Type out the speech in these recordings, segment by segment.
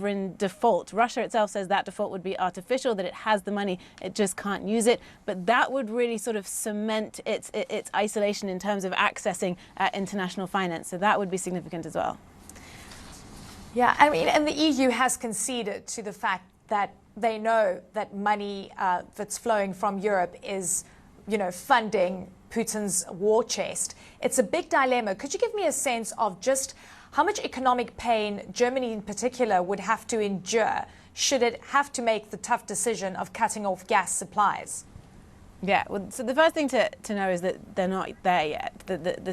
sovereign default. Russia itself says that default would be artificial, that it has the money, it just can't use it. But that would really sort of cement its isolation in terms of accessing international finance. So that would be significant as well. Yeah, I mean, and the EU has conceded to the fact that they know that money that's flowing from Europe is, you know, funding Putin's war chest. It's a big dilemma. Could you give me a sense of just how much economic pain Germany in particular would have to endure should it have to make the tough decision of cutting off gas supplies? Yeah, well, so the first thing to know is that they're not there yet.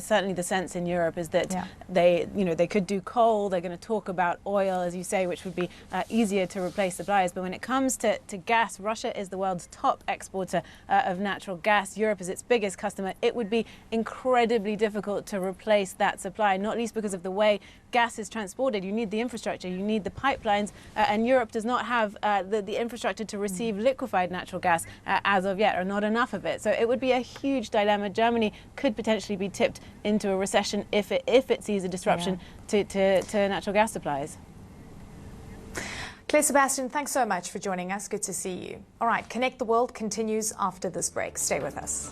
Certainly the sense in Europe is that they could do coal, they're going to talk about oil, as you say, which would be easier to replace suppliers. But when it comes to gas, Russia is the world's top exporter of natural gas. Europe is its biggest customer. It would be incredibly difficult to replace that supply, not least because of the way gas is transported. You need the infrastructure, you need the pipelines, and Europe does not have the infrastructure to receive liquefied natural gas as of yet, or not enough of it. So it would be a huge dilemma. Germany could potentially be tipped into a recession if it sees a disruption to natural gas supplies. Claire Sebastian, thanks so much for joining us. Good to see you. All right, Connect the World continues after this break. Stay with us.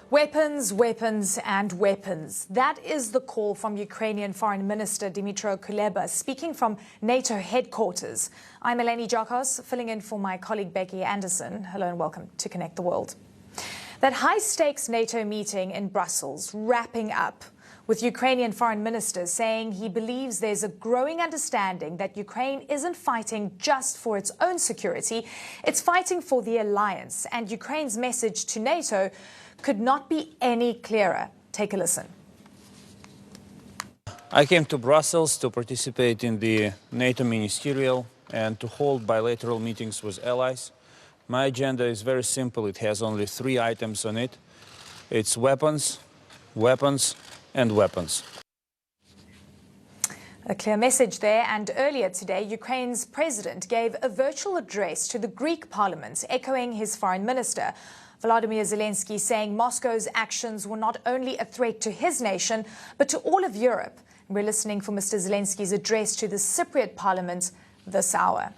Weapons, weapons and weapons. That is the call from Ukrainian Foreign Minister Dmytro Kuleba, speaking from NATO headquarters. I'm Eleni Jokos, filling in for my colleague Becky Anderson. Hello and welcome to Connect the World. That high-stakes NATO meeting in Brussels wrapping up with Ukrainian Foreign Minister saying he believes there's a growing understanding that Ukraine isn't fighting just for its own security, it's fighting for the alliance. And Ukraine's message to NATO could not be any clearer. Take a listen. I came to Brussels to participate in the NATO ministerial and to hold bilateral meetings with allies. My agenda is very simple. It has only 3 items on it. It's weapons, weapons, and weapons. A clear message there. And earlier today, Ukraine's president gave a virtual address to the Greek parliament, echoing his foreign minister, Volodymyr Zelensky, saying Moscow's actions were not only a threat to his nation, but to all of Europe. We're listening for Mr. Zelensky's address to the Cypriot parliament this hour.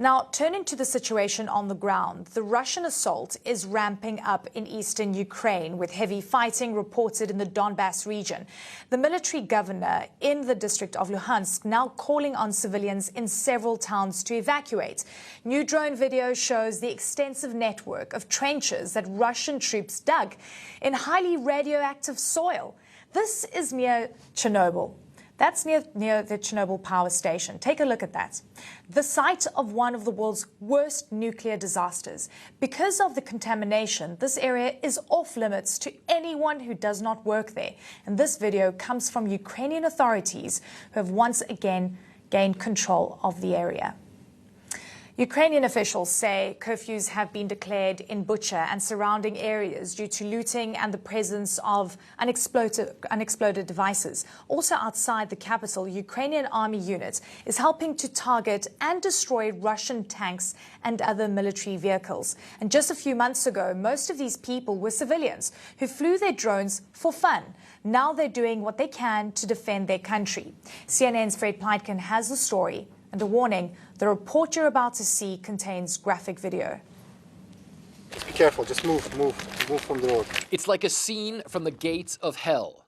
Now, turning to the situation on the ground, the Russian assault is ramping up in eastern Ukraine, with heavy fighting reported in the Donbass region. The military governor in the district of Luhansk now calling on civilians in several towns to evacuate. New drone video shows the extensive network of trenches that Russian troops dug in highly radioactive soil. This is near Chernobyl. That's near the Chernobyl power station. Take a look at that. The site of one of the world's worst nuclear disasters. Because of the contamination, this area is off limits to anyone who does not work there. And this video comes from Ukrainian authorities who have once again gained control of the area. Ukrainian officials say curfews have been declared in Bucha and surrounding areas due to looting and the presence of unexploded devices. Also outside the capital, Ukrainian army units is helping to target and destroy Russian tanks and other military vehicles. And just a few months ago, most of these people were civilians who flew their drones for fun. Now they're doing what they can to defend their country. CNN's Fred Pleitgen has the story. And a warning, the report you're about to see contains graphic video. Just be careful, just move from the road. It's like a scene from the gates of hell.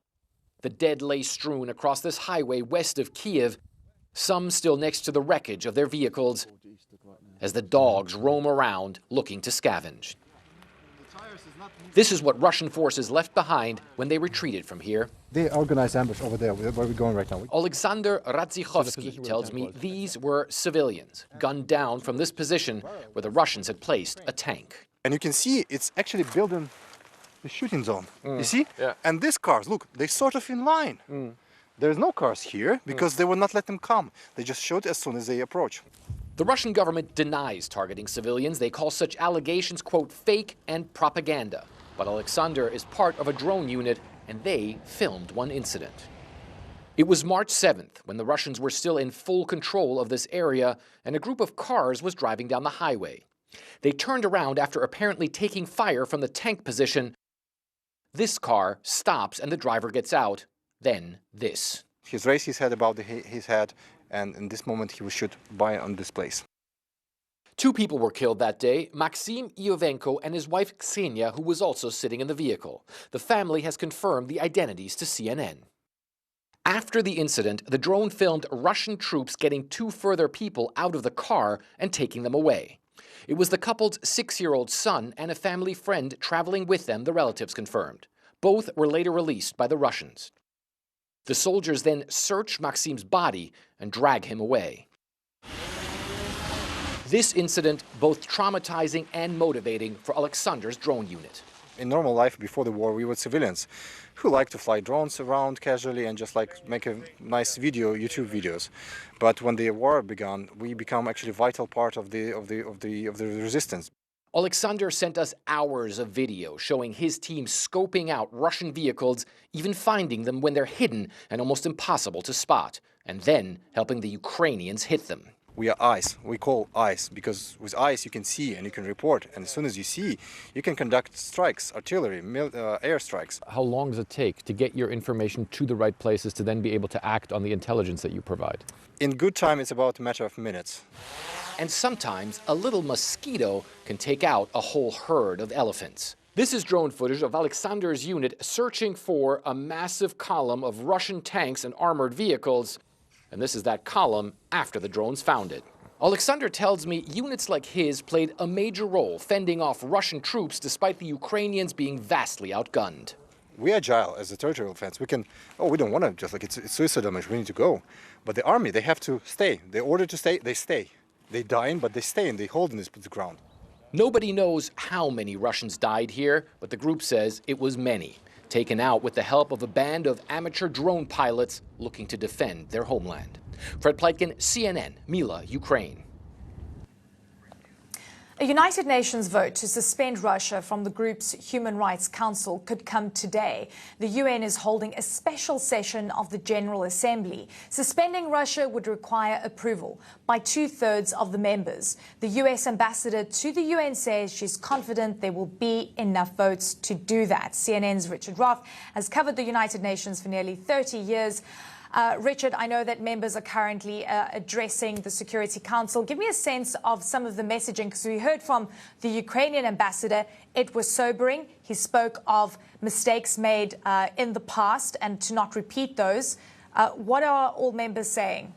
The dead lay strewn across this highway west of Kiev, some still next to the wreckage of their vehicles, as the dogs roam around looking to scavenge. This is what Russian forces left behind when they retreated from here. They organized ambush over there, where we're going right now. Alexander Radzikhovsky tells me these were civilians, gunned down from this position where the Russians had placed a tank. And you can see it's actually building the shooting zone. You see? Yeah. And these cars, look, they're sort of in line. There's no cars here because they will not let them come. They just shoot as soon as they approach. The Russian government denies targeting civilians. They call such allegations, quote, fake and propaganda. But Alexander is part of a drone unit, and they filmed one incident. It was March 7th, when the Russians were still in full control of this area, and a group of cars was driving down the highway. They turned around after apparently taking fire from the tank position. This car stops, and the driver gets out. Then this. He's raised his head above his head, and in this moment he was shot by on this place. 2 people were killed that day, Maxim Iovenko and his wife Ksenia, who was also sitting in the vehicle. The family has confirmed the identities to CNN. After the incident, the drone filmed Russian troops getting 2 further people out of the car and taking them away. It was the couple's 6-year-old son and a family friend traveling with them, the relatives confirmed. Both were later released by the Russians. The soldiers then search Maxim's body and drag him away. This incident both traumatizing and motivating for Alexander's drone unit. In normal life before the war, we were civilians who like to fly drones around casually and just like make a nice YouTube videos. But when the war began, we become actually a vital part of the resistance. Alexander sent us hours of video showing his team scoping out Russian vehicles, even finding them when they're hidden and almost impossible to spot, and then helping the Ukrainians hit them. We are eyes. We call eyes because with eyes you can see and you can report. And as soon as you see, you can conduct strikes, artillery, air strikes. How long does it take to get your information to the right places to then be able to act on the intelligence that you provide? In good time, it's about a matter of minutes. And sometimes a little mosquito can take out a whole herd of elephants. This is drone footage of Alexander's unit searching for a massive column of Russian tanks and armored vehicles. And this is that column after the drones found it. Alexander tells me units like his played a major role fending off Russian troops despite the Ukrainians being vastly outgunned. We are agile as a territorial defense. We can, we don't want to, just like it's suicidal mission, we need to go. But the army, they have to stay. They're ordered to stay, they stay. They dying, but they stay and they hold in this ground. Nobody knows how many Russians died here, but the group says it was many, taken out with the help of a band of amateur drone pilots looking to defend their homeland. Fred Pleitgen, CNN, Mila, Ukraine. A United Nations vote to suspend Russia from the group's Human Rights Council could come today. The UN is holding a special session of the General Assembly. Suspending Russia would require approval by 2/3 of the members. The US ambassador to the UN says she's confident there will be enough votes to do that. CNN's Richard Roth has covered the United Nations for nearly 30 years. Richard, I know that members are currently addressing the Security Council. Give me a sense of some of the messaging, because we heard from the Ukrainian ambassador. It was sobering. He spoke of mistakes made in the past and to not repeat those. What are all members saying?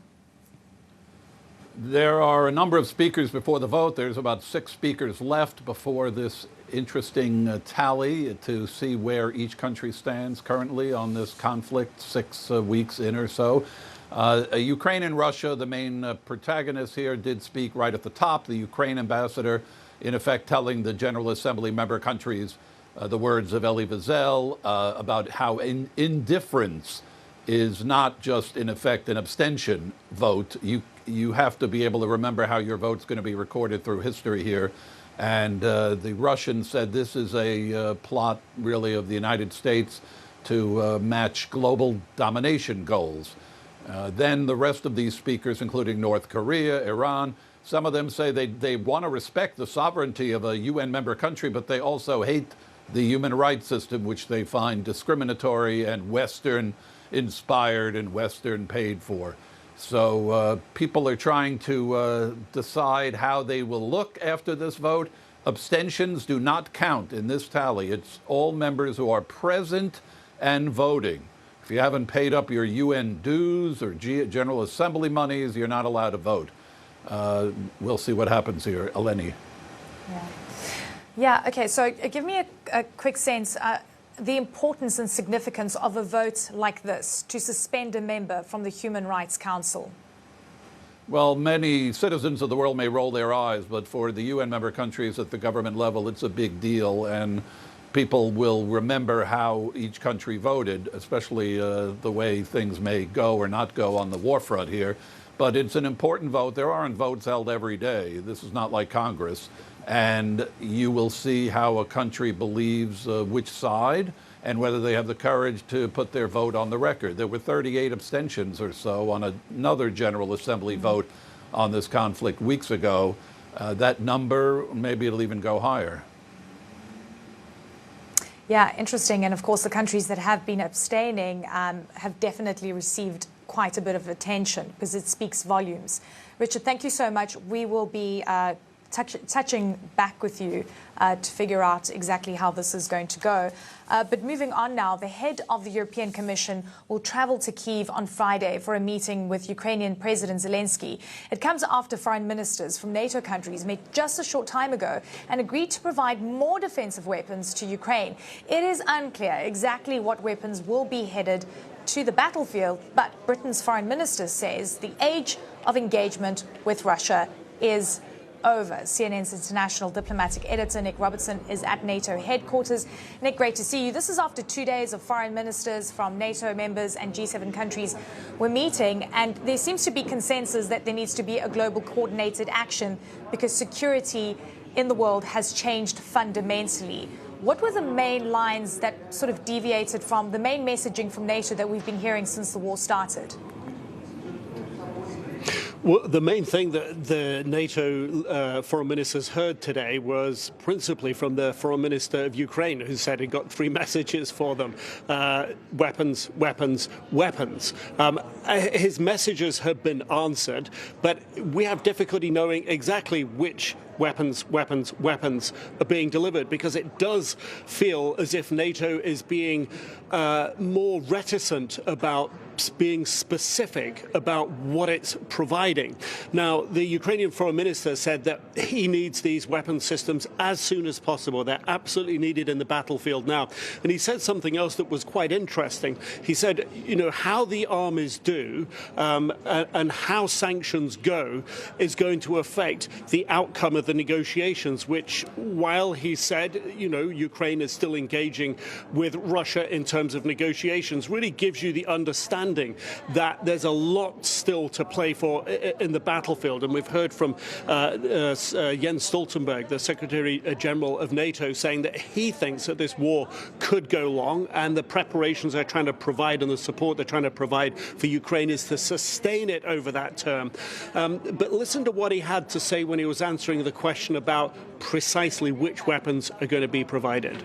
There are a number of speakers before the vote. There's about 6 speakers left before this interesting tally to see where each country stands currently on this conflict, 6 weeks in or so. Ukraine and Russia, the main protagonists here, did speak right at the top. The Ukraine ambassador, in effect, telling the General Assembly member countries the words of Elie Wiesel about how indifference is not just, in effect, an abstention vote. You have to be able to remember how your vote's going to be recorded through history here. And the Russians said this is a plot, really, of the United States to match global domination goals. Then the rest of these speakers, including North Korea, Iran, some of them say they want to respect the sovereignty of a UN member country, but they also hate the human rights system, which they find discriminatory and Western-inspired and Western-paid for. So people are trying to decide how they will look after this vote. Abstentions do not count in this tally. It's all members who are present and voting. If you haven't paid up your UN dues or General Assembly monies, you're not allowed to vote. We'll see what happens here. Eleni. Yeah, okay, so give me a quick sense. The importance and significance of a vote like this to suspend a member from the Human Rights Council? Well, many citizens of the world may roll their eyes, but for the UN member countries at the government level, it's a big deal, and people will remember how each country voted, especially the way things may go or not go on the war front here. But it's an important vote. There aren't votes held every day. This is not like Congress. And you will see how a country believes which side and whether they have the courage to put their vote on the record. There were 38 abstentions or so on another General Assembly vote on this conflict weeks ago. That number, maybe it'll even go higher. Yeah, interesting. And of course, the countries that have been abstaining have definitely received quite a bit of attention because it speaks volumes. Richard, thank you so much. We will be touching back with you to figure out exactly how this is going to go. But moving on now, the head of the European Commission will travel to Kyiv on Friday for a meeting with Ukrainian President Zelensky. It comes after foreign ministers from NATO countries met just a short time ago and agreed to provide more defensive weapons to Ukraine. It is unclear exactly what weapons will be headed to the battlefield, but Britain's foreign minister says the age of engagement with Russia is over. CNN's international diplomatic editor Nick Robertson is at NATO headquarters. Nick, great to see you. This is after 2 days of foreign ministers from NATO members and G7 countries were meeting, and there seems to be consensus that there needs to be a global coordinated action because security in the world has changed fundamentally. What were the main lines that sort of deviated from the main messaging from NATO that we've been hearing since the war started? Well, the main thing that the NATO foreign ministers heard today was principally from the foreign minister of Ukraine, who said he got 3 messages for them. Weapons, weapons, weapons. His messages have been answered, but we have difficulty knowing exactly which weapons are being delivered, because it does feel as if NATO is being more reticent about being specific about what it's providing. Now, the Ukrainian foreign minister said that he needs these weapon systems as soon as possible. They're absolutely needed in the battlefield now. And he said something else that was quite interesting. He said, you know, how the armies do and how sanctions go is going to affect the outcome of the negotiations, which, while he said, you know, Ukraine is still engaging with Russia in terms of negotiations, really gives you the understanding understanding that there's a lot still to play for in the battlefield. And we've heard from Jens Stoltenberg, the Secretary General of NATO, saying that he thinks that this war could go long, and the preparations they're trying to provide and the support they're trying to provide for Ukraine is to sustain it over that term. But listen to what he had to say when he was answering the question about precisely which weapons are going to be provided.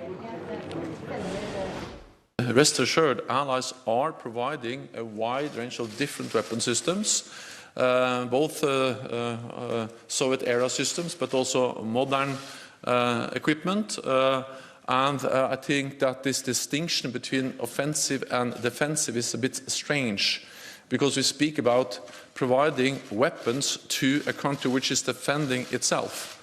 Rest assured, allies are providing a wide range of different weapon systems, both Soviet-era systems, but also modern equipment. And I think that this distinction between offensive and defensive is a bit strange, because we speak about providing weapons to a country which is defending itself.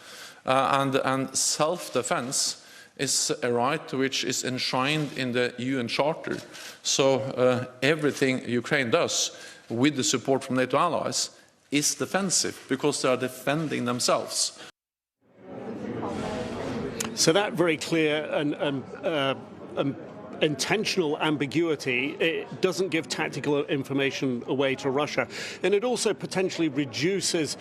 And self-defense is a right which is enshrined in the UN Charter. So everything Ukraine does with the support from NATO allies is defensive, because they are defending themselves. So that very clear and intentional ambiguity, it doesn't give tactical information away to Russia, and it also potentially reduces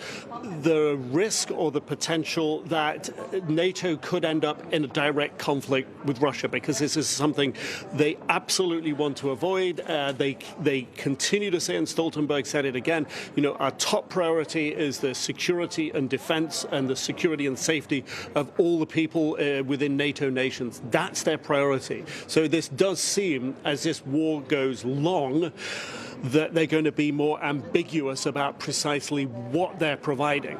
the risk or the potential that NATO could end up in a direct conflict with Russia, because this is something they absolutely want to avoid. They continue to say, and Stoltenberg said it again, you know, our top priority is the security and defense and the security and safety of all the people within NATO nations. That's their priority. So this does seem, as this war goes long, that they're going to be more ambiguous about precisely what they're providing.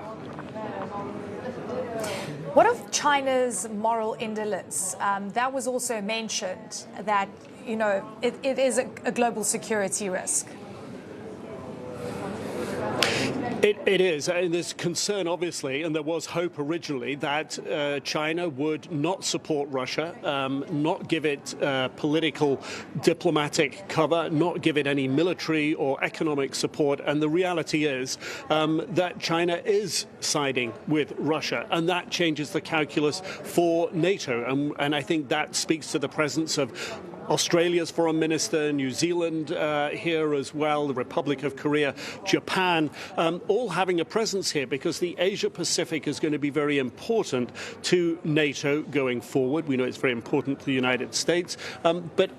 What of China's moral indolence? That was also mentioned, that, you know, it is a global security risk. It is, and there's concern, obviously, and there was hope originally that China would not support Russia, not give it political, diplomatic cover, not give it any military or economic support. And the reality is that China is siding with Russia, and that changes the calculus for NATO. And I think that speaks to the presence of Australia's foreign minister, New Zealand here as well, the Republic of Korea, Japan, all having a presence here, because the Asia-Pacific is going to be very important to NATO going forward. We know it's very important to the United States, but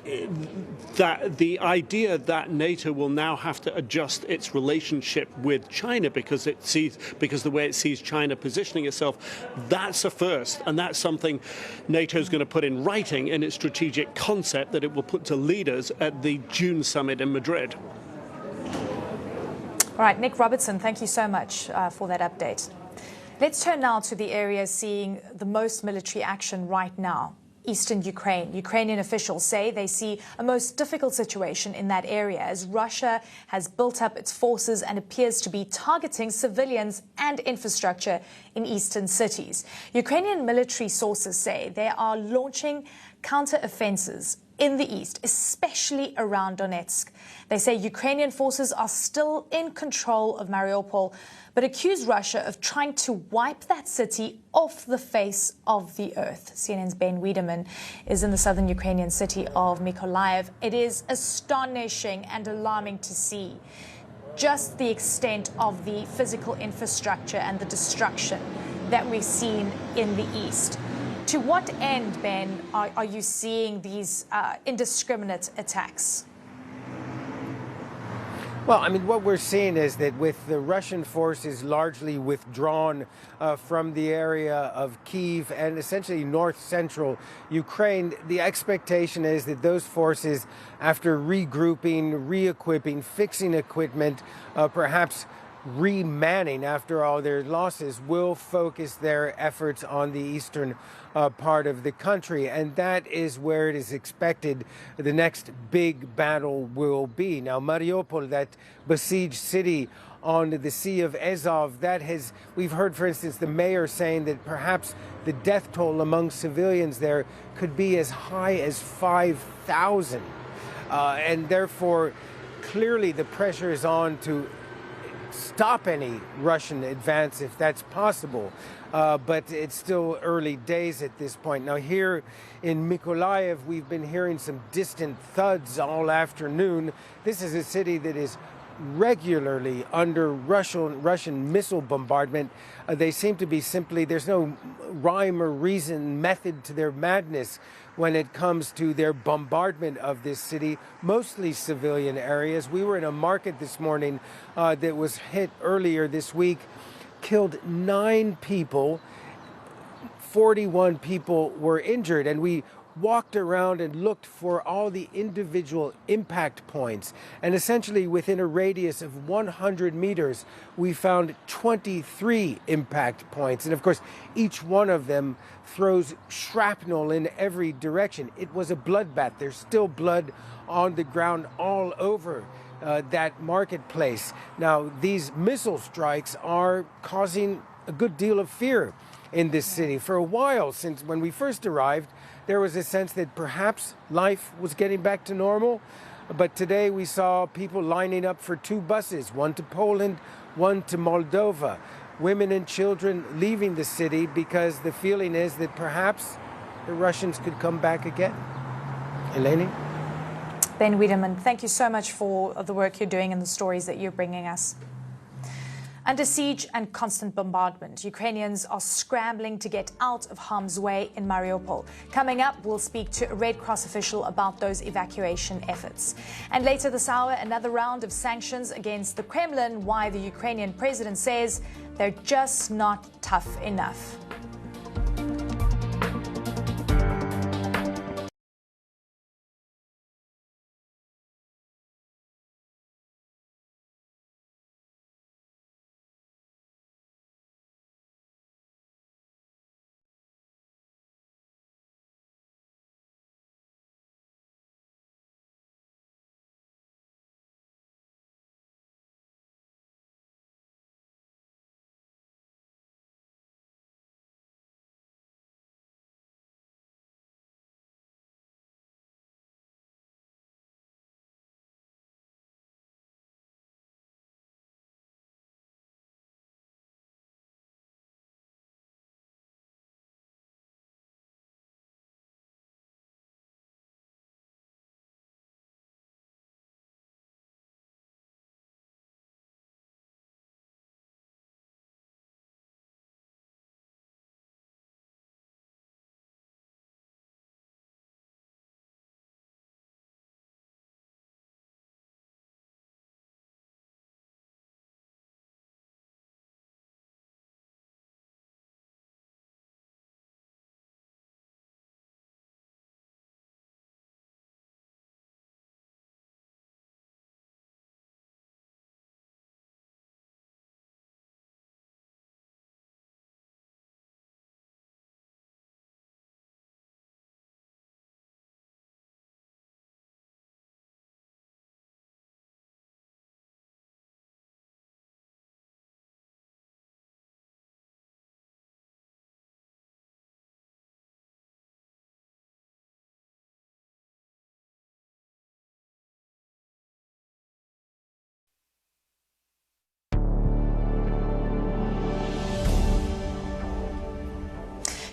that the idea that NATO will now have to adjust its relationship with China because the way it sees China positioning itself, that's a first, and that's something NATO is going to put in writing in its strategic concept that it will put to leaders at the June summit in Madrid. All right, Nick Robertson, thank you so much for that update. Let's turn now to the areas seeing the most military action right now. Eastern Ukraine. Ukrainian officials say they see a most difficult situation in that area as Russia has built up its forces and appears to be targeting civilians and infrastructure in eastern cities. Ukrainian military sources say they are launching counter-offensives in the east, especially around Donetsk. They say Ukrainian forces are still in control of Mariupol, but accuse Russia of trying to wipe that city off the face of the earth. CNN's Ben Wiedemann is in the southern Ukrainian city of Mykolaiv. It is astonishing and alarming to see just the extent of the physical infrastructure and the destruction that we've seen in the east. To what end, Ben, are you seeing these indiscriminate attacks? Well, I mean, what we're seeing is that with the Russian forces largely withdrawn from the area of Kyiv and essentially north-central Ukraine, the expectation is that those forces, after regrouping, re-equipping, fixing equipment, perhaps remanning after all their losses, will focus their efforts on the eastern part of the country. And that is where it is expected the next big battle will be. Now, Mariupol, that besieged city on the Sea of Azov, we've heard, for instance, the mayor saying that perhaps the death toll among civilians there could be as high as 5,000. And therefore, clearly the pressure is on to stop any Russian advance if that's possible. but it's still early days at this point. Now here in Mykolaiv, we've been hearing some distant thuds all afternoon. This is a city that is regularly under Russian missile bombardment. They seem to be simply, there's no rhyme or reason, method to their madness when it comes to their bombardment of this city, mostly civilian areas. We were in a market this morning that was hit earlier this week, killed 9 people, 41 people were injured, and we walked around and looked for all the individual impact points. And essentially within a radius of 100 meters, we found 23 impact points. And of course, each one of them throws shrapnel in every direction. It was a bloodbath. There's still blood on the ground all over that marketplace. Now, these missile strikes are causing a good deal of fear in this city. For a while, since when we first arrived, there was a sense that perhaps life was getting back to normal. But today we saw people lining up for 2 buses, one to Poland, one to Moldova. Women and children leaving the city because the feeling is that perhaps the Russians could come back again. Eleni? Ben Wiedemann, thank you so much for the work you're doing and the stories that you're bringing us. Under siege and constant bombardment, Ukrainians are scrambling to get out of harm's way in Mariupol. Coming up, we'll speak to a Red Cross official about those evacuation efforts. And later this hour, another round of sanctions against the Kremlin, why the Ukrainian president says they're just not tough enough.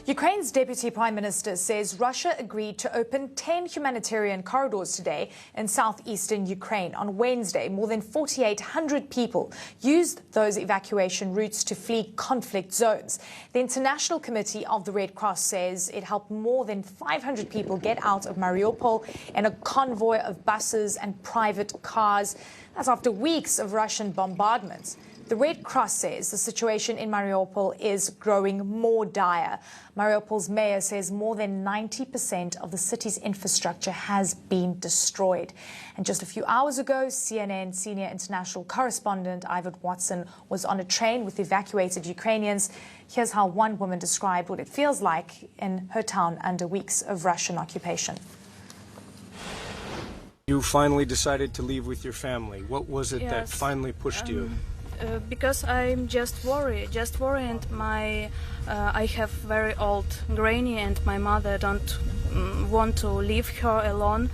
Ukraine's Deputy Prime Minister says Russia agreed to open 10 humanitarian corridors today in southeastern Ukraine. On Wednesday, more than 4,800 people used those evacuation routes to flee conflict zones. The International Committee of the Red Cross says it helped more than 500 people get out of Mariupol in a convoy of buses and private cars. That's after weeks of Russian bombardments. The Red Cross says the situation in Mariupol is growing more dire. Mariupol's mayor says more than 90% of the city's infrastructure has been destroyed. And just a few hours ago, CNN senior international correspondent Ivan Watson was on a train with evacuated Ukrainians. Here's how one woman described what it feels like in her town under weeks of Russian occupation. You finally decided to leave with your family. What was it that finally pushed you? Because I'm just worried. I have very old granny and my mother don't want to leave her alone,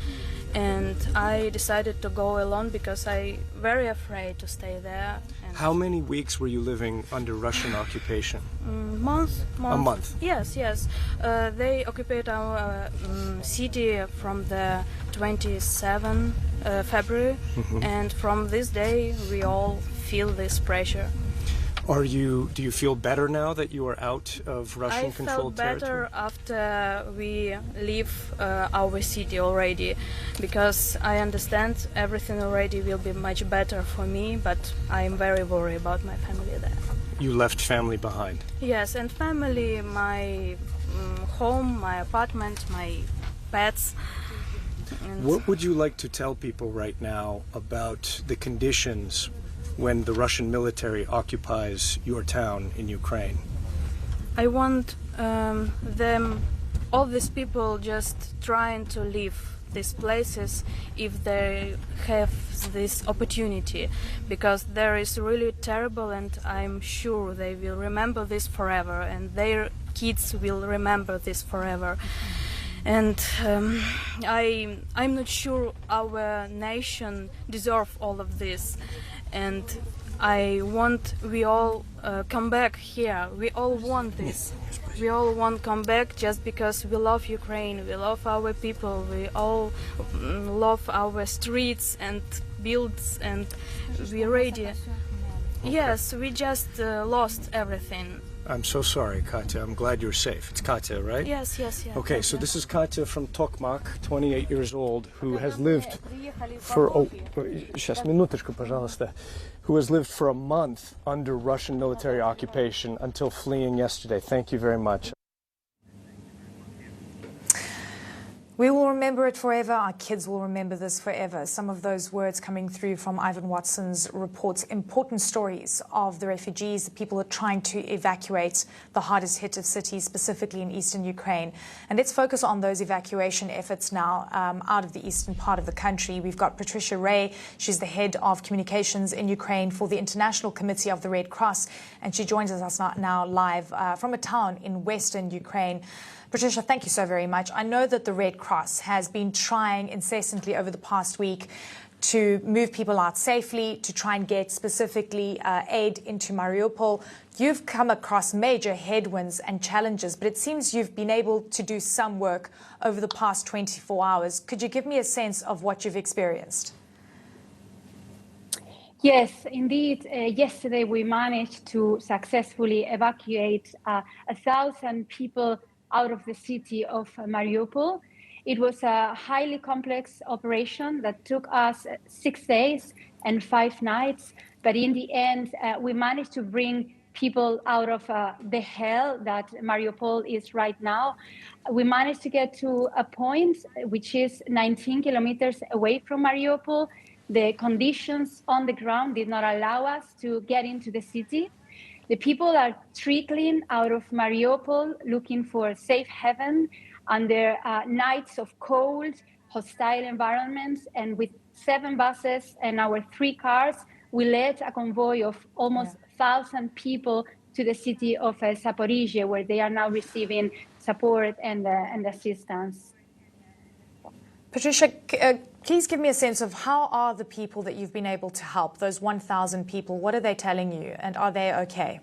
and I decided to go alone because I'm very afraid to stay there. How many weeks were you living under Russian occupation? Month. A month? Yes. They occupied our city from the 27th February, and from this day we all feel this pressure. Do you feel better now that you are out of Russian-controlled territory? I felt better after we leave our city already, because I understand everything already will be much better for me, but I am very worried about my family there. You left family behind? Yes, and family, my home, my apartment, my pets. What would you like to tell people right now about the conditions when the Russian military occupies your town in Ukraine? I want all these people just trying to leave these places if they have this opportunity, because there is really terrible, and I'm sure they will remember this forever, and their kids will remember this forever. And I'm not sure our nation deserves all of this. And I want we all come back here. We all want this. We all want to come back just because we love Ukraine. We love our people. We all love our streets and builds, and we're ready. Yes, we just lost everything. I'm so sorry, Katya. I'm glad you're safe. It's Katya, right? Yes. Okay, so this is Katya from Tokmak, 28 years old, who has lived for a month under Russian military occupation until fleeing yesterday. Thank you very much. We will remember it forever. Our kids will remember this forever. Some of those words coming through from Ivan Watson's reports, important stories of the refugees, the people who are trying to evacuate the hardest hit of cities, specifically in eastern Ukraine. And let's focus on those evacuation efforts now out of the eastern part of the country. We've got Patricia Ray. She's the head of communications in Ukraine for the International Committee of the Red Cross. And she joins us now live from a town in western Ukraine. Patricia, thank you so very much. I know that the Red Cross has been trying incessantly over the past week to move people out safely, to try and get specifically aid into Mariupol. You've come across major headwinds and challenges, but it seems you've been able to do some work over the past 24 hours. Could you give me a sense of what you've experienced? Yes, indeed. Yesterday we managed to successfully evacuate 1,000 people out of the city of Mariupol. It was a highly complex operation that took us 6 days and 5 nights. But in the end, we managed to bring people out of the hell that Mariupol is right now. We managed to get to a point which is 19 kilometers away from Mariupol. The conditions on the ground did not allow us to get into the city. The people are trickling out of Mariupol looking for safe haven under nights of cold, hostile environments. And with 7 buses and our 3 cars, we led a convoy of almost 1,000 people to the city of Zaporizhia, where they are now receiving support and assistance. Patricia, please give me a sense of how are the people that you've been able to help, those 1,000 people, what are they telling you, and are they okay?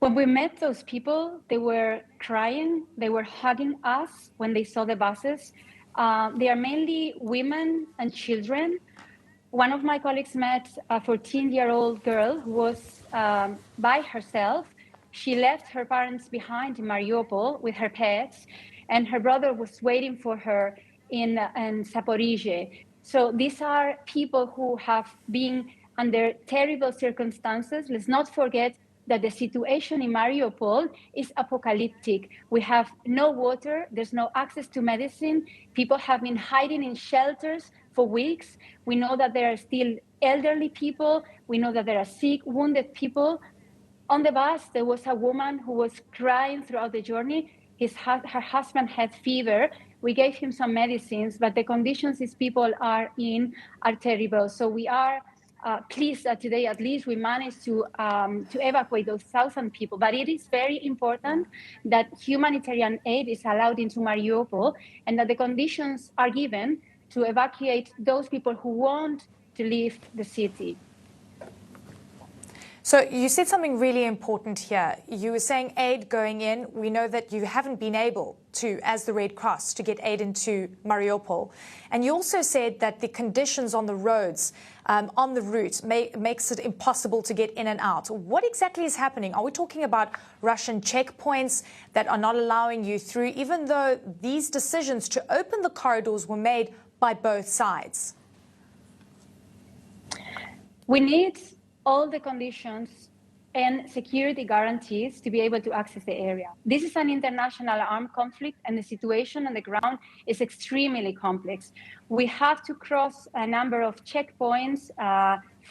When we met those people, they were crying, they were hugging us when they saw the buses. They are mainly women and children. One of my colleagues met a 14-year-old girl who was by herself. She left her parents behind in Mariupol with her pets, and her brother was waiting for her in Zaporizhia. So these are people who have been under terrible circumstances. Let's not forget that the situation in Mariupol is apocalyptic. We have no water, there's no access to medicine. People have been hiding in shelters for weeks. We know that there are still elderly people. We know that there are sick, wounded people. On the bus, there was a woman who was crying throughout the journey. Her husband had fever. We gave him some medicines, but the conditions these people are in are terrible. So we are pleased that today, at least, we managed to evacuate those 1,000 people. But it is very important that humanitarian aid is allowed into Mariupol and that the conditions are given to evacuate those people who want to leave the city. So you said something really important here. You were saying aid going in. We know that you haven't been able to, as the Red Cross, to get aid into Mariupol. And you also said that the conditions on the roads, on the route, makes it impossible to get in and out. What exactly is happening? Are we talking about Russian checkpoints that are not allowing you through, even though these decisions to open the corridors were made by both sides? We need all the conditions and security guarantees to be able to access the area. This is an international armed conflict, and the situation on the ground is extremely complex. We have to cross a number of checkpoints,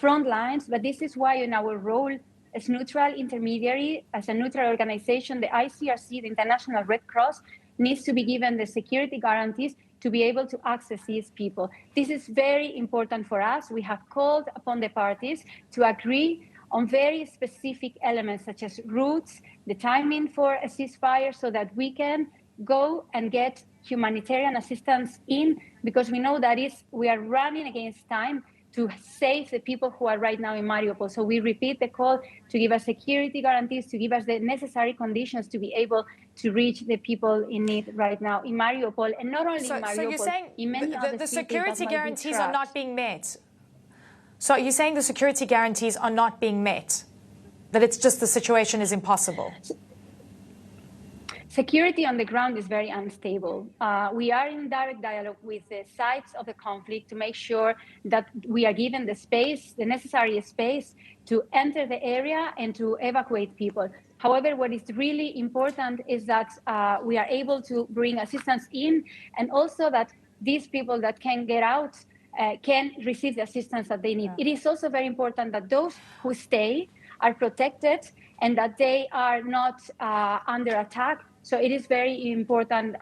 front lines, but this is why in our role as neutral intermediary, as a neutral organization, the ICRC, the International Red Cross, needs to be given the security guarantees to be able to access these people. This is very important for us. We have called upon the parties to agree on very specific elements such as routes, the timing for a ceasefire, so that we can go and get humanitarian assistance in, because we know that we are running against time to save the people who are right now in Mariupol. So we repeat the call to give us security guarantees, to give us the necessary conditions to be able to reach the people in need right now in Mariupol, and not only in Mariupol. So you're saying in many other the cities security that guarantees might be are not being met? So you're saying the security guarantees are not being met? That it's just the situation is impossible? Security on the ground is very unstable. We are in direct dialogue with the sides of the conflict to make sure that we are given the space, the necessary space to enter the area and to evacuate people. However, what is really important is that we are able to bring assistance in, and also that these people that can get out can receive the assistance that they need. It is also very important that those who stay are protected and that they are not under attack. So it is very important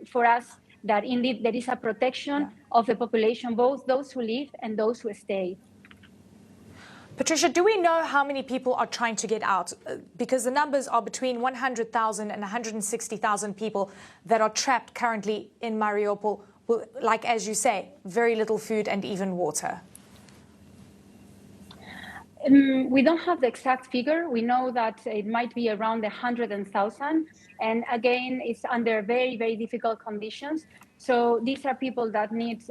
for us that indeed there is a protection of the population, both those who leave and those who stay. Patricia, do we know how many people are trying to get out? Because the numbers are between 100,000 and 160,000 people that are trapped currently in Mariupol, like, as you say, very little food and even water. We don't have the exact figure. We know that it might be around 100,000. And again, it's under very, very difficult conditions. So these are people that need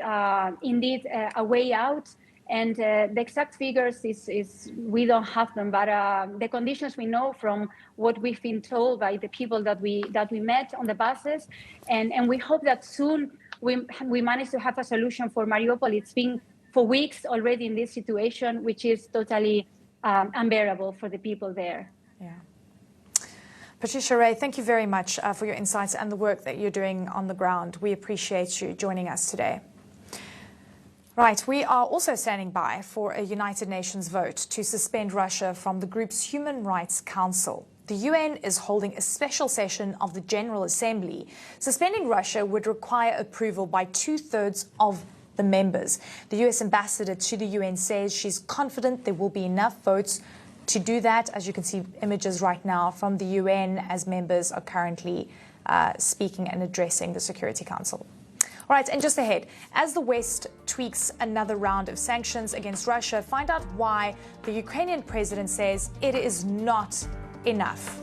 indeed a way out. And the exact figures is we don't have them, but the conditions we know from what we've been told by the people that we met on the buses, and we hope that soon we manage to have a solution for Mariupol. It's been for weeks already in this situation, which is totally unbearable for the people there. Yeah. Patricia Ray, thank you very much for your insights and the work that you're doing on the ground. We appreciate you joining us today. Right, we are also standing by for a United Nations vote to suspend Russia from the group's Human Rights Council. The UN is holding a special session of the General Assembly. Suspending Russia would require approval by 2/3 of the members. The US ambassador to the UN says she's confident there will be enough votes to do that. As you can see images right now from the UN as members are currently speaking and addressing the Security Council. All right, and just ahead, as the West tweaks another round of sanctions against Russia, find out why the Ukrainian president says it is not enough.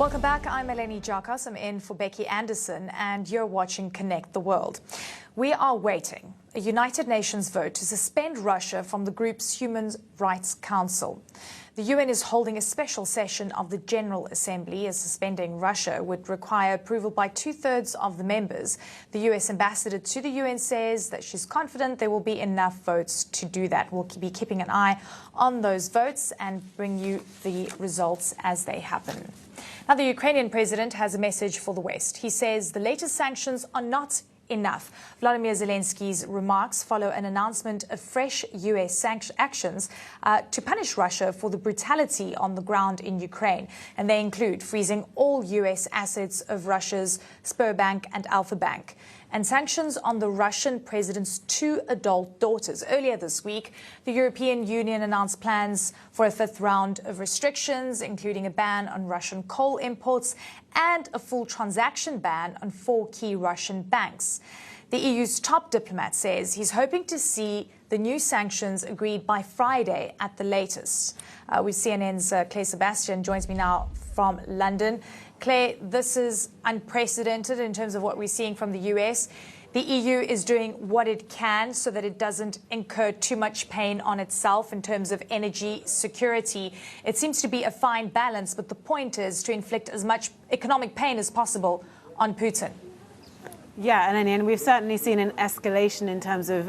Welcome back. I'm Eleni Jarkos. I'm in for Becky Anderson, and you're watching Connect the World. We are waiting a United Nations vote to suspend Russia from the group's Human Rights Council. The UN is holding a special session of the General Assembly, as suspending Russia would require approval by 2/3 of the members. The US ambassador to the UN says that she's confident there will be enough votes to do that. We'll be keeping an eye on those votes and bring you the results as they happen. Now, the Ukrainian president has a message for the West. He says the latest sanctions are not enough. Vladimir Zelensky's remarks follow an announcement of fresh US actions to punish Russia for the brutality on the ground in Ukraine. And they include freezing all US assets of Russia's Sberbank and Alfa Bank, and sanctions on the Russian president's 2 adult daughters. Earlier this week, the European Union announced plans for a 5th round of restrictions, including a ban on Russian coal imports and a full transaction ban on 4 key Russian banks. The EU's top diplomat says he's hoping to see the new sanctions agreed by Friday at the latest. With CNN's Claire Sebastian joins me now from London. Claire, this is unprecedented in terms of what we're seeing from the US. The EU is doing what it can so that it doesn't incur too much pain on itself in terms of energy security. It seems to be a fine balance, but the point is to inflict as much economic pain as possible on Putin. Yeah, and we've certainly seen an escalation in terms of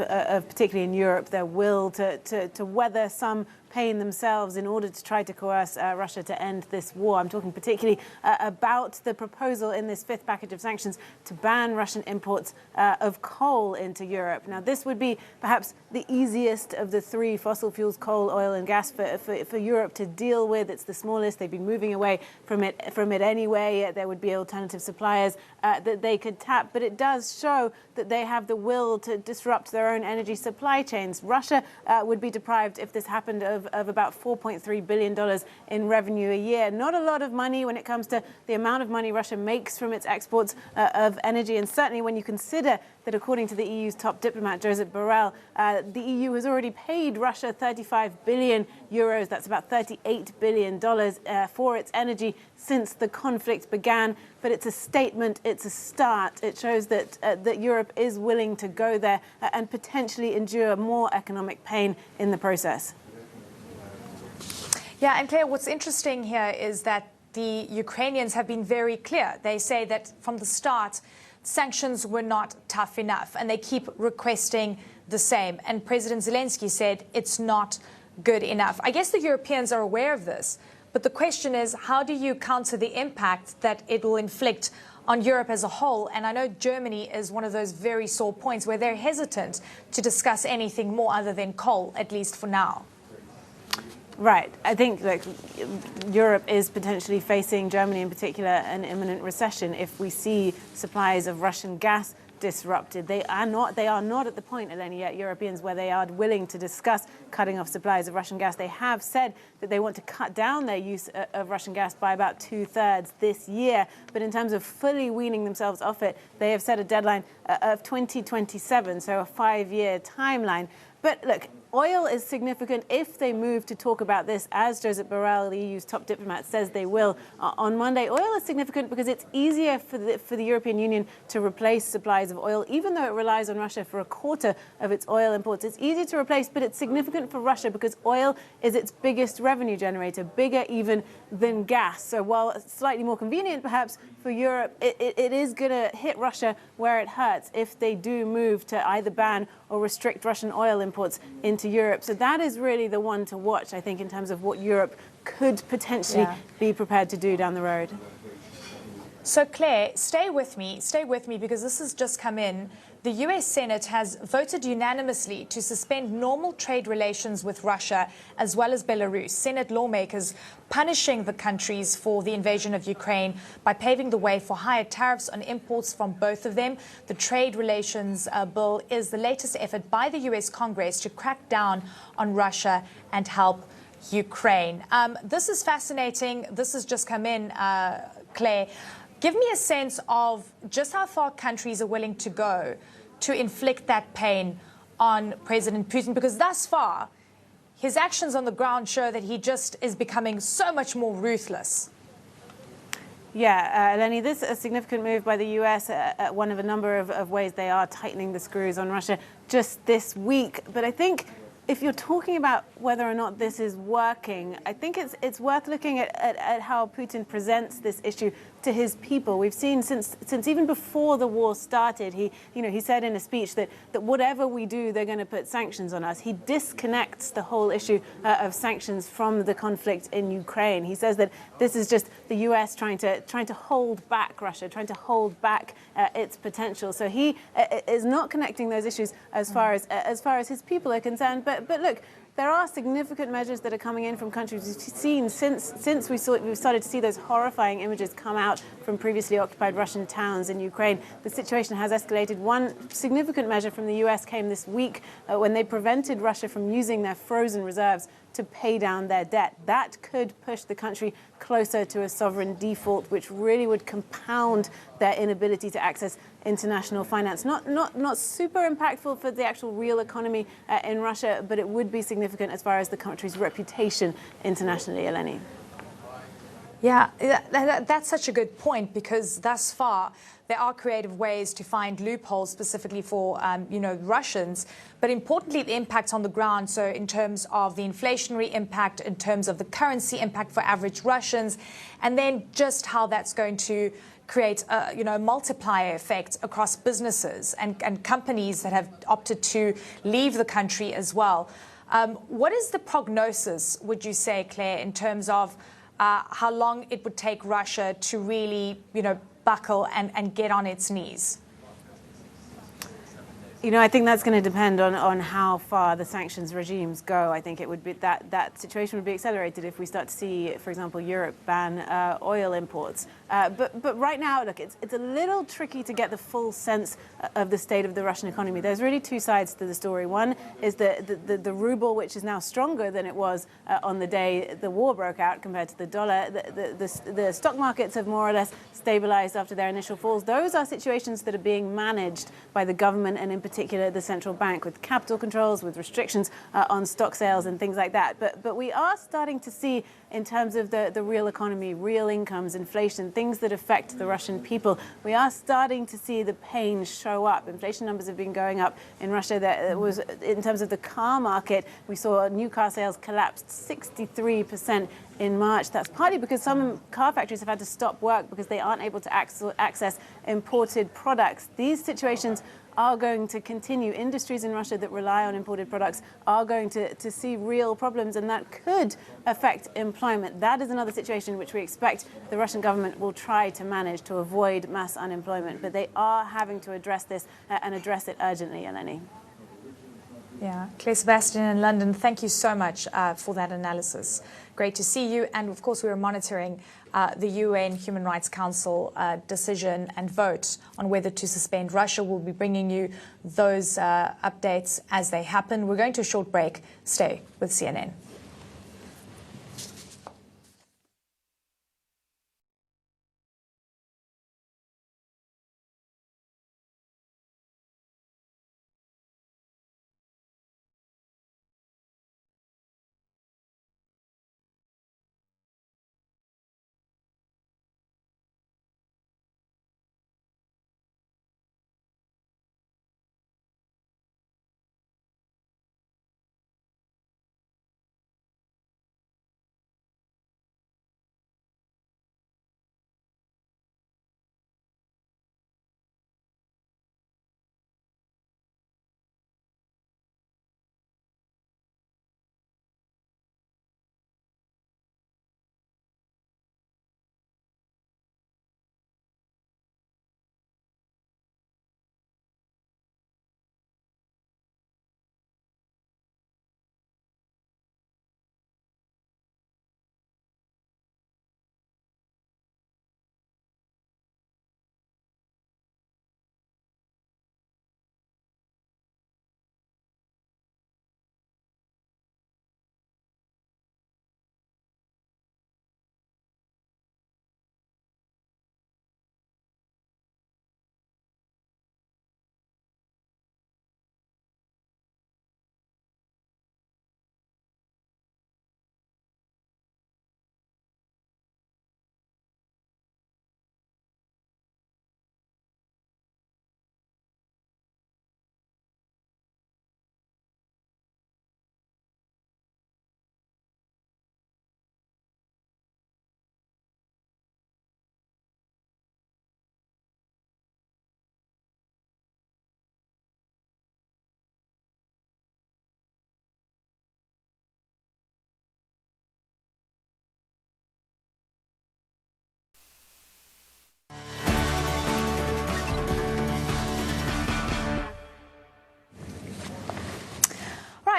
particularly in Europe, their will to weather some pain themselves in order to try to coerce Russia to end this war. I'm talking particularly about the proposal in this 5th package of sanctions to ban Russian imports of coal into Europe. Now, this would be perhaps the easiest of the 3 fossil fuels, coal, oil and gas, for Europe to deal with. It's the smallest. They've been moving away from it anyway. There would be alternative suppliers that they could tap. But it does show that they have the will to disrupt their own energy supply chains. Russia would be deprived, if this happened, of about $4.3 billion in revenue a year. Not a lot of money when it comes to the amount of money Russia makes from its exports of energy. And certainly when you consider that, according to the EU's top diplomat, Josep Borrell, the EU has already paid Russia 35 billion euros, that's about $38 billion, for its energy since the conflict began. But it's a statement, it's a start. It shows that Europe is willing to go there and potentially endure more economic pain in the process. Yeah, and Claire, what's interesting here is that the Ukrainians have been very clear. They say that from the start, sanctions were not tough enough, and they keep requesting the same. And President Zelensky said it's not good enough. I guess the Europeans are aware of this, but the question is, how do you counter the impact that it will inflict on Europe as a whole? And I know Germany is one of those very sore points where they're hesitant to discuss anything more other than coal, at least for now. Right. I think Europe is potentially facing, Germany in particular, an imminent recession if we see supplies of Russian gas disrupted. They are not at the point, Eleni, yet, Europeans, where they are willing to discuss cutting off supplies of Russian gas. They have said that they want to cut down their use of Russian gas by about 2/3 this year. But in terms of fully weaning themselves off it, they have set a deadline of 2027, so a 5-year timeline. But look, oil is significant if they move to talk about this, as Josep Borrell, the EU's top diplomat, says they will on Monday. Oil is significant because it's easier for the European Union to replace supplies of oil, even though it relies on Russia for 1/4 of its oil imports. It's easy to replace, but it's significant for Russia because oil is its biggest revenue generator, bigger even than gas. So while slightly more convenient perhaps for Europe, it is going to hit Russia where it hurts if they do move to either ban or restrict Russian oil imports into Europe. So that is really the one to watch, I think, in terms of what Europe could potentially be prepared to do down the road. So Claire, stay with me, because this has just come in. The US Senate has voted unanimously to suspend normal trade relations with Russia as well as Belarus. Senate lawmakers punishing the countries for the invasion of Ukraine by paving the way for higher tariffs on imports from both of them. The trade relations bill is the latest effort by the US Congress to crack down on Russia and help Ukraine. This is fascinating. This has just come in, Claire. Give me a sense of just how far countries are willing to go to inflict that pain on President Putin, because thus far, his actions on the ground show that he just is becoming so much more ruthless. Yeah, Eleni, this is a significant move by the US, one of a number of ways they are tightening the screws on Russia just this week. But I think if you're talking about whether or not this is working, I think it's worth looking at how Putin presents this issue to his people. We've seen since even before the war started, he said in a speech that whatever we do, they're going to put sanctions on us. He disconnects the whole issue of sanctions from the conflict in Ukraine. He says that this is just the US trying to hold back Russia, trying to hold back its potential. So he is not connecting those issues as far as his people are concerned. But look, there are significant measures that are coming in from countries. We've seen since we started to see those horrifying images come out from previously occupied Russian towns in Ukraine. The situation has escalated. One significant measure from the US came this week when they prevented Russia from using their frozen reserves to pay down their debt. That could push the country closer to a sovereign default, which really would compound their inability to access international finance. Not super impactful for the actual real economy in Russia, but it would be significant as far as the country's reputation internationally, Eleni. Yeah, that's such a good point, because thus far there are creative ways to find loopholes specifically for Russians, but importantly the impact on the ground. So in terms of the inflationary impact, in terms of the currency impact for average Russians, and then just how that's going to create a multiplier effect across businesses and companies that have opted to leave the country as well. What is the prognosis, would you say, Claire, in terms of how long it would take Russia to really, buckle and get on its knees? I think that's going to depend on how far the sanctions regimes go. I think it would be that situation would be accelerated if we start to see, for example, Europe ban oil imports. But right now, look, it's a little tricky to get the full sense of the state of the Russian economy. There's really two sides to the story. One is the ruble, which is now stronger than it was on the day the war broke out compared to the dollar. The stock markets have more or less stabilized after their initial falls. Those are situations that are being managed by the government, and in particular the central bank, with capital controls, with restrictions on stock sales and things like that. But we are starting to see, in terms of the real economy, real incomes, inflation, things that affect the Russian people, we are starting to see the pain show up. Inflation numbers have been going up in Russia. That was, in terms of the car market, we saw new car sales collapsed 63% in March. That's partly because some car factories have had to stop work because they aren't able to access imported products. These situations are going to continue. Industries in Russia that rely on imported products are going to see real problems, and that could affect employment. That is another situation which we expect the Russian government will try to manage to avoid mass unemployment. But they are having to address this and address it urgently, Eleni. Yeah, Claire Sebastian in London, thank you so much for that analysis. Great to see you. And of course, we are monitoring the UN Human Rights Council decision and vote on whether to suspend Russia. We'll be bringing you those updates as they happen. We're going to a short break. Stay with CNN.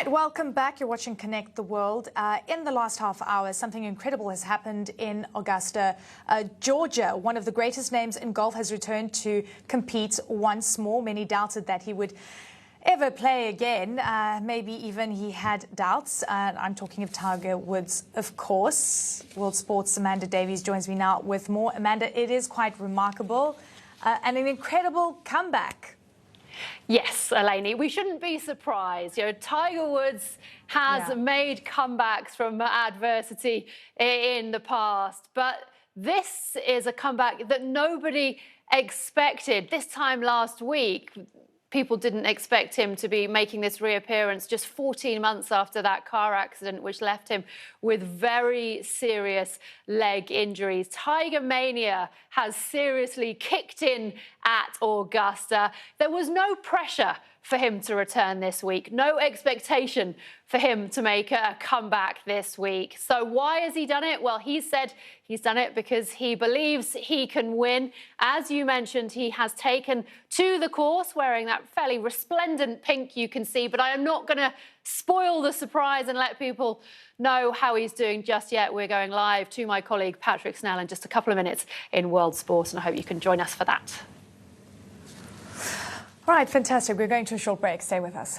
Right, welcome back. You're watching Connect the World. In the last half hour, something incredible has happened in Augusta, Georgia. One of the greatest names in golf has returned to compete once more. Many doubted that he would ever play again. Maybe even he had doubts. I'm talking of Tiger Woods, of course. World Sports' Amanda Davies joins me now with more. Amanda, it is quite remarkable and an incredible comeback. Yes, Eleni, we shouldn't be surprised. You know, Tiger Woods has made comebacks from adversity in the past, but this is a comeback that nobody expected. This time last week, people didn't expect him to be making this reappearance just 14 months after that car accident, which left him with very serious leg injuries. Tiger Mania has seriously kicked in at Augusta. There was no pressure for him to return this week, no expectation for him to make a comeback this week. So why has he done it? Well, he said he's done it because he believes he can win. As you mentioned, he has taken to the course wearing that fairly resplendent pink you can see, but I am not going to spoil the surprise and let people know how he's doing just yet. We're going live to my colleague Patrick Snell in just a couple of minutes in World Sport, and I hope you can join us for that. All right, fantastic. We're going to a short break. Stay with us.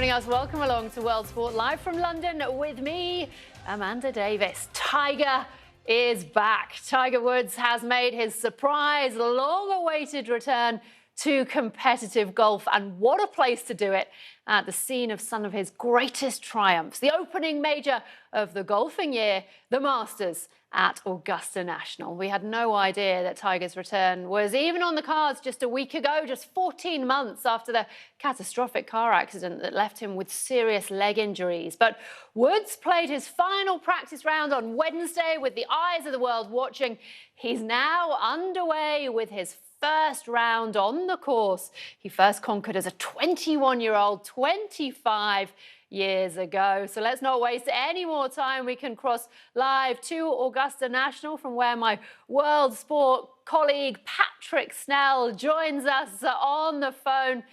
Us. Welcome along to World Sport, live from London with me, Amanda Davies. Tiger is back. Tiger Woods has made his surprise, long-awaited return to competitive golf, and what a place to do it at the scene of some of his greatest triumphs. The opening major of the golfing year, the Masters at Augusta National. We had no idea that Tiger's return was even on the cards just a week ago, just 14 months after the catastrophic car accident that left him with serious leg injuries. But Woods played his final practice round on Wednesday with the eyes of the world watching. He's now underway with his first round on the course. He first conquered as a 21-year-old 25 years ago. So let's not waste any more time. We can cross live to Augusta National from where my World Sport colleague Patrick Snell joins us on the phone.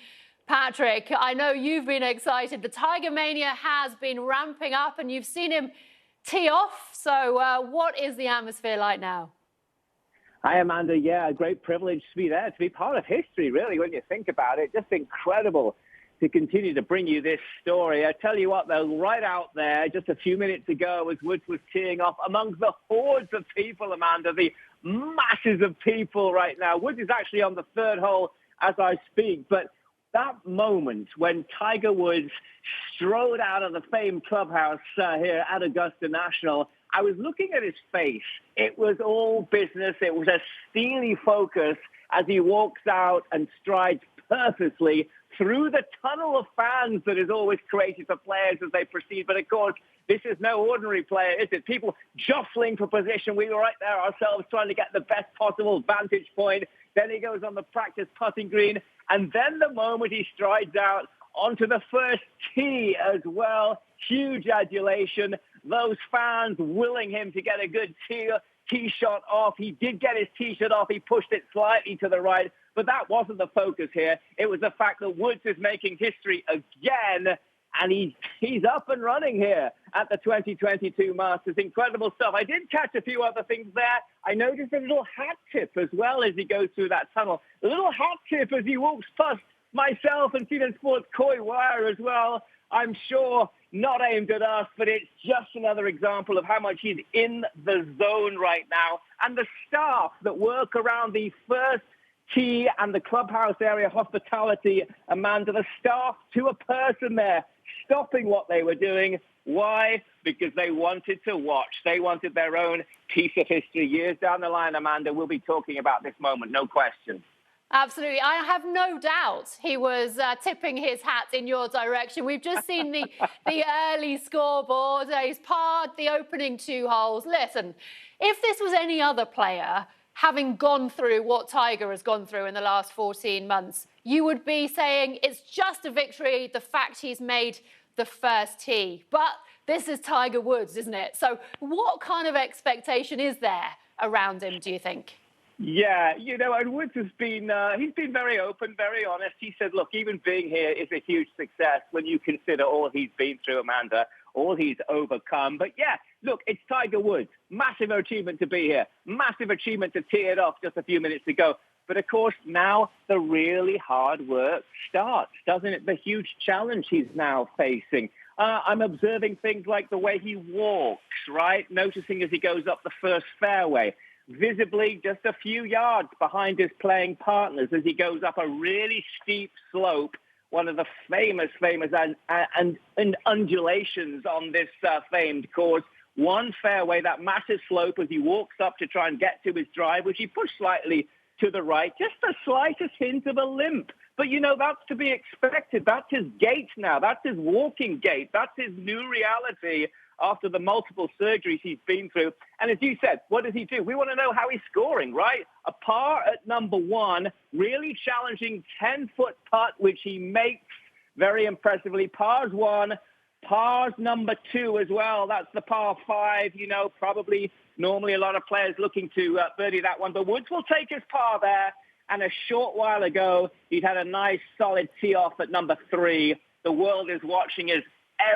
Patrick, I know you've been excited. The Tiger Mania has been ramping up and you've seen him tee off. So what is the atmosphere like now? Hi, Amanda. Yeah, a great privilege to be there, to be part of history, really, when you think about it. Just incredible to continue to bring you this story. I tell you what, though, right out there, just a few minutes ago, as Woods was teeing off, among the hordes of people, Amanda, the masses of people right now. Woods is actually on the third hole as I speak, but that moment when Tiger Woods strode out of the famed clubhouse here at Augusta National, I was looking at his face. It was all business. It was a steely focus as he walks out and strides purposely through the tunnel of fans that is always created for players as they proceed. But of course, this is no ordinary player, is it? People jostling for position. We were right there ourselves trying to get the best possible vantage point. Then he goes on the practice putting green. And then the moment he strides out onto the first tee as well, huge adulation. Those fans willing him to get a good tee shot off. He did get his tee shot off. He pushed it slightly to the right. But that wasn't the focus here. It was the fact that Woods is making history again. And he's up and running here at the 2022 Masters. Incredible stuff. I did catch a few other things there. I noticed a little hat tip as well as he goes through that tunnel. A little hat tip as he walks past myself and CNN Sports Koi Wire as well. I'm sure not aimed at us, but it's just another example of how much he's in the zone right now. And the staff that work around the first tee and the clubhouse area hospitality, Amanda, the staff to a person there, stopping what they were doing. Why? Because they wanted to watch. They wanted their own piece of history. Years down the line, Amanda, we'll be talking about this moment, no question. Absolutely. I have no doubt he was tipping his hat in your direction. We've just seen the early scoreboard. He's parred the opening 2 holes. Listen, if this was any other player having gone through what Tiger has gone through in the last 14 months, you would be saying it's just a victory, the fact he's made the first tee. But this is Tiger Woods, isn't it? So what kind of expectation is there around him, do you think? Yeah, you know, and Woods has been, he's been very open, very honest. He said, look, even being here is a huge success when you consider all he's been through, Amanda, all he's overcome. But yeah, look, it's Tiger Woods. Massive achievement to be here. Massive achievement to tee it off just a few minutes ago. But of course, now the really hard work starts, doesn't it? The huge challenge he's now facing. I'm observing things like the way he walks, right? Noticing as he goes up the first fairway. Visibly just a few yards behind his playing partners as he goes up a really steep slope, one of the famous and undulations on this famed course. One fairway, that massive slope as he walks up to try and get to his drive, which he pushed slightly to the right, just the slightest hint of a limp. But, you know, that's to be expected. That's his gait now. That's his walking gait. That's his new reality after the multiple surgeries he's been through. And as you said, what does he do? We want to know how he's scoring, right? A par at number 1, really challenging 10-foot putt, which he makes very impressively. Pars 1, pars number 2 as well. That's the par 5, you know, probably normally a lot of players looking to birdie that one. But Woods will take his par there. And a short while ago, he'd had a nice solid tee off at number 3. The world is watching his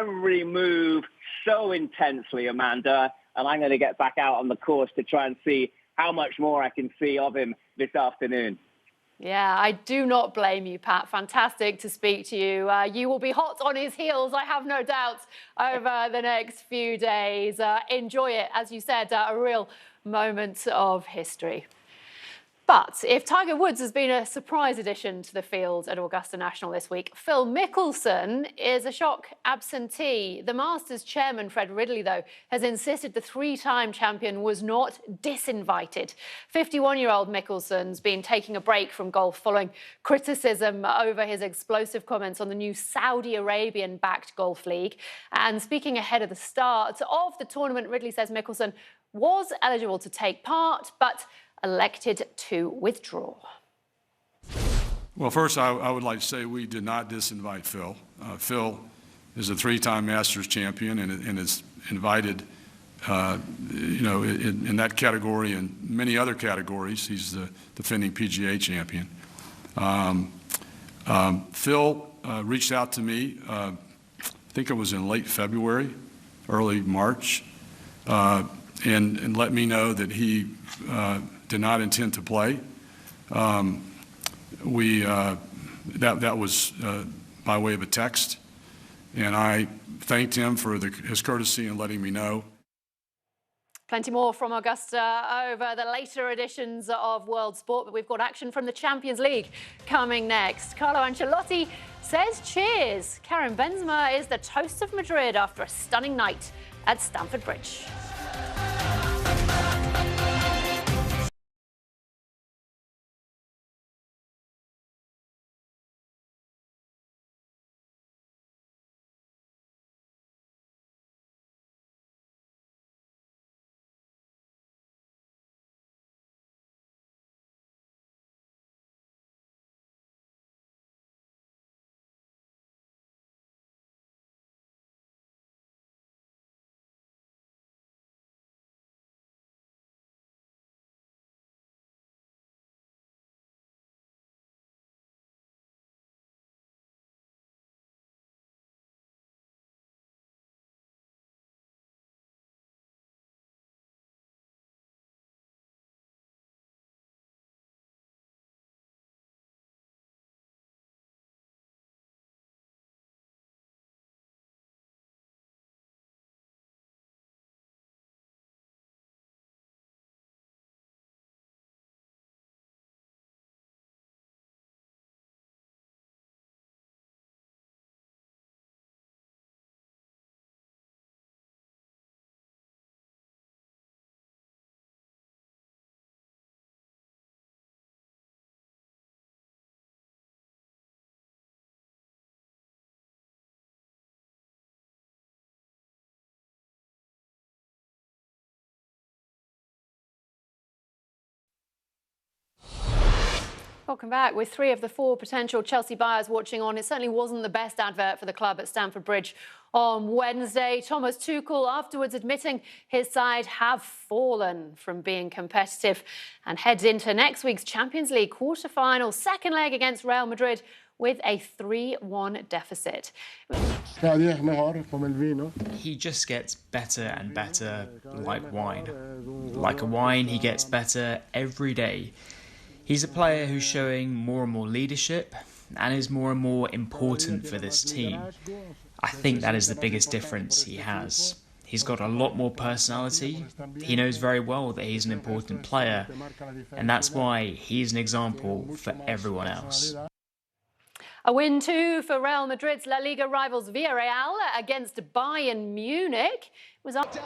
every move so intensely, Amanda, and I'm going to get back out on the course to try and see how much more I can see of him this afternoon. Yeah, I do not blame you, Pat. Fantastic to speak to you. You will be hot on his heels, I have no doubt, over the next few days. Enjoy it, as you said, a real moment of history. But if Tiger Woods has been a surprise addition to the field at Augusta National this week, Phil Mickelson is a shock absentee. The Masters chairman, Fred Ridley, though, has insisted the 3-time champion was not disinvited. 51-year-old Mickelson's been taking a break from golf following criticism over his explosive comments on the new Saudi Arabian-backed golf league. And speaking ahead of the start of the tournament, Ridley says Mickelson was eligible to take part, but elected to withdraw. Well, first, I would like to say we did not disinvite Phil. Phil is a 3-time Masters champion and is invited, you know, in that category and many other categories. He's the defending PGA champion. Phil reached out to me, I think it was in late February, early March, and let me know that he did not intend to play. That was by way of a text, and I thanked him for his courtesy in letting me know. Plenty more from Augusta over the later editions of World Sport, but we've got action from the Champions League coming next. Carlo Ancelotti says cheers. Karim Benzema is the toast of Madrid after a stunning night at Stamford Bridge. Welcome back. With 3 of the 4 potential Chelsea buyers watching on, it certainly wasn't the best advert for the club at Stamford Bridge on Wednesday. Thomas Tuchel afterwards admitting his side have fallen from being competitive and heads into next week's Champions League quarter-final second leg against Real Madrid with a 3-1 deficit. He just gets better and better, like wine. Like a wine, he gets better every day. He's a player who's showing more and more leadership and is more and more important for this team. I think that is the biggest difference he has. He's got a lot more personality. He knows very well that he's an important player, and that's why he's an example for everyone else. A win too for Real Madrid's La Liga rivals Villarreal against Bayern Munich. It was up.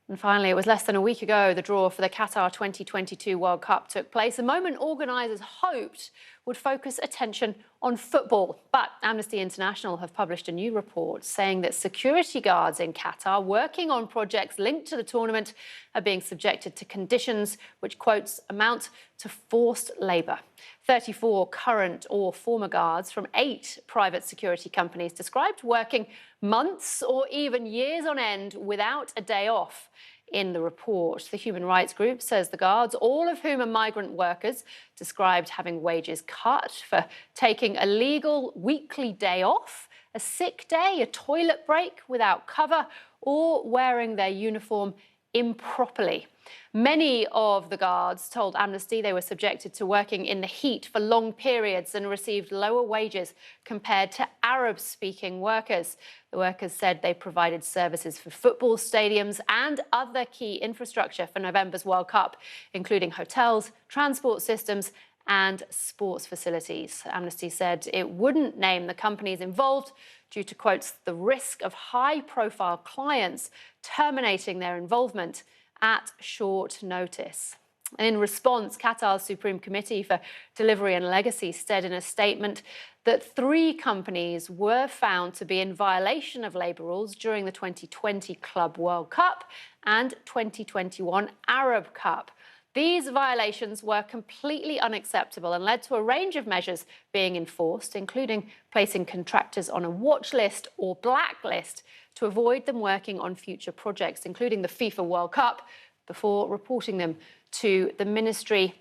And finally, it was less than a week ago the draw for the Qatar 2022 World Cup took place, a moment organisers hoped would focus attention on football. But Amnesty International have published a new report saying that security guards in Qatar working on projects linked to the tournament are being subjected to conditions which, quotes, amount to forced labour. 34 current or former guards from 8 private security companies described working months or even years on end without a day off. In the report, the human rights group says the guards, all of whom are migrant workers, described having wages cut for taking a legal weekly day off, a sick day, a toilet break without cover, or wearing their uniform improperly. Many of the guards told Amnesty they were subjected to working in the heat for long periods and received lower wages compared to Arab-speaking workers. The workers said they provided services for football stadiums and other key infrastructure for November's World Cup, including hotels, transport systems, and sports facilities. Amnesty said it wouldn't name the companies involved due to, quotes, the risk of high-profile clients terminating their involvement at short notice. And in response, Qatar's Supreme Committee for Delivery and Legacy said in a statement that 3 companies were found to be in violation of labour rules during the 2020 Club World Cup and 2021 Arab Cup. These violations were completely unacceptable and led to a range of measures being enforced, including placing contractors on a watch list or blacklist to avoid them working on future projects, including the FIFA World Cup, before reporting them to the Ministry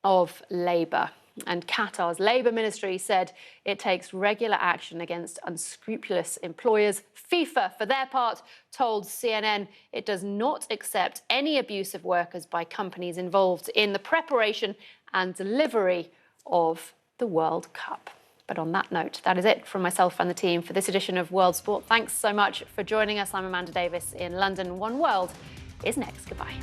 of Labour. And Qatar's Labour Ministry said it takes regular action against unscrupulous employers. FIFA, for their part, told CNN it does not accept any abuse of workers by companies involved in the preparation and delivery of the World Cup. But on that note, that is it from myself and the team for this edition of World Sport. Thanks so much for joining us. I'm Amanda Davis in London. One World is next. Goodbye.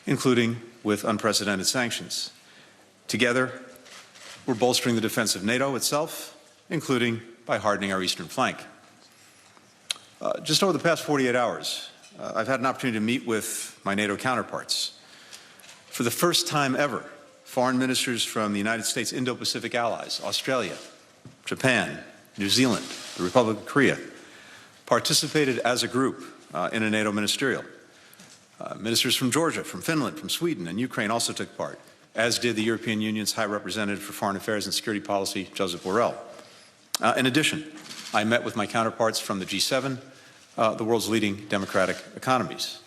including with unprecedented sanctions. Together, we're bolstering the defense of NATO itself, including by hardening our eastern flank. Just over the past 48 hours, I've had an opportunity to meet with my NATO counterparts. For the first time ever, foreign ministers from the United States Indo-Pacific allies, Australia, Japan, New Zealand, the Republic of Korea, participated as a group in a NATO ministerial. Ministers from Georgia, from Finland, from Sweden, and Ukraine also took part, as did the European Union's High Representative for Foreign Affairs and Security Policy, Josep Borrell. In addition, I met with my counterparts from the G7, the world's leading democratic economies.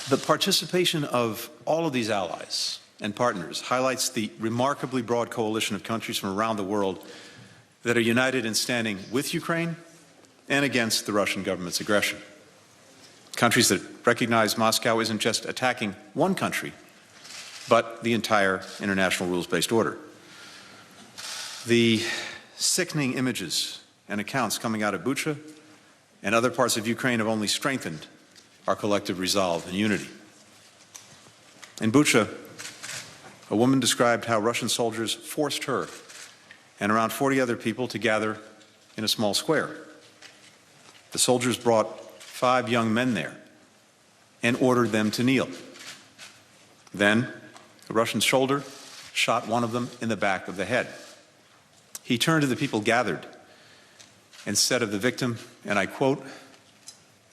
The participation of all of these allies and partners highlights the remarkably broad coalition of countries from around the world that are united in standing with Ukraine and against the Russian government's aggression. Countries that recognize Moscow isn't just attacking one country, but the entire international rules-based order. The sickening images and accounts coming out of Bucha and other parts of Ukraine have only strengthened our collective resolve and unity. In Bucha, a woman described how Russian soldiers forced her and around 40 other people to gather in a small square. The soldiers brought 5 young men there and ordered them to kneel. Then, a Russian soldier shot one of them in the back of the head. He turned to the people gathered and said of the victim, and I quote,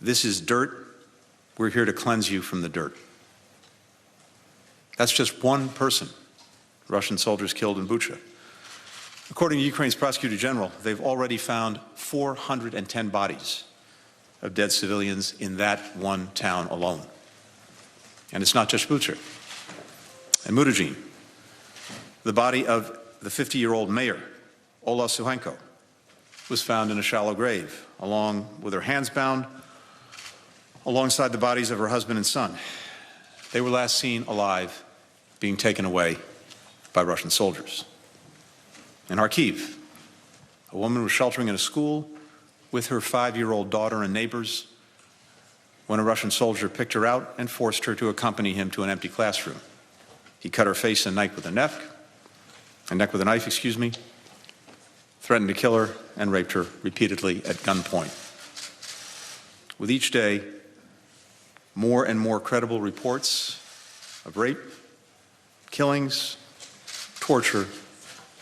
"This is dirt. We're here to cleanse you from the dirt." That's just one person Russian soldiers killed in Bucha. According to Ukraine's Prosecutor General, they've already found 410 bodies of dead civilians in that one town alone. And it's not just Bucha. In Mudajin, the body of the 50-year-old mayor, Ola Suhenko, was found in a shallow grave, along with her hands bound, alongside the bodies of her husband and son. They were last seen alive, being taken away by Russian soldiers. In Kharkiv, a woman was sheltering in a school with her 5-year-old daughter and neighbors when a Russian soldier picked her out and forced her to accompany him to an empty classroom. He cut her face and neck with a knife, threatened to kill her, and raped her repeatedly at gunpoint. With each day, more and more credible reports of rape, killings, torture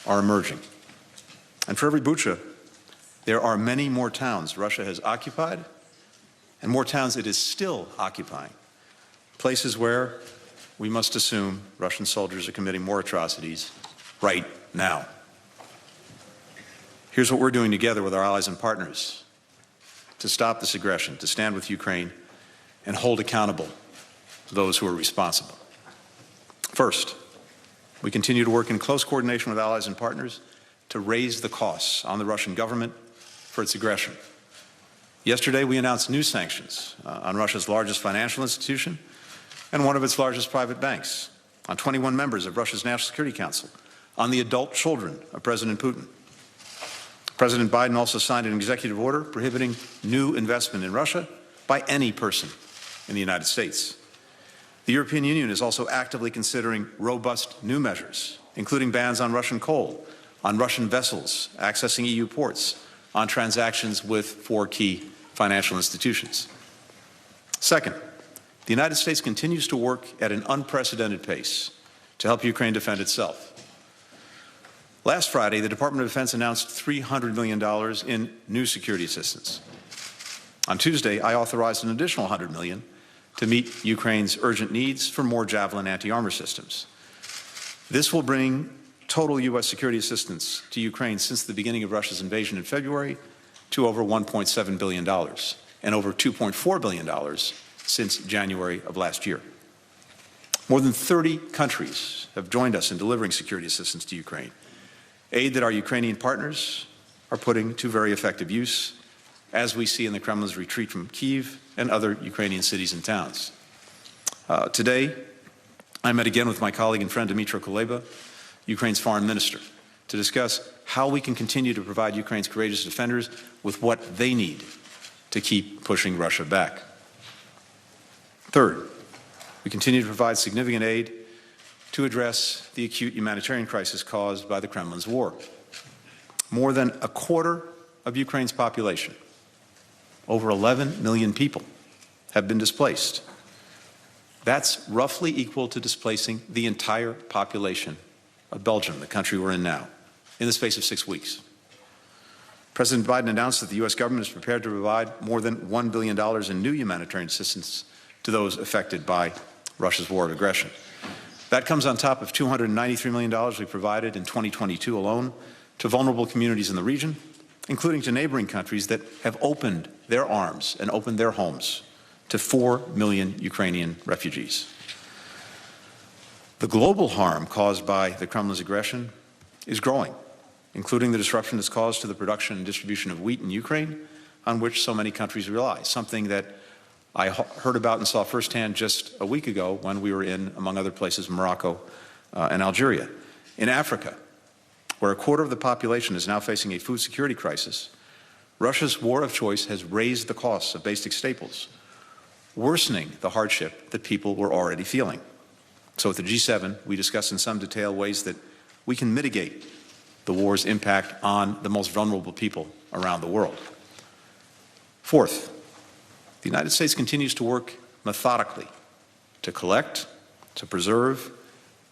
are emerging. And for every Bucha, there are many more towns Russia has occupied and more towns it is still occupying, places where we must assume Russian soldiers are committing more atrocities right now. Here's what we're doing together with our allies and partners to stop this aggression, to stand with Ukraine and hold accountable those who are responsible. First, we continue to work in close coordination with allies and partners to raise the costs on the Russian government for its aggression. Yesterday, we announced new sanctions on Russia's largest financial institution and one of its largest private banks, on 21 members of Russia's National Security Council, on the adult children of President Putin. President Biden also signed an executive order prohibiting new investment in Russia by any person in the United States. The European Union is also actively considering robust new measures, including bans on Russian coal, on Russian vessels accessing EU ports, on transactions with 4 key financial institutions. Second, the United States continues to work at an unprecedented pace to help Ukraine defend itself. Last Friday, the Department of Defense announced $300 million in new security assistance. On Tuesday, I authorized an additional $100 million to meet Ukraine's urgent needs for more Javelin anti-armor systems. This will bring total U.S. security assistance to Ukraine since the beginning of Russia's invasion in February to over $1.7 billion and over $2.4 billion since January of last year. More than 30 countries have joined us in delivering security assistance to Ukraine, aid that our Ukrainian partners are putting to very effective use, as we see in the Kremlin's retreat from Kyiv and other Ukrainian cities and towns. Today, I met again with my colleague and friend Dmytro Kuleba, Ukraine's foreign minister, to discuss how we can continue to provide Ukraine's courageous defenders with what they need to keep pushing Russia back. Third, We continue to provide significant aid to address the acute humanitarian crisis caused by the Kremlin's war. More than a quarter of Ukraine's population, over 11 million people, have been displaced. That's roughly equal to displacing the entire population of Belgium, the country we're in now, in the space of 6 weeks. President Biden announced that the U.S. government is prepared to provide more than $1 billion in new humanitarian assistance to those affected by Russia's war of aggression. That comes on top of $293 million we provided in 2022 alone to vulnerable communities in the region, including to neighboring countries that have opened their arms and opened their homes to 4 million Ukrainian refugees. The global harm caused by the Kremlin's aggression is growing, including the disruption that's caused to the production and distribution of wheat in Ukraine, on which so many countries rely, something that I heard about and saw firsthand just a week ago when we were in, among other places, Morocco and Algeria. In Africa, where a quarter of the population is now facing a food security crisis, Russia's war of choice has raised the costs of basic staples, worsening the hardship that people were already feeling. So at the G7, we discussed in some detail ways that we can mitigate the war's impact on the most vulnerable people around the world. Fourth, the United States continues to work methodically to collect, to preserve,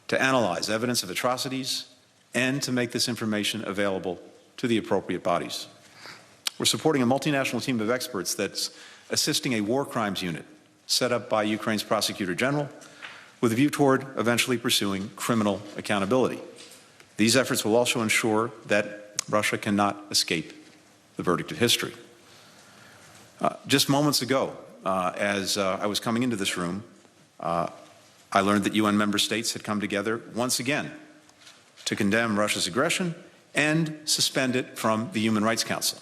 to analyze evidence of atrocities, and to make this information available to the appropriate bodies. We're supporting a multinational team of experts that's assisting a war crimes unit set up by Ukraine's Prosecutor General with a view toward eventually pursuing criminal accountability. These efforts will also ensure that Russia cannot escape the verdict of history. Just moments ago, as I was coming into this room, I learned that UN member states had come together once again to condemn Russia's aggression and suspend it from the Human Rights Council.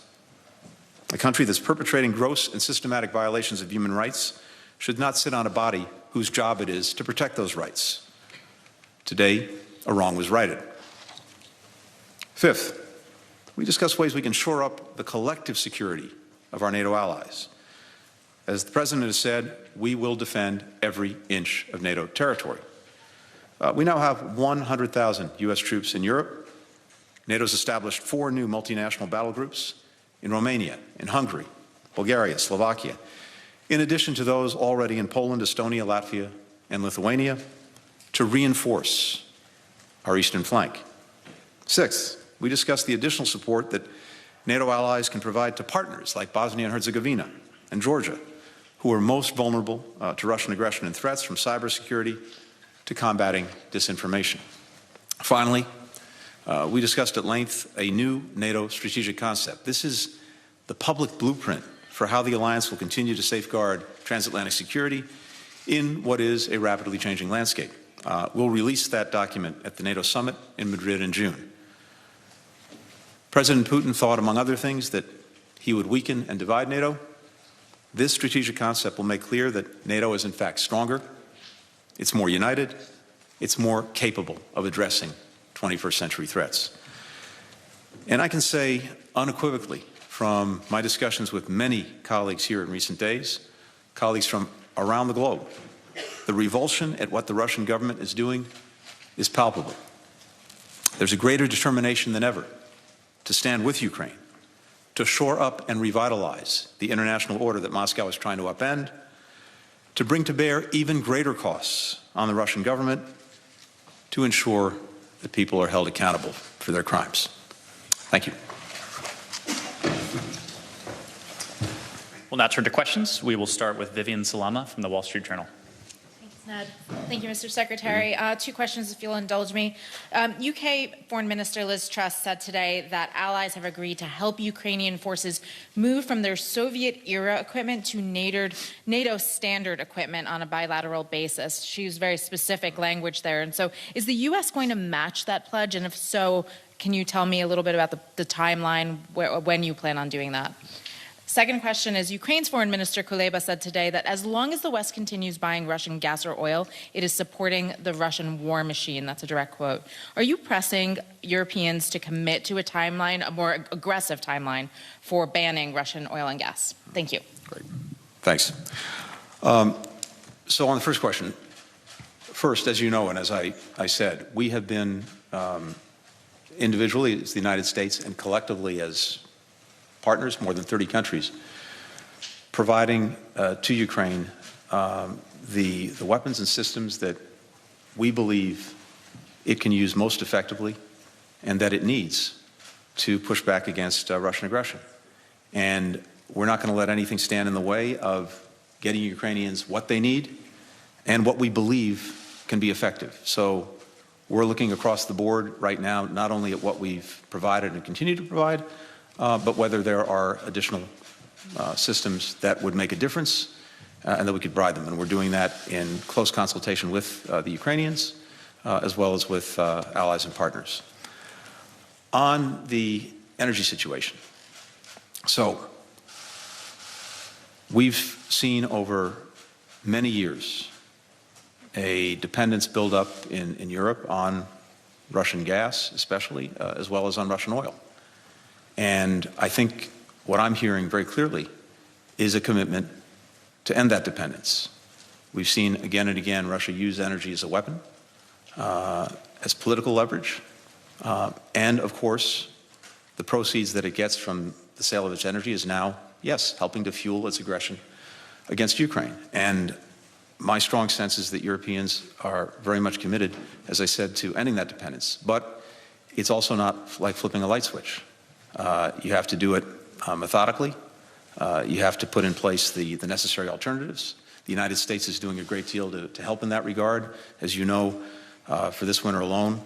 A country that's perpetrating gross and systematic violations of human rights should not sit on a body whose job it is to protect those rights. Today, a wrong was righted. Fifth, we discussed ways we can shore up the collective security of our NATO allies. As the President has said, we will defend every inch of NATO territory. We now have 100,000 U.S. troops in Europe. NATO's established 4 new multinational battle groups in Romania, in Hungary, Bulgaria, Slovakia, in addition to those already in Poland, Estonia, Latvia, and Lithuania, to reinforce our eastern flank. Sixth, we discussed the additional support that NATO allies can provide to partners like Bosnia and Herzegovina and Georgia, who are most vulnerable to Russian aggression and threats, from cybersecurity to combating disinformation. Finally, we discussed at length a new NATO strategic concept. This is the public blueprint for how the alliance will continue to safeguard transatlantic security in what is a rapidly changing landscape. We'll release that document at the NATO summit in Madrid in June. President Putin thought, among other things, that he would weaken and divide NATO. This strategic concept will make clear that NATO is in fact stronger, it's more united, it's more capable of addressing 21st century threats. And I can say unequivocally from my discussions with many colleagues here in recent days, colleagues from around the globe, the revulsion at what the Russian government is doing is palpable. There's a greater determination than ever to stand with Ukraine, to shore up and revitalize the international order that Moscow is trying to upend, to bring to bear even greater costs on the Russian government, to ensure that people are held accountable for their crimes. Thank you. We'll now turn to questions. We will start with Vivian Salama from the Wall Street Journal. Ned. Thank you, Mr. Secretary. 2 questions, if you'll indulge me. UK Foreign Minister Liz Truss said today that allies have agreed to help Ukrainian forces move from their Soviet-era equipment to NATO standard equipment on a bilateral basis. She used very specific language there. And so is the U.S. going to match that pledge? And if so, can you tell me a little bit about the timeline, when you plan on doing that? Second question is, Ukraine's Foreign Minister Kuleba said today that as long as the West continues buying Russian gas or oil, it is supporting the Russian war machine. That's a direct quote. Are you pressing Europeans to commit to a timeline, a more aggressive timeline, for banning Russian oil and gas? Thank you. Great. Thanks. So on the first question, First, as you know, and as I said, we have been individually as the United States and collectively as partners, more than 30 countries, providing to Ukraine the weapons and systems that we believe it can use most effectively and that it needs to push back against Russian aggression. And we're not going to let anything stand in the way of getting Ukrainians what they need and what we believe can be effective. So we're looking across the board right now, not only at what we've provided and continue to provide, but whether there are additional systems that would make a difference and that we could provide them. And we're doing that in close consultation with the Ukrainians, as well as with allies and partners. On the energy situation, so we've seen over many years a dependence build up in Europe on Russian gas, especially, as well as on Russian oil. And I think what I'm hearing very clearly is a commitment to end that dependence. We've seen again and again Russia use energy as a weapon, as political leverage, and of course, the proceeds that it gets from the sale of its energy is now, yes, helping to fuel its aggression against Ukraine. And my strong sense is that Europeans are very much committed, as I said, to ending that dependence. But it's also not like flipping a light switch. You have to do it methodically. You have to put in place the necessary alternatives. The United States is doing a great deal to help in that regard. As you know, for this winter alone,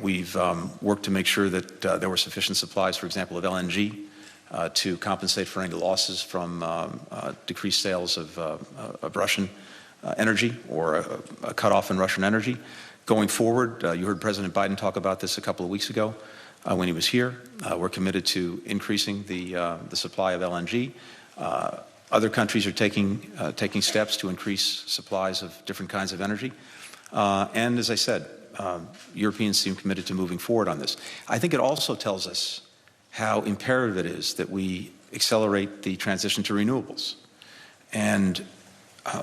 we've worked to make sure that there were sufficient supplies, for example, of LNG, to compensate for any losses from decreased sales of Russian energy or a cutoff in Russian energy. Going forward, you heard President Biden talk about this a couple of weeks ago when he was here. We're committed to increasing the supply of LNG. Other countries are taking steps to increase supplies of different kinds of energy. And as I said, Europeans seem committed to moving forward on this. I think it also tells us how imperative it is that we accelerate the transition to renewables. And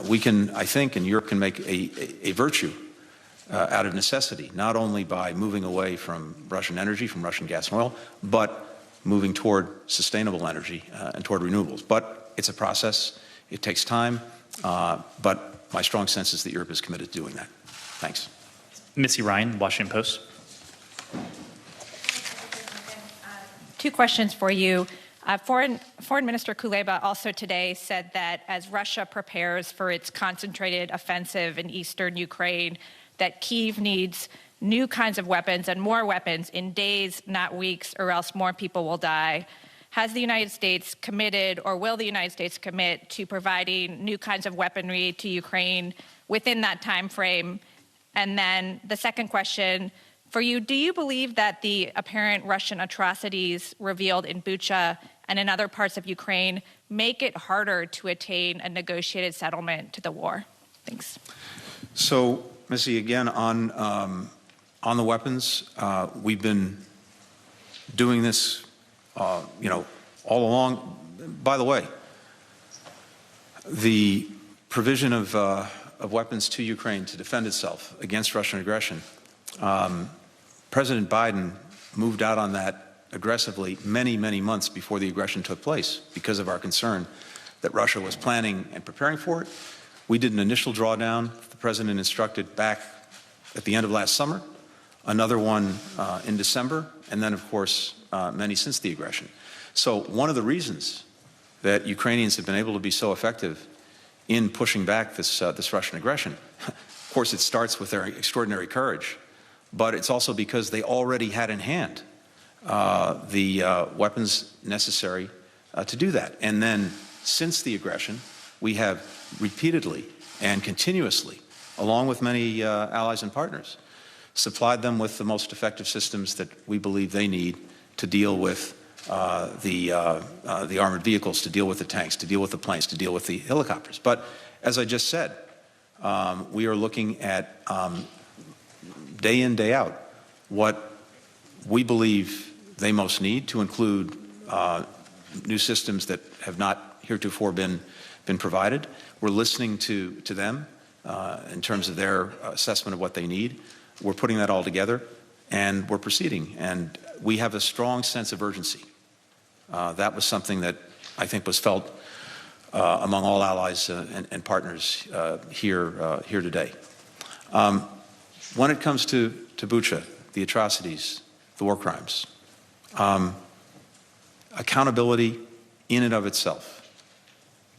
we can, I think, and Europe can make a virtue out of necessity, not only by moving away from Russian energy, from Russian gas and oil, but moving toward sustainable energy and toward renewables. But it's a process. It takes time. But my strong sense is that Europe is committed to doing that. Thanks. Missy Ryan, Washington Post. Two questions for you. Foreign Minister Kuleba also today said that as Russia prepares for its concentrated offensive in eastern Ukraine, that Kyiv needs new kinds of weapons and more weapons in days, not weeks, or else more people will die. Has the United States committed, or will the United States commit to providing new kinds of weaponry to Ukraine within that time frame? And then the second question for you, do you believe that the apparent Russian atrocities revealed in Bucha and in other parts of Ukraine make it harder to attain a negotiated settlement to the war? Thanks. So, Missy, again, on the weapons, we've been doing this, all along. By the way, the provision of weapons to Ukraine to defend itself against Russian aggression, President Biden moved out on that aggressively many, many months before the aggression took place because of our concern that Russia was planning and preparing for it. We did an initial drawdown. The President instructed back at the end of last summer, another one in December, and then, of course, many since the aggression. So one of the reasons that Ukrainians have been able to be so effective in pushing back this Russian aggression, of course, it starts with their extraordinary courage, but it's also because they already had in hand the weapons necessary to do that. And then since the aggression, we have repeatedly and continuously, along with many allies and partners, supplied them with the most effective systems that we believe they need to deal with the armored vehicles, to deal with the tanks, to deal with the planes, to deal with the helicopters. But as I just said, we are looking at day in, day out, what we believe they most need, to include new systems that have not heretofore been provided. We're listening to them. in terms of their assessment of what they need. We're putting that all together, and we're proceeding. And we have a strong sense of urgency. That was something that I think was felt among all allies and partners here today. When it comes to Bucha, the atrocities, the war crimes, accountability in and of itself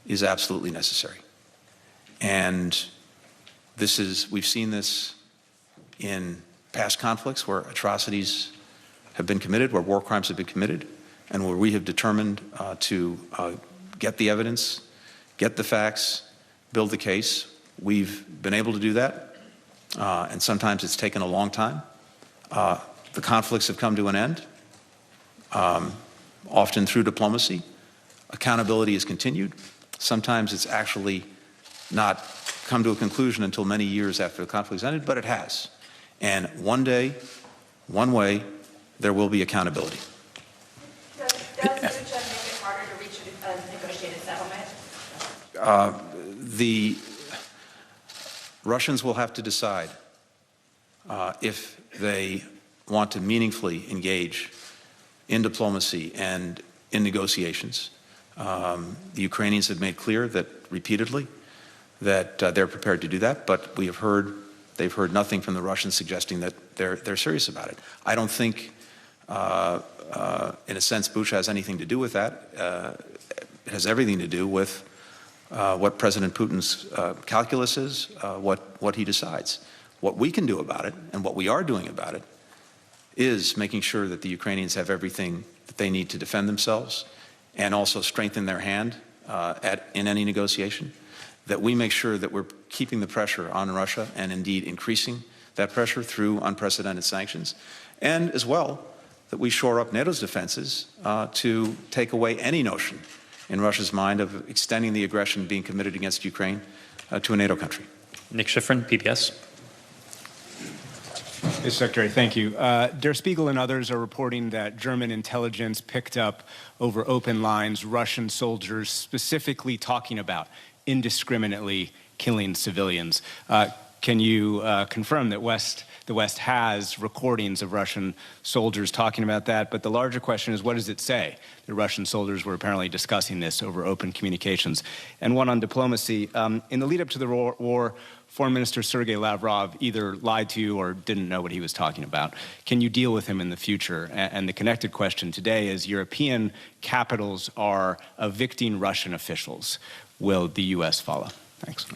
is absolutely necessary. And we've seen this in past conflicts where atrocities have been committed, where war crimes have been committed, and where we have determined to get the evidence, get the facts, build the case. We've been able to do that, and sometimes it's taken a long time. The conflicts have come to an end, often through diplomacy. Accountability is continued. Sometimes it's actually not come to a conclusion until many years after the conflict's ended, but it has. And one day, one way, there will be accountability. Does Bucha make it harder to reach a negotiated settlement? The Russians will have to decide if they want to meaningfully engage in diplomacy and in negotiations. The Ukrainians have made clear that repeatedly that they're prepared to do that, but they've heard nothing from the Russians suggesting that they're serious about it. I don't think, in a sense, Bucha has anything to do with that. It has everything to do with what President Putin's calculus is, what he decides. What we can do about it, and what we are doing about it, is making sure that the Ukrainians have everything that they need to defend themselves and also strengthen their hand in any negotiation, that we make sure that we're keeping the pressure on Russia and indeed increasing that pressure through unprecedented sanctions, and as well that we shore up NATO's defenses to take away any notion in Russia's mind of extending the aggression being committed against Ukraine to a NATO country. Nick Schifrin, PBS. Mr. Secretary, thank you. Der Spiegel and others are reporting that German intelligence picked up over open lines Russian soldiers specifically talking about indiscriminately killing civilians. Can you confirm that the West has recordings of Russian soldiers talking about that? But the larger question is, what does it say? The Russian soldiers were apparently discussing this over open communications. And one on diplomacy. In the lead up to the war, Foreign Minister Sergei Lavrov either lied to you or didn't know what he was talking about. Can you deal with him in the future? And the connected question today is, European capitals are evicting Russian officials. Will the U.S. follow? Thanks.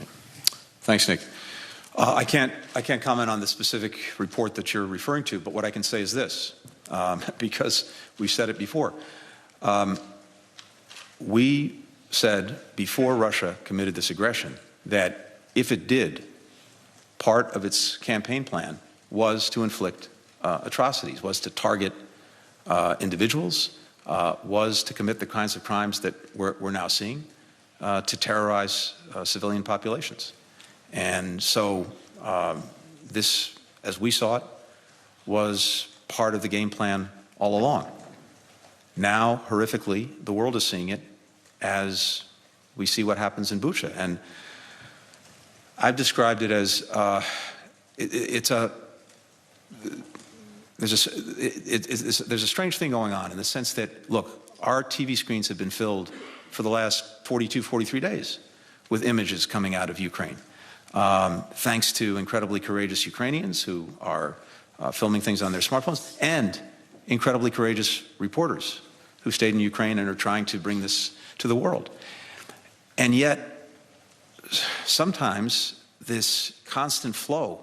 Thanks, Nick. I can't comment on the specific report that you're referring to, but what I can say is this, because we've said it before. We said before Russia committed this aggression that if it did, part of its campaign plan was to inflict atrocities, was to target individuals, was to commit the kinds of crimes that we're now seeing, to terrorize civilian populations. And so this, as we saw it, was part of the game plan all along. Now, horrifically, the world is seeing it as we see what happens in Bucha. And I've described it as there's a strange thing going on in the sense that, look, our TV screens have been filled for the last 42, 43 days with images coming out of Ukraine. Thanks to incredibly courageous Ukrainians who are filming things on their smartphones, and incredibly courageous reporters who stayed in Ukraine and are trying to bring this to the world. And yet, sometimes this constant flow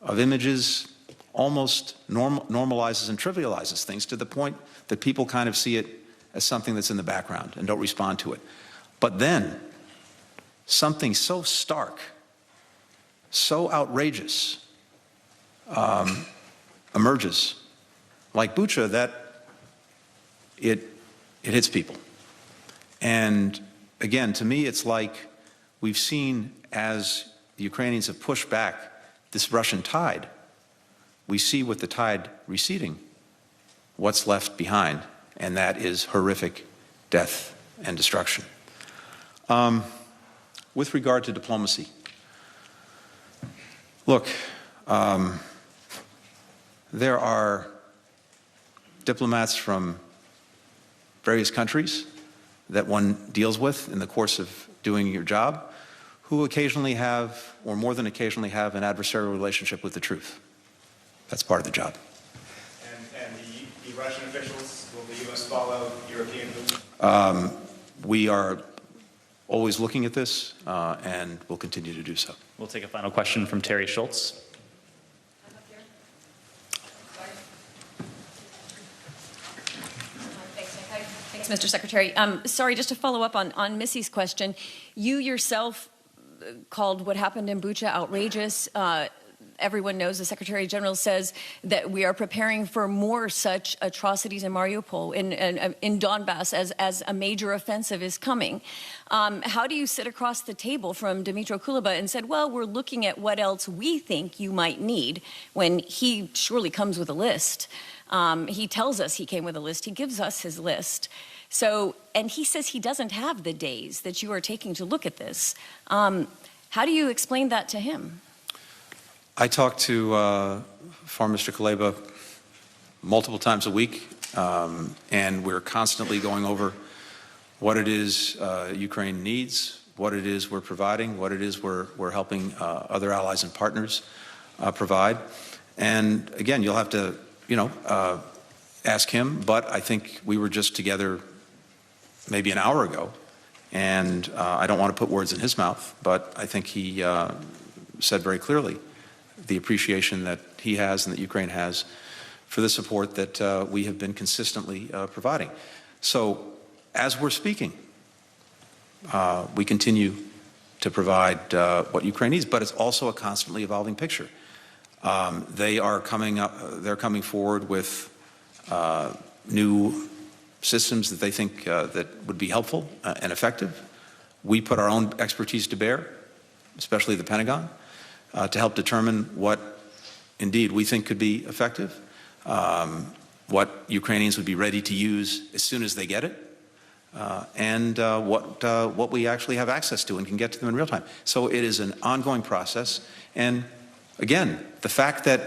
of images almost normalizes and trivializes things to the point that people kind of see it as something that's in the background and don't respond to it. But then, something so stark, so outrageous emerges, like Bucha, that it hits people. And again, to me, it's like we've seen as the Ukrainians have pushed back this Russian tide, we see with the tide receding what's left behind, and that is horrific death and destruction. With regard to diplomacy, Look, there are diplomats from various countries that one deals with in the course of doing your job who occasionally have, or more than occasionally have, an adversarial relationship with the truth. That's part of the job. And the Russian officials, will the U.S. follow European moves? We are always looking at this, and we'll continue to do so. We'll take a final question from Terry Schultz. Thanks, Mr. Secretary. Sorry, just to follow up on Missy's question, you yourself called what happened in Bucha outrageous. Everyone knows the Secretary General says that we are preparing for more such atrocities in Mariupol, in Donbass, as a major offensive is coming. How do you sit across the table from Dmytro Kuleba and said, well, we're looking at what else we think you might need, when he surely comes with a list? He tells us he came with a list. He gives us his list. So, and he says he doesn't have the days that you are taking to look at this. How do you explain that to him? I talk to Foreign Minister Kuleba multiple times a week, and we're constantly going over what it is Ukraine needs, what it is we're providing, what it is we're helping other allies and partners provide. And again, you'll have to, ask him, but I think we were just together maybe an hour ago, and I don't want to put words in his mouth, but I think he said very clearly the appreciation that he has and that Ukraine has for the support that we have been consistently providing. So as we're speaking, we continue to provide what Ukraine needs, but it's also a constantly evolving picture. They're coming forward with new systems that they think that would be helpful and effective. We put our own expertise to bear, especially the Pentagon, to help determine what indeed we think could be effective, what Ukrainians would be ready to use as soon as they get it, and what we actually have access to and can get to them in real time. So it is an ongoing process. And again, the fact that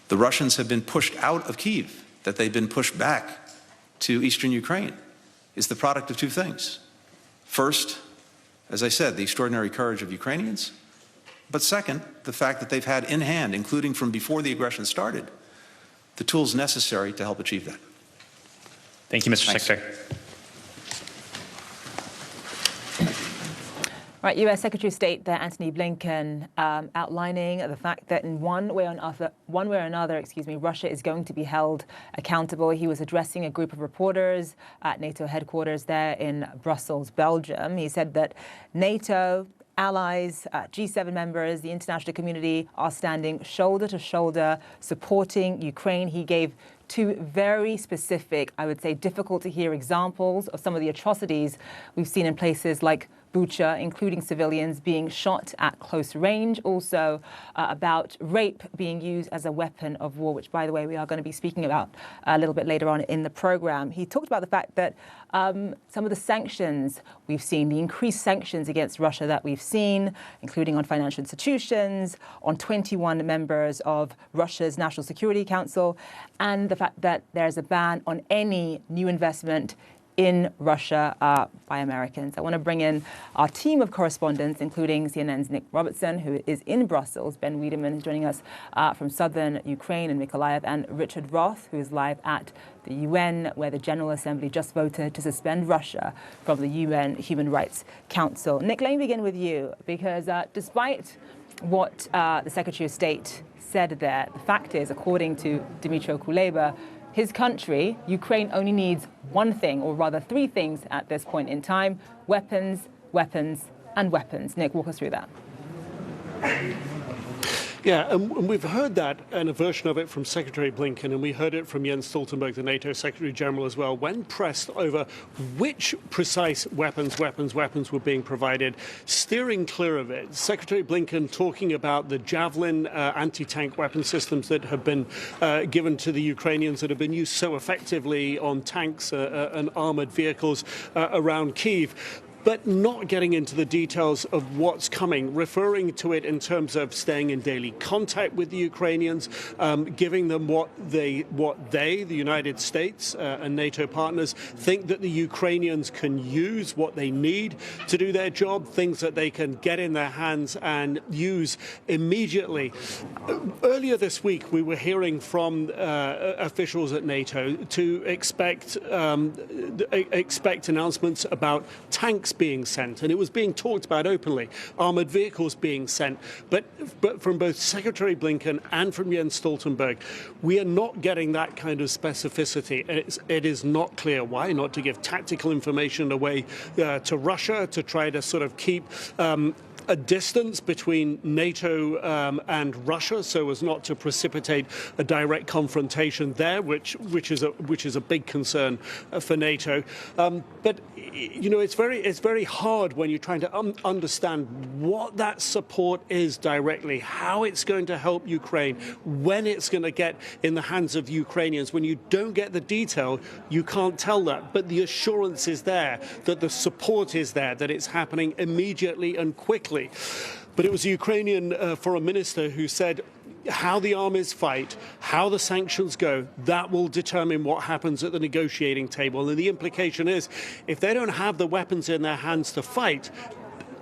the Russians have been pushed out of Kyiv, that they've been pushed back to eastern Ukraine, is the product of two things. First, as I said, the extraordinary courage of Ukrainians, but second, the fact that they've had in hand, including from before the aggression started, the tools necessary to help achieve that. Thank you, Mr. Thanks. Secretary. Right, U.S. Secretary of State there, Antony Blinken, outlining the fact that in one way or another, Russia is going to be held accountable. He was addressing a group of reporters at NATO headquarters there in Brussels, Belgium. He said that NATO, allies, G7 members, the international community are standing shoulder to shoulder, supporting Ukraine. He gave two very specific, I would say difficult to hear examples of some of the atrocities we've seen in places like Bucha, including civilians being shot at close range. Also about rape being used as a weapon of war, which, by the way, we are going to be speaking about a little bit later on in the program. He talked about the fact that some of the sanctions we've seen, the increased sanctions against Russia that we've seen, including on financial institutions, on 21 members of Russia's National Security Council, and the fact that there's a ban on any new investment in Russia by Americans. I want to bring in our team of correspondents, including CNN's Nick Robertson, who is in Brussels, Ben Wiedemann is joining us from southern Ukraine and Mykolaiv, and Richard Roth, who is live at the UN, where the General Assembly just voted to suspend Russia from the UN Human Rights Council. Nick, let me begin with you, because despite what the Secretary of State said there, the fact is, according to Dmytro Kuleba, his country, Ukraine, only needs one thing, or rather three things at this point in time: weapons, weapons, and weapons. Nick, walk us through that. Yeah, and we've heard that, and a version of it from Secretary Blinken, and we heard it from Jens Stoltenberg, the NATO Secretary General, as well, when pressed over which precise weapons were being provided, steering clear of it. Secretary Blinken talking about the Javelin anti-tank weapon systems that have been given to the Ukrainians, that have been used so effectively on tanks and armored vehicles around Kyiv. but not getting into the details of what's coming, referring to it in terms of staying in daily contact with the Ukrainians, giving them what they, the United States and NATO partners, think that the Ukrainians can use, what they need to do their job, things that they can get in their hands and use immediately. Earlier this week, we were hearing from officials at NATO to expect announcements about tanks being sent, and it was being talked about openly, armoured vehicles being sent, but from both Secretary Blinken and from Jens Stoltenberg, we are not getting that kind of specificity. It is not clear why, not to give tactical information away to Russia, to try to sort of keep a distance between NATO and Russia, so as not to precipitate a direct confrontation there, which is a big concern for NATO. But you know, it's very hard when you're trying to understand what that support is directly, how it's going to help Ukraine, when it's going to get in the hands of Ukrainians. When you don't get the detail, you can't tell that. But the assurance is there that the support is there, that it's happening immediately and quickly. But it was the Ukrainian foreign minister who said how the armies fight, how the sanctions go, that will determine what happens at the negotiating table. And the implication is, if they don't have the weapons in their hands to fight,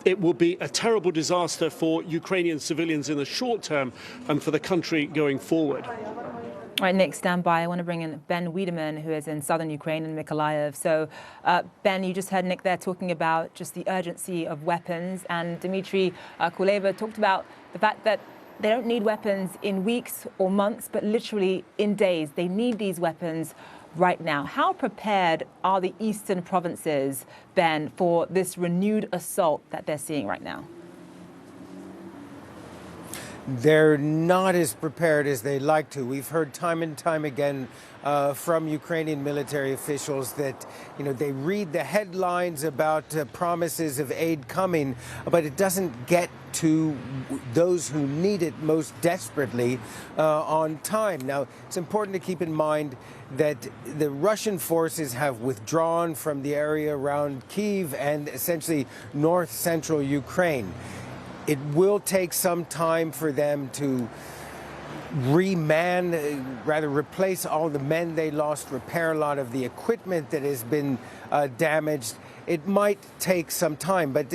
it will be a terrible disaster for Ukrainian civilians in the short term and for the country going forward. All right, Nick, stand by. I want to bring in Ben Wiedemann, who is in southern Ukraine in Mykolaiv. So, Ben, you just heard Nick there talking about just the urgency of weapons, and Dmitry Kuleba talked about the fact that they don't need weapons in weeks or months, but literally in days. They need these weapons right now. How prepared are the eastern provinces, Ben, for this renewed assault that they're seeing right now? They're not as prepared as they'd like to. We've heard time and time again from Ukrainian military officials that, you know, they read the headlines about promises of aid coming, but it doesn't get to those who need it most desperately on time. Now, it's important to keep in mind that the Russian forces have withdrawn from the area around Kyiv and essentially north-central Ukraine. It will take some time for them to replace all the men they lost, repair a lot of the equipment that has been damaged. It might take some time, but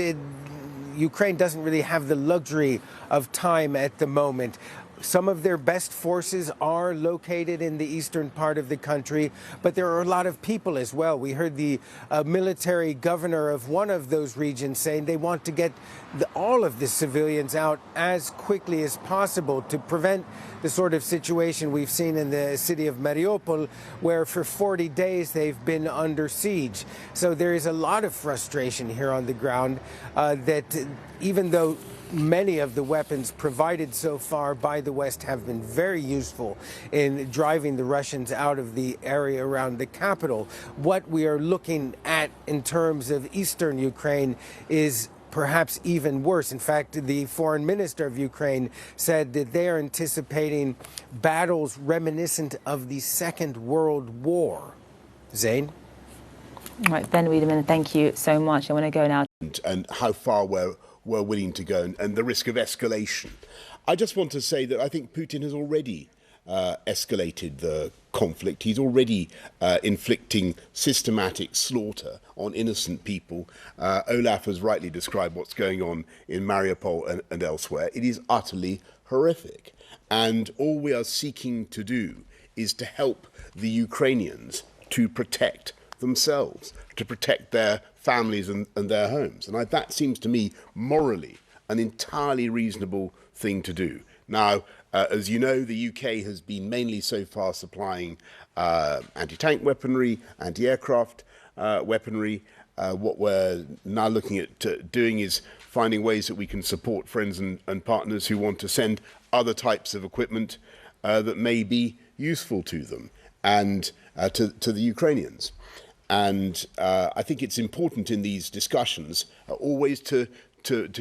Ukraine doesn't really have the luxury of time at the moment. Some of their best forces are located in the eastern part of the country, but there are a lot of people as well. We heard the military governor of one of those regions saying they want to get all of the civilians out as quickly as possible to prevent the sort of situation we've seen in the city of Mariupol, where for 40 days they've been under siege. So there is a lot of frustration here on the ground that even though many of the weapons provided so far by the West have been very useful in driving the Russians out of the area around the capital, what we are looking at in terms of eastern Ukraine is perhaps even worse. In fact, the foreign minister of Ukraine said that they are anticipating battles reminiscent of the Second World War. Zain? All right, Ben Wiedemann, thank you so much. I want to go now. And how far we're willing to go and the risk of escalation. I just want to say that I think Putin has already escalated the conflict. He's already inflicting systematic slaughter on innocent people. Olaf has rightly described what's going on in Mariupol and elsewhere. It is utterly horrific. And all we are seeking to do is to help the Ukrainians to protect themselves, to protect their families and their homes. And that seems to me morally an entirely reasonable thing to do. Now, as you know, the UK has been mainly so far supplying anti-tank weaponry, anti-aircraft weaponry. What we're now looking at doing is finding ways that we can support friends and partners who want to send other types of equipment that may be useful to them and to the Ukrainians. And I think it's important in these discussions always to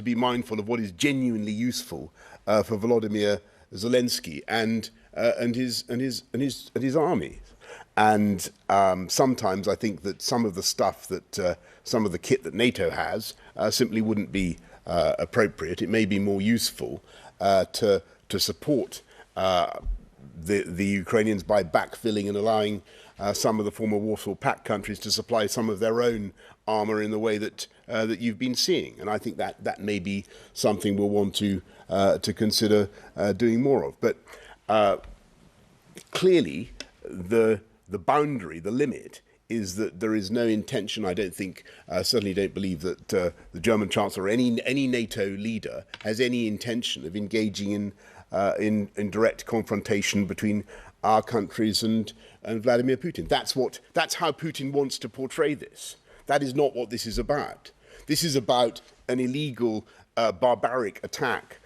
be mindful of what is genuinely useful for Volodymyr Zelensky and his army. And sometimes I think that some of the stuff that, some of the kit that NATO has simply wouldn't be appropriate. It may be more useful to support the Ukrainians by backfilling and allowing some of the former Warsaw Pact countries to supply some of their own armour in the way that that you've been seeing. And I think that may be something we'll want to consider doing more of. But clearly, the boundary, the limit, is that there is no intention. I don't think, certainly don't believe that the German Chancellor or any NATO leader has any intention of engaging in direct confrontation between our countries and Vladimir Putin. That's how Putin wants to portray this. That is not what this is about. This is about an illegal, barbaric attack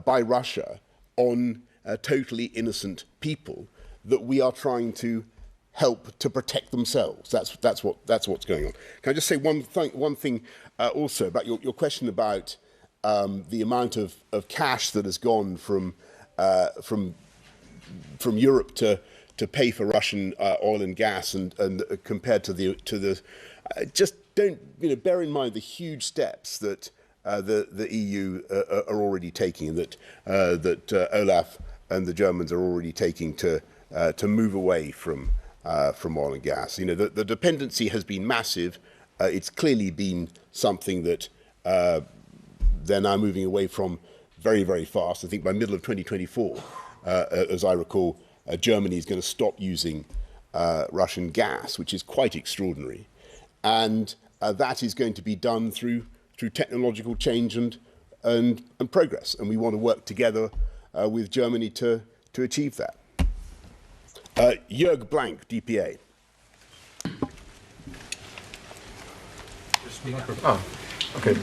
by Russia on totally innocent people that we are trying to help to protect themselves. That's what's going on. Can I just say one thing also about your question about the amount of cash that has gone from Europe to pay for Russian oil and gas, and compared to the just don't bear in mind the huge steps that the EU are already taking, and that Olaf and the Germans are already taking to move away from oil and gas. The dependency has been massive. It's clearly been something that they're now moving away from very, very fast. I think by middle of 2024, as I recall, Germany is going to stop using Russian gas, which is quite extraordinary. And that is going to be done through technological change and progress. And we want to work together with Germany to achieve that. Jörg Blank, DPA. Okay.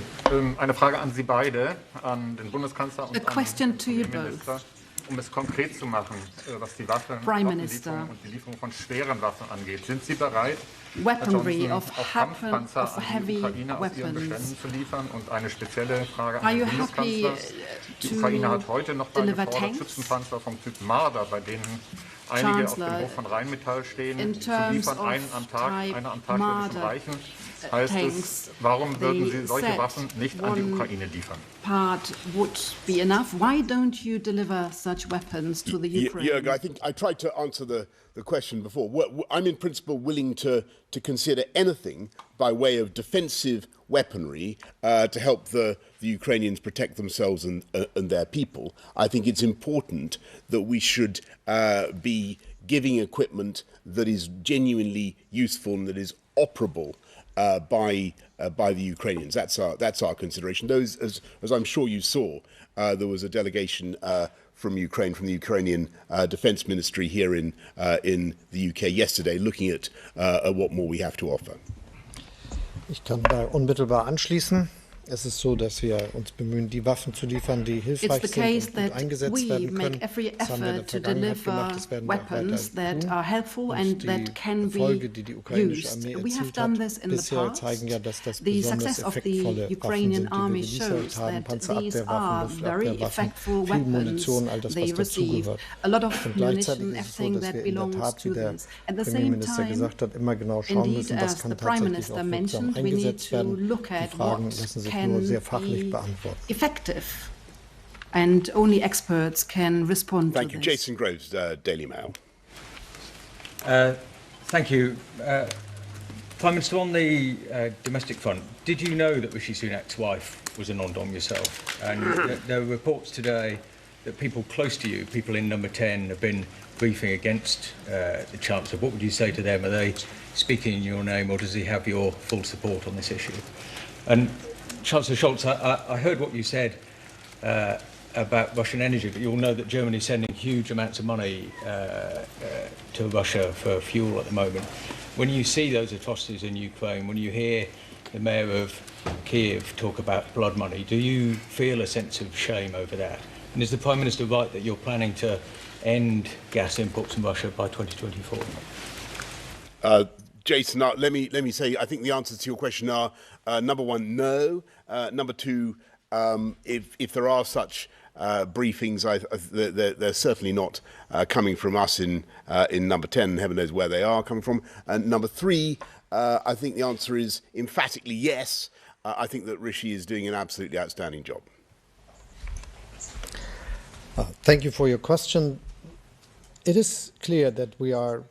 Eine Frage an Sie beide, an den Bundeskanzler und an den Premierminister, um es konkret zu machen, was die Waffenlieferung und die Lieferung von schweren Waffen angeht. Sind Sie bereit, weaponry of Kampfpanzer an die heavy Ukraine aus ihren weapons? Beständen zu liefern? Und eine spezielle Frage Are an you den happy Bundeskanzler. Die Ukraine hat heute noch gefordert, Schützenpanzer vom Typ Marder, bei denen einige auf dem Hof von Rheinmetall stehen, zu liefern, einer am Tag würde schon reichen. Heißt es, warum würden Sie solche Waffen nicht an die Ukraine liefern? Part would be enough. Why don't you deliver such weapons to the Ukraine? Jörg, I think I tried to answer the question before. I'm in principle willing to consider anything by way of defensive weaponry to help the Ukrainians protect themselves and their people. I think it's important that we should be giving equipment that is genuinely useful and that is operable by the Ukrainians. That's our consideration. Those, as I'm sure you saw, there was a delegation from Ukraine, from the Ukrainian Defense Ministry here in the UK yesterday, looking at what more we have to offer. Ich kann da unmittelbar anschließen. Es ist so, dass wir uns bemühen, die Waffen zu liefern, die hilfreich sind und gut eingesetzt werden können. Das haben wir in der Vergangenheit gemacht, das werden wir auch weiter tun. Und die Erfolge, die die ukrainische Armee erzielt hat, bisher zeigen ja, dass das besonders effektvolle Waffen sind, die wir geliefert haben. Panzerabwehrwaffen, Luftabwehrwaffen, viel Munition, all das, was dazugehört. Und gleichzeitig ist es so, dass wir in der Tat, wie der Premierminister gesagt hat, immer genau schauen müssen, was kann tatsächlich auch wirksam eingesetzt werden. Die Fragen lassen sich nur sehr fachlich beantworten. Effective, and only experts can respond Thank to you. this. Jason Groves, Daily Mail. Thank you. Prime Minister, on the domestic front, did you know that Rishi Sunak's wife was a non-dom yourself? And there were reports today that people close to you, people in number 10, have been briefing against the Chancellor. What would you say to them? Are they speaking in your name, or does he have your full support on this issue? And Chancellor Scholz, I heard what you said about Russian energy, but you'll know that Germany is sending huge amounts of money to Russia for fuel at the moment. When you see those atrocities in Ukraine, when you hear the mayor of Kiev talk about blood money, do you feel a sense of shame over that? And is the Prime Minister right that you're planning to end gas imports from Russia by 2024? Jason, let me say, I think the answers to your question are, number one, no. Number two, if there are such briefings. They're certainly not coming from us in number 10. Heaven knows where they are coming from. And number 3, I think the answer is emphatically yes. I think that Rishi is doing an absolutely outstanding job. Thank you for your question. It is clear that we are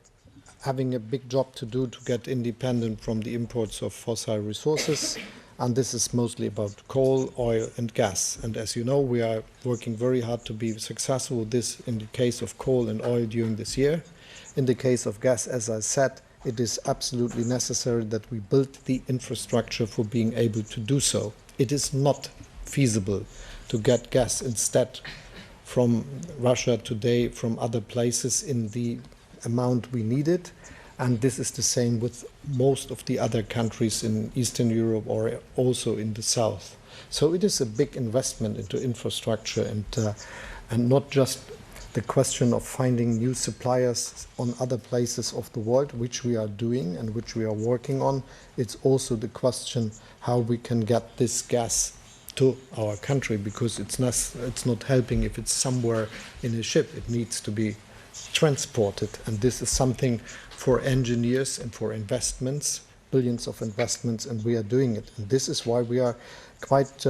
having a big job to do to get independent from the imports of fossil resources, and this is mostly about coal, oil and gas. And as you know, we are working very hard to be successful with this in the case of coal and oil during this year. In the case of gas, as I said, it is absolutely necessary that we build the infrastructure for being able to do so. It is not feasible to get gas instead from Russia today, from other places in the amount we needed, and this is the same with most of the other countries in Eastern Europe or also in the south. So it is a big investment into infrastructure and not just the question of finding new suppliers on other places of the world, which we are doing and which we are working on. It's also the question how we can get this gas to our country, because it's not helping if it's somewhere in a ship. It needs to be transported, and this is something for engineers and for investments, billions of investments, and we are doing it. And this is why we are quite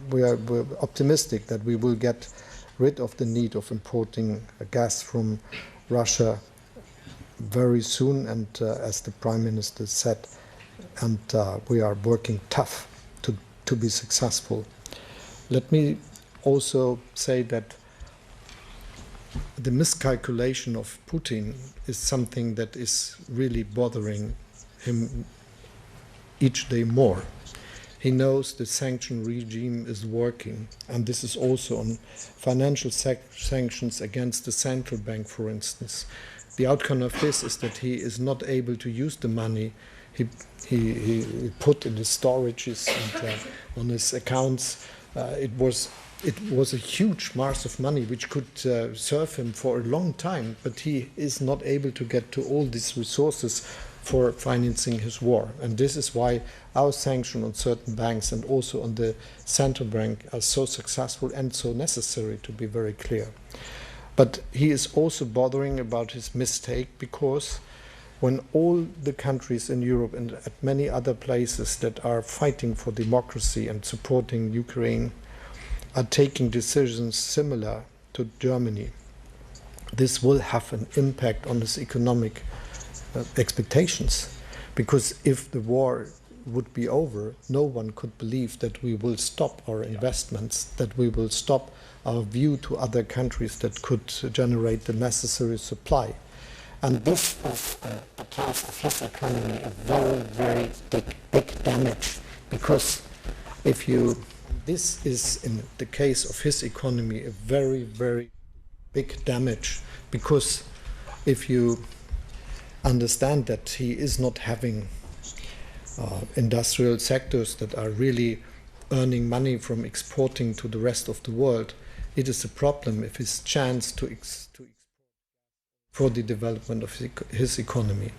we're optimistic that we will get rid of the need of importing gas from Russia very soon, and as the Prime Minister said, and we are working tough to be successful. Let me also say that the miscalculation of Putin is something that is really bothering him each day more. He knows the sanction regime is working, and this is also on financial sanctions against the central bank, for instance. The outcome of this is that he is not able to use the money he put in his storages and on his accounts. It was a huge mass of money which could serve him for a long time, but he is not able to get to all these resources for financing his war. And this is why our sanction on certain banks and also on the central bank are so successful and so necessary, to be very clear. But he is also bothering about his mistake, because when all the countries in Europe and at many other places that are fighting for democracy and supporting Ukraine are taking decisions similar to Germany, this will have an impact on his economic expectations. Because if the war would be over, no one could believe that we will stop our investments, that we will stop our view to other countries that could generate the necessary supply. And this is, in terms of his economy, a very, very big damage. Because this is, in the case of his economy, a very, very big damage. Because if you understand that he is not having industrial sectors that are really earning money from exporting to the rest of the world, it is a problem if his chance to for the development of his economy.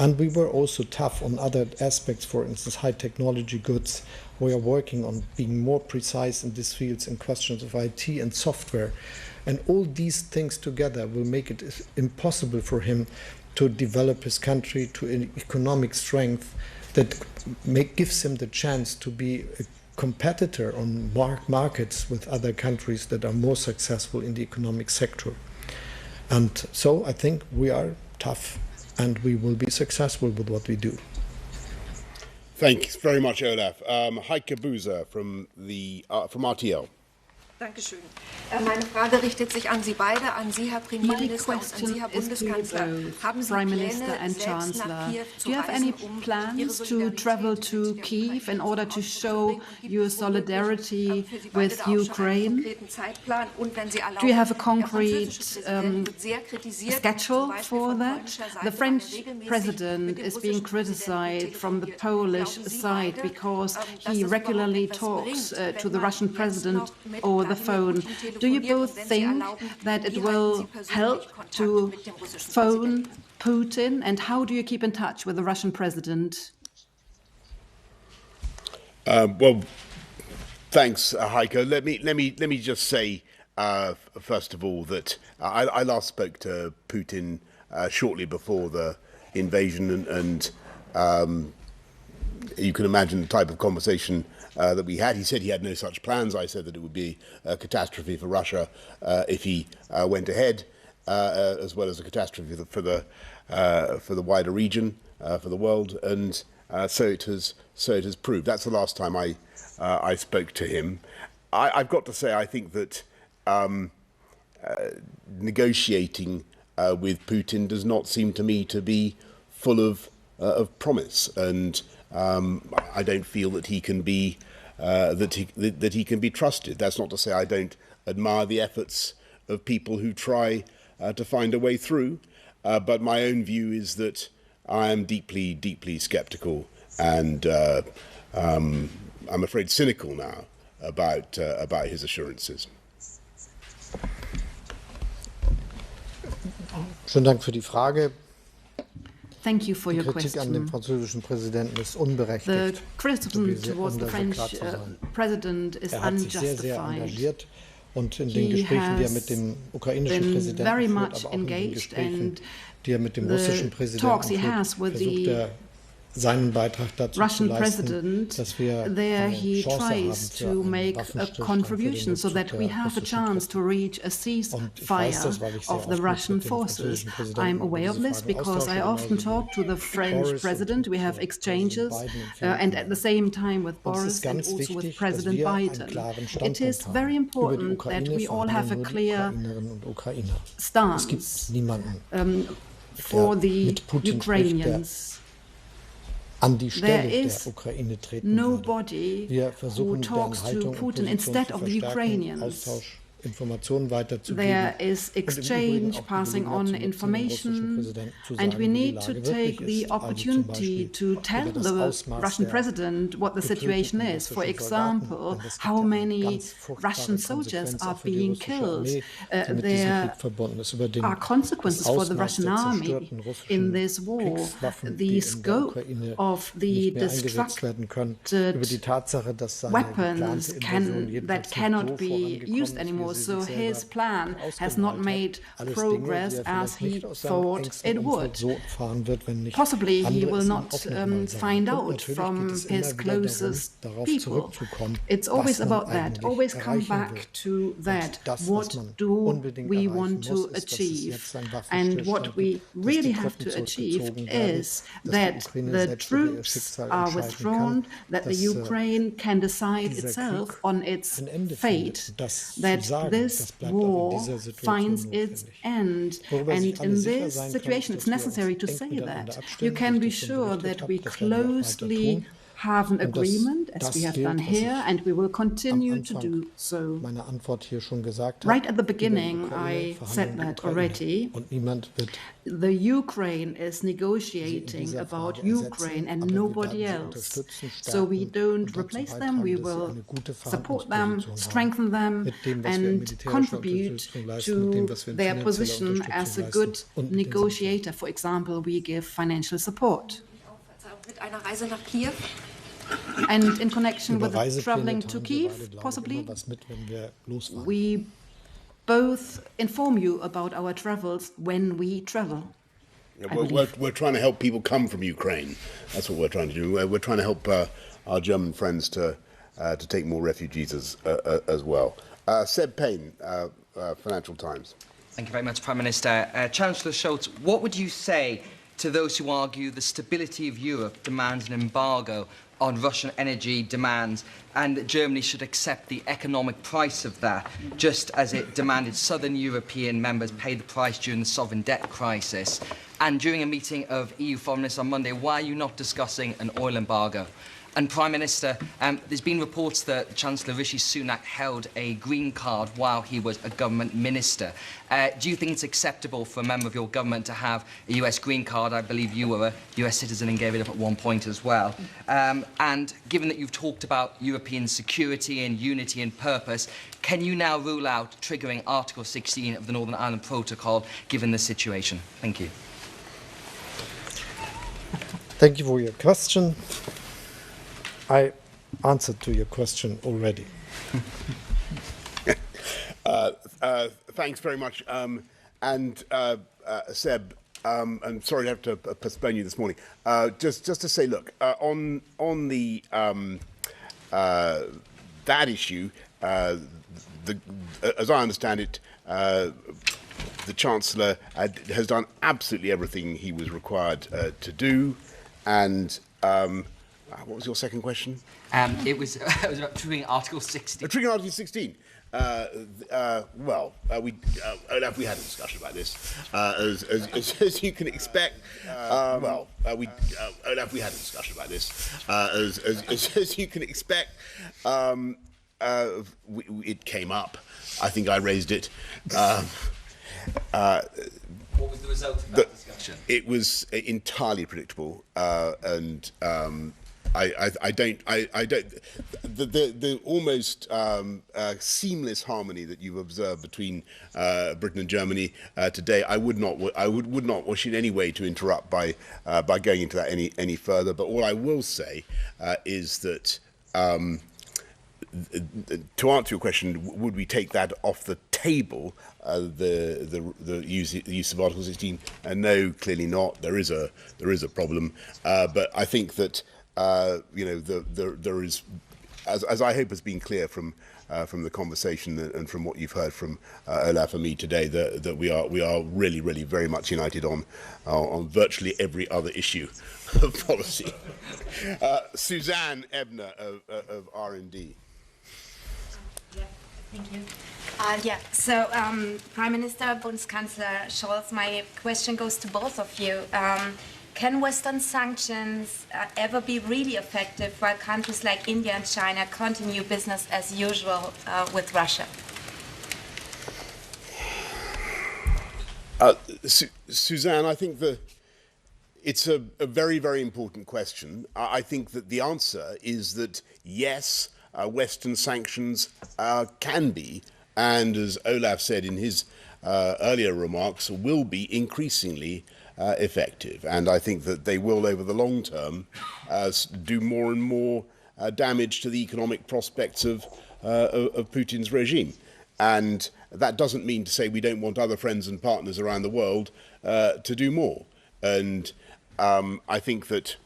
And we were also tough on other aspects, for instance, high technology goods. We are working on being more precise in these fields in questions of IT and software. And all these things together will make it impossible for him to develop his country to an economic strength that gives him the chance to be a competitor on markets with other countries that are more successful in the economic sector. And so I think we are tough and we will be successful with what we do. Thanks very much, Olaf. Heike Buser from RTL. Dankeschön. Meine Frage richtet sich an Sie beide, an Sie, Herr Premierminister, und an Sie, Herr Bundeskanzler. Haben Sie Prime Minister and Chancellor, do you have any plans to travel to Kyiv in order to show your solidarity with Ukraine? Do you have a concrete schedule for that? The French president is being criticized from the Polish side because he regularly talks to the Russian president or the phone. Do you both think that it will help to phone Putin, and how do you keep in touch with the Russian president? Well, Thanks, Heiko. Let me just say first of all that I last spoke to Putin shortly before the invasion, and you can imagine the type of conversation that we had. He said he had no such plans. I said that it would be a catastrophe for Russia if he went ahead, as well as a catastrophe for the wider region, for the world, and so it has proved. That's the last time I spoke to him. I've got to say, I think that negotiating with Putin does not seem to me to be full of promise, and I don't feel that he can be that he can be trusted. That's not to say I don't admire the efforts of people who try to find a way through, but my own view is that I am deeply, deeply sceptical, and I'm afraid cynical now about his assurances. Schönen Dank für die Frage. Thank you for your Kritik an dem französischen Präsidenten ist unberechtigt. The criticism towards the French president is unjustified. Sehr engagiert und in den Gesprächen, die mit dem ukrainischen Präsidenten very führt, much aber auch in den engaged, Gesprächen, die mit dem the russischen Präsidenten talks he führt, has with versucht seinen Beitrag dazu Russian zu leisten, president, dass wir there eine he Chance tries haben to für make einen a contribution so that we have a chance to reach a ceasefire of the Russian forces. I'm aware of this because I often talk to the French president. We have exchanges, and at the same time with Boris and also with President Biden. It is very important that we all have a clear stance for the Ukrainians. An die Stelle There der is Ukraine treten nobody who talks to Putin instead of the Ukrainians. Informationen weiterzugeben. There is exchange, passing on information, and we need to take the opportunity to tell the Russian president what the situation is. For example, how many Russian soldiers are being killed. There are consequences for the Russian army in this war. The scope of the destructed weapons that cannot be used anymore. So his plan has not made progress as he thought it would. Possibly he will not find out from his closest people. It's always about that. Always come back to that. What do we want to achieve? And what we really have to achieve is that the troops are withdrawn, that the Ukraine can decide itself on its fate, that this war finds its end. And in this situation, it's necessary to say that. You can be sure that we closely have an agreement, as we have done here, and we will continue to do so. Right at the beginning, I said that already. The Ukraine is negotiating about Ukraine and nobody else. So we don't replace them, we will support them, strengthen them, and contribute to their position as a good negotiator. For example, we give financial support. And in connection with traveling to Kiev, possibly, we both inform you about our travels when we travel. We're trying to help people come from Ukraine. That's what we're trying to do. We're trying to help our German friends to take more refugees as well. Seb Payne, Financial Times. Thank you very much, Prime Minister. Chancellor Scholz, what would you say to those who argue the stability of Europe demands an embargo on Russian energy demands, and that Germany should accept the economic price of that, just as it demanded southern European members pay the price during the sovereign debt crisis? And during a meeting of EU foreign ministers on Monday, why are you not discussing an oil embargo? And Prime Minister, there's been reports that Chancellor Rishi Sunak held a green card while he was a government minister. Do you think it's acceptable for a member of your government to have a US green card? I believe you were a US citizen and gave it up at one point as well. And given that you've talked about European security and unity and purpose, can you now rule out triggering Article 16 of the Northern Ireland Protocol, given the situation? Thank you. Thank you for your question. I answered to your question already. Thanks very much. Seb, I'm sorry to have to postpone you this morning. Just to say, look, on the that issue, as I understand it, the Chancellor has done absolutely everything he was required to do. And what was your second question? It was about triggering Article 16. Triggering Article 16. Olaf, we had a discussion about this. As you can expect, Olaf, we had a discussion about this. As you can expect, it came up. I think I raised it. What was the result of that discussion? It was entirely predictable, and I don't. The almost seamless harmony that you've observed between Britain and Germany today, I would not wish in any way to interrupt by going into that any further. But all I will say is that. To answer your question, would we take that off the table? The use of Article 16? No, clearly not. There is a problem, but I think that there is, as I hope has been clear from the conversation and from what you've heard from Olaf and me today, that we are really very much united on virtually every other issue of policy. Suzanne Ebner of R&D. Thank you. So Prime Minister, Bundeskanzler Scholz, my question goes to both of you. Can Western sanctions ever be really effective while countries like India and China continue business as usual with Russia? Suzanne, I think it's a very important question. I think that the answer is that yes, Western sanctions can be, and as Olaf said in his earlier remarks, will be increasingly effective. And I think that they will, over the long term, do more and more damage to the economic prospects of Putin's regime. And that doesn't mean to say we don't want other friends and partners around the world to do more. And I think that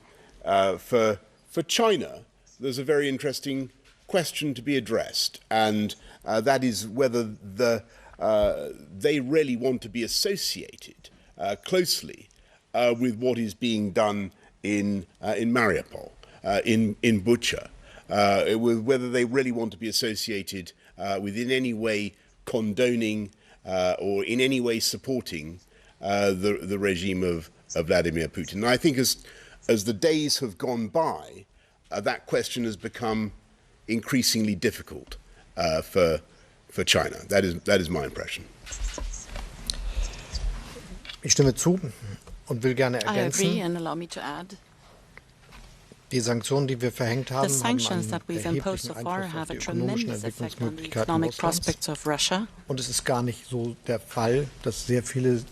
for China, there's a very interesting question to be addressed, and that is whether they really want to be associated closely with what is being done in Mariupol, in Bucha, whether they really want to be associated with in any way condoning or in any way supporting the regime of Vladimir Putin. And I think as the days have gone by, that question has become increasingly difficult for China. That is my impression. Ich stimme zu und will gerne I agree ergänzen. and allow me to add. Die Sanktionen, die wir verhängt haben, The sanctions that we've haben imposed so einen far Einfluss auf have a die ökonomischen tremendous effect on the Entwicklungsmöglichkeiten economic Russlands. prospects of Russia. Und es ist gar nicht so der Fall, dass sehr viele die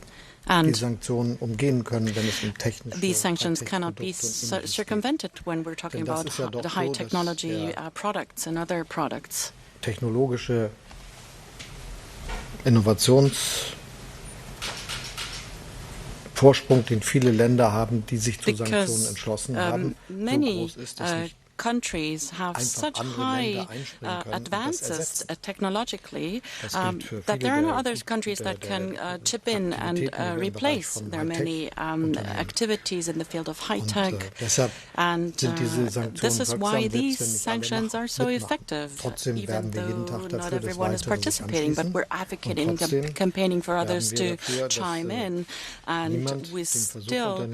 And Sanktionen umgehen können, wenn es um technische these sanctions Hightech cannot be Produkte und Industrie circumvented when we're talking Denn das about ist ja doch the so, high dass technology der products and other products. technologische Innovationsvorsprung, den viele Länder haben, die sich zu Sanktionen entschlossen haben, so Many groß ist, dass nicht countries have such high advances technologically that there are no other countries that can chip in and replace. There are many activities in the field of high tech, and this is why these sanctions are so effective, even though not everyone is participating, but we're advocating, campaigning for others to chime in, and we still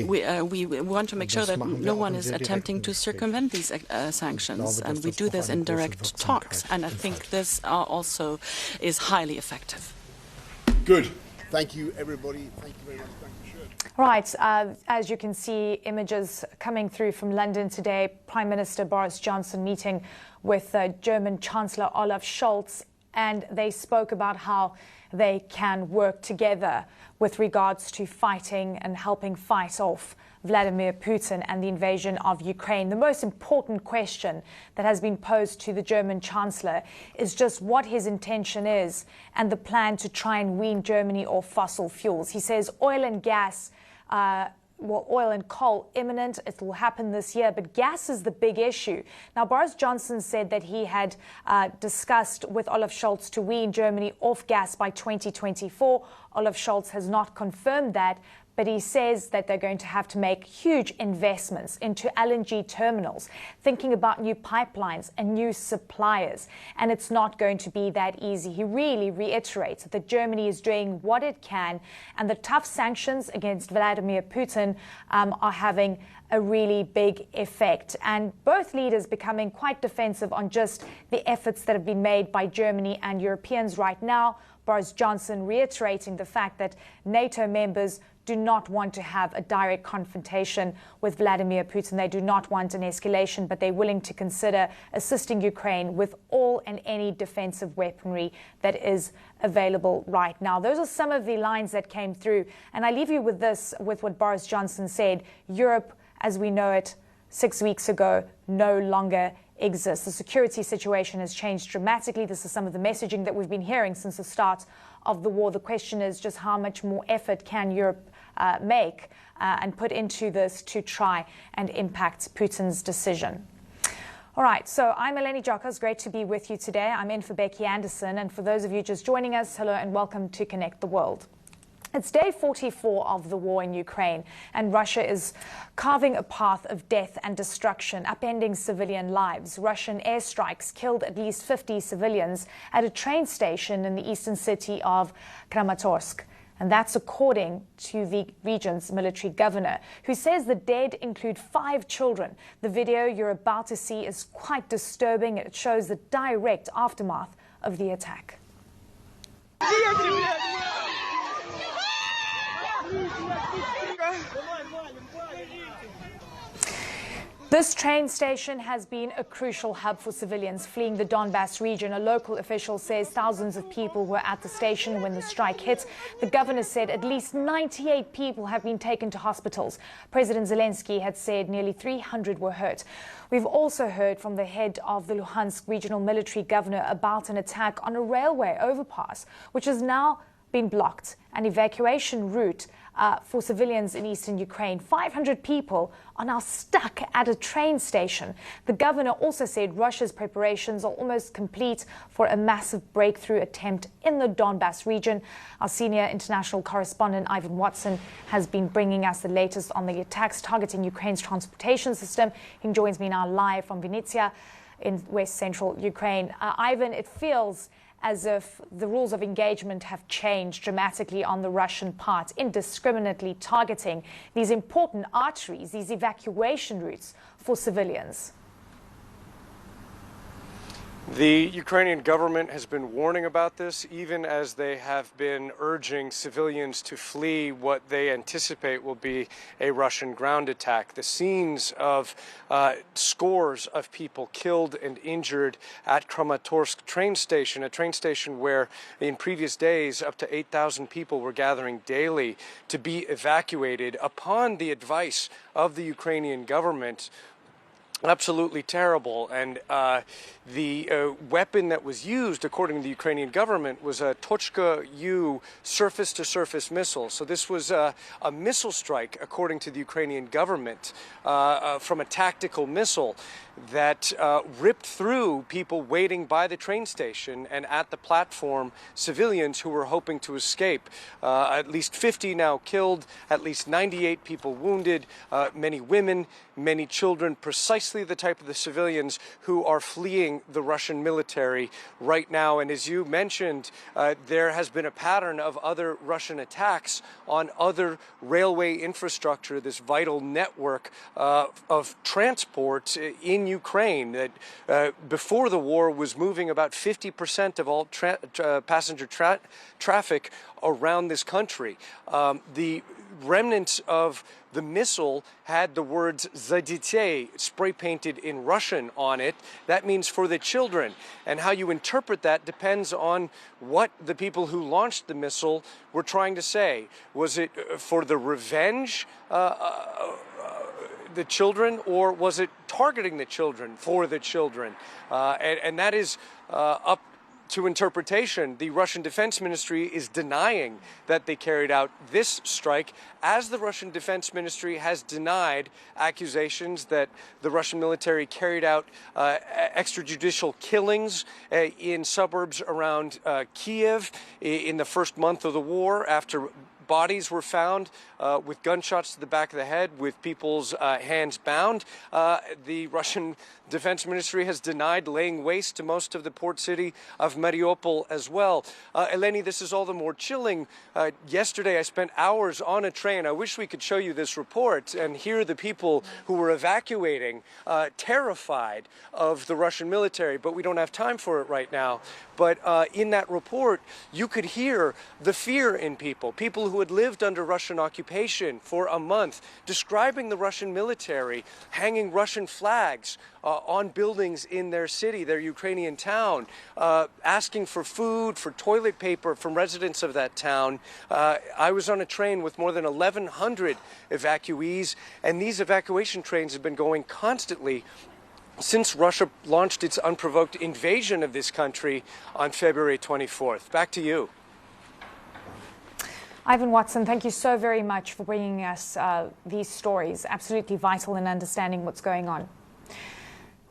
we want to make sure that no one is attempting to circumvent these sanctions, and we do this in direct talks, and I think this also is highly effective. Good. Thank you, everybody. Thank you very much. Right, as you can see, images coming through from London today. Prime Minister Boris Johnson meeting with German Chancellor Olaf Scholz. and they spoke about how they can work together with regards to fighting and helping fight off Vladimir Putin and the invasion of Ukraine. The most important question that has been posed to the German Chancellor is just what his intention is and the plan to try and wean Germany off fossil fuels. He says oil and gas, oil and coal imminent. It will happen this year, but gas is the big issue. Now, Boris Johnson said that he had discussed with Olaf Scholz to wean Germany off gas by 2024. Olaf Scholz has not confirmed that, but he says that they're going to have to make huge investments into LNG terminals, thinking about new pipelines and new suppliers. And it's not going to be that easy. He really reiterates that Germany is doing what it can, and the tough sanctions against Vladimir Putin are having a really big effect. And both leaders becoming quite defensive on just the efforts that have been made by Germany and Europeans right now. Boris Johnson reiterating the fact that NATO members do not want to have a direct confrontation with Vladimir Putin. They do not want an escalation, but they're willing to consider assisting Ukraine with all and any defensive weaponry that is available right now. Those are some of the lines that came through. And I leave you with this, with what Boris Johnson said. Europe, as we know it 6 weeks ago, no longer exists. The security situation has changed dramatically. This is some of the messaging that we've been hearing since the start of the war. The question is just how much more effort can Europe make and put into this to try and impact Putin's decision. All right, so I'm Eleni Jokos. Great to be with you today. I'm in for Becky Anderson. And for those of you just joining us, hello and welcome to Connect the World. It's day 44 of the war in Ukraine, and Russia is carving a path of death and destruction, upending civilian lives. Russian airstrikes killed at least 50 civilians at a train station in the eastern city of Kramatorsk. And that's according to the region's military governor, who says the dead include 5 children. The video you're about to see is quite disturbing. It shows the direct aftermath of the attack. This train station has been a crucial hub for civilians fleeing the Donbass region. A local official says thousands of people were at the station when the strike hit. The governor said at least 98 people have been taken to hospitals. President Zelensky had said nearly 300 were hurt. We've also heard from the head of the Luhansk regional military governor about an attack on a railway overpass, which has now been blocked, an evacuation route for civilians in eastern Ukraine. 500 people are now stuck at a train station. The governor also said Russia's preparations are almost complete for a massive breakthrough attempt in the Donbass region. Our senior international correspondent Ivan Watson has been bringing us the latest on the attacks targeting Ukraine's transportation system. He joins me now live from Vinnytsia in west central Ukraine. Ivan, it feels as if the rules of engagement have changed dramatically on the Russian part, indiscriminately targeting these important arteries, these evacuation routes for civilians. The Ukrainian government has been warning about this, even as they have been urging civilians to flee what they anticipate will be a Russian ground attack. The scenes of scores of people killed and injured at Kramatorsk train station, a train station where in previous days up to 8,000 people were gathering daily to be evacuated upon the advice of the Ukrainian government. Absolutely terrible. And the weapon that was used, according to the Ukrainian government, was a Tochka-U surface-to-surface missile. So this was a missile strike, according to the Ukrainian government, from a tactical missile that ripped through people waiting by the train station and at the platform, civilians who were hoping to escape. At least 50 now killed, at least 98 people wounded, many women, many children, precisely the type of the civilians who are fleeing the Russian military right now. And as you mentioned, there has been a pattern of other Russian attacks on other railway infrastructure, this vital network of transport in Ukraine that before the war was moving about 50% of all passenger traffic around this country. The remnants of the missile had the words "za детей" spray painted in Russian on it. That means for the children. And how you interpret that depends on what the people who launched the missile were trying to say. Was it for the revenge, the children, or was it targeting the children for the children? And that is up to interpretation. The Russian Defense Ministry is denying that they carried out this strike, as the Russian Defense Ministry has denied accusations that the Russian military carried out extrajudicial killings in suburbs around Kiev in the first month of the war, after bodies were found with gunshots to the back of the head, with people's hands bound. The Russian Defense Ministry has denied laying waste to most of the port city of Mariupol as well. Eleni, this is all the more chilling. Yesterday I spent hours on a train. I wish we could show you this report and hear the people who were evacuating, terrified of the Russian military, but we don't have time for it right now. But in that report, you could hear the fear in people who had lived under Russian occupation for a month, describing the Russian military hanging Russian flags on buildings in their city, their Ukrainian town, asking for food, for toilet paper from residents of that town. I was on a train with more than 1,100 evacuees, and these evacuation trains have been going constantly since Russia launched its unprovoked invasion of this country on February 24th. Back to you. Ivan Watson, thank you so very much for bringing us these stories. Absolutely vital in understanding what's going on.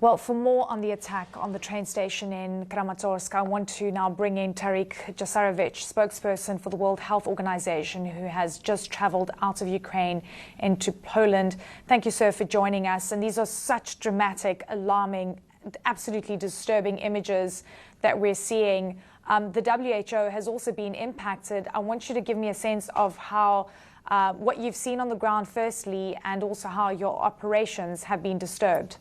Well, for more on the attack on the train station in Kramatorsk, I want to now bring in Tarik Jasarevic, spokesperson for the World Health Organization, who has just traveled out of Ukraine into Poland. Thank you, sir, for joining us. And these are such dramatic, alarming, absolutely disturbing images that we're seeing. The WHO has also been impacted. I want you to give me a sense of how what you've seen on the ground, firstly, and also how your operations have been disturbed.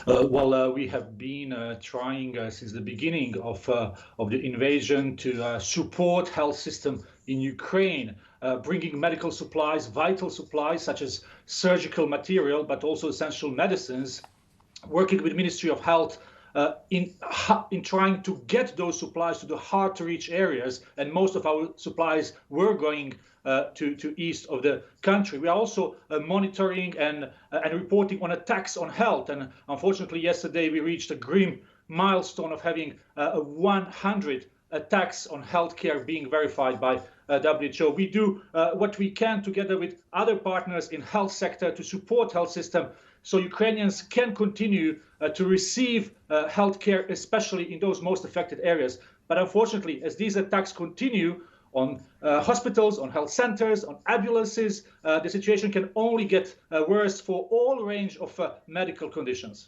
We have been trying since the beginning of the invasion to support health system in Ukraine, bringing medical supplies, vital supplies such as surgical material, but also essential medicines, working with Ministry of Health in trying to get those supplies to the hard-to-reach areas, and most of our supplies were going to east of the country. We are also monitoring and reporting on attacks on health. And unfortunately, yesterday we reached a grim milestone of having 100 attacks on healthcare being verified by WHO. We do what we can together with other partners in health sector to support health system so Ukrainians can continue to receive healthcare, especially in those most affected areas. But unfortunately, as these attacks continue on hospitals, on health centers, on ambulances, the situation can only get worse for all range of medical conditions.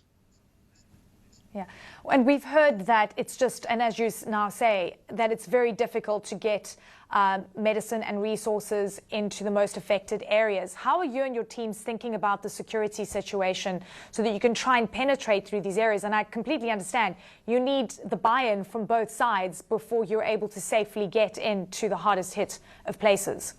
Yeah, and we've heard that it's just, and as you now say, that it's very difficult to get medicine and resources into the most affected areas. How are you and your teams thinking about the security situation so that you can try and penetrate through these areas? And I completely understand you need the buy-in from both sides before you're able to safely get into the hardest hit of places.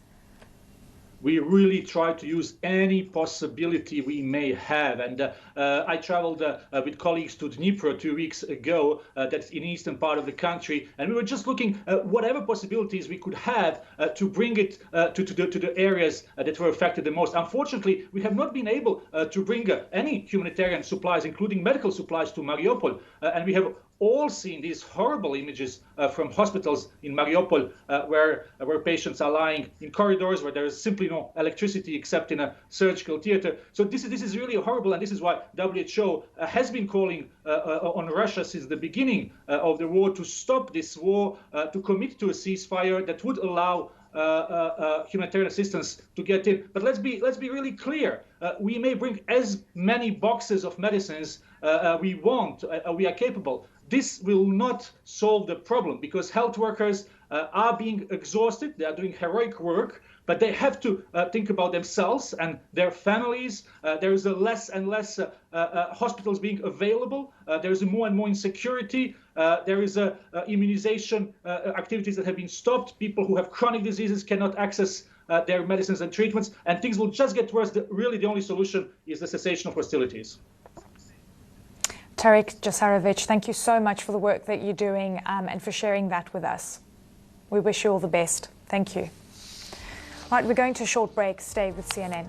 We really try to use any possibility we may have. And I traveled with colleagues to Dnipro 2 weeks ago, that's in the eastern part of the country. And we were just looking at whatever possibilities we could have to bring it to the areas that were affected the most. Unfortunately, we have not been able to bring any humanitarian supplies, including medical supplies, to Mariupol. And we have all seen these horrible images from hospitals in Mariupol where patients are lying in corridors where there is simply no electricity except in a surgical theater. So this is really horrible, and this is why WHO has been calling on Russia since the beginning of the war to stop this war, to commit to a ceasefire that would allow humanitarian assistance to get in. But let's be really clear. We may bring as many boxes of medicines we want, we are capable. This will not solve the problem because health workers are being exhausted. They are doing heroic work, but they have to think about themselves and their families. There is less and less hospitals being available. There is more and more insecurity. There is immunization activities that have been stopped. People who have chronic diseases cannot access their medicines and treatments, and things will just get worse. Really, the only solution is the cessation of hostilities. Tarek Jasarevic, thank you so much for the work that you're doing and for sharing that with us. We wish you all the best. Thank you. Right, we're going to a short break. Stay with CNN.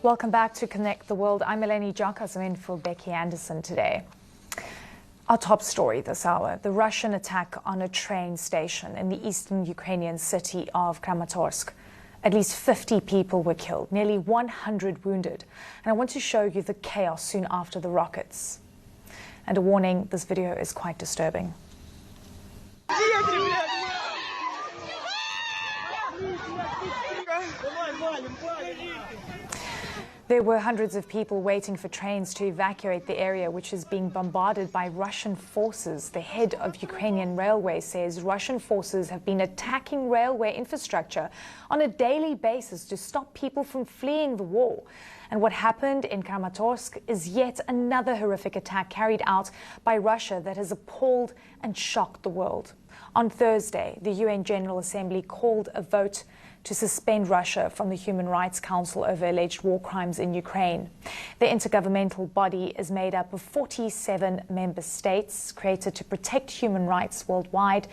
Welcome back to Connect the World. I'm Eleni Jakas. I'm in for Becky Anderson today. Our top story this hour, the Russian attack on a train station in the eastern Ukrainian city of Kramatorsk. At least 50 people were killed, nearly 100 wounded. And I want to show you the chaos soon after the rockets. And a warning, this video is quite disturbing. There were hundreds of people waiting for trains to evacuate the area, which is being bombarded by Russian forces. The head of Ukrainian Railway says Russian forces have been attacking railway infrastructure on a daily basis to stop people from fleeing the war. And what happened in Kramatorsk is yet another horrific attack carried out by Russia that has appalled and shocked the world. On Thursday, the UN General Assembly called a vote to suspend Russia from the Human Rights Council over alleged war crimes in Ukraine. The intergovernmental body is made up of 47 member states created to protect human rights worldwide.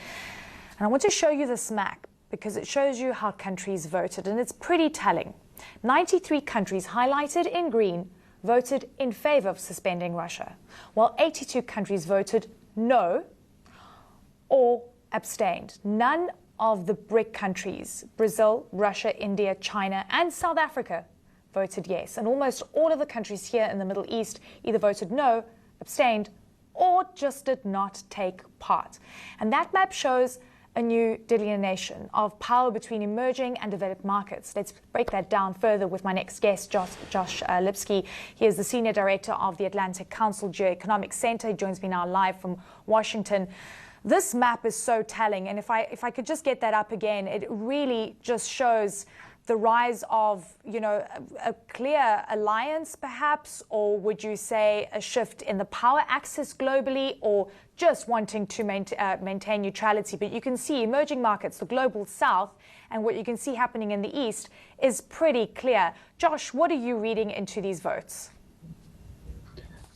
And I want to show you this map because it shows you how countries voted, and it's pretty telling. 93 countries highlighted in green voted in favor of suspending Russia, while 82 countries voted no or abstained. None of the BRIC countries, Brazil, Russia, India, China, and South Africa, voted yes. And almost all of the countries here in the Middle East either voted no, abstained, or just did not take part. And that map shows a new delineation of power between emerging and developed markets. Let's break that down further with my next guest, Josh Lipsky. He is the Senior Director of the Atlantic Council Geoeconomic Center. He joins me now live from Washington. This map is so telling, and if I could just get that up again, it really just shows the rise of, you know, a clear alliance perhaps, or would you say a shift in the power axis globally, or just wanting to maintain neutrality? But you can see emerging markets, the global south, and what you can see happening in the east is pretty clear. Josh, what are you reading into these votes?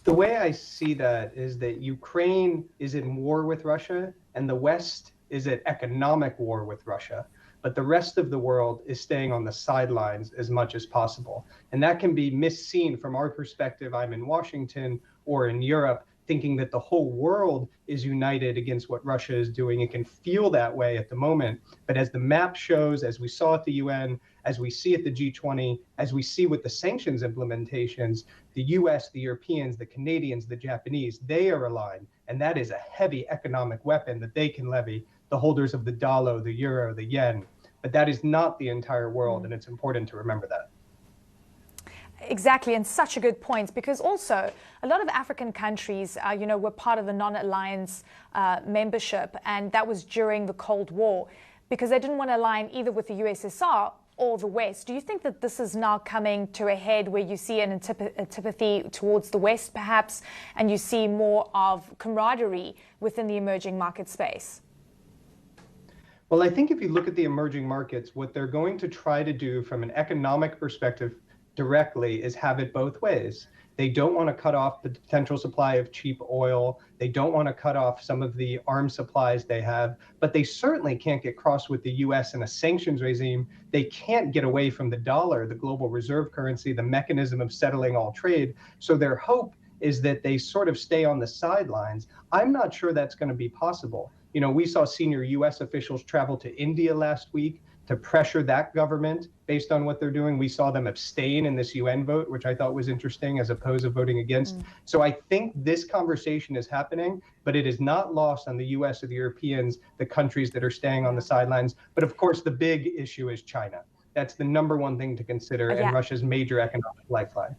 The way I see that is that Ukraine is in war with Russia and the West is at economic war with Russia, but the rest of the world is staying on the sidelines as much as possible. And that can be misseen from our perspective. I'm in Washington or in Europe, thinking that the whole world is united against what Russia is doing. It can feel that way at the moment. But as the map shows, as we saw at the UN, as we see at the G20, as we see with the sanctions implementations, the US, the Europeans, the Canadians, the Japanese, they are aligned. And that is a heavy economic weapon that they can levy, the holders of the dollar, the euro, the yen. But that is not the entire world, and it's important to remember that. Exactly, and such a good point, because also a lot of African countries, were part of the non-alliance membership, and that was during the Cold War, because they didn't want to align either with the USSR or the West. Do you think that this is now coming to a head where you see an antipathy towards the West, perhaps, and you see more of camaraderie within the emerging market space? Well, I think if you look at the emerging markets, what they're going to try to do from an economic perspective directly is have it both ways. They don't want to cut off the potential supply of cheap oil. They don't want to cut off some of the arms supplies they have, but they certainly can't get cross with the US in a sanctions regime. They can't get away from the dollar, the global reserve currency, the mechanism of settling all trade. So their hope is that they sort of stay on the sidelines. I'm not sure that's going to be possible. We saw senior US officials travel to India last week to pressure that government based on what they're doing. We saw them abstain in this UN vote, which I thought was interesting, as opposed to voting against. So I think this conversation is happening, but it is not lost on the US or the Europeans, the countries that are staying on the sidelines. But of course, the big issue is China. That's the number one thing to consider, and Russia's major economic lifeline.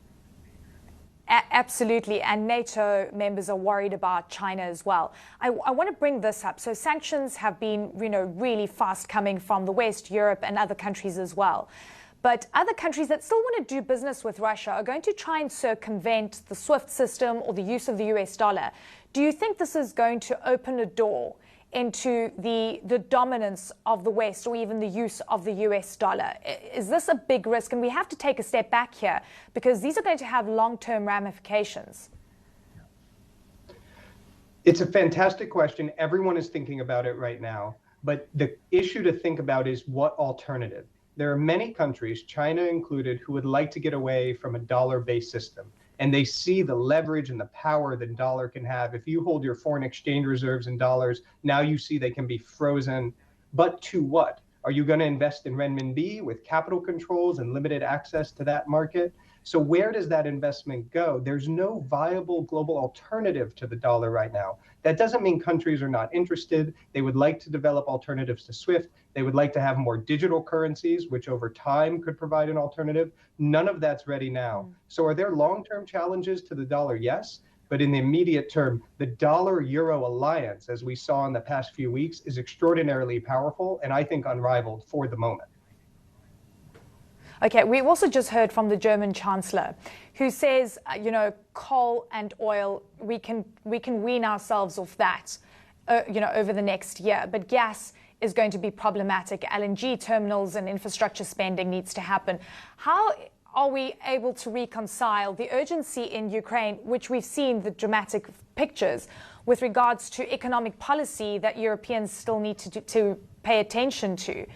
Absolutely, and NATO members are worried about China as well. I want to bring this up. So sanctions have been, really fast coming from the West, Europe, and other countries as well. But other countries that still want to do business with Russia are going to try and circumvent the SWIFT system or the use of the US dollar. Do you think this is going to open a door into the dominance of the West, or even the use of the US dollar? Is this a big risk? And we have to take a step back here, because these are going to have long-term ramifications. It's a fantastic question. Everyone is thinking about it right now. But the issue to think about is what alternative? There are many countries, China included, who would like to get away from a dollar-based system. And they see the leverage and the power that dollar can have. If you hold your foreign exchange reserves in dollars, now you see they can be frozen. But to what? Are you going to invest in renminbi with capital controls and limited access to that market? So where does that investment go? There's no viable global alternative to the dollar right now. That doesn't mean countries are not interested. They would like to develop alternatives to SWIFT. They would like to have more digital currencies, which over time could provide an alternative. None of that's ready now. So are there long-term challenges to the dollar? Yes. But in the immediate term, the dollar-euro alliance, as we saw in the past few weeks, is extraordinarily powerful and I think unrivaled for the moment. Okay, we've also just heard from the German Chancellor, who says, coal and oil, we can wean ourselves off that, over the next year. But gas is going to be problematic. LNG terminals and infrastructure spending needs to happen. How are we able to reconcile the urgency in Ukraine, which we've seen the dramatic pictures, with regards to economic policy that Europeans still need to pay attention to?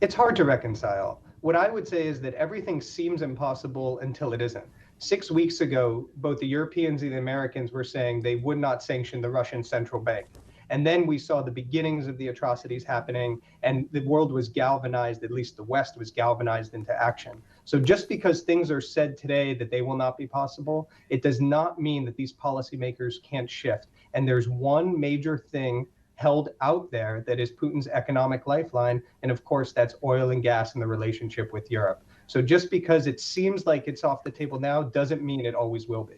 It's hard to reconcile. What I would say is that everything seems impossible until it isn't. 6 weeks ago, both the Europeans and the Americans were saying they would not sanction the Russian central bank. And then we saw the beginnings of the atrocities happening, and the world was galvanized, at least the West was galvanized into action. So just because things are said today that they will not be possible, it does not mean that these policymakers can't shift. And there's one major thing held out there that is Putin's economic lifeline, and of course that's oil and gas and the relationship with Europe. So just because it seems like it's off the table now doesn't mean it always will be.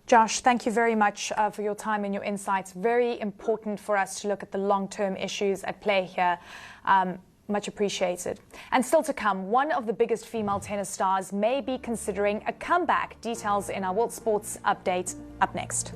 Josh, thank you very much for your time and your insights. Very important for us to look at the long-term issues at play here. Much appreciated. And still to come, one of the biggest female tennis stars may be considering a comeback. Details in our World Sports Update up next.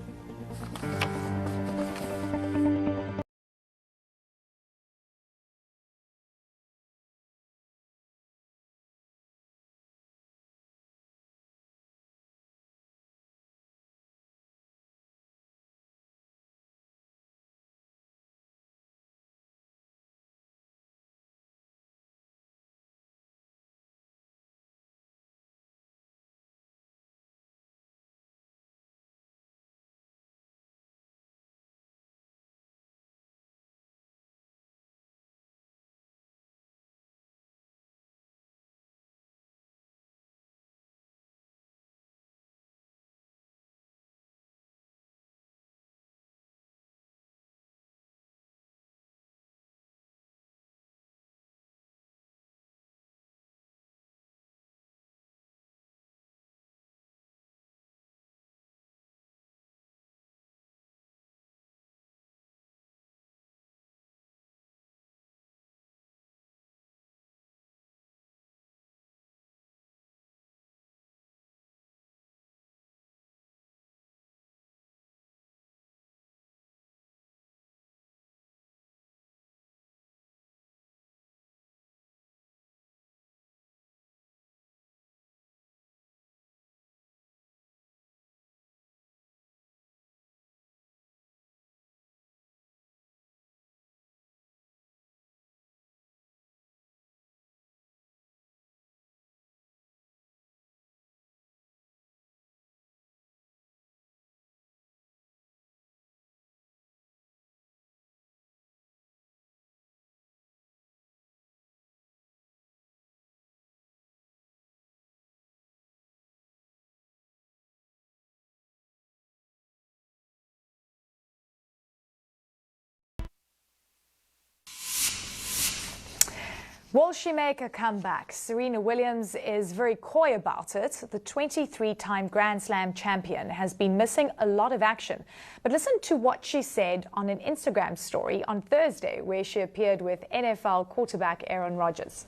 Will she make a comeback? Serena Williams is very coy about it. The 23-time Grand Slam champion has been missing a lot of action. But listen to what she said on an Instagram story on Thursday, where she appeared with NFL quarterback Aaron Rodgers.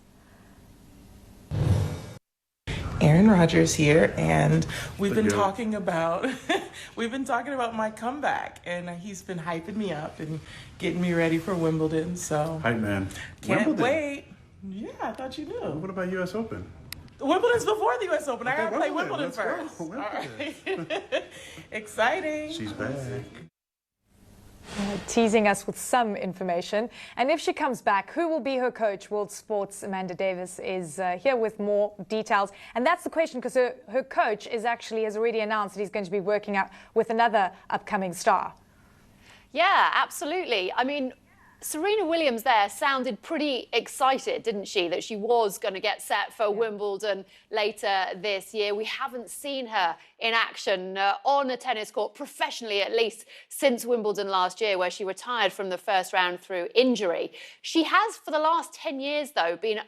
Aaron Rodgers here, and we've been talking about my comeback, and he's been hyping me up and getting me ready for Wimbledon. So hype man, can't wait. Yeah, I thought you knew. What about U.S. Open? Wimbledon's before the U.S. Open. Okay, I gotta play Wimbledon first. All right. Exciting. She's back. Teasing us with some information. And if she comes back, who will be her coach? World Sports' Amanda Davis is here with more details. And that's the question, because her coach has already announced that he's going to be working out with another upcoming star. Yeah, absolutely. I mean, Serena Williams there sounded pretty excited, didn't she, that she was going to get set for Wimbledon later this year. We haven't seen her in action on a tennis court, professionally at least, since Wimbledon last year, where she retired from the first round through injury. She has, for the last 10 years, though, been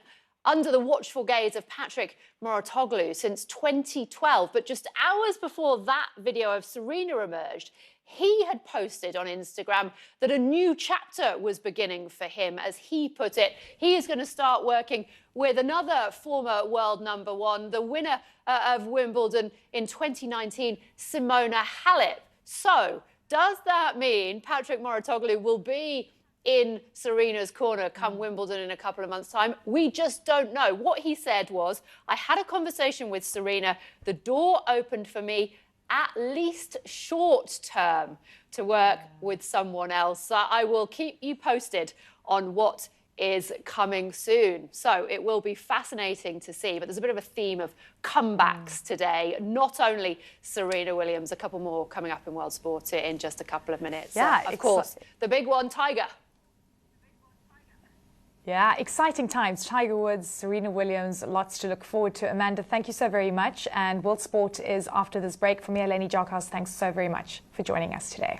under the watchful gaze of Patrick Mouratoglou since 2012. But just hours before that video of Serena emerged, he had posted on Instagram that a new chapter was beginning for him. As he put it, he is going to start working with another former world number one, the winner of Wimbledon in 2019, Simona Halep. So does that mean Patrick Mouratoglou will be in Serena's corner come Wimbledon in a couple of months' time? We just don't know. What he said was, I had a conversation with Serena. The door opened for me, at least short term, to work with someone else. I will keep you posted on what is coming soon. So it will be fascinating to see. But there's a bit of a theme of comebacks today. Not only Serena Williams, a couple more coming up in World Sport in just a couple of minutes. Yeah, of course, the big one, Tiger. Yeah, exciting times. Tiger Woods, Serena Williams, lots to look forward to. Amanda, thank you so very much. And World Sport is after this break. From me, Eleni Jarkos, thanks so very much for joining us today.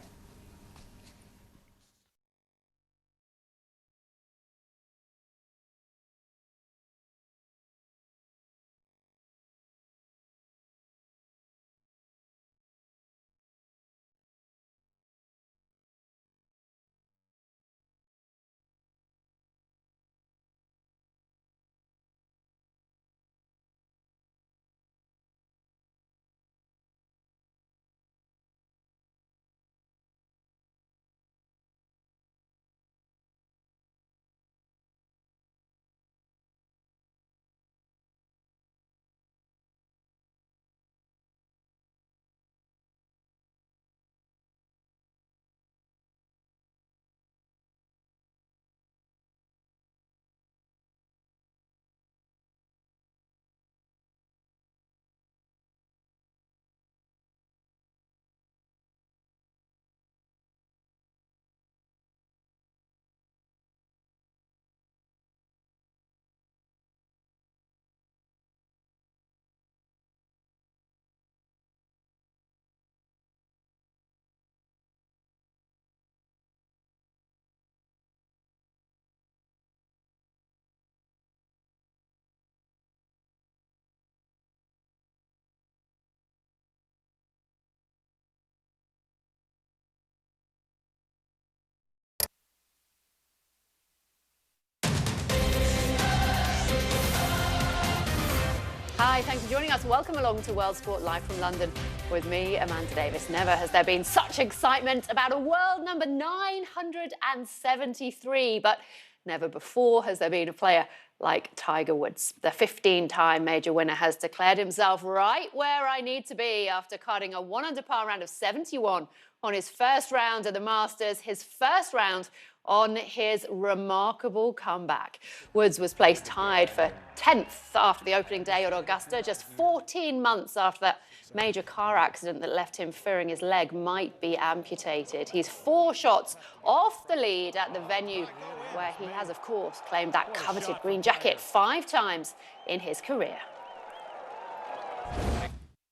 Hi, thanks for joining us. Welcome along to World Sport Live from London with me, Amanda Davis. Never has there been such excitement about a world number 973, but never before has there been a player like Tiger Woods. The 15-time major winner has declared himself right where I need to be after cutting a 1-under-par round of 71 on his first round of the Masters, his first round on his remarkable comeback. Woods was placed tied for 10th after the opening day at Augusta, just 14 months after that major car accident that left him fearing his leg might be amputated. He's 4 shots off the lead at the venue, where he has, of course, claimed that coveted green jacket 5 times in his career.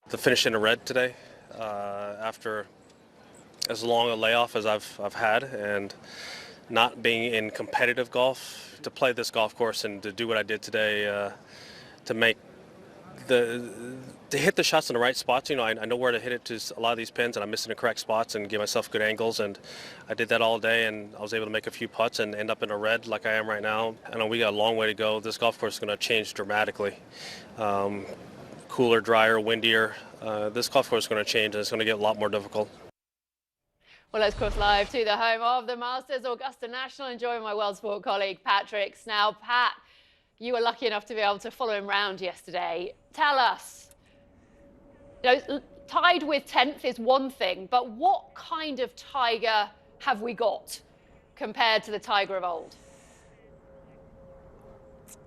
To finish in a red today, after as long a layoff as I've had, and not being in competitive golf, to play this golf course and to do what I did today, to hit the shots in the right spots. You know, I know where to hit it to a lot of these pins, and I'm missing the correct spots and give myself good angles, and I did that all day, and I was able to make a few putts and end up in a red like I am right now. I know we got a long way to go. This golf course is going to change dramatically. Cooler, drier, windier. This golf course is going to change, and it's going to get a lot more difficult. Well, let's cross live to the home of the Masters, Augusta National, and join my World Sport colleague, Patrick Snell. Pat, you were lucky enough to be able to follow him round yesterday. Tell us, you know, tied with 10th is one thing, but what kind of Tiger have we got compared to the Tiger of old?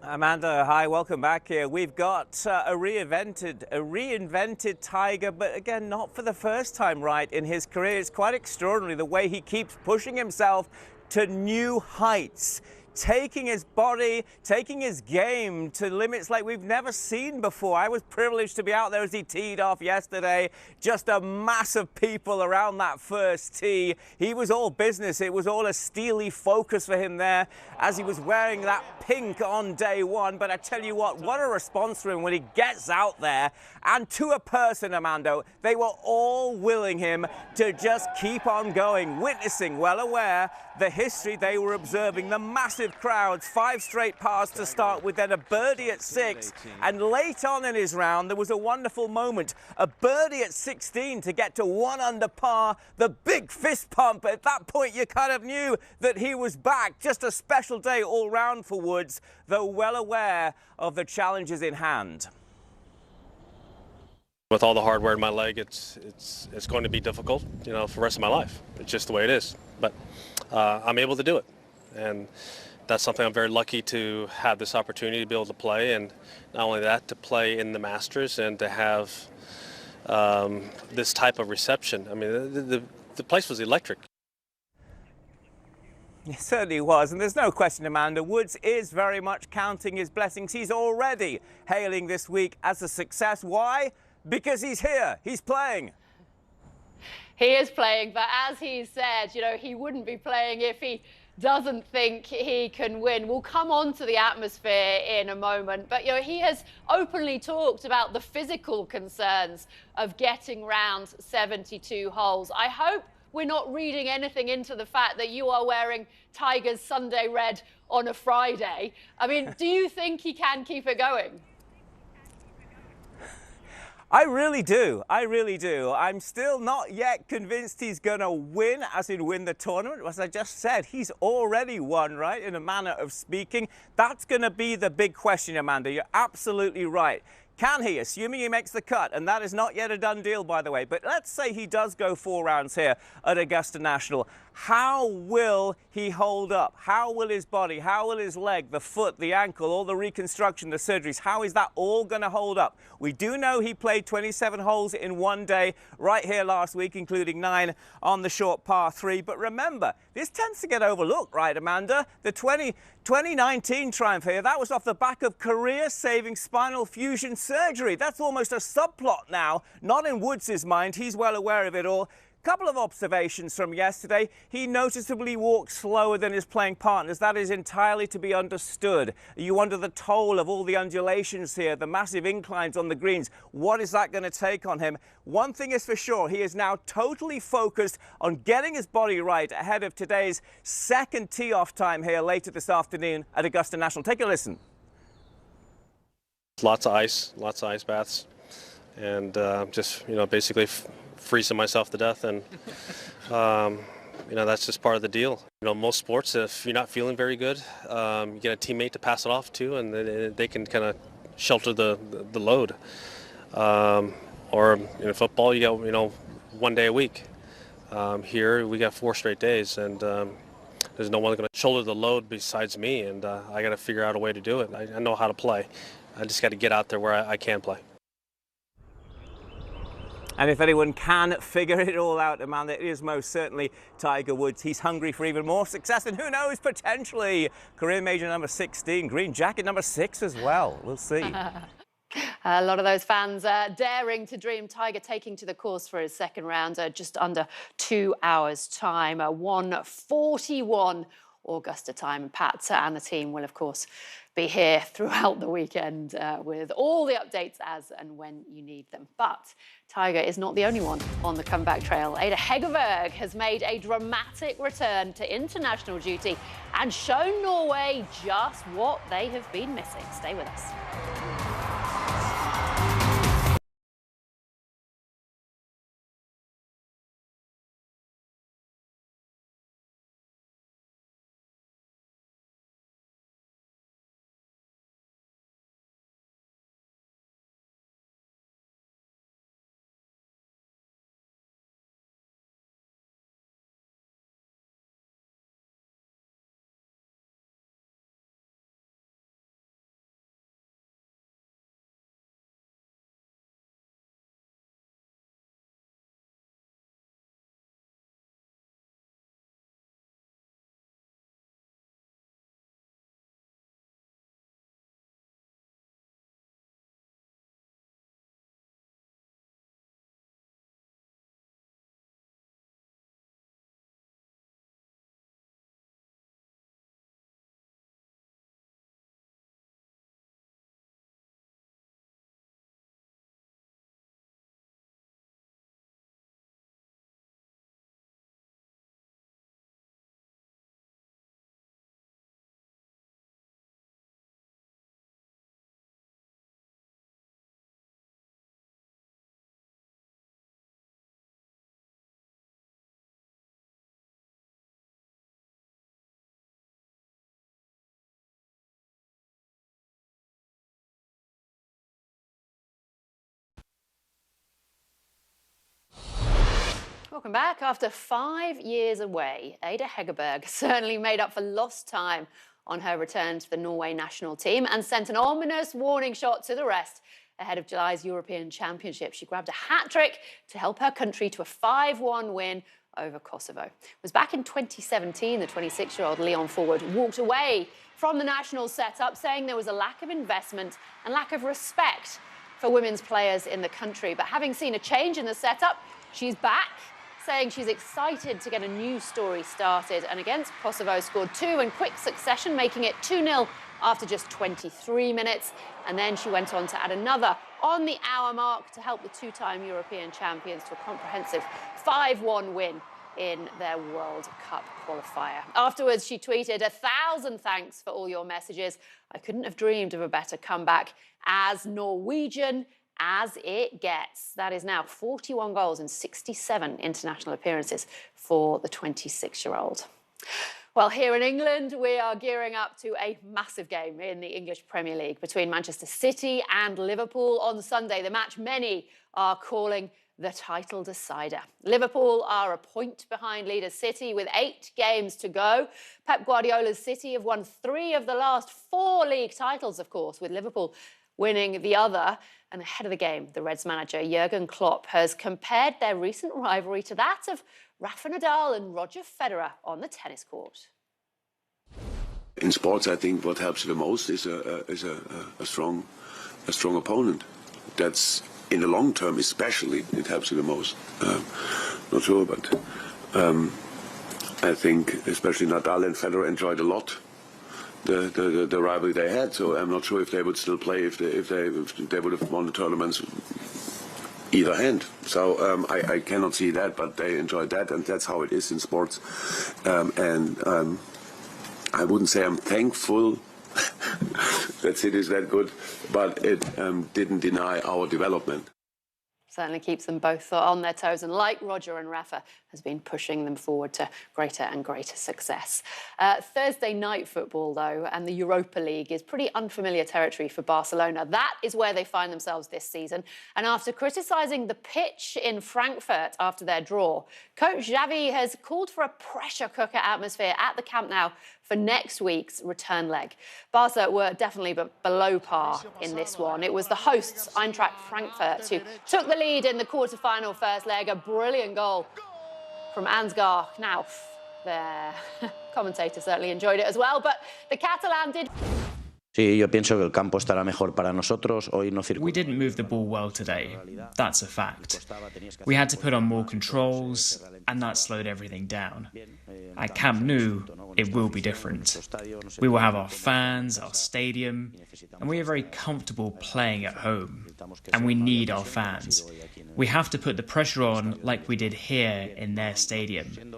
Amanda, hi, welcome back here. We've got a reinvented Tiger, but again, not for the first time, right, in his career. It's quite extraordinary the way he keeps pushing himself to new heights, taking his body, taking his game to limits like we've never seen before. I was privileged to be out there as he teed off yesterday. Just a mass of people around that first tee. He was all business. It was all a steely focus for him there as he was wearing that pink on day one. But I tell you what a response from him when he gets out there. And to a person, Amanda, they were all willing him to just keep on going, witnessing, well aware, the history they were observing, the massive crowds, 5 straight pars to start with, then a birdie at 6, and late on in his round there was a wonderful moment, a birdie at 16 to get to 1 under par, the big fist pump. At that point you kind of knew that he was back. Just a special day all round for Woods, though well aware of the challenges in hand. With all the hardware in my leg, it's going to be difficult, you know, for the rest of my life. It's just the way it is. But I'm able to do it, and that's something I'm very lucky to have this opportunity to be able to play, and not only that, to play in the Masters and to have this type of reception. I mean, the place was electric. It certainly was, and there's no question, Amanda, Woods is very much counting his blessings. He's already hailing this week as a success. Why? Because he's here, he's playing. He is playing, but as he said, you know, he wouldn't be playing if he doesn't think he can win. We'll come on to the atmosphere in a moment, but you know, he has openly talked about the physical concerns of getting round 72 holes. I hope we're not reading anything into the fact that you are wearing Tiger's Sunday red on a Friday. I mean, do you think he can keep it going? I really do. I really do. I'm still not yet convinced he's going to win, as in win the tournament. As I just said, he's already won, right, in a manner of speaking. That's going to be the big question, Amanda. You're absolutely right. Can he, assuming he makes the cut, and that is not yet a done deal, by the way, but let's say he does go 4 rounds here at Augusta National, how will he hold up? How will his body, how will his leg, the foot, the ankle, all the reconstruction, the surgeries, how is that all going to hold up? We do know he played 27 holes in one day right here last week, including 9 on the short par 3. But remember, this tends to get overlooked, right, Amanda? The 2019 triumph here, that was off the back of career-saving spinal fusion surgery. That's almost a subplot now, not in Woods' mind. He's well aware of it all. Couple of observations from yesterday. He noticeably walked slower than his playing partners. That is entirely to be understood. You wonder the toll of all the undulations here, the massive inclines on the greens. What is that going to take on him? One thing is for sure, he is now totally focused on getting his body right ahead of today's second tee-off time here later this afternoon at Augusta National. Take a listen. Lots of ice baths, and just, you know, basically freezing myself to death, and you know, that's just part of the deal. You know, most sports, if you're not feeling very good, you get a teammate to pass it off to, and they can kind of shelter the load. Or in football, you got, you know, 1 day a week. Here we got 4 straight days, and there's no one going to shoulder the load besides me, and I got to figure out a way to do it. I know how to play. I just got to get out there where I can play. And if anyone can figure it all out, Amanda, it is most certainly Tiger Woods. He's hungry for even more success, and who knows, potentially career major number 16, green jacket number 6 as well. We'll see. A lot of those fans daring to dream. Tiger taking to the course for his second round, just under 2 hours' time. 1:41 Augusta time. And Pat and the team will, of course, be here throughout the weekend with all the updates as and when you need them. But Tiger is not the only one on the comeback trail. Ada Hegerberg has made a dramatic return to international duty and shown Norway just what they have been missing. Stay with us. Welcome back. After 5 years away, Ada Hegerberg certainly made up for lost time on her return to the Norway national team and sent an ominous warning shot to the rest ahead of July's European Championship. She grabbed a hat-trick to help her country to a 5-1 win over Kosovo. It was back in 2017 the 26-year-old Leon forward walked away from the national setup, saying there was a lack of investment and lack of respect for women's players in the country. But having seen a change in the setup, she's back, saying she's excited to get a new story started, and against Kosovo scored 2 in quick succession, making it 2-0 after just 23 minutes. And then she went on to add another on the hour mark to help the two-time European champions to a comprehensive 5-1 win in their World Cup qualifier. Afterwards, she tweeted, "1,000 thanks for all your messages. I couldn't have dreamed of a better comeback. As Norwegian as it gets." That is now 41 goals and 67 international appearances for the 26-year-old. Well, here in England, we are gearing up to a massive game in the English Premier League between Manchester City and Liverpool on Sunday, the match many are calling the title decider. Liverpool are a point behind leader City with 8 games to go. Pep Guardiola's City have won 3 of the last 4 league titles, of course, with Liverpool winning the other. And ahead of the game, the Reds manager Jurgen Klopp has compared their recent rivalry to that of Rafa Nadal and Roger Federer on the tennis court. In sports, I think what helps you the most is a strong opponent. That's in the long term, especially, it helps you the most. Not sure, but I think especially Nadal and Federer enjoyed a lot the rivalry they had. So I'm not sure if they would still play if they would have won the tournaments either hand. So I cannot see that, but they enjoyed that, and that's how it is in sports. I wouldn't say I'm thankful that City is that good, but it didn't deny our development. Certainly keeps them both on their toes, and like Roger and Rafa, has been pushing them forward to greater and greater success. Thursday night football, though, and the Europa League is pretty unfamiliar territory for Barcelona. That is where they find themselves this season. And after criticising the pitch in Frankfurt after their draw, coach Xavi has called for a pressure cooker atmosphere at the Camp Nou for next week's return leg. Barca were definitely below par in this one. It was the hosts, Eintracht Frankfurt, who took the lead in the quarter-final first leg. A brilliant goal from Ansgar Knauf. Their commentator certainly enjoyed it as well, but the Catalan did Sí, yo pienso que el campo estará mejor para nosotros. Hoy no We didn't move the ball well today. That's a fact. We had to put on more controls, and that slowed everything down. At Camp Nou, it will be different. We will have our fans, our stadium, and we are very comfortable playing at home. And we need our fans. We have to put the pressure on like we did here in their stadium.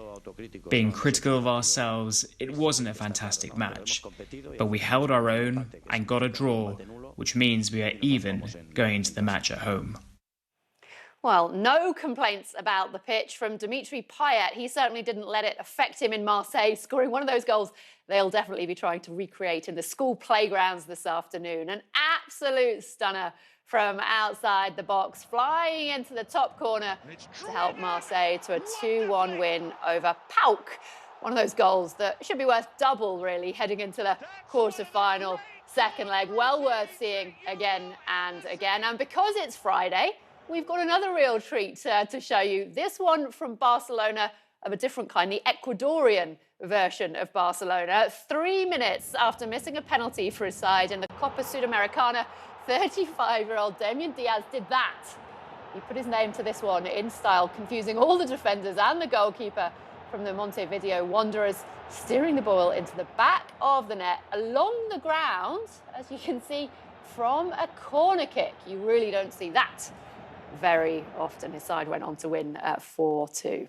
Being critical of ourselves, it wasn't a fantastic match, but we held our own and got a draw, which means we are even going into the match at home. Well, no complaints about the pitch from Dimitri Payet. He certainly didn't let it affect him in Marseille, scoring one of those goals they'll definitely be trying to recreate in the school playgrounds this afternoon. An absolute stunner from outside the box, flying into the top corner to help Marseille to a 2-1 win over PAOK. One of those goals that should be worth double, really, heading into the quarter-final second leg. Well worth seeing again and again. And because it's Friday, we've got another real treat to show you. This one from Barcelona, of a different kind, the Ecuadorian version of Barcelona. 3 minutes after missing a penalty for his side in the Copa Sudamericana, 35-year-old Damian Diaz did that. He put his name to this one in style, confusing all the defenders and the goalkeeper from the Montevideo Wanderers, steering the ball into the back of the net along the ground, as you can see, from a corner kick. You really don't see that very often. His side went on to win 4-2.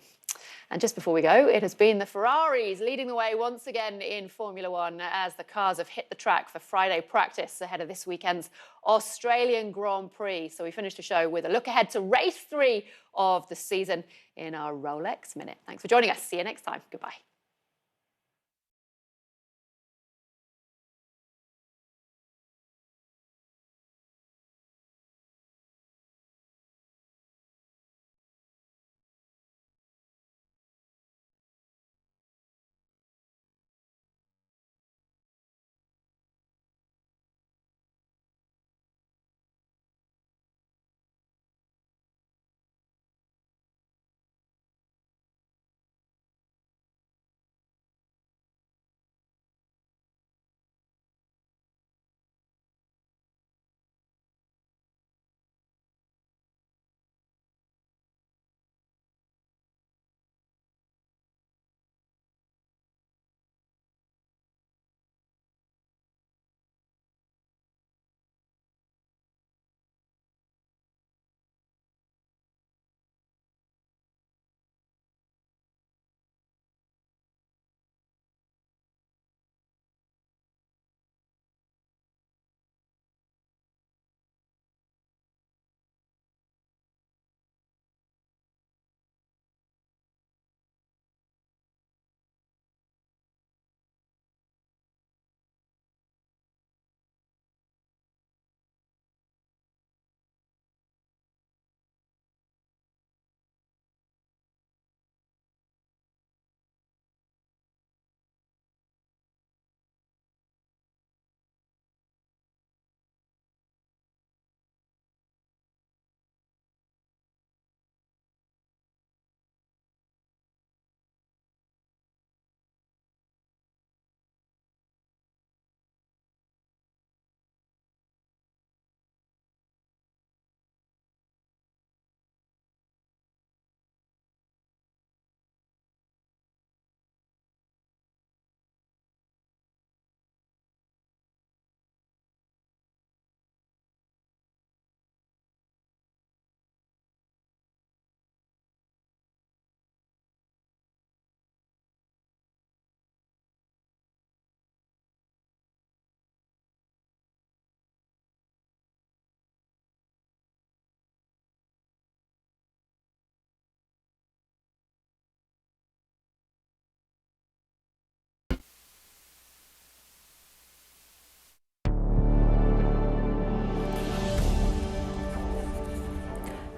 And just before we go, it has been the Ferraris leading the way once again in Formula One as the cars have hit the track for Friday practice ahead of this weekend's Australian Grand Prix. So we finished the show with a look ahead to race 3 of the season in our Rolex Minute. Thanks for joining us. See you next time. Goodbye.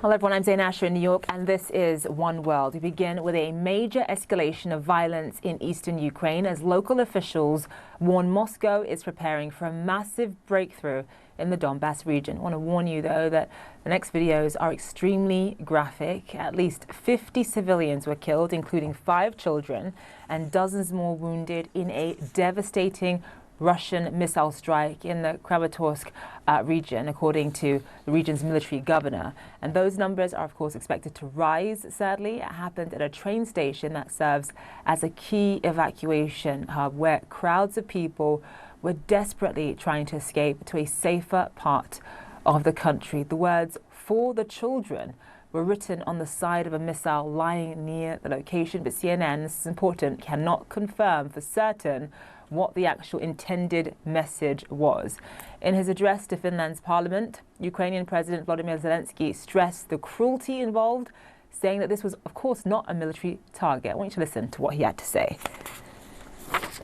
Hello everyone, I'm Zain Asher in New York, and this is One World. We begin with a major escalation of violence in eastern Ukraine as local officials warn Moscow is preparing for a massive breakthrough in the Donbass region. I want to warn you, though, that the next videos are extremely graphic. At least 50 civilians were killed, including 5 children, and dozens more wounded in a devastating Russian missile strike in the Kramatorsk region, according to the region's military governor. And those numbers are, of course, expected to rise, sadly. It happened at a train station that serves as a key evacuation hub where crowds of people were desperately trying to escape to a safer part of the country. The words "for the children" were written on the side of a missile lying near the location, but CNN, this is important, cannot confirm for certain what the actual intended message was. In his address to Finland's parliament, Ukrainian President Volodymyr Zelensky stressed the cruelty involved, saying that this was, of course, not a military target. I want you to listen to what he had to say.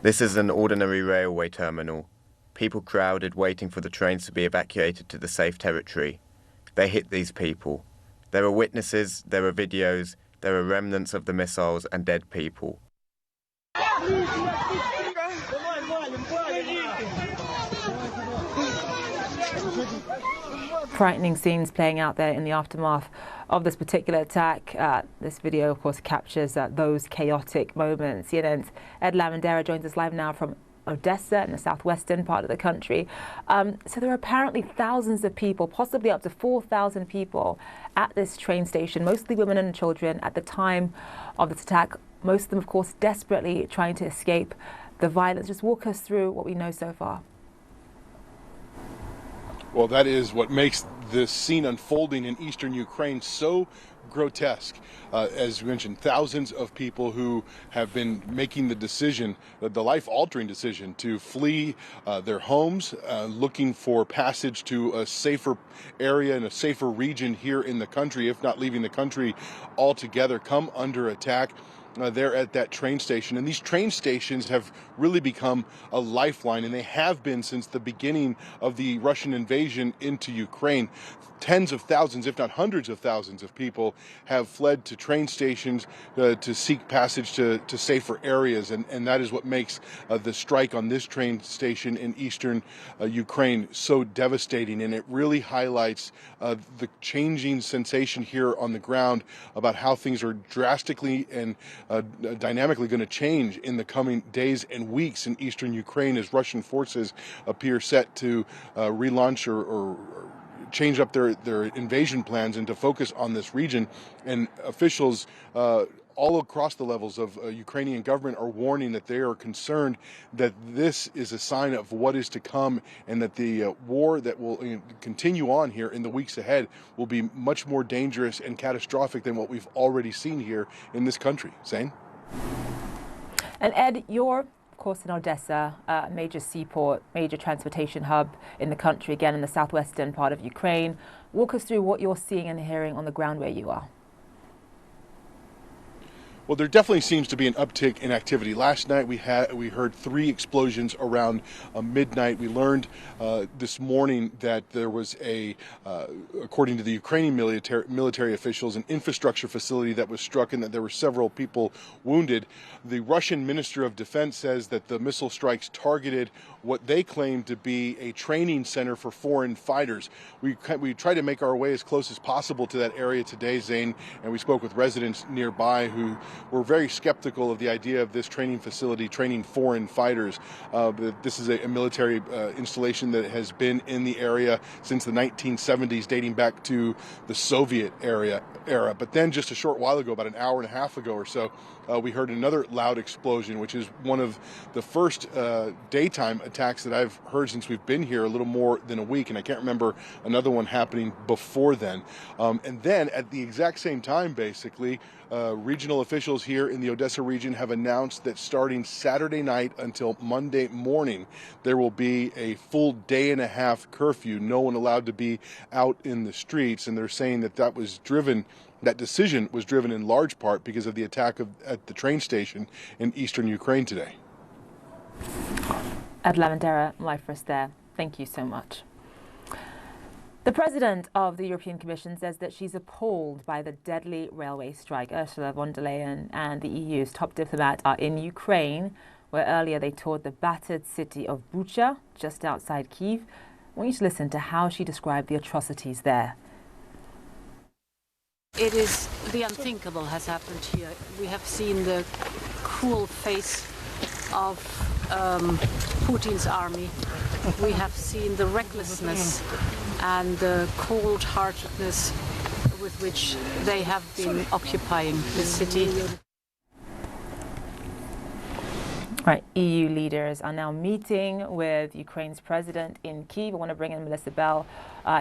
This is an ordinary railway terminal. People crowded waiting for the trains to be evacuated to the safe territory. They hit these people. There are witnesses, there are videos, there are remnants of the missiles and dead people. Frightening scenes playing out there in the aftermath of this particular attack. This video, of course, captures those chaotic moments. CNN's Ed Lavandera joins us live now from Odessa in the southwestern part of the country. So there are apparently thousands of people, possibly up to 4,000 people at this train station, mostly women and children at the time of this attack. Most of them, of course, desperately trying to escape the violence. Just walk us through what we know so far. Well, that is what makes this scene unfolding in eastern Ukraine so grotesque. As we mentioned, thousands of people who have been making the decision, the life-altering decision, to flee their homes, looking for passage to a safer area and a safer region here in the country, if not leaving the country altogether, come under attack. There at that train station. And these train stations have really become a lifeline, and they have been since the beginning of the Russian invasion into Ukraine. Tens of thousands, if not hundreds of thousands of people have fled to train stations to seek passage to safer areas. And that is what makes the strike on this train station in eastern Ukraine so devastating. And it really highlights the changing sensation here on the ground about how things are drastically and dynamically going to change in the coming days and weeks in eastern Ukraine as Russian forces appear set to relaunch or change up their invasion plans and to focus on this region. And officials all across the levels of Ukrainian government are warning that they are concerned that this is a sign of what is to come, and that the war that will continue on here in the weeks ahead will be much more dangerous and catastrophic than what we've already seen here in this country. Zane? And Ed, you're, of course, in Odessa, a major seaport, major transportation hub in the country, again in the southwestern part of Ukraine. Walk us through what you're seeing and hearing on the ground where you are. Well, there definitely seems to be an uptick in activity. Last night we heard 3 explosions around midnight. We learned this morning that there was according to the Ukrainian military officials, an infrastructure facility that was struck and that there were several people wounded. The Russian Minister of Defense says that the missile strikes targeted what they claim to be a training center for foreign fighters. We tried to make our way as close as possible to that area today, Zane, and we spoke with residents nearby who were very skeptical of the idea of this training facility training foreign fighters. This is a military installation that has been in the area since the 1970s, dating back to the Soviet era. But then just a short while ago, about an hour and a half ago or so, we heard another loud explosion, which is one of the first daytime attacks that I've heard since we've been here a little more than a week, and I can't remember another one happening before then. And then at the exact same time, basically, regional officials here in the Odessa region have announced that starting Saturday night until Monday morning, there will be a full day-and-a-half curfew. No one allowed to be out in the streets, and they're saying that that decision was driven in large part because of the attack at the train station in eastern Ukraine today. Ed Lavandera, live for us there. Thank you so much. The president of the European Commission says that she's appalled by the deadly railway strike. Ursula von der Leyen and the EU's top diplomat are in Ukraine, where earlier they toured the battered city of Bucha, just outside Kyiv. I want you to listen to how she described the atrocities there. It is the unthinkable has happened here. We have seen the cruel face of Putin's army. We have seen the recklessness and the cold-heartedness with which they have been occupying the city. Right, EU leaders are now meeting with Ukraine's president in Kyiv. I want to bring in Melissa Bell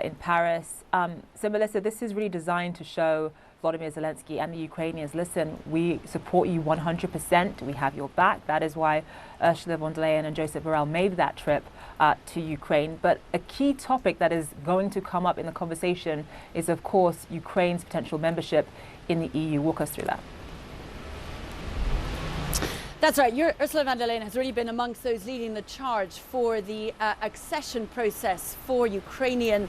in Paris. So Melissa, this is really designed to show Volodymyr Zelensky and the Ukrainians, listen, we support you 100%, we have your back. That is why Ursula von der Leyen and Joseph Borrell made that trip to Ukraine. But a key topic that is going to come up in the conversation is, of course, Ukraine's potential membership in the EU. Walk us through that. That's right. Ursula von der Leyen has really been amongst those leading the charge for the accession process for Ukrainian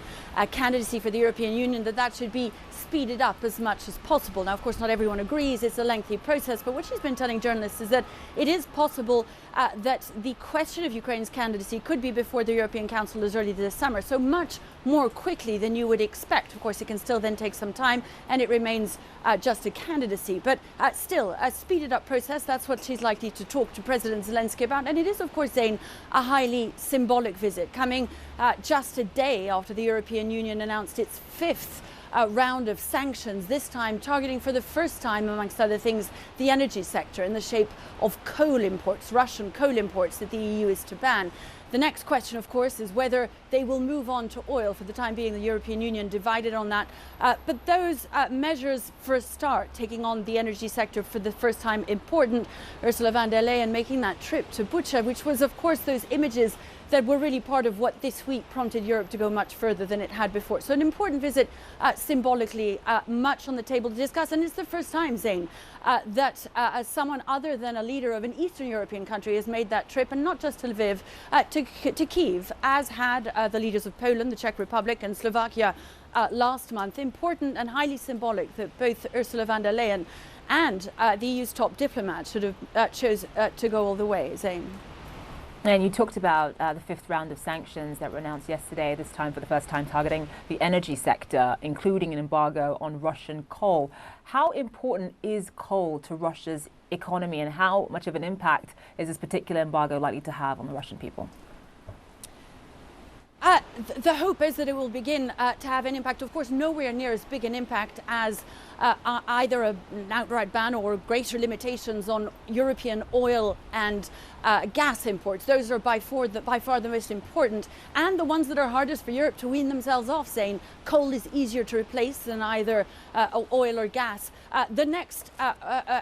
candidacy for the European Union, that should be speeded up as much as possible. Now, of course, not everyone agrees. It's a lengthy process. But what she's been telling journalists is that it is possible that the question of Ukraine's candidacy could be before the European Council as early this summer. So much more quickly than you would expect. Of course, it can still then take some time and it remains just a candidacy. But still, a speeded up process, that's what she's likely to talk to President Zelensky about. And it is, of course, Zain, a highly symbolic visit coming just a day after the European Union announced its fifth round of sanctions, this time targeting for the first time, amongst other things, the energy sector in the shape of coal imports, Russian coal imports that the EU is to ban. The next question, of course, is whether they will move on to oil. For the time being, the European Union divided on that. But those measures, for a start, taking on the energy sector for the first time, important. Ursula von der Leyen making that trip to Bucha, which was, of course, those images that were really part of what this week prompted Europe to go much further than it had before. So an important visit, symbolically, much on the table to discuss. And it's the first time, Zain, that someone other than a leader of an Eastern European country has made that trip, and not just to Lviv, to Kyiv, as had the leaders of Poland, the Czech Republic and Slovakia last month. Important and highly symbolic that both Ursula von der Leyen and the EU's top diplomat should have chose to go all the way, Zain. And you talked about the fifth round of sanctions that were announced yesterday, this time for the first time targeting the energy sector, including an embargo on Russian coal. How important is coal to Russia's economy, and how much of an impact is this particular embargo likely to have on the Russian people? The hope is that it will begin to have an impact. Of course, nowhere near as big an impact as either an outright ban or greater limitations on European oil and gas imports. Those are by far the most important, and the ones that are hardest for Europe to wean themselves off, saying coal is easier to replace than either oil or gas. The next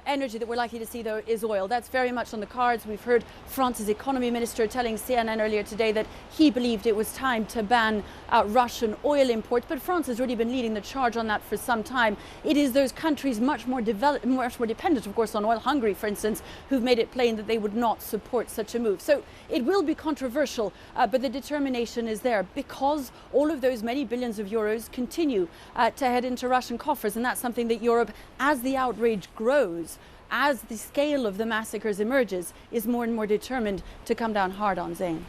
energy that we're likely to see, though, is oil. That's very much on the cards. We've heard France's economy minister telling CNN earlier today that he believed it was time to ban Russian oil imports, but France has really been leading the charge on that for some time. It is those countries much more dependent, of course, on oil, Hungary, for instance, who've made it plain that they would not support such a move. So it will be controversial, but the determination is there, because all of those many billions of euros continue to head into Russian coffers, and that's something that Europe, as the outrage grows, as the scale of the massacres emerges, is more and more determined to come down hard on, Zain.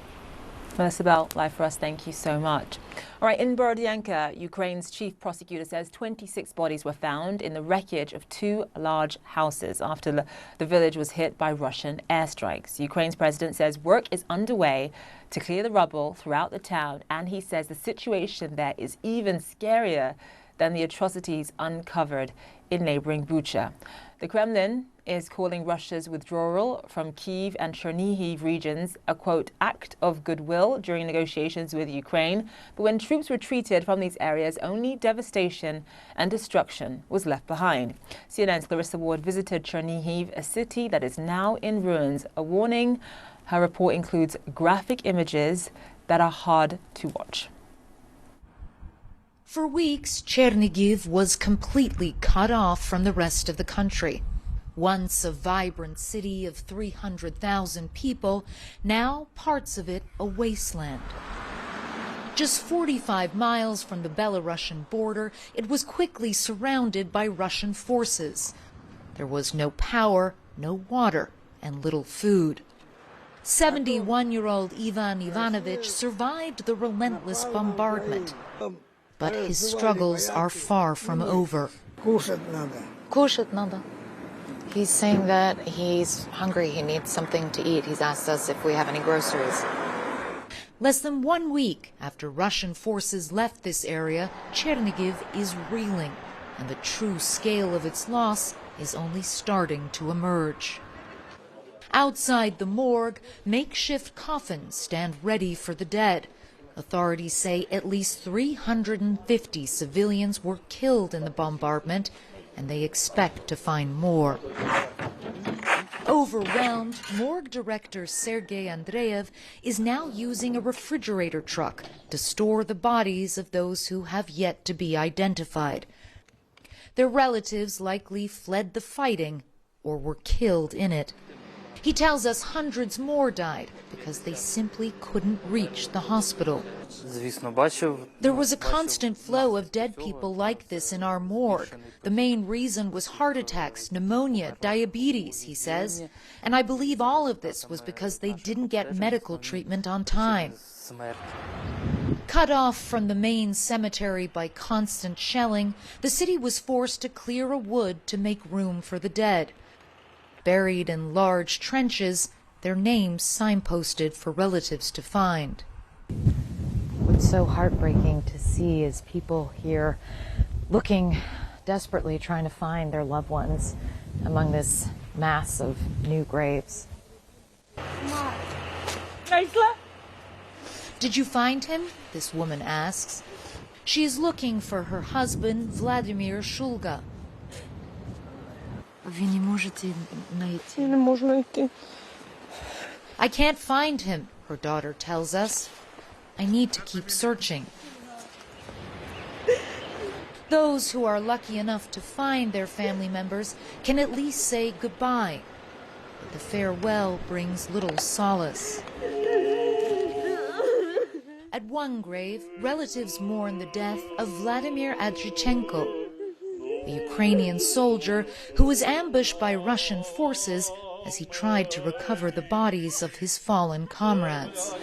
Melissa Bell, live for us, thank you so much. All right, in Borodyanka, Ukraine's chief prosecutor says 26 bodies were found in the wreckage of two large houses after the village was hit by Russian airstrikes. Ukraine's president says work is underway to clear the rubble throughout the town, and he says the situation there is even scarier than the atrocities uncovered in neighboring Bucha. The Kremlin is calling Russia's withdrawal from Kyiv and Chernihiv regions a, quote, act of goodwill during negotiations with Ukraine. But when troops retreated from these areas, only devastation and destruction was left behind. CNN's Clarissa Ward visited Chernihiv, a city that is now in ruins. A warning, her report includes graphic images that are hard to watch. For weeks, Chernihiv was completely cut off from the rest of the country. Once a vibrant city of 300,000 people, now parts of it a wasteland. Just 45 miles from the Belarusian border, it was quickly surrounded by Russian forces. There was no power, no water, and little food. 71-year-old Ivan Ivanovich survived the relentless bombardment. But his struggles are far from over. Кушать надо. He's saying that he's hungry, he needs something to eat. He's asked us if we have any groceries. Less than 1 week after Russian forces left this area, Chernihiv is reeling, and the true scale of its loss is only starting to emerge. Outside the morgue, makeshift coffins stand ready for the dead. Authorities say at least 350 civilians were killed in the bombardment, and they expect to find more. Overwhelmed, morgue director Sergei Andreev is now using a refrigerator truck to store the bodies of those who have yet to be identified. Their relatives likely fled the fighting or were killed in it. He tells us hundreds more died because they simply couldn't reach the hospital. There was a constant flow of dead people like this in our morgue. The main reason was heart attacks, pneumonia, diabetes, he says. And I believe all of this was because they didn't get medical treatment on time. Cut off from the main cemetery by constant shelling, the city was forced to clear a wood to make room for the dead. Buried in large trenches, their names signposted for relatives to find. What's so heartbreaking to see is people here looking desperately, trying to find their loved ones among this mass of new graves. Did you find him? This woman asks. She is looking for her husband, Vladimir Shulga. I can't find him, her daughter tells us. I need to keep searching. Those who are lucky enough to find their family members can at least say goodbye. But the farewell brings little solace. At one grave, relatives mourn the death of Vladimir Adrichenko, the Ukrainian soldier who was ambushed by Russian forces as he tried to recover the bodies of his fallen comrades.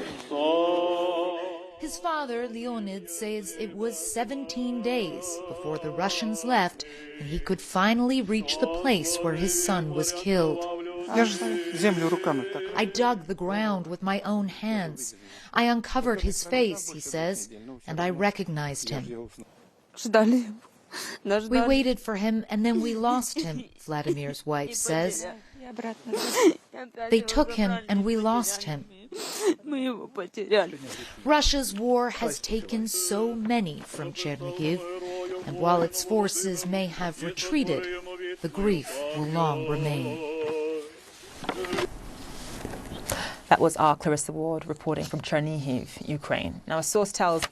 His father, Leonid, says it was 17 days before the Russians left and he could finally reach the place where his son was killed. I dug the ground with my own hands. I uncovered his face, he says, and I recognized him. We waited for him and then we lost him, Vladimir's wife says. They took him and we lost him. Russia's war has taken so many from Chernihiv, and while its forces may have retreated, the grief will long remain. That was our Clarissa Ward reporting from Chernihiv, Ukraine. Now, a source tells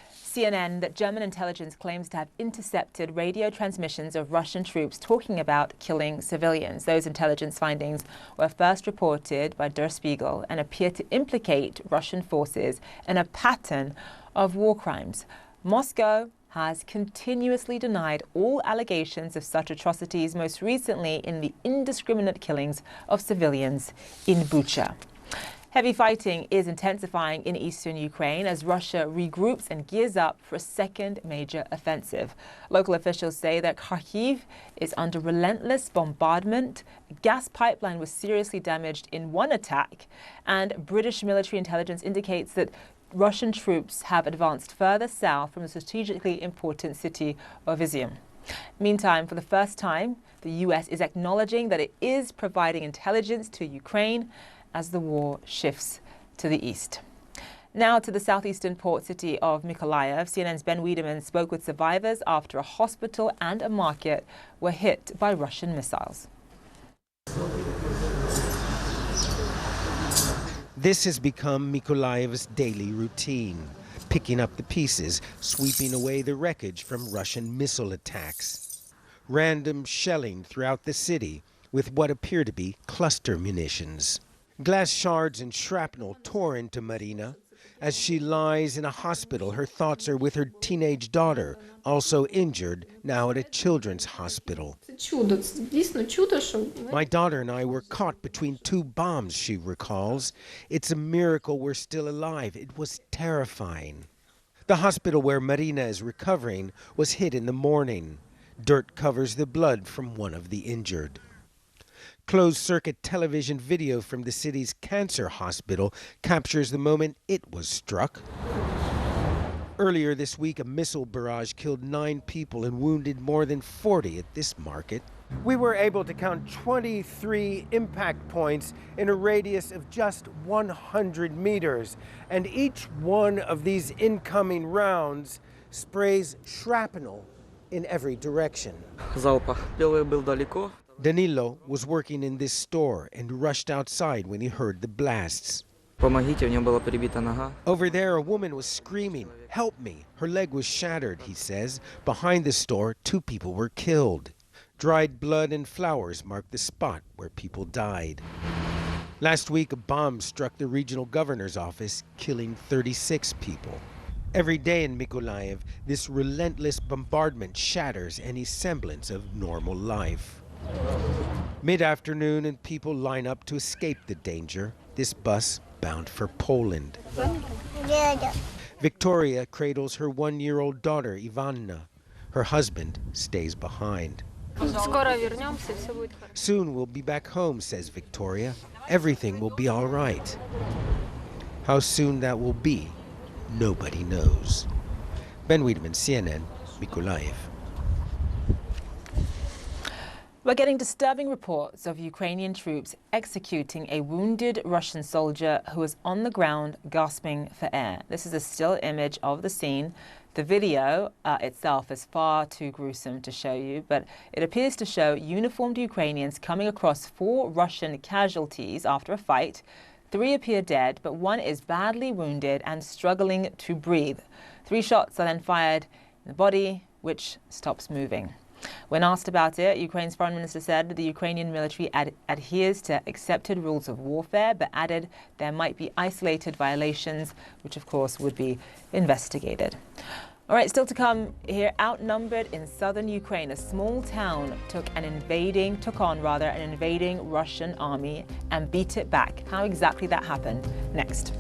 CNN that German intelligence claims to have intercepted radio transmissions of Russian troops talking about killing civilians. Those intelligence findings were first reported by Der Spiegel and appear to implicate Russian forces in a pattern of war crimes. Moscow has continuously denied all allegations of such atrocities, most recently in the indiscriminate killings of civilians in Bucha. Heavy fighting is intensifying in eastern Ukraine as Russia regroups and gears up for a second major offensive. Local officials say that Kharkiv is under relentless bombardment. A gas pipeline was seriously damaged in one attack, and British military intelligence indicates that Russian troops have advanced further south from the strategically important city of Izium. Meantime, for the first time, the US is acknowledging that it is providing intelligence to Ukraine as the war shifts to the east. Now to the southeastern port city of Mykolaiv. CNN's Ben Wiedemann spoke with survivors after a hospital and a market were hit by Russian missiles. This has become Mykolaiv's daily routine, picking up the pieces, sweeping away the wreckage from Russian missile attacks. Random shelling throughout the city with what appear to be cluster munitions. Glass shards and shrapnel tore into Marina. As she lies in a hospital, her thoughts are with her teenage daughter, also injured, now at a children's hospital. My daughter and I were caught between two bombs, she recalls. It's a miracle we're still alive. It was terrifying. The hospital where Marina is recovering was hit in the morning. Dirt covers the blood from one of the injured. Closed-circuit television video from the city's cancer hospital captures the moment it was struck. Earlier this week, a missile barrage killed 9 people and wounded more than 40 at this market. We were able to count 23 impact points in a radius of just 100 meters. And each one of these incoming rounds sprays shrapnel in every direction. Danilo was working in this store and rushed outside when he heard the blasts. Over there, a woman was screaming, "Help me!" Her leg was shattered, he says. Behind the store, 2 people were killed. Dried blood and flowers marked the spot where people died. Last week, a bomb struck the regional governor's office, killing 36 people. Every day in Mykolaiv, this relentless bombardment shatters any semblance of normal life. Mid-afternoon, and people line up to escape the danger. This bus bound for Poland. Victoria cradles her 1-year-old daughter, Ivana. Her husband stays behind. Soon we'll be back home, says Victoria. Everything will be all right. How soon that will be, nobody knows. Ben Wiedemann, CNN, Mykolaiv. We're getting disturbing reports of Ukrainian troops executing a wounded Russian soldier who was on the ground gasping for air. This is a still image of the scene. The video itself is far too gruesome to show you, but it appears to show uniformed Ukrainians coming across 4 Russian casualties after a fight. 3 appear dead, but 1 is badly wounded and struggling to breathe. 3 shots are then fired in the body, which stops moving. When asked about it, Ukraine's foreign minister said the Ukrainian military adheres to accepted rules of warfare, but added there might be isolated violations, which of course would be investigated. All right, still to come here, outnumbered in southern Ukraine, a small town took on an invading Russian army and beat it back. How exactly that happened, next.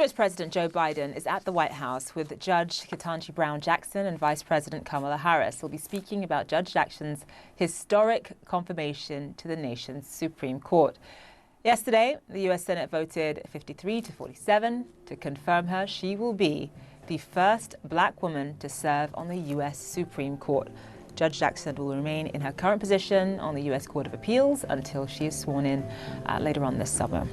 U.S. President Joe Biden is at the White House with Judge Ketanji Brown Jackson and Vice President Kamala Harris. He'll be speaking about Judge Jackson's historic confirmation to the nation's Supreme Court. Yesterday, the U.S. Senate voted 53-47 to confirm her. She will be the first black woman to serve on the U.S. Supreme Court. Judge Jackson will remain in her current position on the U.S. Court of Appeals until she is sworn in later on this summer.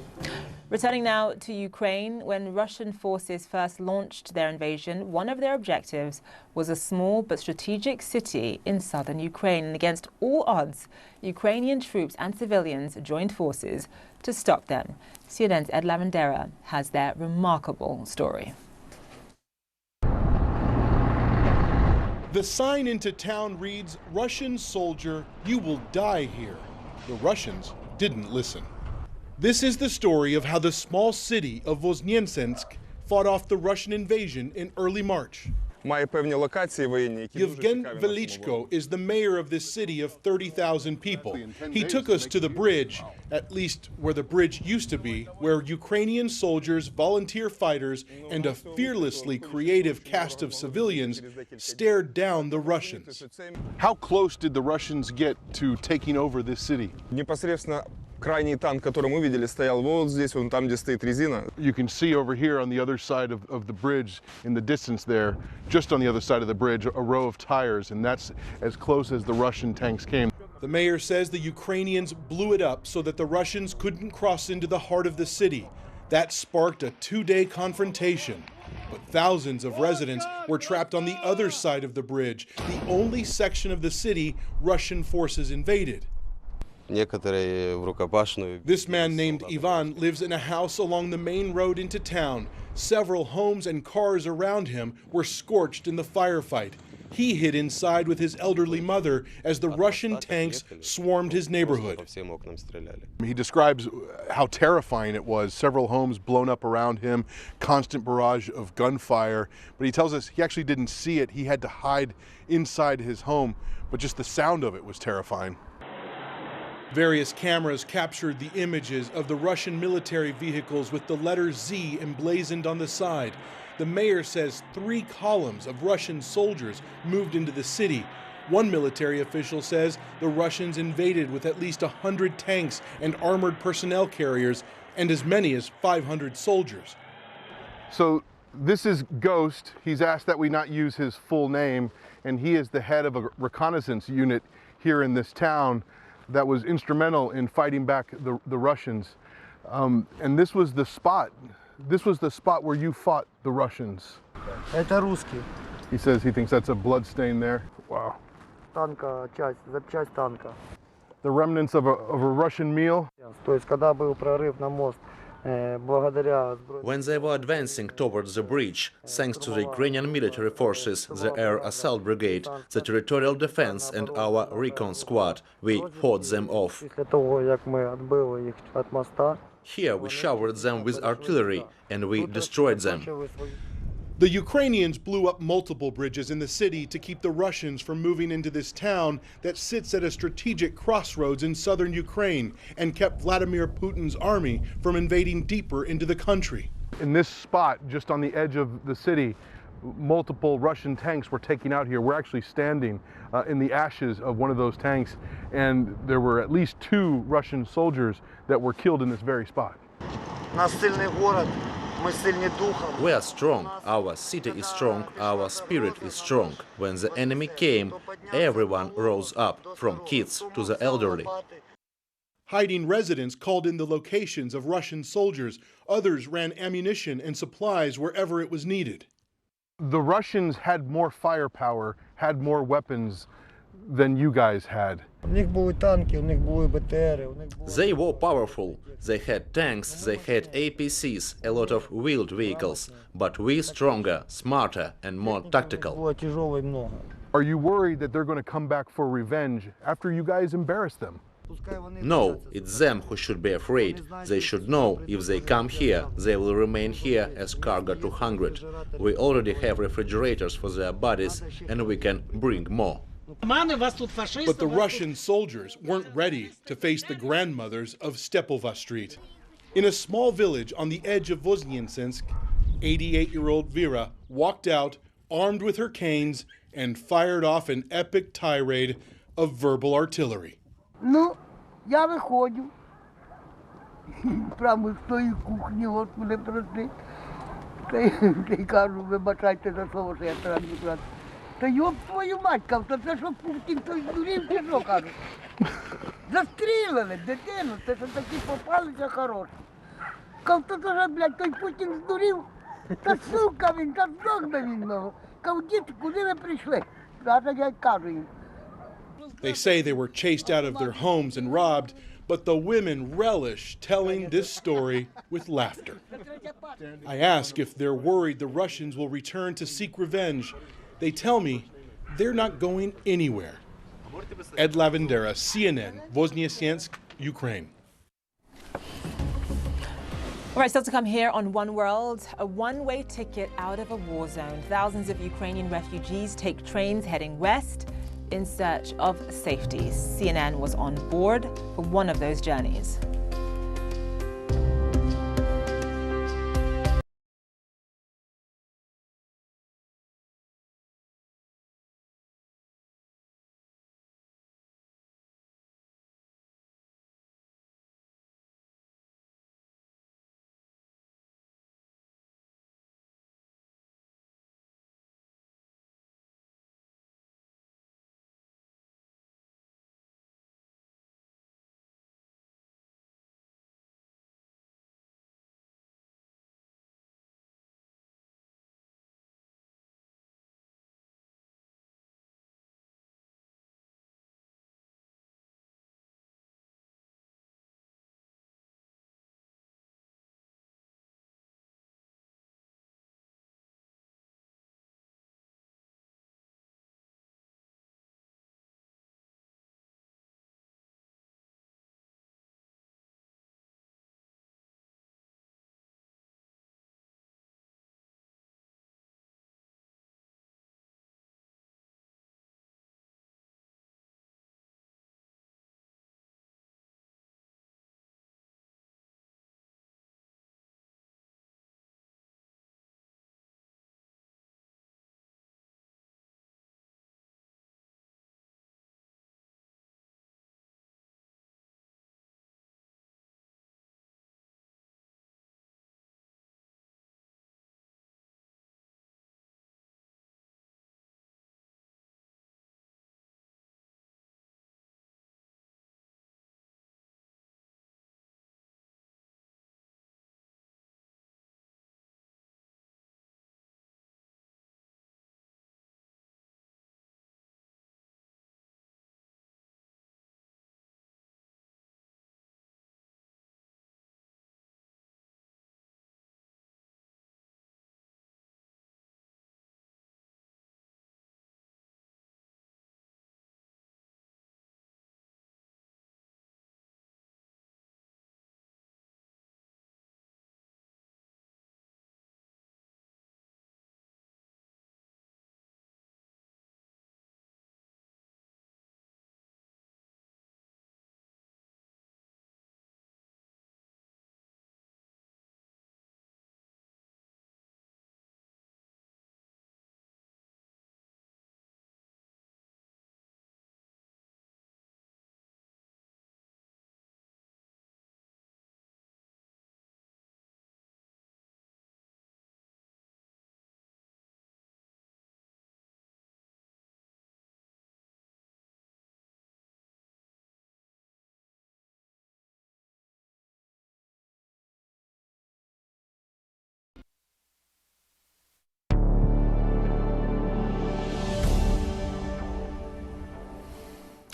Returning now to Ukraine, when Russian forces first launched their invasion, one of their objectives was a small but strategic city in southern Ukraine. And against all odds, Ukrainian troops and civilians joined forces to stop them. CNN's Ed Lavandera has their remarkable story. The sign into town reads, "Russian soldier, you will die here." The Russians didn't listen. This is the story of how the small city of Voznensk fought off the Russian invasion in early March. Yevgen Velichko is the mayor of this city of 30,000 people. He took us to the bridge, at least where the bridge used to be, where Ukrainian soldiers, volunteer fighters, and a fearlessly creative cast of civilians stared down the Russians. How close did the Russians get to taking over this city? Крайний танк, который мы видели, стоял вот здесь, вон там, где стоит резина. You can see over here on the other side of the bridge, in the distance there, just on the other side of the bridge, a row of tires, and that's as close as the Russian tanks came. The mayor says the Ukrainians blew it up so that the Russians couldn't cross into the heart of the city. That sparked a two-day confrontation. But thousands of residents were trapped on the other side of the bridge, the only section of the city Russian forces invaded. This man named Ivan lives in a house along the main road into town. Several homes and cars around him were scorched in the firefight. He hid inside with his elderly mother as the Russian tanks swarmed his neighborhood. He describes how terrifying it was. Several homes blown up around him, constant barrage of gunfire. But he tells us he actually didn't see it. He had to hide inside his home, but just the sound of it was terrifying. Various cameras captured the images of the Russian military vehicles with the letter Z emblazoned on the side. The mayor says 3 columns of Russian soldiers moved into the city. One military official says the Russians invaded with at least 100 tanks and armored personnel carriers and as many as 500 soldiers. So this is Ghost. He's asked that we not use his full name, and he is the head of a reconnaissance unit here in this town that was instrumental in fighting back the Russians. And this was the spot. This was the spot where you fought the Russians. Это русский. He says he thinks that's a blood stain there. Wow. Танка, запчасть танка. The remnants of a Russian meal. То есть, когда был прорыв на мост, when they were advancing towards the bridge, thanks to the Ukrainian military forces, the Air Assault Brigade, the Territorial Defense and our Recon Squad, we fought them off. Here we showered them with artillery and we destroyed them. The Ukrainians blew up multiple bridges in the city to keep the Russians from moving into this town that sits at a strategic crossroads in southern Ukraine and kept Vladimir Putin's army from invading deeper into the country. In this spot, just on the edge of the city, multiple Russian tanks were taken out here. We're actually standing in the ashes of one of those tanks, and there were at least 2 Russian soldiers that were killed in this very spot. We are strong, our city is strong, our spirit is strong. When the enemy came, everyone rose up, from kids to the elderly. Hiding residents called in the locations of Russian soldiers. Others ran ammunition and supplies wherever it was needed. The Russians had more firepower, had more weapons than you guys had. They were powerful. They had tanks, they had APCs, a lot of wheeled vehicles, but we stronger, smarter and more tactical. Are you worried that they're going to come back for revenge after you guys embarrass them? No, it's them who should be afraid. They should know if they come here, they will remain here as cargo 200. We already have refrigerators for their bodies and we can bring more. But the Russian soldiers weren't ready to face the grandmothers of Stepova Street. In a small village on the edge of Voznensk, 88-year-old Vera walked out, armed with her canes, and fired off an epic tirade of verbal artillery. Ну, я виходжу. Прямо з тої кухні, Господи, прости. Та й кажу, вибачайте за слово, що я треба не брати. Та йоб твою мать, кажу, це що Путін, той здурів, чи що, кажу. Застрілили дитину, це що такі попалися хороші. Кажу, то вже, блядь, той Путін здурів. Та сука він, та здохне він, ну. Кажу, діти, куди ви прийшли? Зараз я кажу їм. They say they were chased out of their homes and robbed, but the women relish telling this story with laughter. I ask if they're worried the Russians will return to seek revenge. They tell me they're not going anywhere. Ed Lavendera, CNN, Voznesensk, Ukraine. All right, still to come here on One World, a one-way ticket out of a war zone. Thousands of Ukrainian refugees take trains heading west in search of safety. CNN was on board for one of those journeys.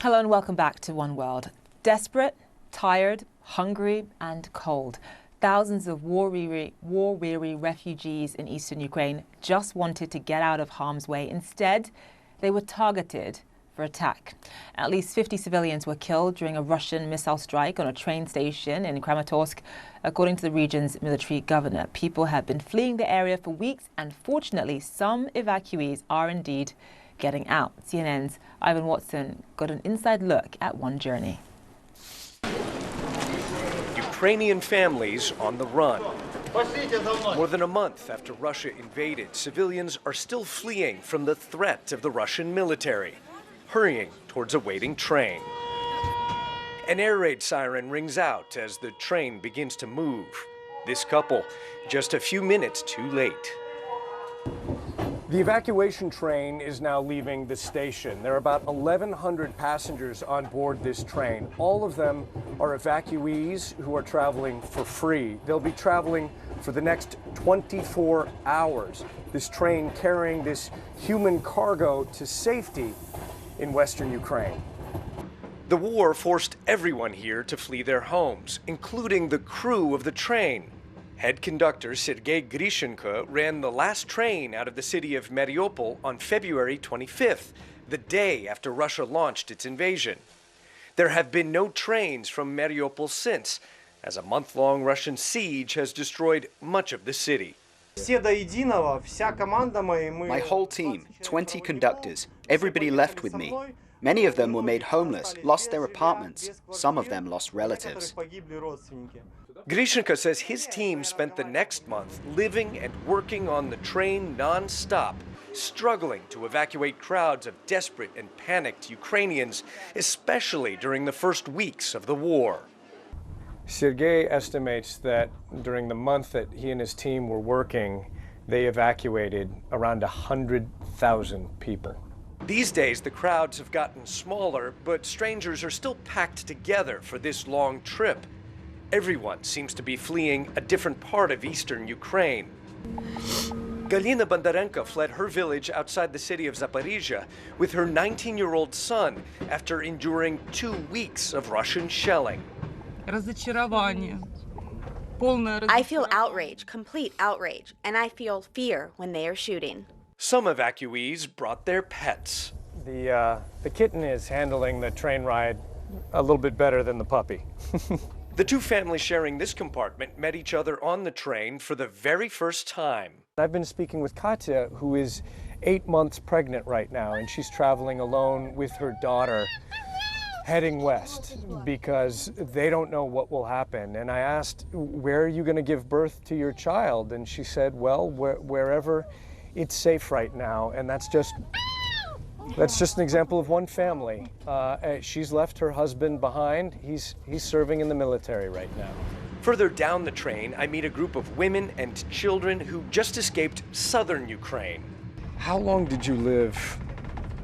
Hello and welcome back to One World. Desperate, tired, hungry and cold. Thousands of war-weary refugees in eastern Ukraine just wanted to get out of harm's way. Instead, they were targeted for attack. At least 50 civilians were killed during a Russian missile strike on a train station in Kramatorsk, according to the region's military governor. People have been fleeing the area for weeks, and fortunately, some evacuees are indeed getting out. CNN's Ivan Watson got an inside look at one journey. Ukrainian families on the run. More than a month after Russia invaded, civilians are still fleeing from the threat of the Russian military, hurrying towards a waiting train. An air raid siren rings out as the train begins to move. This couple, just a few minutes too late. The evacuation train is now leaving the station. There are about 1,100 passengers on board this train. All of them are evacuees who are traveling for free. They'll be traveling for the next 24 hours. This train carrying this human cargo to safety in western Ukraine. The war forced everyone here to flee their homes, including the crew of the train. Head conductor Sergei Grishenko ran the last train out of the city of Mariupol on February 25th, the day after Russia launched its invasion. There have been no trains from Mariupol since, as a month-long Russian siege has destroyed much of the city. My whole team, 20 conductors, everybody left with me. Many of them were made homeless, lost their apartments. Some of them lost relatives. Grishenko says his team spent the next month living and working on the train non-stop, struggling to evacuate crowds of desperate and panicked Ukrainians, especially during the first weeks of the war. Sergei estimates that during the month that he and his team were working, they evacuated around 100,000 people. These days, the crowds have gotten smaller, but strangers are still packed together for this long trip. Everyone seems to be fleeing a different part of eastern Ukraine. Galina Bondarenko fled her village outside the city of Zaporizhia with her 19-year-old son after enduring 2 weeks of Russian shelling. I feel outrage, complete outrage, and I feel fear when they are shooting. Some evacuees brought their pets. The kitten is handling the train ride a little bit better than the puppy. The two families sharing this compartment met each other on the train for the very first time. I've been speaking with Katya, who is 8 months pregnant right now, and she's traveling alone with her daughter, heading west because they don't know what will happen. And I asked, where are you going to give birth to your child? And she said, well, wherever it's safe right now. And that's just an example of one family. She's left her husband behind. He's serving in the military right now. Further down the train, I meet a group of women and children who just escaped southern Ukraine. How long did you live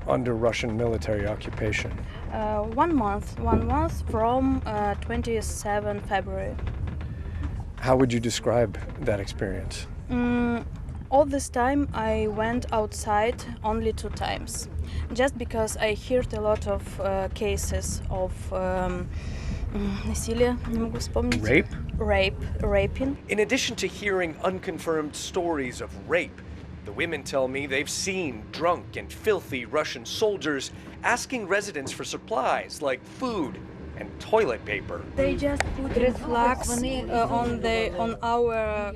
under Russian military occupation? 1 month. 1 month from 27 February. How would you describe that experience? All this time I went outside only 2 times, just because I heard a lot of cases of насилие, не могу вспомнить. Raping. In addition to hearing unconfirmed stories of rape, the women tell me they've seen drunk and filthy Russian soldiers asking residents for supplies like food and toilet paper. They just put flags on our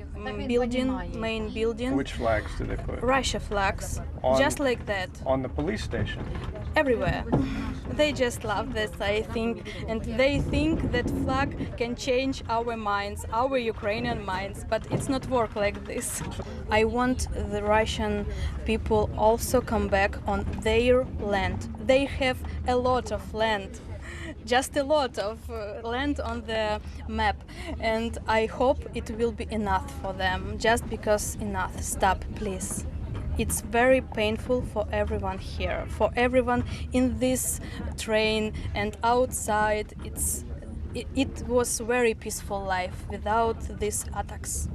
main building. Which flags do they put? Russia flags, just like that. On the police station? Everywhere. They just love this, I think, and they think that flag can change our minds, our Ukrainian minds, but it's not work like this. I want the Russian people also come back on their land. They have a lot of land. Just a lot of land on the map, and I hope it will be enough for them, just because enough. Stop, please. It's very painful for everyone here, for everyone in this train and outside. It was very peaceful life without these attacks.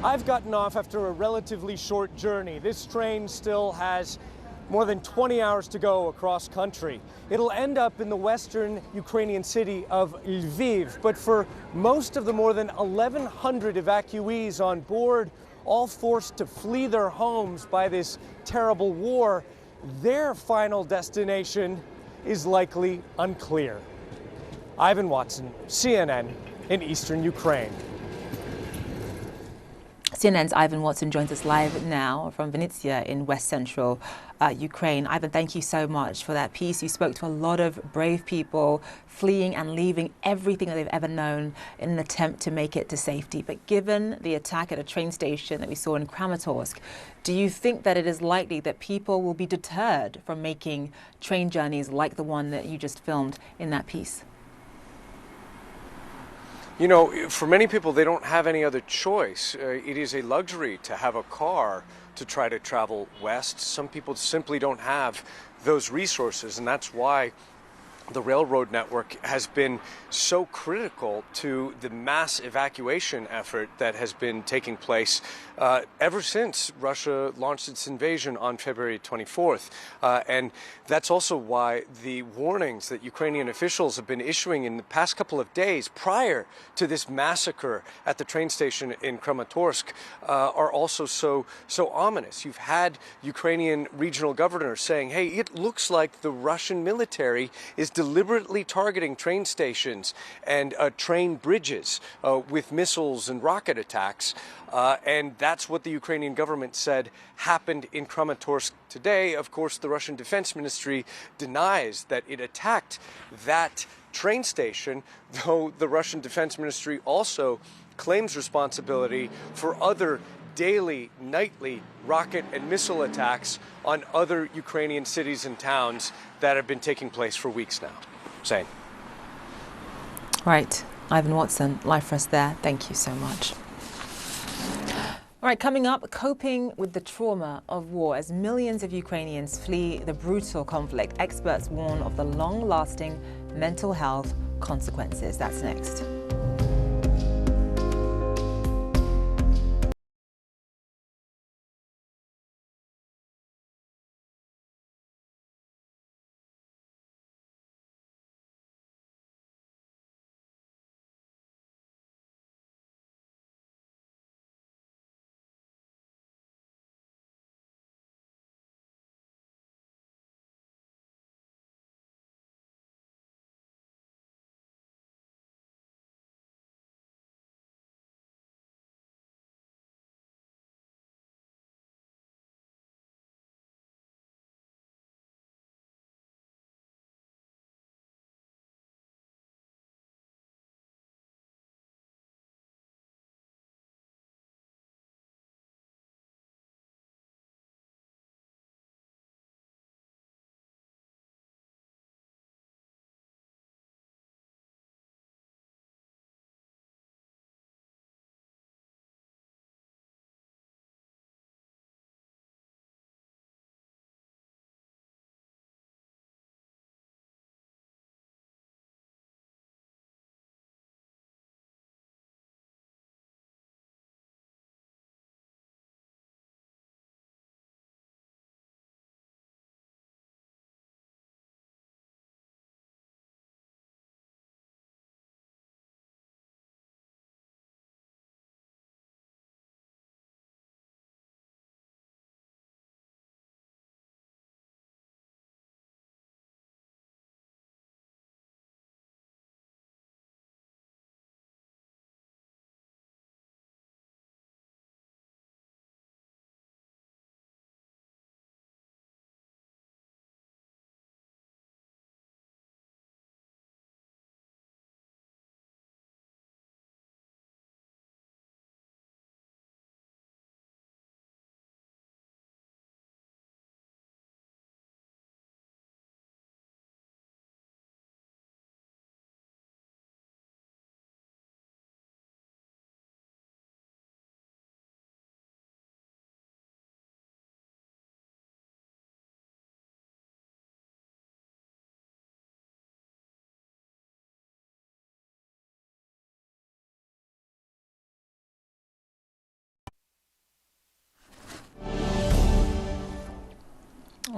I've gotten off after a relatively short journey. This train still has more than 20 hours to go across country. It'll end up in the western Ukrainian city of Lviv, but for most of the more than 1,100 evacuees on board, all forced to flee their homes by this terrible war, their final destination is likely unclear. Ivan Watson, CNN in eastern Ukraine. CNN's Ivan Watson joins us live now from Vinnytsia in west central Ukraine. Ivan, thank you so much for that piece. You spoke to a lot of brave people fleeing and leaving everything that they've ever known in an attempt to make it to safety. But given the attack at a train station that we saw in Kramatorsk, do you think that it is likely that people will be deterred from making train journeys like the one that you just filmed in that piece? You know, for many people, they don't have any other choice. It is a luxury to have a car to try to travel west. Some people simply don't have those resources, and that's why the railroad network has been so critical to the mass evacuation effort that has been taking place ever since Russia launched its invasion on February 24th. And that's also why the warnings that Ukrainian officials have been issuing in the past couple of days prior to this massacre at the train station in Kramatorsk are also so ominous. You've had Ukrainian regional governors saying, hey, it looks like the Russian military is deliberately targeting train stations and train bridges with missiles and rocket attacks. And that's what the Ukrainian government said happened in Kramatorsk today. Of course, the Russian Defense Ministry denies that it attacked that train station, though the Russian Defense Ministry also claims responsibility for other daily, nightly rocket and missile attacks on other Ukrainian cities and towns that have been taking place for weeks now. Zane. Right. Ivan Watson, live for us there. Thank you so much. All right, coming up, coping with the trauma of war as millions of Ukrainians flee the brutal conflict. Experts warn of the long-lasting mental health consequences. That's next.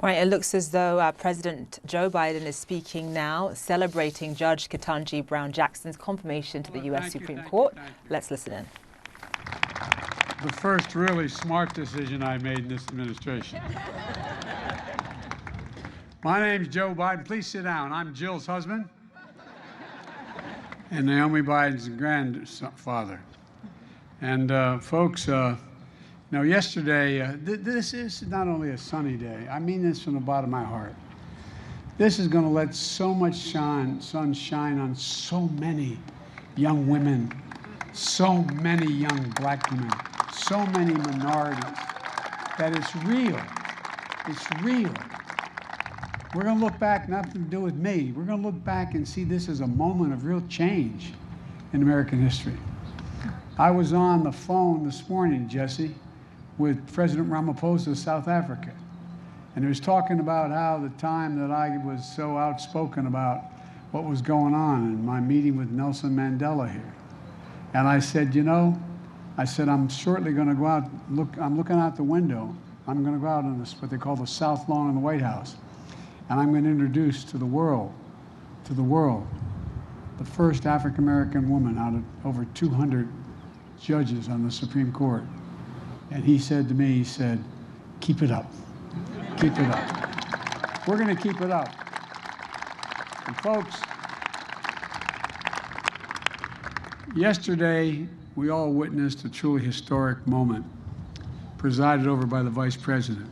Right, it looks as though President Joe Biden is speaking now, celebrating Judge Ketanji Brown Jackson's confirmation to the U.S. Supreme Court. Let's listen in. The first really smart decision I made in this administration. My name's Joe Biden. Please sit down. I'm Jill's husband and Naomi Biden's grandfather. And folks, Now, yesterday, this is not only a sunny day, I mean this from the bottom of my heart. This is going to let so much sun shine on so many young women, so many young black women, so many minorities, that it's real. It's real. We're going to look back, nothing to do with me. We're going to look back and see this as a moment of real change in American history. I was on the phone this morning, Jesse, with President Ramaphosa of South Africa. And he was talking about how the time that I was so outspoken about what was going on in my meeting with Nelson Mandela here. And I said, you know, I'm shortly going to go out, I'm looking out the window. I'm going to go out on this, what they call the South Lawn in the White House. And I'm going to introduce to the world, the first African-American woman out of over 200 judges on the Supreme Court. And he said to me, he said, keep it up. Keep it up. We're going to keep it up. And folks, yesterday we all witnessed a truly historic moment presided over by the Vice President.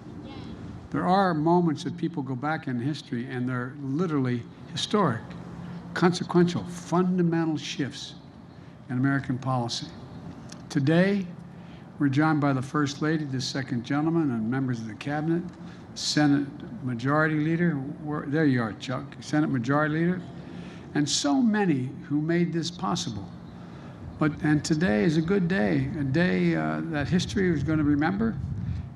There are moments that people go back in history and they're literally historic, consequential, fundamental shifts in American policy. Today, we're joined by the First Lady, the Second Gentleman, and members of the Cabinet, Senate Majority Leader, there you are, Chuck, Senate Majority Leader, and so many who made this possible. And today is a good day, a day that history is going to remember,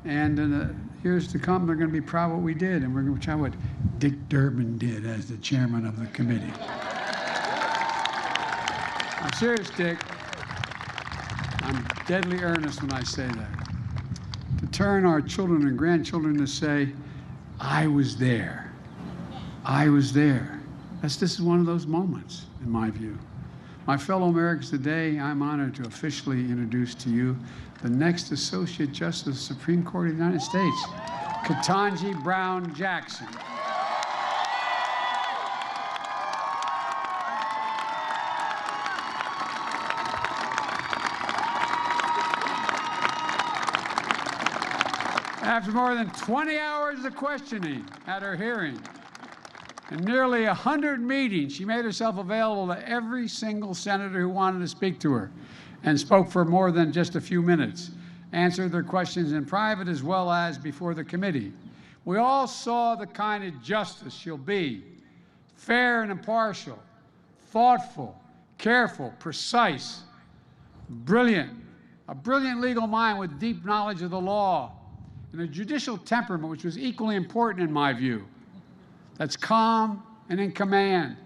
and in the years to come, they're going to be proud of what we did, and we're going to try what Dick Durbin did as the chairman of the committee. I'm serious, Dick. I'm deadly earnest when I say that. To turn our children and grandchildren to say, I was there. I was there. This is one of those moments, in my view. My fellow Americans, today I'm honored to officially introduce to you the next Associate Justice of the Supreme Court of the United States, Ketanji Brown Jackson. After more than 20 hours of questioning at her hearing and nearly 100 meetings, she made herself available to every single senator who wanted to speak to her and spoke for more than just a few minutes, answered their questions in private as well as before the committee. We all saw the kind of justice she'll be, fair and impartial, thoughtful, careful, precise, brilliant, a brilliant legal mind with deep knowledge of the law, and a judicial temperament which was equally important in my view, that's calm and in command,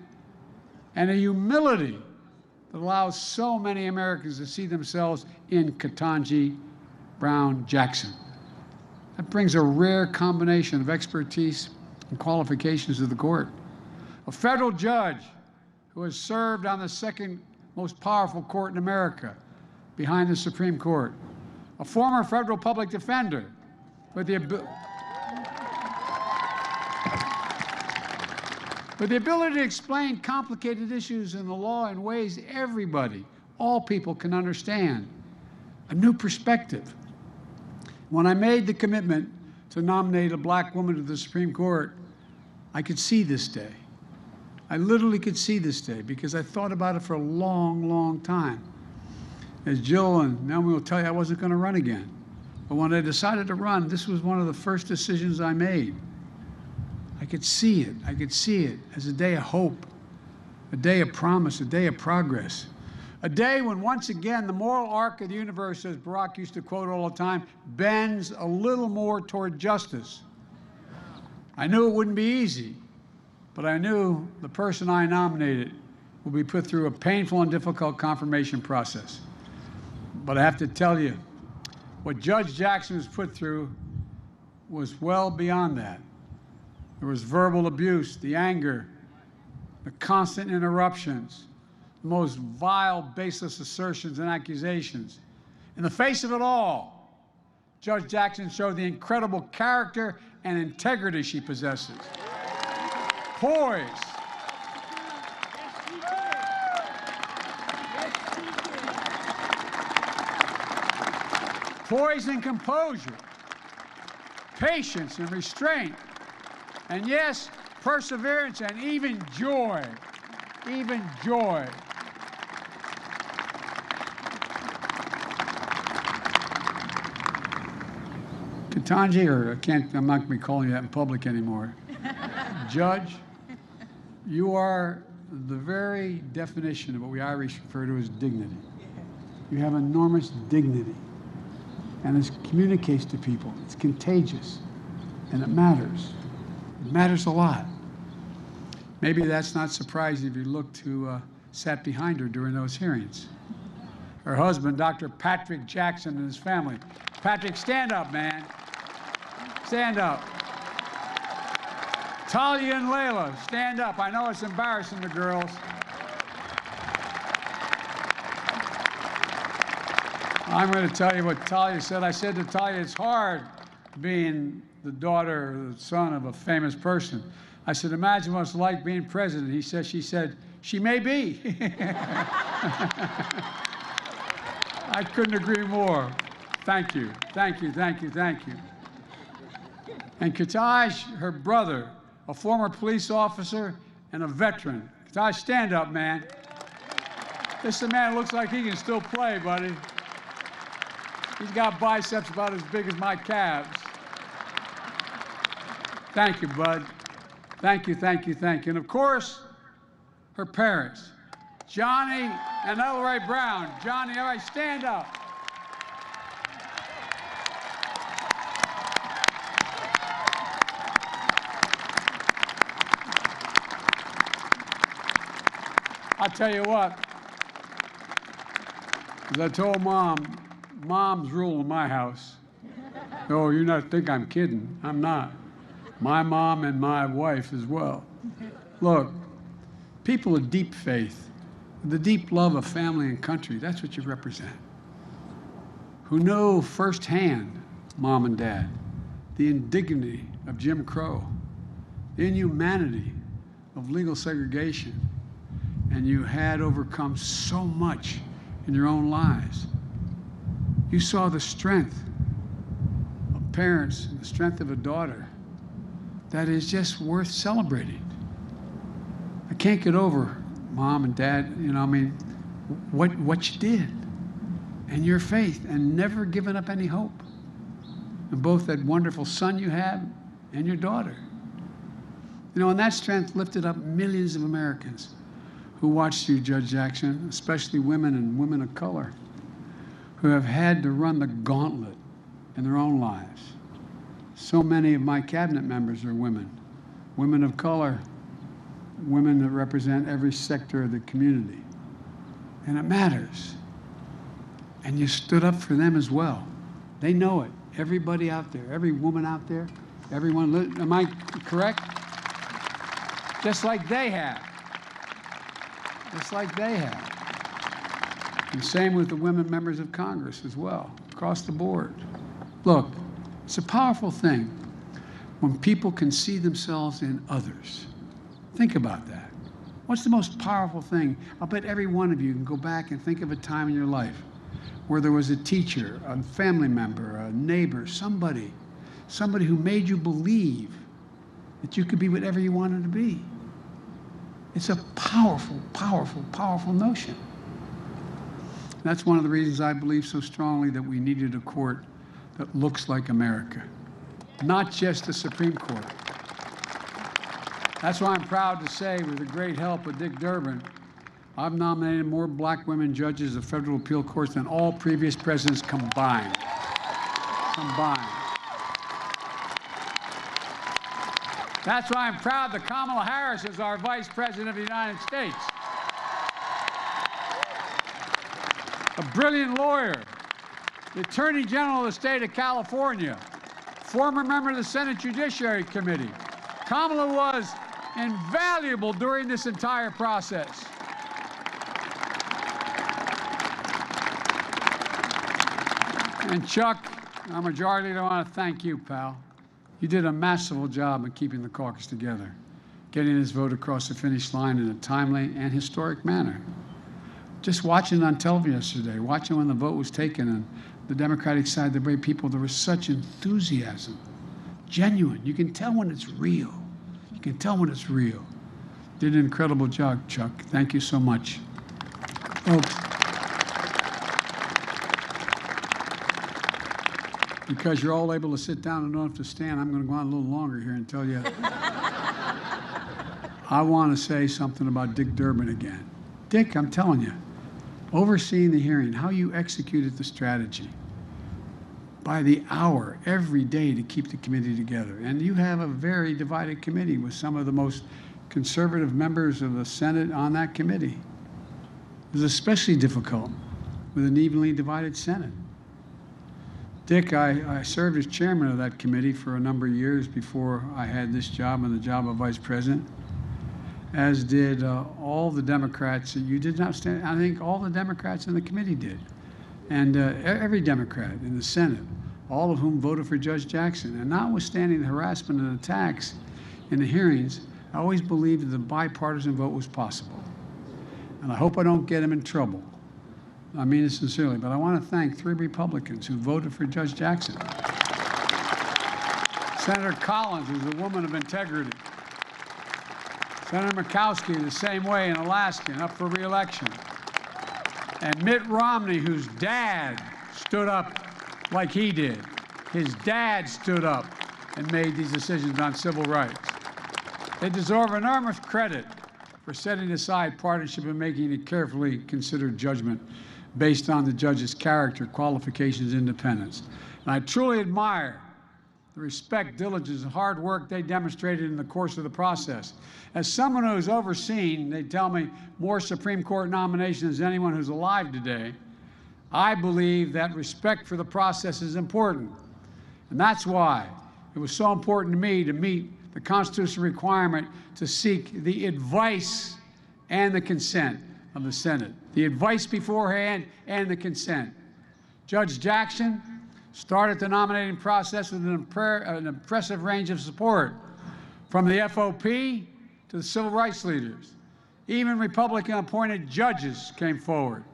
and a humility that allows so many Americans to see themselves in Ketanji Brown Jackson. That brings a rare combination of expertise and qualifications to the court. A federal judge who has served on the second most powerful court in America, behind the Supreme Court. A former federal public defender with the ability to explain complicated issues in the law in ways everybody, all people can understand. A new perspective. When I made the commitment to nominate a black woman to the Supreme Court, I could see this day. I literally could see this day because I thought about it for a long, long time. As Jill and Naomi will tell you, I wasn't going to run again. But when I decided to run, this was one of the first decisions I made. I could see it. I could see it as a day of hope, a day of promise, a day of progress. A day when, once again, the moral arc of the universe, as Barack used to quote all the time, bends a little more toward justice. I knew it wouldn't be easy, but I knew the person I nominated would be put through a painful and difficult confirmation process. But I have to tell you, what Judge Jackson was put through was well beyond that. There was verbal abuse, the anger, the constant interruptions, the most vile, baseless assertions and accusations. In the face of it all, Judge Jackson showed the incredible character and integrity she possesses. Poise. poise and composure, patience and restraint, and yes, perseverance and even joy. Even joy. Ketanji, or I'm not going to be calling you that in public anymore. Judge, you are the very definition of what we Irish refer to as dignity. You have enormous dignity, and it communicates to people. It's contagious, and it matters. It matters a lot. Maybe that's not surprising if you look who sat behind her during those hearings. Her husband, Dr. Patrick Jackson, and his family. Patrick, stand up, man. Stand up. Talia and Layla, stand up. I know it's embarrassing the girls. I'm going to tell you what Talia said. I said to Talia, it's hard being the daughter or the son of a famous person. I said, imagine what it's like being president. She said, she may be. I couldn't agree more. Thank you, thank you, thank you, thank you. And Ketaj, her brother, a former police officer and a veteran. Ketaj, stand up, man. This man looks like he can still play, buddy. He's got biceps about as big as my calves. Thank you, bud. Thank you, thank you, thank you. And of course, her parents, Johnny and Elroy Brown. Johnny, all right, stand up. I'll tell you what, as I told Mom's rule in my house. Oh, you not think I'm kidding. I'm not. My mom and my wife as well. Look, people of deep faith, the deep love of family and country, that's what you represent. Who know firsthand, Mom and Dad, the indignity of Jim Crow, the inhumanity of legal segregation, and you had overcome so much in your own lives. You saw the strength of parents and the strength of a daughter that is just worth celebrating. I can't get over, Mom and Dad, what you did and your faith and never giving up any hope. And both that wonderful son you had and your daughter. And that strength lifted up millions of Americans who watched you, Judge Jackson, especially women and women of color, who have had to run the gauntlet in their own lives. So many of my cabinet members are women, women of color, women that represent every sector of the community. And it matters. And you stood up for them as well. They know it. Everybody out there, every woman out there, everyone, am I correct? Just like they have. Just like they have. And same with the women members of Congress as well, across the board. Look, it's a powerful thing when people can see themselves in others. Think about that. What's the most powerful thing? I'll bet every one of you can go back and think of a time in your life where there was a teacher, a family member, a neighbor, somebody who made you believe that you could be whatever you wanted to be. It's a powerful, powerful, powerful notion. That's one of the reasons I believe so strongly that we needed a court that looks like America, not just the Supreme Court. That's why I'm proud to say, with the great help of Dick Durbin, I've nominated more black women judges of federal appeal courts than all previous presidents combined. That's why I'm proud that Kamala Harris is our Vice President of the United States. A brilliant lawyer, the Attorney General of the state of California, former member of the Senate Judiciary Committee. Kamala was invaluable during this entire process. And Chuck, our majority leader, I want to thank you, pal. You did a masterful job of keeping the caucus together, getting this vote across the finish line in a timely and historic manner. Just watching it on television yesterday, watching when the vote was taken and the Democratic side, the very people, there was such enthusiasm, genuine. You can tell when it's real. You can tell when it's real. Did an incredible job, Chuck. Thank you so much. Folks, because you're all able to sit down and don't have to stand, I'm going to go on a little longer here and tell you. I want to say something about Dick Durbin again. Dick, I'm telling you, overseeing the hearing, how you executed the strategy by the hour, every day to keep the committee together. And you have a very divided committee with some of the most conservative members of the Senate on that committee. It was especially difficult with an evenly divided Senate. Dick, I served as chairman of that committee for a number of years before I had this job and the job of vice president, as did all the Democrats. You did not stand, I think all the Democrats in the committee did. And every Democrat in the Senate, all of whom voted for Judge Jackson. And notwithstanding the harassment and attacks in the hearings, I always believed that the bipartisan vote was possible. And I hope I don't get him in trouble. I mean it sincerely, but I want to thank 3 Republicans who voted for Judge Jackson. Senator Collins, who's a woman of integrity. Senator Murkowski, the same way, an Alaskan, up for re-election. And Mitt Romney, whose dad stood up like he did. His dad stood up and made these decisions on civil rights. They deserve enormous credit for setting aside partisanship and making a carefully considered judgment based on the judge's character, qualifications, independence. And I truly admire the respect, diligence, and hard work they demonstrated in the course of the process. As someone who's overseen, they tell me, more Supreme Court nominations than anyone who's alive today, I believe that respect for the process is important. And that's why it was so important to me to meet the constitutional requirement to seek the advice and the consent of the Senate. The advice beforehand and the consent. Judge Jackson started the nominating process with an impressive range of support, from the FOP to the civil rights leaders. Even Republican-appointed judges came forward.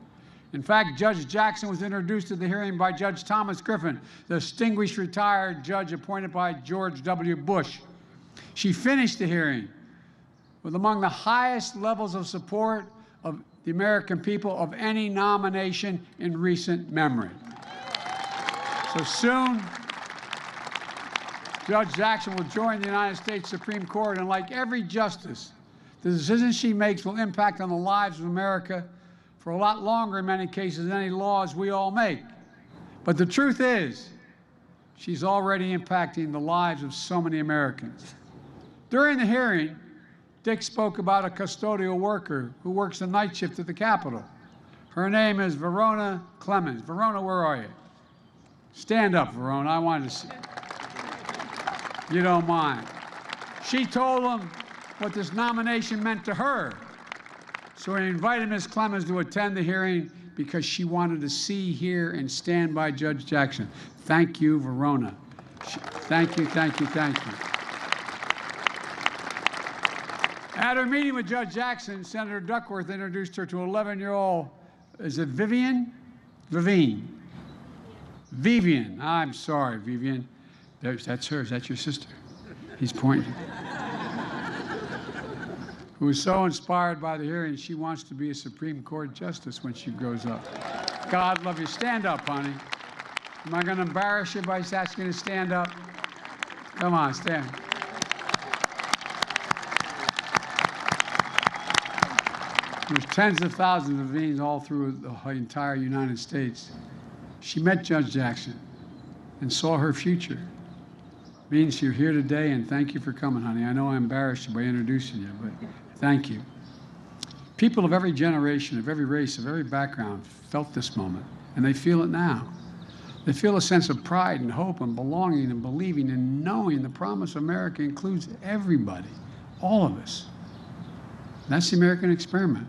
In fact, Judge Jackson was introduced at the hearing by Judge Thomas Griffin, the distinguished retired judge appointed by George W. Bush. She finished the hearing with among the highest levels of support of the American people of any nomination in recent memory. So soon, Judge Jackson will join the United States Supreme Court, and like every justice, the decisions she makes will impact on the lives of America for a lot longer in many cases than any laws we all make. But the truth is, she's already impacting the lives of so many Americans. During the hearing, Dick spoke about a custodial worker who works the night shift at the Capitol. Her name is Verona Clemens. Verona, where are you? Stand up, Verona. I wanted to see. You don't mind. She told him what this nomination meant to her. So he invited Ms. Clemens to attend the hearing because she wanted to see, hear, and stand by Judge Jackson. Thank you, Verona. Thank you, thank you, thank you. At her meeting with Judge Jackson, Senator Duckworth introduced her to 11-year-old, is it Vivian? Vivian. I'm sorry, Vivian. That's her. Is that your sister? He's pointing. Who was so inspired by the hearing, she wants to be a Supreme Court justice when she grows up. God love you. Stand up, honey. Am I going to embarrass you by asking you to stand up? Come on, stand. There's tens of thousands of Vivians all through the entire United States. She met Judge Jackson and saw her future. Means you're here today, and thank you for coming, honey. I know I embarrassed you by introducing you, but thank you. People of every generation, of every race, of every background felt this moment, and they feel it now. They feel a sense of pride and hope and belonging and believing and knowing the promise of America includes everybody, all of us. That's the American experiment.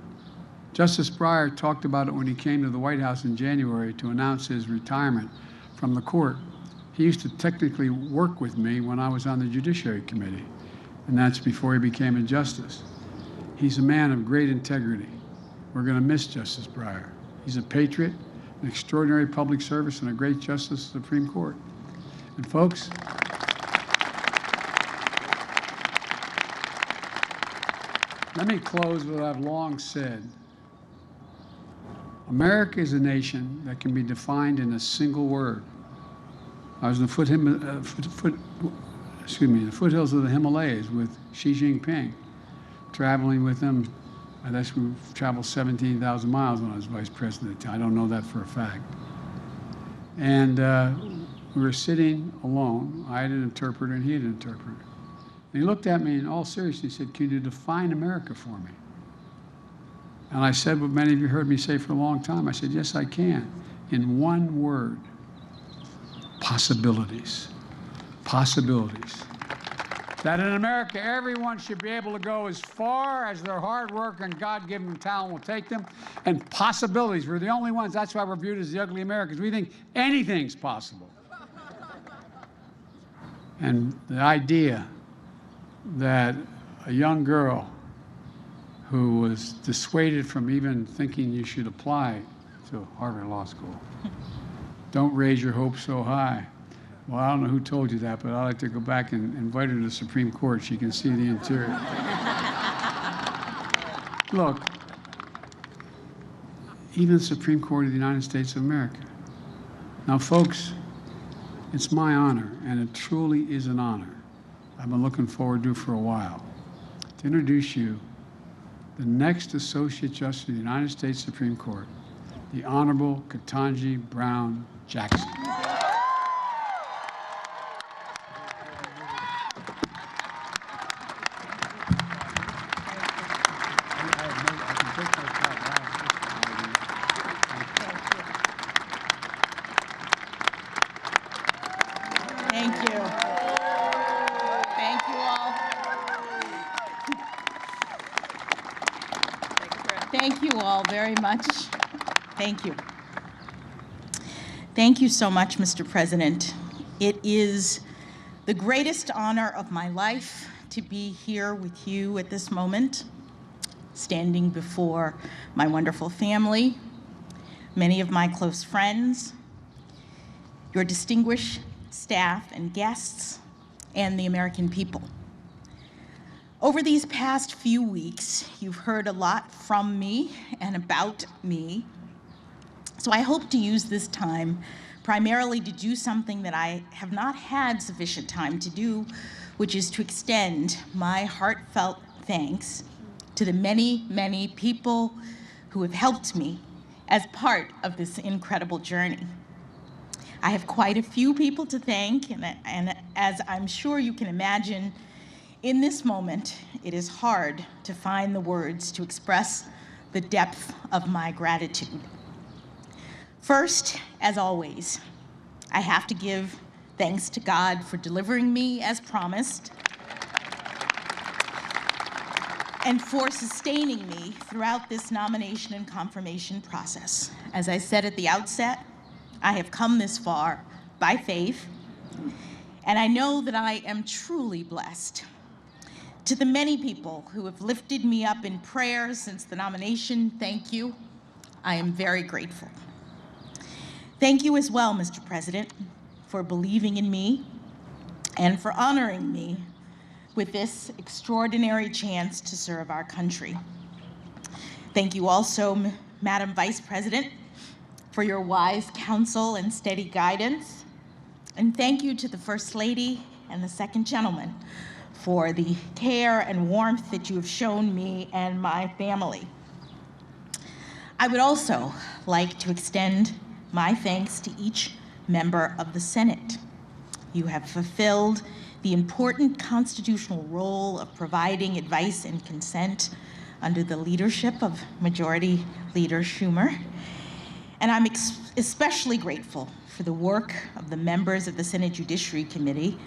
Justice Breyer talked about it when he came to the White House in January to announce his retirement from the court. He used to technically work with me when I was on the Judiciary Committee, and that's before he became a justice. He's a man of great integrity. We're going to miss Justice Breyer. He's a patriot, an extraordinary public service, and a great justice of the Supreme Court. And folks, let me close with what I've long said. America is a nation that can be defined in a single word. I was in the foothills of the Himalayas with Xi Jinping, traveling with him. I guess we traveled 17,000 miles when I was vice president. I don't know that for a fact. And we were sitting alone. I had an interpreter and he had an interpreter. And he looked at me in all seriousness, he said, "Can you define America for me?" And I said what many of you heard me say for a long time. I said, "Yes, I can. In one word, possibilities. Possibilities. That in America, everyone should be able to go as far as their hard work and God-given talent will take them. And possibilities, we're the only ones, that's why we're viewed as the ugly Americans. We think anything's possible." And the idea that a young girl who was dissuaded from even thinking you should apply to Harvard Law School, don't raise your hopes so high. Well, I don't know who told you that, but I'd like to go back and invite her to the Supreme Court. She can see the interior. Look, even the Supreme Court of the United States of America. Now, folks, it's my honor, and it truly is an honor. I've been looking forward to it for a while, to introduce you the next Associate Justice of the United States Supreme Court, the Honorable Ketanji Brown Jackson. Thank you. Thank you all. Thank you all very much. Thank you. Thank you so much, Mr. President. It is the greatest honor of my life to be here with you at this moment, standing before my wonderful family, many of my close friends, your distinguished staff and guests, and the American people. Over these past few weeks, you've heard a lot from me and about me. So I hope to use this time primarily to do something that I have not had sufficient time to do, which is to extend my heartfelt thanks to the many, many people who have helped me as part of this incredible journey. I have quite a few people to thank, and as I'm sure you can imagine, in this moment, it is hard to find the words to express the depth of my gratitude. First, as always, I have to give thanks to God for delivering me as promised and for sustaining me throughout this nomination and confirmation process. As I said at the outset, I have come this far by faith, and I know that I am truly blessed. To the many people who have lifted me up in prayer since the nomination, thank you. I am very grateful. Thank you as well, Mr. President, for believing in me and for honoring me with this extraordinary chance to serve our country. Thank you also, Madam Vice President, for your wise counsel and steady guidance. And thank you to the First Lady and the Second Gentleman for the care and warmth that you have shown me and my family. I would also like to extend my thanks to each member of the Senate. You have fulfilled the important constitutional role of providing advice and consent under the leadership of Majority Leader Schumer. And I'm especially grateful for the work of the members of the Senate Judiciary Committee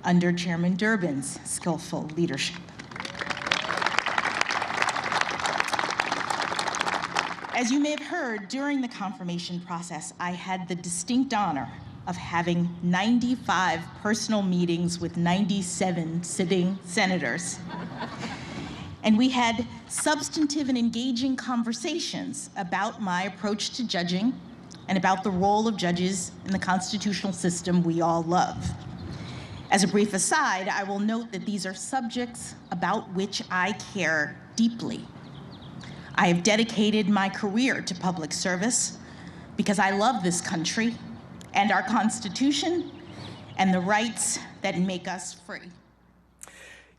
under Chairman Durbin's skillful leadership. As you may have heard, during the confirmation process, I had the distinct honor of having 95 personal meetings with 97 sitting senators. And we had substantive and engaging conversations about my approach to judging and about the role of judges in the constitutional system we all love. As a brief aside, I will note that these are subjects about which I care deeply. I have dedicated my career to public service because I love this country and our Constitution and the rights that make us free.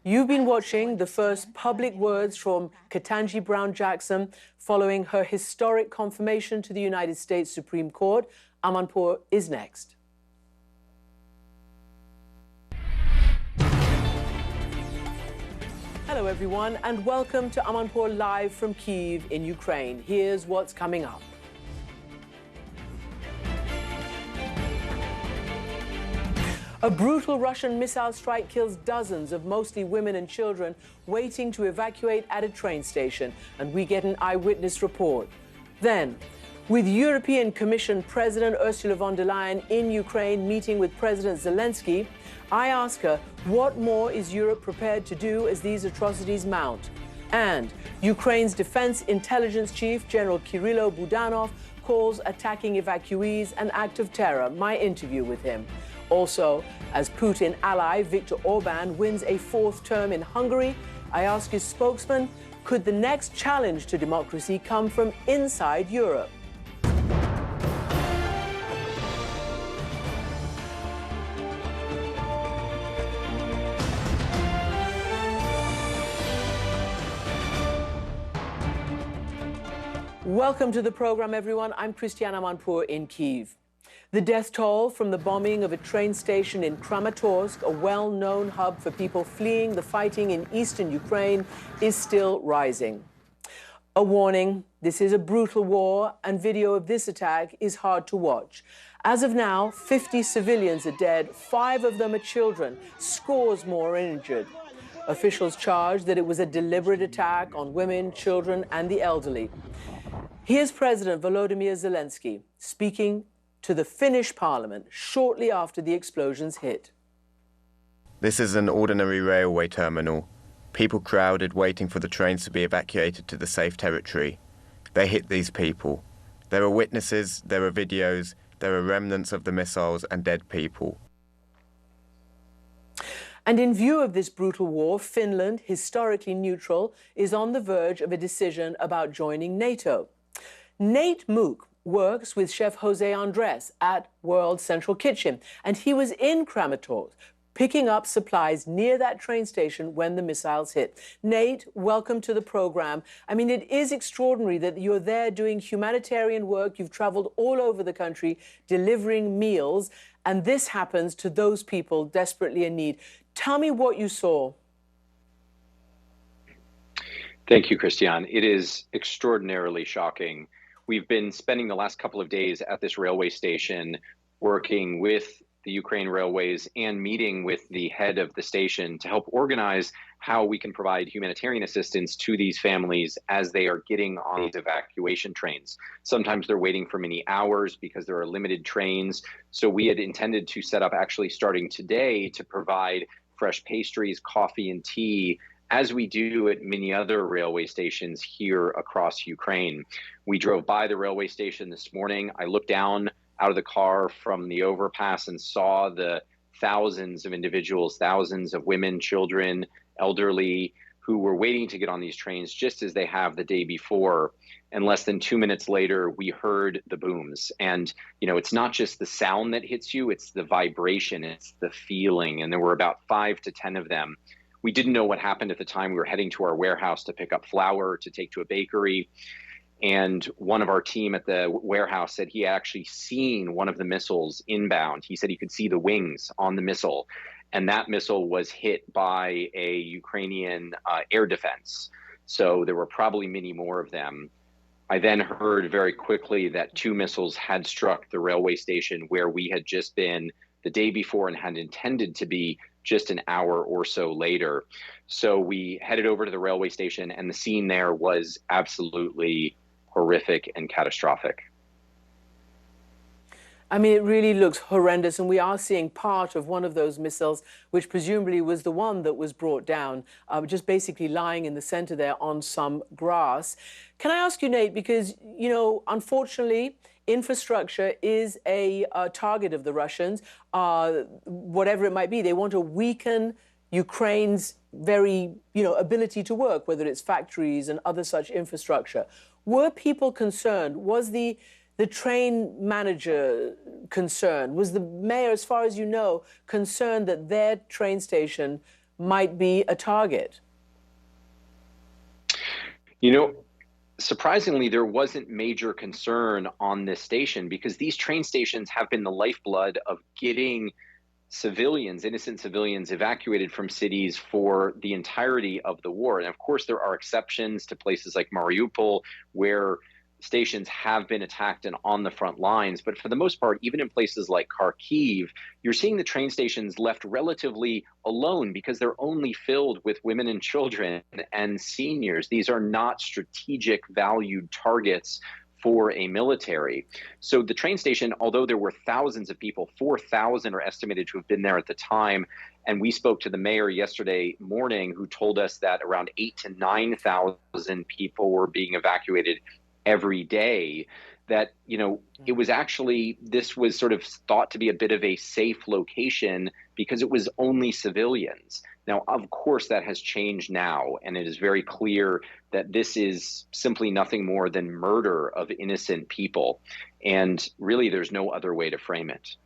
You've been watching the first public words from Ketanji Brown Jackson following her historic confirmation to the United States Supreme Court. Amanpour is next. Hello, everyone, and welcome to Amanpour Live from Kyiv in Ukraine. Here's what's coming up. A brutal Russian missile strike kills dozens of mostly women and children waiting to evacuate at a train station, and we get an eyewitness report. Then, with European Commission President Ursula von der Leyen in Ukraine meeting with President Zelensky, I ask her, what more is Europe prepared to do as these atrocities mount? And Ukraine's Defense Intelligence Chief, General Kirilo Budanov, calls attacking evacuees an act of terror. My interview with him. Also, as Putin ally Viktor Orban wins a fourth term in Hungary, I ask his spokesman, could the next challenge to democracy come from inside Europe? Welcome to the program, everyone. I'm Christiane Amanpour in Kyiv. The death toll from the bombing of a train station in Kramatorsk, a well-known hub for people fleeing the fighting in eastern Ukraine, is still rising. A warning, this is a brutal war, and video of this attack is hard to watch. As of now, 50 civilians are dead, 5 of them are children, scores more are injured. Officials charge that it was a deliberate attack on women, children, and the elderly. Here's President Volodymyr Zelensky speaking to the Finnish parliament shortly after the explosions hit. This is an ordinary railway terminal. People crowded waiting for the trains to be evacuated to the safe territory. They hit these people. There are witnesses, there are videos, there are remnants of the missiles and dead people. And in view of this brutal war, Finland, historically neutral, is on the verge of a decision about joining NATO. Nate Mook works with Chef Jose Andres at World Central Kitchen, and he was in Kramatorsk picking up supplies near that train station when the missiles hit. Nate, welcome to the program. I mean, it is extraordinary that you're there doing humanitarian work. You've traveled all over the country delivering meals, and this happens to those people desperately in need. Tell me what you saw. Thank you, Christiane. It is extraordinarily shocking. We've been spending the last couple of days at this railway station working with the Ukraine Railways and meeting with the head of the station to help organize how we can provide humanitarian assistance to these families as they are getting on these evacuation trains. Sometimes they're waiting for many hours because there are limited trains. So we had intended to set up actually starting today to provide fresh pastries, coffee, and tea, as we do at many other railway stations here across Ukraine. We drove by the railway station this morning. I looked down out of the car from the overpass and saw the thousands of individuals, thousands of women, children, elderly, who were waiting to get on these trains just as they have the day before. And less than 2 minutes later, we heard the booms. And, you know, it's not just the sound that hits you, it's the vibration, it's the feeling. And there were about 5 to 10 of them. We didn't know what happened at the time. We were heading to our warehouse to pick up flour to take to a bakery. And one of our team at the warehouse said he actually seen one of the missiles inbound. He said he could see the wings on the missile. And that missile was hit by a Ukrainian air defense. So there were probably many more of them. I then heard very quickly that 2 missiles had struck the railway station where we had just been the day before and had intended to be just an hour or so later. So we headed over to the railway station, and the scene there was absolutely horrific and catastrophic. I mean, it really looks horrendous, and we are seeing part of one of those missiles, which presumably was the one that was brought down, just basically lying in the center there on some grass. Can I ask you, Nate, because, you know, unfortunately, infrastructure is a target of the Russians, whatever it might be. They want to weaken Ukraine's very, ability to work, whether it's factories and other such infrastructure. Were people concerned? Was the train manager concerned? Was the mayor, as far as you know, concerned that their train station might be a target? Surprisingly, there wasn't major concern on this station because these train stations have been the lifeblood of getting civilians, innocent civilians, evacuated from cities for the entirety of the war. And of course, there are exceptions to places like Mariupol where stations have been attacked and on the front lines. But for the most part, even in places like Kharkiv, you're seeing the train stations left relatively alone because they're only filled with women and children and seniors. These are not strategic valued targets for a military. So the train station, although there were thousands of people, 4,000 are estimated to have been there at the time. And we spoke to the mayor yesterday morning who told us that around 8,000 to 9,000 people were being evacuated every day, that, it was actually, this was sort of thought to be a bit of a safe location because it was only civilians. Now, of course, that has changed now, and it is very clear that this is simply nothing more than murder of innocent people. And really, there's no other way to frame it.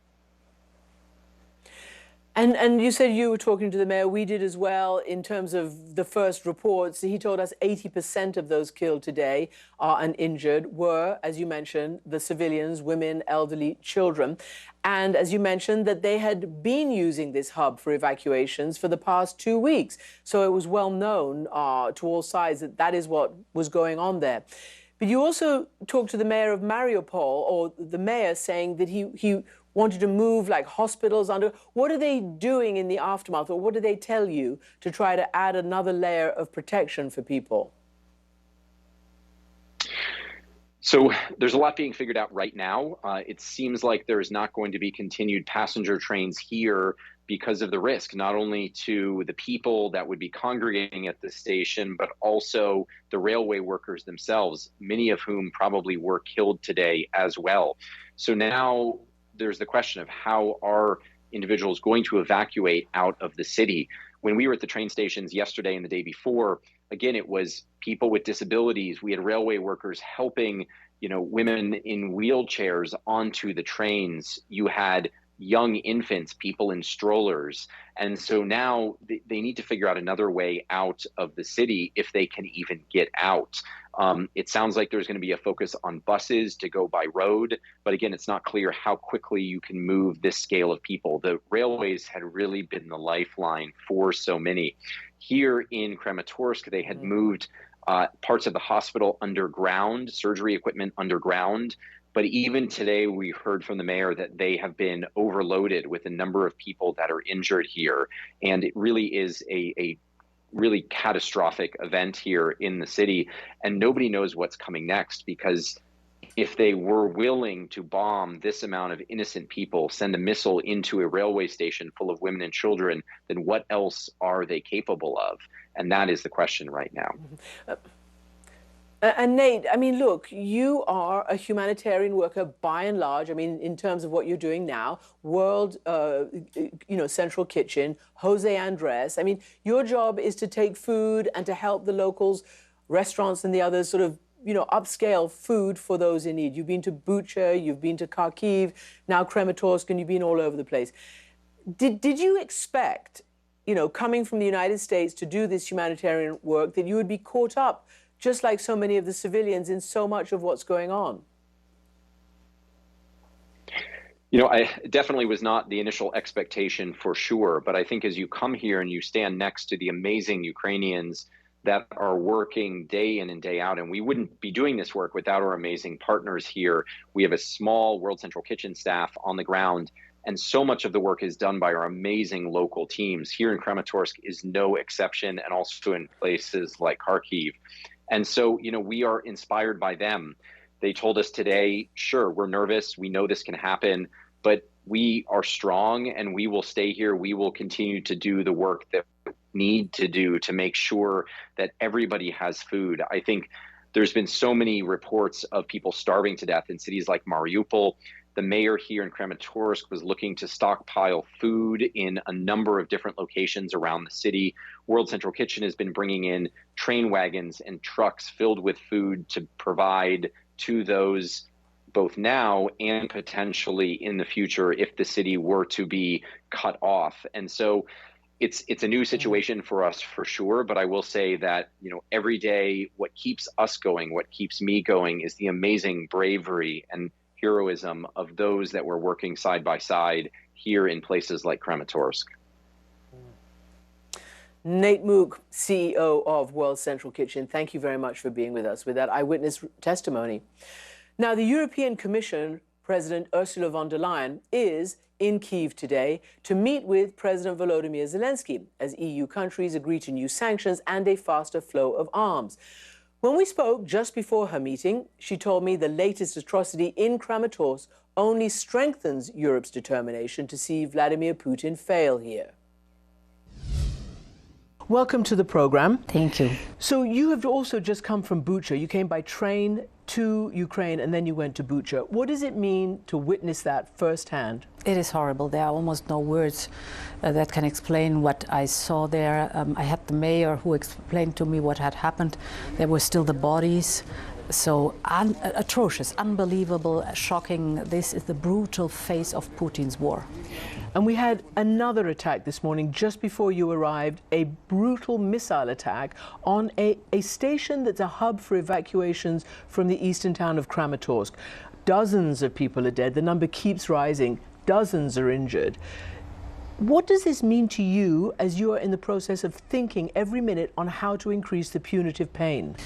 And you said you were talking to the mayor. We did as well in terms of the first reports. He told us 80% of those killed today and injured were, as you mentioned, the civilians, women, elderly, children. And as you mentioned, that they had been using this hub for evacuations for the past 2 weeks. So it was well known to all sides that that is what was going on there. But you also talked to the mayor of Mariupol, or the mayor saying that he wanted to move like hospitals under. What are they doing in the aftermath, or what do they tell you to try to add another layer of protection for people? So there's a lot being figured out right now. It seems like there's not going to be continued passenger trains here because of the risk, not only to the people that would be congregating at the station, but also the railway workers themselves, many of whom probably were killed today as well. So now there's the question of how are individuals going to evacuate out of the city. When we were at the train stations yesterday and the day before, again, it was people with disabilities. We had railway workers helping, women in wheelchairs onto the trains. You had young infants, people in strollers. And so now they need to figure out another way out of the city if they can even get out. It sounds like there's going to be a focus on buses to go by road. But again, it's not clear how quickly you can move this scale of people. The railways had really been the lifeline for so many. Here in Kramatorsk, they had moved parts of the hospital underground, surgery equipment underground. But even today, we heard from the mayor that they have been overloaded with a number of people that are injured here. And it really is a really catastrophic event here in the city. And nobody knows what's coming next, because if they were willing to bomb this amount of innocent people, send a missile into a railway station full of women and children, then what else are they capable of? And that is the question right now. And Nate, I mean, look, you are a humanitarian worker by and large. I mean, in terms of what you're doing now, World, Central Kitchen, Jose Andres. I mean, your job is to take food and to help the locals, restaurants and the others sort of, upscale food for those in need. You've been to Bucha, you've been to Kharkiv, now Kramatorsk, and you've been all over the place. Did you expect, coming from the United States to do this humanitarian work, that you would be caught up just like so many of the civilians in so much of what's going on? I definitely was not the initial expectation for sure, but I think as you come here and you stand next to the amazing Ukrainians that are working day in and day out, and we wouldn't be doing this work without our amazing partners here. We have a small World Central Kitchen staff on the ground, and so much of the work is done by our amazing local teams. Here in Kramatorsk is no exception, and also in places like Kharkiv. And so, we are inspired by them. They told us today, sure, we're nervous. We know this can happen, but we are strong and we will stay here. We will continue to do the work that we need to do to make sure that everybody has food. I think There's been so many reports of people starving to death in cities like Mariupol. The mayor here in Kramatorsk was looking to stockpile food in a number of different locations around the city. World Central Kitchen has been bringing in train wagons and trucks filled with food to provide to those both now and potentially in the future if the city were to be cut off. And so it's a new situation for us for sure, but I will say that, you know, every day what keeps us going, what keeps me going is the amazing bravery and heroism of those that were working side by side here in places like Kramatorsk. Nate Mook, CEO of World Central Kitchen, thank you very much for being with us with that eyewitness testimony. Now, the European Commission President Ursula von der Leyen is in Kyiv today to meet with President Volodymyr Zelensky as EU countries agree to new sanctions and a faster flow of arms. When we spoke just before her meeting, she told me the latest atrocity in Kramatorsk only strengthens Europe's determination to see Vladimir Putin fail here. Welcome to the program. Thank you. So you have also just come from Bucha. You came by train to Ukraine and then you went to Bucha. What does it mean to witness that firsthand? It is horrible. There are almost no words that can explain what I saw there. I had the mayor who explained to me what had happened. There were still the bodies. So atrocious, unbelievable, shocking. This is the brutal face of Putin's war. And we had another attack this morning just before you arrived, a brutal missile attack on a station that's a hub for evacuations from the eastern town of Kramatorsk. Dozens of people are dead. The number keeps rising. Dozens are injured. What does this mean to you as you are in the process of thinking every minute on how to increase the punitive pain?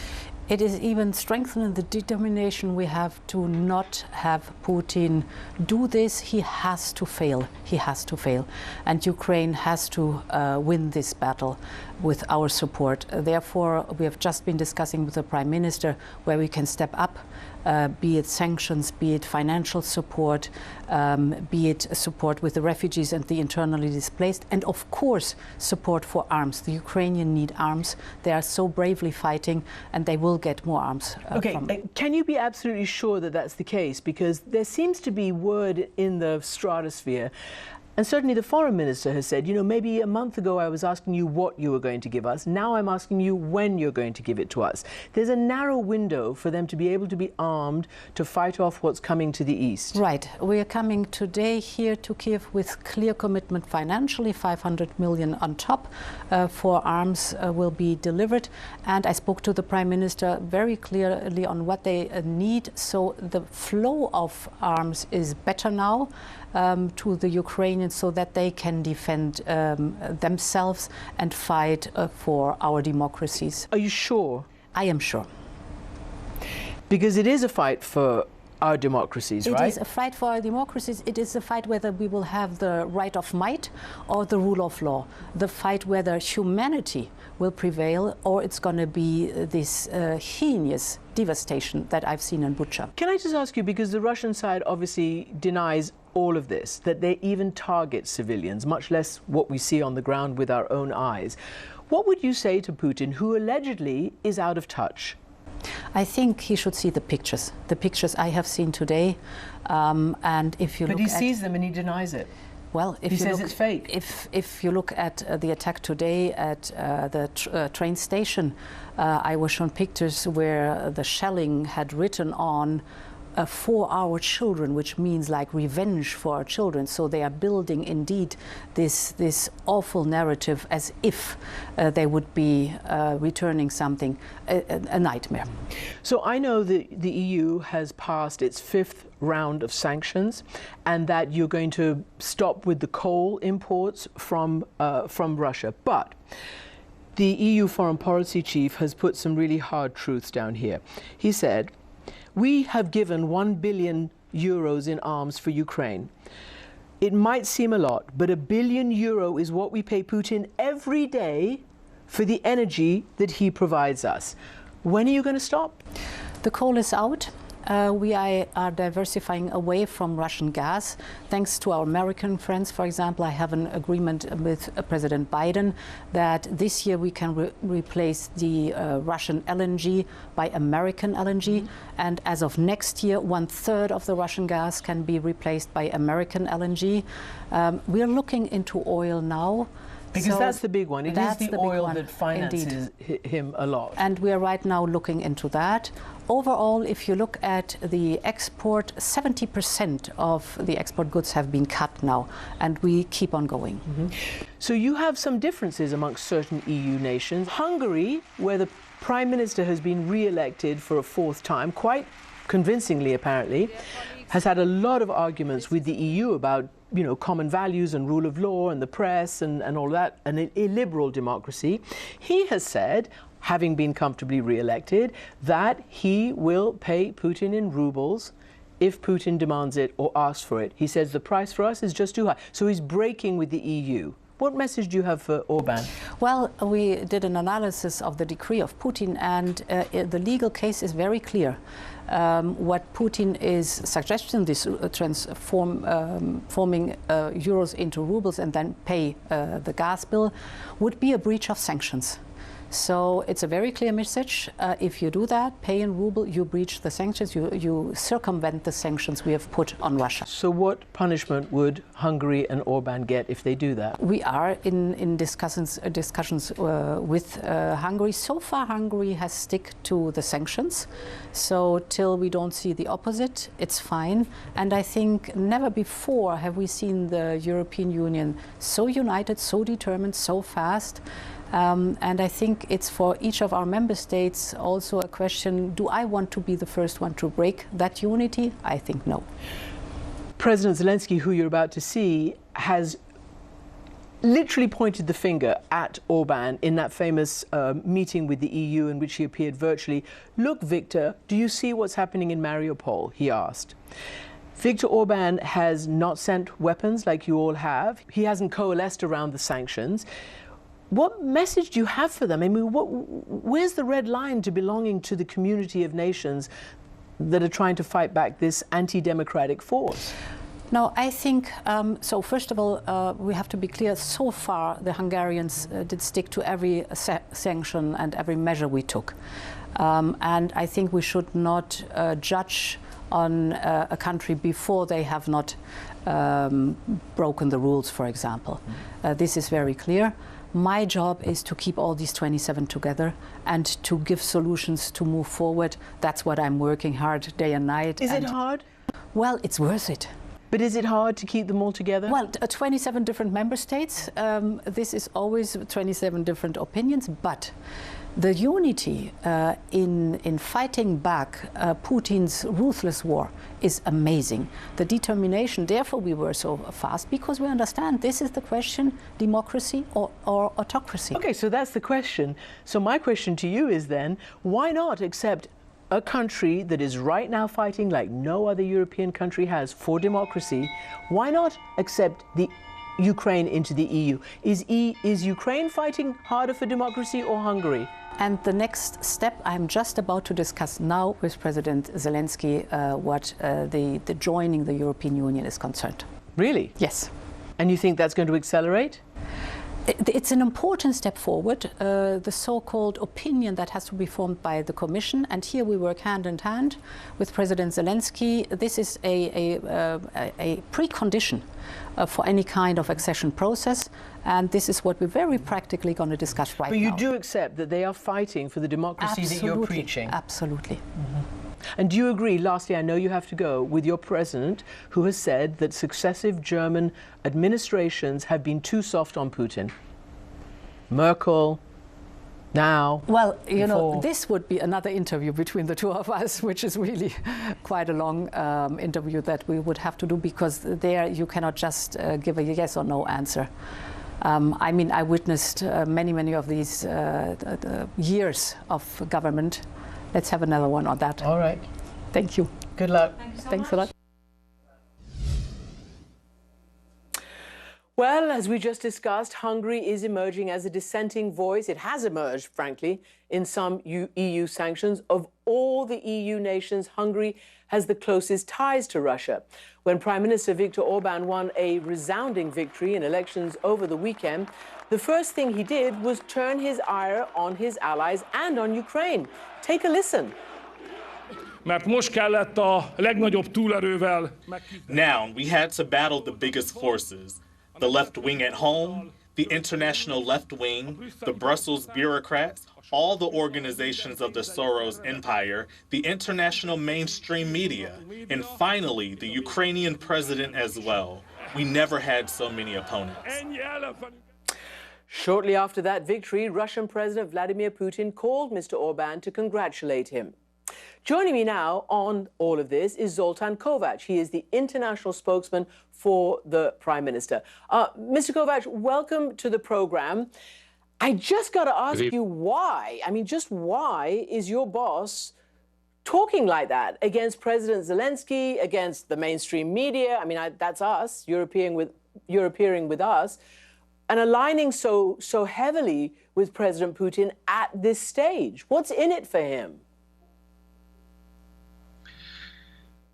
It is even strengthening the determination we have to not have Putin do this. He has to fail. He has to fail. And Ukraine has to win this battle with our support. Therefore, we have just been discussing with the Prime Minister where we can step up, be it sanctions, be it financial support, be it support with the refugees and the internally displaced, and of course support for arms. The Ukrainians need arms. They are so bravely fighting, and they will get more arms. Can you be absolutely sure that that's the case? Because there seems to be word in the stratosphere, and certainly the foreign minister has said, you know, maybe a month ago I was asking you what you were going to give us. Now I'm asking you when you're going to give it to us. There's a narrow window for them to be able to be armed to fight off what's coming to the east. Right. We are coming today here to Kyiv with clear commitment financially, 500 million on top for arms will be delivered. And I spoke to the Prime Minister very clearly on what they need. So the flow of arms is better now. To the Ukrainians so that they can defend themselves and fight for our democracies. Are you sure? I am sure. Because it is a fight for our democracies, right? It is a fight for our democracies. It is a fight whether we will have the right of might or the rule of law. The fight whether humanity will prevail or it's going to be this heinous devastation that I've seen in Bucha. Can I just ask you, because the Russian side obviously denies all of this, that they even target civilians, much less what we see on the ground with our own eyes. What would you say to Putin, who allegedly is out of touch? I think he should see the pictures I have seen today, and if you look at... But he sees them and he denies it. Well, if he you says look, it's fake. If you look at the attack today at the train station, I was shown pictures where the shelling had written on for our children, which means like revenge for our children. So they are building indeed this awful narrative as if they would be returning something, a nightmare. So I know that the EU has passed its 5th round of sanctions, and that you're going to stop with the coal imports from Russia. But the EU foreign policy chief has put some really hard truths down here. He said, we have given 1 billion euros in arms for Ukraine. It might seem a lot, but €1 billion is what we pay Putin every day for the energy that he provides us. When are you going to stop? The coal is out. we are diversifying away from Russian gas. Thanks to our American friends, for example, I have an agreement with President Biden that this year we can replace the Russian LNG by American LNG. And as of next year, 1/3 of the Russian gas can be replaced by American LNG. We are looking into oil now. Because that's the big one. It is the oil that finances him a lot. And we are right now looking into that. Overall, if you look at the export, 70% of the export goods have been cut now, and we keep on going. So you have some differences amongst certain EU nations. Hungary, where the Prime Minister has been re-elected for a 4th time, quite convincingly apparently, has had a lot of arguments with the EU about, you know, common values and rule of law and the press and all that, an illiberal democracy. He has said, having been comfortably re-elected, that he will pay Putin in rubles if Putin demands it or asks for it. He says the price for us is just too high. So he's breaking with the EU. What message do you have for Orban? Well, we did an analysis of the decree of Putin, and the legal case is very clear. What Putin is suggesting, this transforming euros into rubles and then pay the gas bill, would be a breach of sanctions. So it's a very clear message. If you do that, pay in ruble, you breach the sanctions, you circumvent the sanctions we have put on Russia. So what punishment would Hungary and Orban get if they do that? We are in discussions with Hungary. So far, Hungary has stuck to the sanctions. So till we don't see the opposite, it's fine. And I think never before have we seen the European Union so united, so determined, so fast. And I think it's for each of our member states also a question, do I want to be the first one to break that unity? I think no. President Zelensky, who you're about to see, has literally pointed the finger at Orban in that famous meeting with the EU in which he appeared virtually. Look, Viktor, do you see what's happening in Mariupol? He asked. Viktor Orban has not sent weapons like you all have. He hasn't coalesced around the sanctions. What message do you have for them? I mean, where's the red line to belonging to the community of nations that are trying to fight back this anti-democratic force? No, I think, so first of all, we have to be clear, so far the Hungarians did stick to every sanction and every measure we took. And I think we should not judge on a country before they have not broken the rules, for example. This is very clear. My job is to keep all these 27 together and to give solutions to move forward. That's what I'm working hard day and night. Is it hard? Well, it's worth it. But is it hard to keep them all together? Well, 27 different member states. This is always 27 different opinions, but the unity in fighting back Putin's ruthless war is amazing. The determination, therefore we were so fast, because we understand this is the question, democracy or autocracy. Okay, so that's the question. So my question to you is then, why not accept a country that is right now fighting like no other European country has for democracy? Why not accept the Ukraine into the EU? Is Ukraine fighting harder for democracy or Hungary? And the next step, I'm just about to discuss now with President Zelensky what the joining the European Union is concerned. Really? Yes. And you think that's going to accelerate? It's an important step forward, the so-called opinion that has to be formed by the Commission, and here we work hand in hand with President Zelensky. This is a precondition for any kind of accession process, and this is what we're very practically going to discuss right now. But you do accept that they are fighting for the democracy that you're preaching? Absolutely. And do you agree, lastly, I know you have to go, with your president, who has said that successive German administrations have been too soft on Putin? Merkel, now. Well, you know, this would be another interview between the two of us, which is really quite a long interview that we would have to do, because there you cannot just give a yes or no answer. I mean, I witnessed many of these years of government. Let's have another one on that. All right. Thank you. Good luck. Thanks a lot. Well, as we just discussed, Hungary is emerging as a dissenting voice. It has emerged, frankly, in some EU sanctions. Of all the EU nations, Hungary has the closest ties to Russia. When Prime Minister Viktor Orbán won a resounding victory in elections over the weekend, the first thing he did was turn his ire on his allies and on Ukraine. Take a listen. Mert most kellett a legnagyobb túlerővel. Now we had to battle the biggest forces. The left wing at home, the international left wing, the Brussels bureaucrats, all the organizations of the Soros empire, the international mainstream media, and finally the Ukrainian president as well. We never had so many opponents. Shortly after that victory, Russian President Vladimir Putin called Mr. Orbán to congratulate him. Joining me now on all of this is Zoltán Kovács. He is the international spokesman for the Prime Minister. Mr. Kovács, welcome to the program. I just got to ask you why, just why is your boss talking like that against President Zelensky, against the mainstream media? That's us, you're appearing with us, and aligning so heavily with President Putin at this stage. What's in it for him?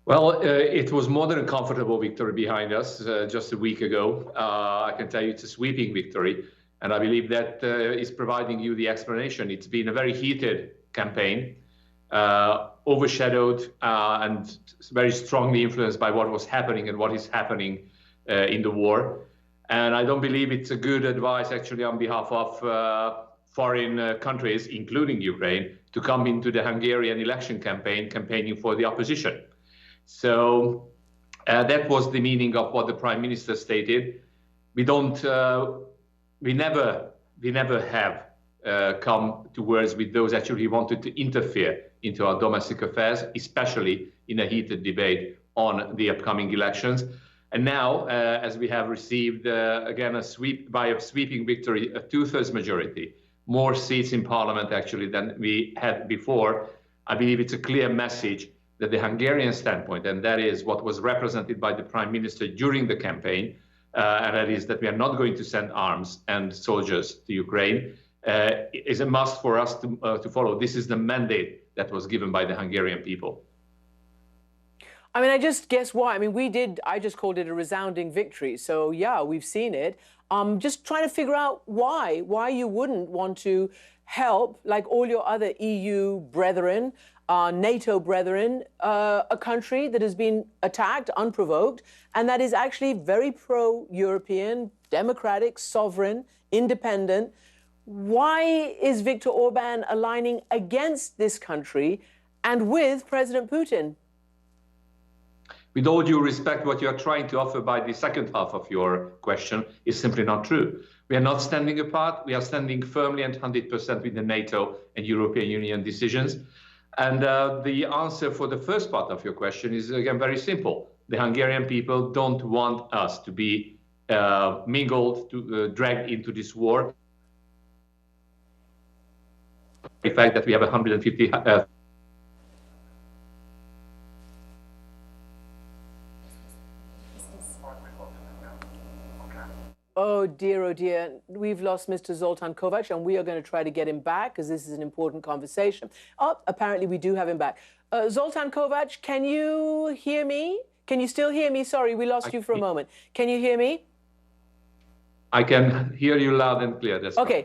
Well, it was more than a comfortable victory behind us just a week ago. I can tell you it's a sweeping victory, and I believe that is providing you the explanation. It's been a very heated campaign, overshadowed and very strongly influenced by what was happening and what is happening in the war. And I don't believe it's a good advice, actually, on behalf of foreign countries, including Ukraine, to come into the Hungarian election campaign, campaigning for the opposition. So that was the meaning of what the Prime Minister stated. We never have come to words with those actually who wanted to interfere into our domestic affairs, especially in a heated debate on the upcoming elections. And now, as we have received, again, a sweeping victory, a two-thirds majority, more seats in parliament actually than we had before, I believe it's a clear message that the Hungarian standpoint, and that is what was represented by the Prime Minister during the campaign, and that is that we are not going to send arms and soldiers to Ukraine, is a must for us to follow. This is the mandate that was given by the Hungarian people. I just guess why. I just called it a resounding victory. So yeah, we've seen it. Just trying to figure out why you wouldn't want to help, like all your other EU brethren, NATO brethren, a country that has been attacked unprovoked and that is actually very pro-European, democratic, sovereign, independent. Why is Viktor Orbán aligning against this country and with President Putin? With all due respect, what you are trying to offer by the second half of your question is simply not true. We are not standing apart. We are standing firmly and 100% with the NATO and European Union decisions. And the answer for the first part of your question is, again, very simple. The Hungarian people don't want us to be mingled, dragged into this war. The fact that we have 150... Oh dear, we've lost Mr. Zoltán Kovács, and we are going to try to get him back because this is an important conversation. Oh, apparently we do have him back. Zoltán Kovács, can you hear me? Can you still hear me? Sorry, we lost you for a moment. Can you hear me? I can hear you loud and clear. That's okay.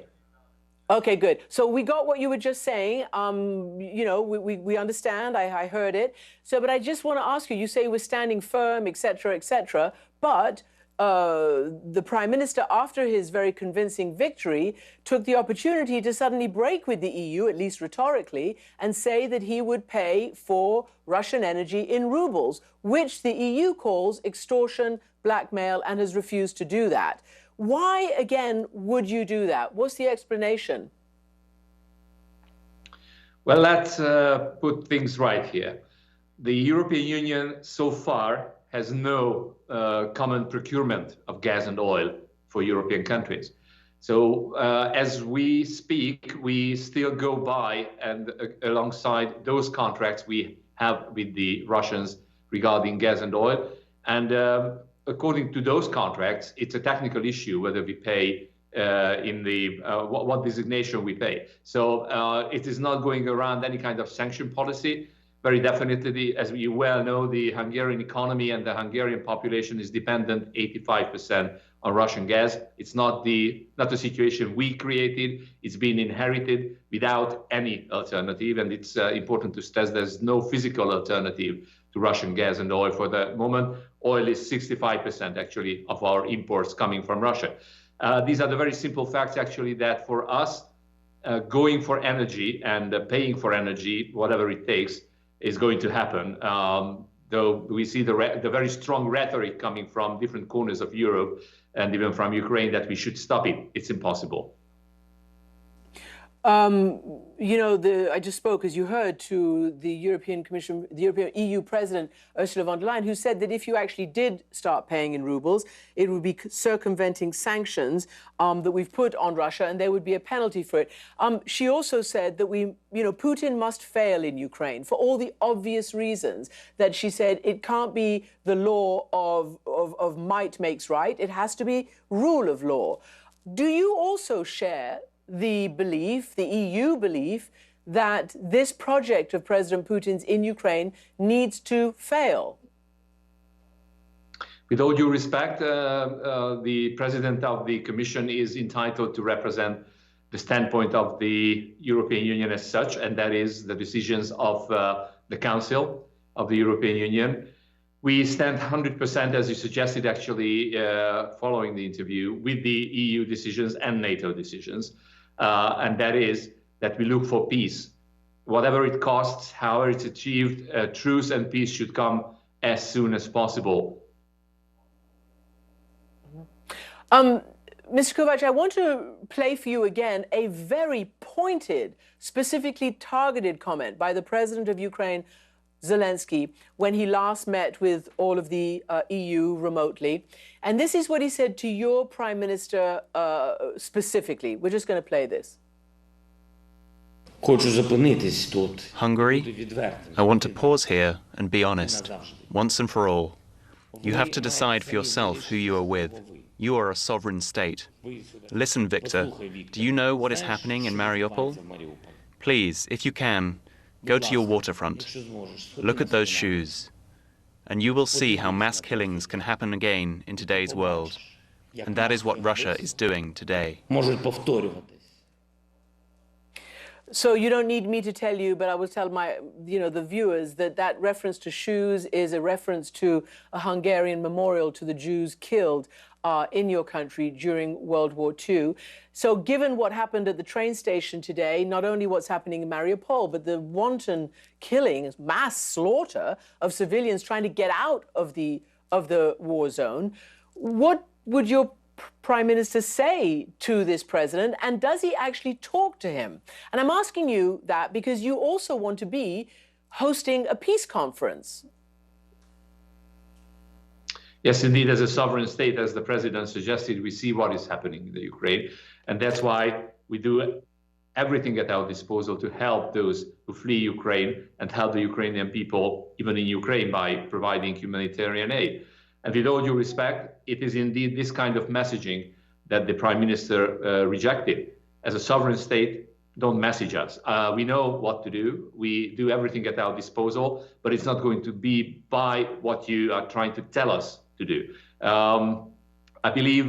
Fine. Okay, good. So we got what you were just saying. We understand. I heard it. So, but I just want to ask you. You say we're standing firm, etc., but the Prime Minister, after his very convincing victory, took the opportunity to suddenly break with the EU, at least rhetorically, and say that he would pay for Russian energy in rubles, which the EU calls extortion, blackmail, and has refused to do that. Why, again, would you do that? What's the explanation? Well, let's put things right here. The European Union so far has no common procurement of gas and oil for European countries. So as we speak, we still go by and alongside those contracts we have with the Russians regarding gas and oil. And according to those contracts, it's a technical issue whether we pay what designation we pay. So it is not going around any kind of sanction policy. Very definitely, as you well know, the Hungarian economy and the Hungarian population is dependent 85% on Russian gas. It's not the situation we created. It's been inherited without any alternative, and it's important to stress there's no physical alternative to Russian gas and oil for the moment. Oil is 65% actually of our imports coming from Russia. These are the very simple facts actually that for us, going for energy and paying for energy, whatever it takes, is going to happen. Though we see the very strong rhetoric coming from different corners of Europe and even from Ukraine that we should stop it. It's impossible. You know, I just spoke, as you heard, to the European Commission, the European EU President, Ursula von der Leyen, who said that if you actually did start paying in rubles, it would be circumventing sanctions that we've put on Russia, and there would be a penalty for it. She also said that Putin must fail in Ukraine for all the obvious reasons that she said it can't be the law of might makes right. It has to be rule of law. Do you also share the belief, the EU belief, that this project of President Putin's in Ukraine needs to fail? With all due respect, the President of the Commission is entitled to represent the standpoint of the European Union as such, and that is the decisions of the Council of the European Union. We stand 100%, as you suggested, actually, following the interview, with the EU decisions and NATO decisions. And that is that we look for peace. Whatever it costs, however it's achieved, truce and peace should come as soon as possible. Mr. Kovac, I want to play for you again a very pointed, specifically targeted comment by the President of Ukraine, Zelensky, when he last met with all of the EU remotely. And this is what he said to your Prime Minister specifically. We're just going to play this. Hungary, I want to pause here and be honest, once and for all. You have to decide for yourself who you are with. You are a sovereign state. Listen, Victor, do you know what is happening in Mariupol? Please, if you can, go to your waterfront. Look at those shoes. And you will see how mass killings can happen again in today's world. And that is what Russia is doing today. So you don't need me to tell you, but I will tell the viewers that that reference to shoes is a reference to a Hungarian memorial to the Jews killed in your country during World War II. So given what happened at the train station today, not only what's happening in Mariupol, but the wanton killing, mass slaughter of civilians trying to get out of the war zone, what would your Prime Minister say to this president, and does he actually talk to him? And I'm asking you that because you also want to be hosting a peace conference. Yes, indeed, as a sovereign state, as the president suggested, we see what is happening in the Ukraine. And that's why we do everything at our disposal to help those who flee Ukraine and help the Ukrainian people, even in Ukraine, by providing humanitarian aid. And with all due respect, it is indeed this kind of messaging that the Prime Minister rejected. As a sovereign state, don't message us. We know what to do. We do everything at our disposal, but it's not going to be by what you are trying to tell us to do. I believe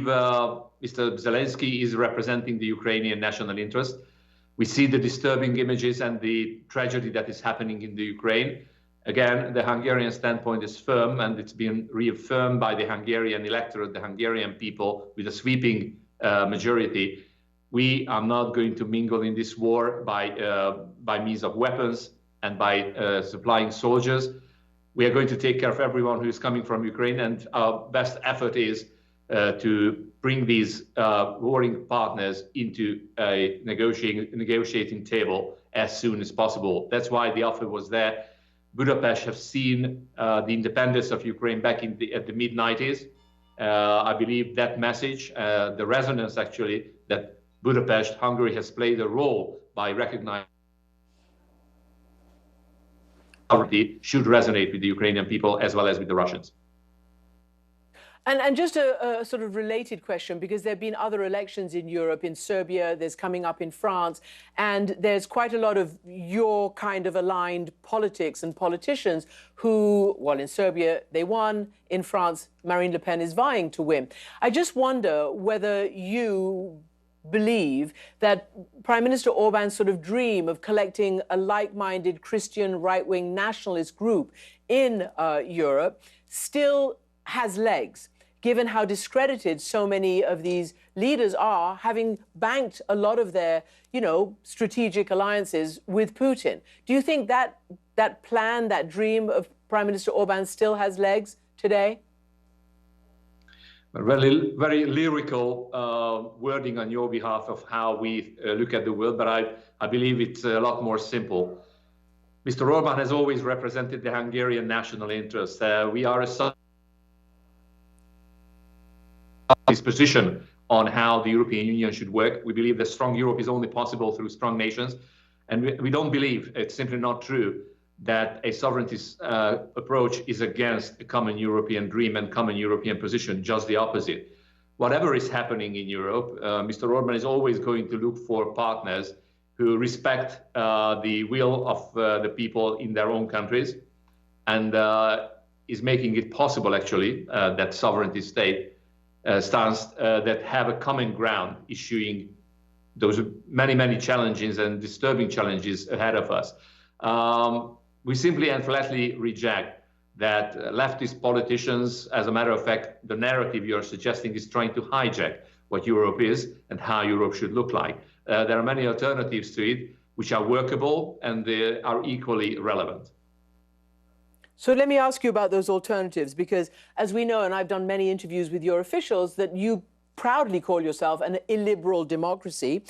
Mr. Zelensky is representing the Ukrainian national interest. We see the disturbing images and the tragedy that is happening in the Ukraine. Again, the Hungarian standpoint is firm, and it's been reaffirmed by the Hungarian electorate, the Hungarian people, with a sweeping majority. We are not going to mingle in this war by means of weapons and by supplying soldiers. We are going to take care of everyone who is coming from Ukraine, and our best effort is to bring these warring partners into a negotiating table as soon as possible. That's why the offer was there. Budapest have seen the independence of Ukraine back at the mid-90s. I believe that message, the resonance actually, that Budapest, Hungary has played a role by recognizing should resonate with the Ukrainian people as well as with the Russians. And just a sort of related question, because there have been other elections in Europe, in Serbia, there's coming up in France, and there's quite a lot of your kind of aligned politics and politicians who, well, in Serbia, they won. In France, Marine Le Pen is vying to win. I just wonder whether you believe that Prime Minister Orban's sort of dream of collecting a like-minded Christian right-wing nationalist group in Europe still has legs, given how discredited so many of these leaders are, having banked a lot of their, you know, strategic alliances with Putin. Do you think that that plan, that dream of Prime Minister Orban still has legs today? Very, very lyrical wording on your behalf of how we look at the world, but I believe it's a lot more simple. Mr. Orban has always represented the Hungarian national interest. We are his position on how the European Union should work. We believe that strong Europe is only possible through strong nations. And we don't believe, it's simply not true, that a sovereignty approach is against a common European dream and common European position, just the opposite. Whatever is happening in Europe, Mr. Orban is always going to look for partners who respect the will of the people in their own countries, and is making it possible, actually, that sovereignty state stance that have a common ground, issuing those many, many challenges and disturbing challenges ahead of us. We simply and flatly reject that leftist politicians, as a matter of fact, the narrative you're suggesting is trying to hijack what Europe is and how Europe should look like. There are many alternatives to it which are workable and they are equally relevant. So let me ask you about those alternatives, because as we know, and I've done many interviews with your officials, that you proudly call yourself an illiberal democracy.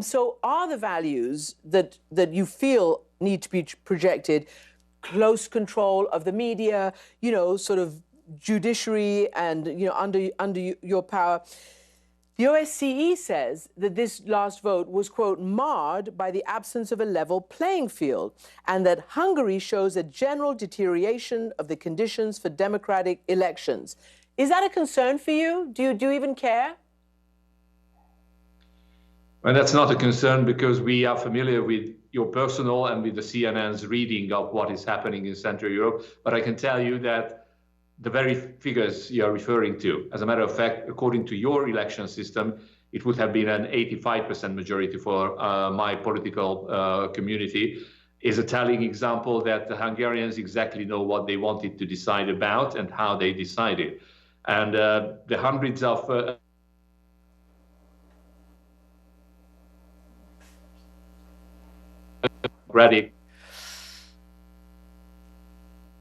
So are the values that you feel need to be projected, close control of the media, you know, sort of judiciary and, you know, under your power? The OSCE says that this last vote was, quote, marred by the absence of a level playing field, and that Hungary shows a general deterioration of the conditions for democratic elections. Is that a concern for you? Do you even care? Well, that's not a concern, because we are familiar with your personal and with the CNN's reading of what is happening in Central Europe. But I can tell you that the very figures you are referring to, as a matter of fact, according to your election system, it would have been an 85% majority for my political community, is a telling example that the Hungarians exactly know what they wanted to decide about and how they decided. And the hundreds of democratic.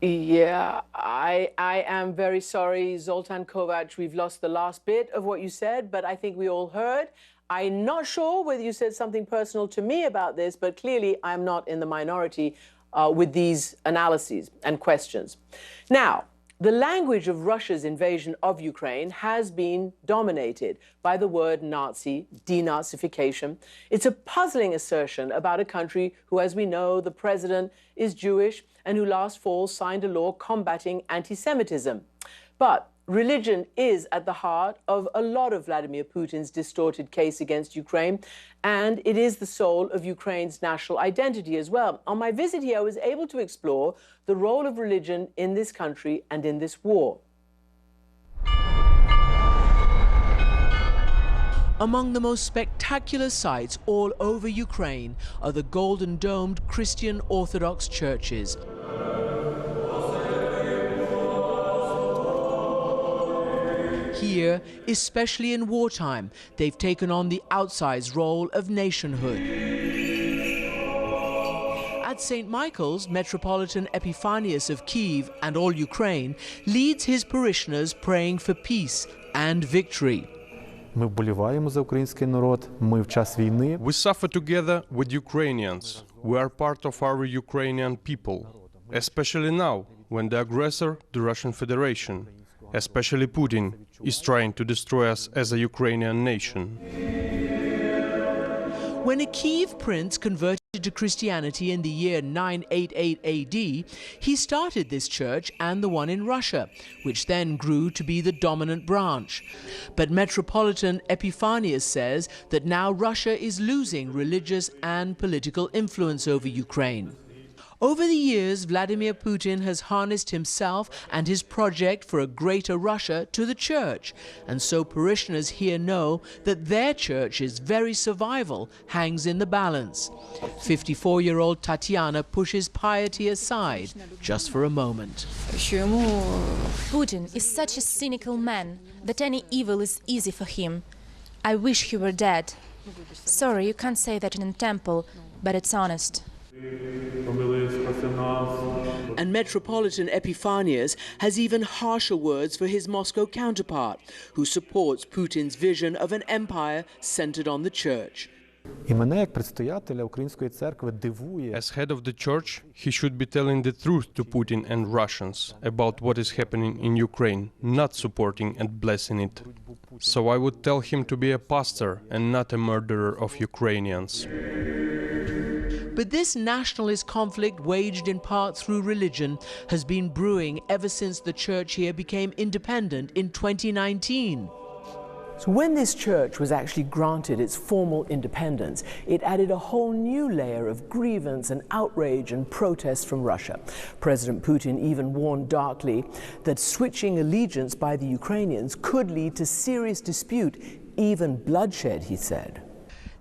Yeah, I am very sorry, Zoltan Kovac, we've lost the last bit of what you said, but I think we all heard. I'm not sure whether you said something personal to me about this, but clearly I'm not in the minority with these analyses and questions. Now, the language of Russia's invasion of Ukraine has been dominated by the word Nazi, denazification. It's a puzzling assertion about a country who, as we know, the president is Jewish and who last fall signed a law combating anti-Semitism. But religion is at the heart of a lot of Vladimir Putin's distorted case against Ukraine, and it is the soul of Ukraine's national identity as well. On my visit here, I was able to explore the role of religion in this country and in this war. Among the most spectacular sights all over Ukraine are the golden-domed Christian Orthodox churches. Here, especially in wartime, they've taken on the outsized role of nationhood. At St. Michael's, Metropolitan Epiphanius of Kyiv and all Ukraine leads his parishioners praying for peace and victory. Ми вболіваємо за український народ. Ми в час війни. We suffer together with Ukrainians. We are part of our Ukrainian people, especially now when the aggressor, the Russian Federation, especially Putin, is trying to destroy us as a Ukrainian nation. When a Kyiv prince converted to Christianity in the year 988 AD, he started this church and the one in Russia, which then grew to be the dominant branch. But Metropolitan Epiphanius says that now Russia is losing religious and political influence over Ukraine. Over the years, Vladimir Putin has harnessed himself and his project for a greater Russia to the church, and so parishioners here know that their church's very survival hangs in the balance. 54-year-old Tatiana pushes piety aside just for a moment. Putin is such a cynical man that any evil is easy for him. I wish he were dead. Sorry, you can't say that in a temple, but it's honest. And Metropolitan Epiphanius has even harsher words for his Moscow counterpart, who supports Putin's vision of an empire centered on the church. As head of the church, he should be telling the truth to Putin and Russians about what is happening in Ukraine, not supporting and blessing it. So I would tell him to be a pastor and not a murderer of Ukrainians. But this nationalist conflict, waged in part through religion, has been brewing ever since the church here became independent in 2019. So when this church was actually granted its formal independence, it added a whole new layer of grievance and outrage and protest from Russia. President Putin even warned darkly that switching allegiance by the Ukrainians could lead to serious dispute, even bloodshed, he said.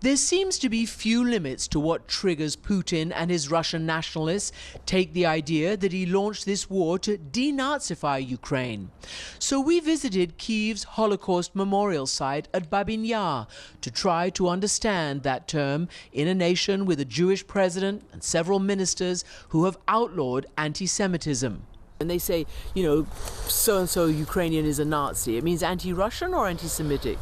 There seems to be few limits to what triggers Putin and his Russian nationalists. Take the idea that he launched this war to denazify Ukraine. So we visited Kyiv's Holocaust memorial site at Babin Yar to try to understand that term in a nation with a Jewish president and several ministers who have outlawed anti-Semitism. And they say, you know, so-and-so Ukrainian is a Nazi. It means anti-Russian or anti-Semitic?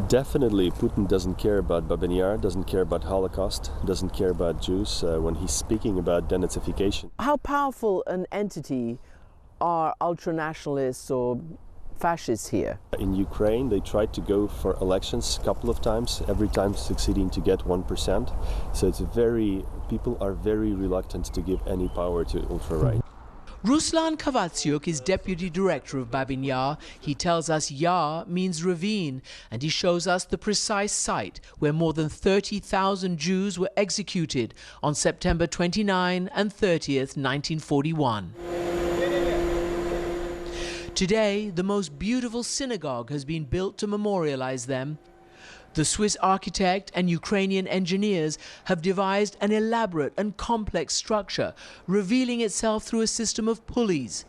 Definitely, Putin doesn't care about Babin Yar, doesn't care about Holocaust, doesn't care about Jews when he's speaking about denazification. How powerful an entity are ultranationalists or fascists here? In Ukraine, they tried to go for elections a couple of times, every time succeeding to get 1%. So people are very reluctant to give any power to ultra-right. Ruslan Kavatsiuk is deputy director of Babin Yar. He tells us Yar means ravine, and he shows us the precise site where more than 30,000 Jews were executed on September 29 and 30th, 1941. Today, the most beautiful synagogue has been built to memorialize them. The Swiss architect and Ukrainian engineers have devised an elaborate and complex structure, revealing itself through a system of pulleys,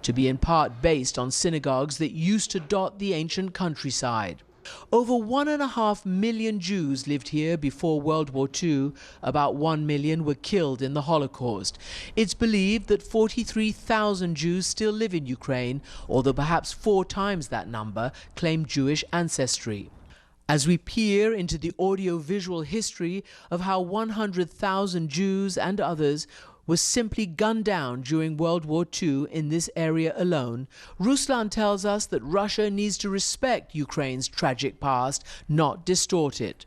to be in part based on synagogues that used to dot the ancient countryside. Over 1.5 million Jews lived here before World War II. About 1 million were killed in the Holocaust. It's believed that 43,000 Jews still live in Ukraine, although perhaps 4 times that number claim Jewish ancestry. As we peer into the audio-visual history of how 100,000 Jews and others were simply gunned down during World War II in this area alone, Ruslan tells us that Russia needs to respect Ukraine's tragic past, not distort it.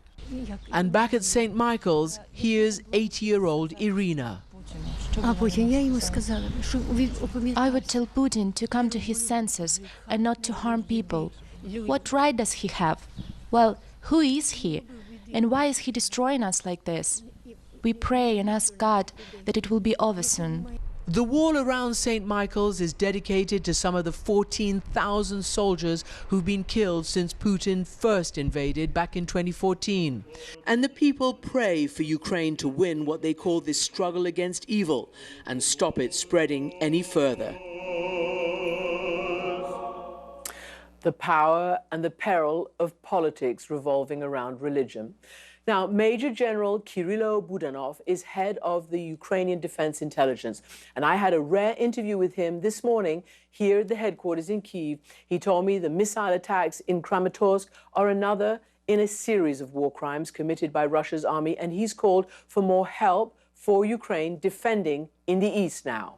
And back at St. Michael's, here's 80-year-old Irina. I would tell Putin to come to his senses and not to harm people. What right does he have? Well, who is he? And why is he destroying us like this? We pray and ask God that it will be over soon. The wall around St. Michael's is dedicated to some of the 14,000 soldiers who've been killed since Putin first invaded back in 2014. And the people pray for Ukraine to win what they call this struggle against evil and stop it spreading any further. The power and the peril of politics revolving around religion. Now, Major General Kirilo Budanov is head of the Ukrainian Defense Intelligence, and I had a rare interview with him this morning here at the headquarters in Kyiv. He told me the missile attacks in Kramatorsk are another in a series of war crimes committed by Russia's army, and he's called for more help for Ukraine defending in the east now.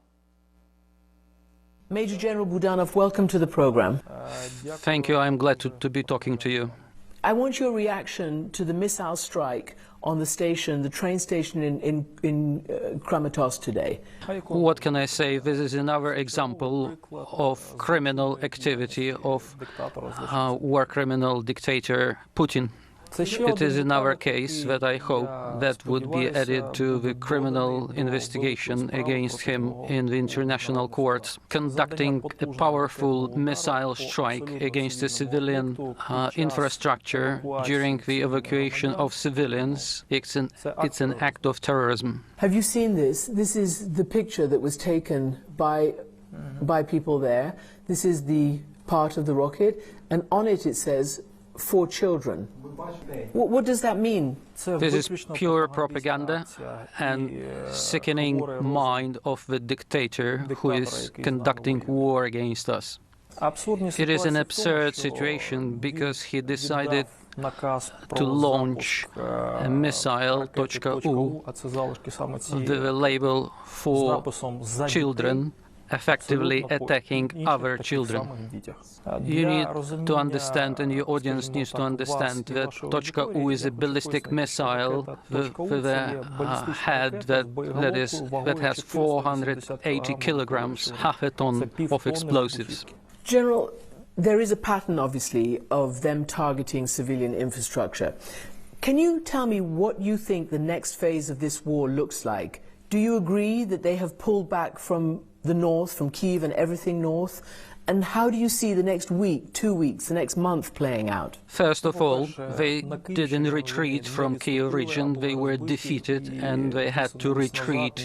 Major General Budanov, welcome to the program. Thank you. I'm glad to be talking to you. I want your reaction to the missile strike on the station, the train station in Kramatorsk today. What can I say? This is another example of criminal activity of war criminal dictator Putin. It is another case that I hope that would be added to the criminal investigation against him in the international courts. Conducting a powerful missile strike against a civilian infrastructure during the evacuation of civilians, it's an act of terrorism. Have you seen this? This is the picture that was taken by people there. This is the part of the rocket, and on it it says, "For children." What does that mean? This is pure propaganda and sickening mind of the dictator who is conducting war against us. It is an absurd situation because he decided to launch a missile .U with a label for children, effectively attacking other children. You need to understand, and your audience needs to understand, that .U is a ballistic missile with a head that has 480 kilograms, half a ton of explosives. General, there is a pattern, obviously, of them targeting civilian infrastructure. Can you tell me what you think the next phase of this war looks like? Do you agree that they have pulled back from the north, from Kyiv and everything north? And how do you see the next week, 2 weeks, the next month playing out? First of all, they didn't retreat from Kyiv region. They were defeated and they had to retreat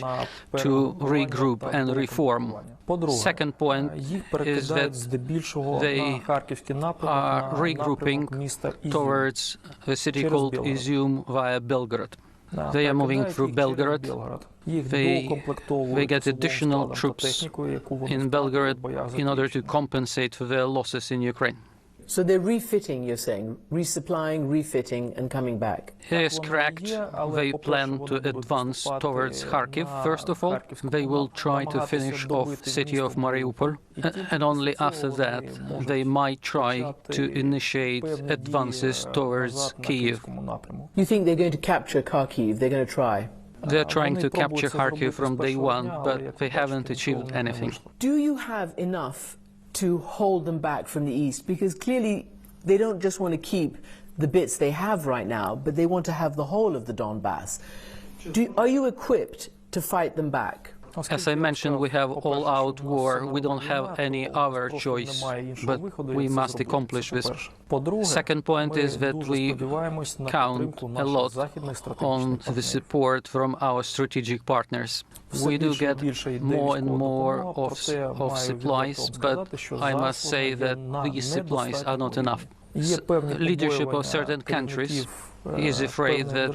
to regroup and reform. Second point is that they are regrouping towards a city called Izium via Belgorod. They are moving through Belgorod. They get additional troops in Belgorod in order to compensate for their losses in Ukraine. So they're refitting, you're saying, resupplying, refitting, and coming back? Yes, correct. They plan to advance towards Kharkiv, first of all. They will try to finish off the city of Mariupol, and only after that they might try to initiate advances towards Kyiv. You think they're going to capture Kharkiv? They're going to try? They're trying to capture Kharkiv from day one, but they haven't achieved anything. Do you have enough to hold them back from the east? Because clearly they don't just want to keep the bits they have right now, but they want to have the whole of the Donbass. Are you equipped to fight them back? As I mentioned, we have all-out war. We don't have any other choice, but we must accomplish this. Second point is that we count a lot on the support from our strategic partners. We do get more and more of supplies, but I must say that these supplies are not enough. Leadership of certain countries is afraid that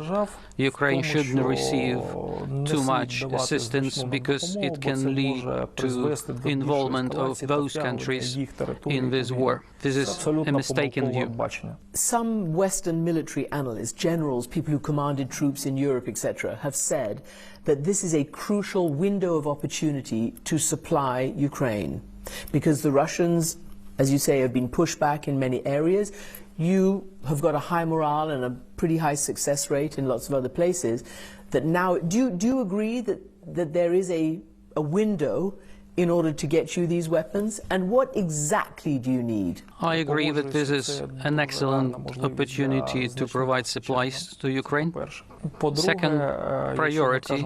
Ukraine shouldn't receive too much assistance because it can lead to involvement of those countries in this war. This is a mistaken view. Some Western military analysts, generals, people who commanded troops in Europe, etc., have said that this is a crucial window of opportunity to supply Ukraine because the Russians, as you say, have been pushed back in many areas. You have got a high morale and a pretty high success rate in lots of other places. That now, do you agree that there is a window in order to get you these weapons? And what exactly do you need? I agree that this is an excellent opportunity to provide supplies to Ukraine. Second priority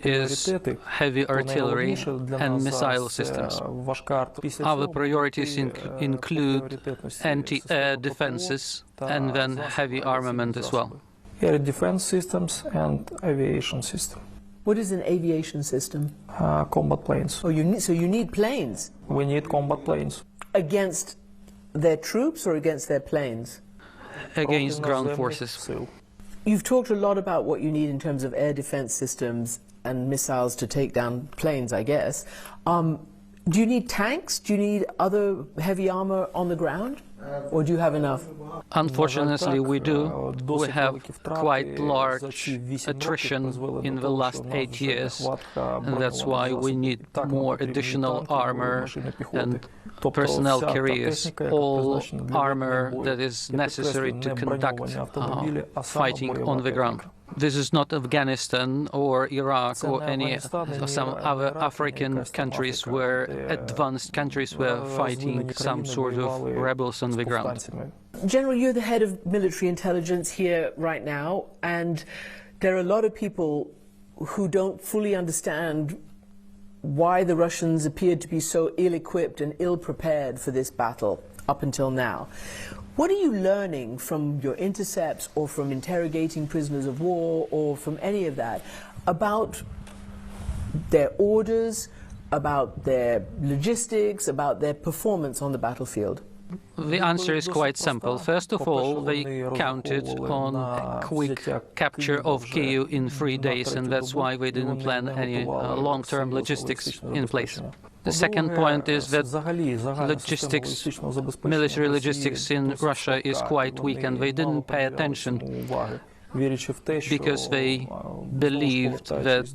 is heavy artillery and missile systems. Other priorities include anti-air defenses and then heavy armament as well. Air defense systems and aviation system. What is an aviation system? Combat planes. Oh, so you need planes? We need combat planes. Against their troops or against their planes? Against ground forces. You've talked a lot about what you need in terms of air defense systems and missiles to take down planes, I guess. Do you need tanks? Do you need other heavy armor on the ground? Or do you have enough? Unfortunately, we do. We have quite large attrition in the last 8 years, and that's why we need more additional armor and personnel carriers, all armor that is necessary to conduct fighting on the ground. This is not Afghanistan or Iraq or some other African countries where advanced countries were fighting some sort of rebels on the ground. General, you're the head of military intelligence here right now, and there are a lot of people who don't fully understand why the Russians appeared to be so ill-equipped and ill-prepared for this battle up until now. What are you learning from your intercepts or from interrogating prisoners of war or from any of that about their orders, about their logistics, about their performance on the battlefield? The answer is quite simple. First of all, they counted on a quick capture of Kyiv in 3 days, and that's why we didn't plan any long-term logistics in place. The second point is that logistics, military logistics in Russia is quite weak, and they didn't pay attention because they believed that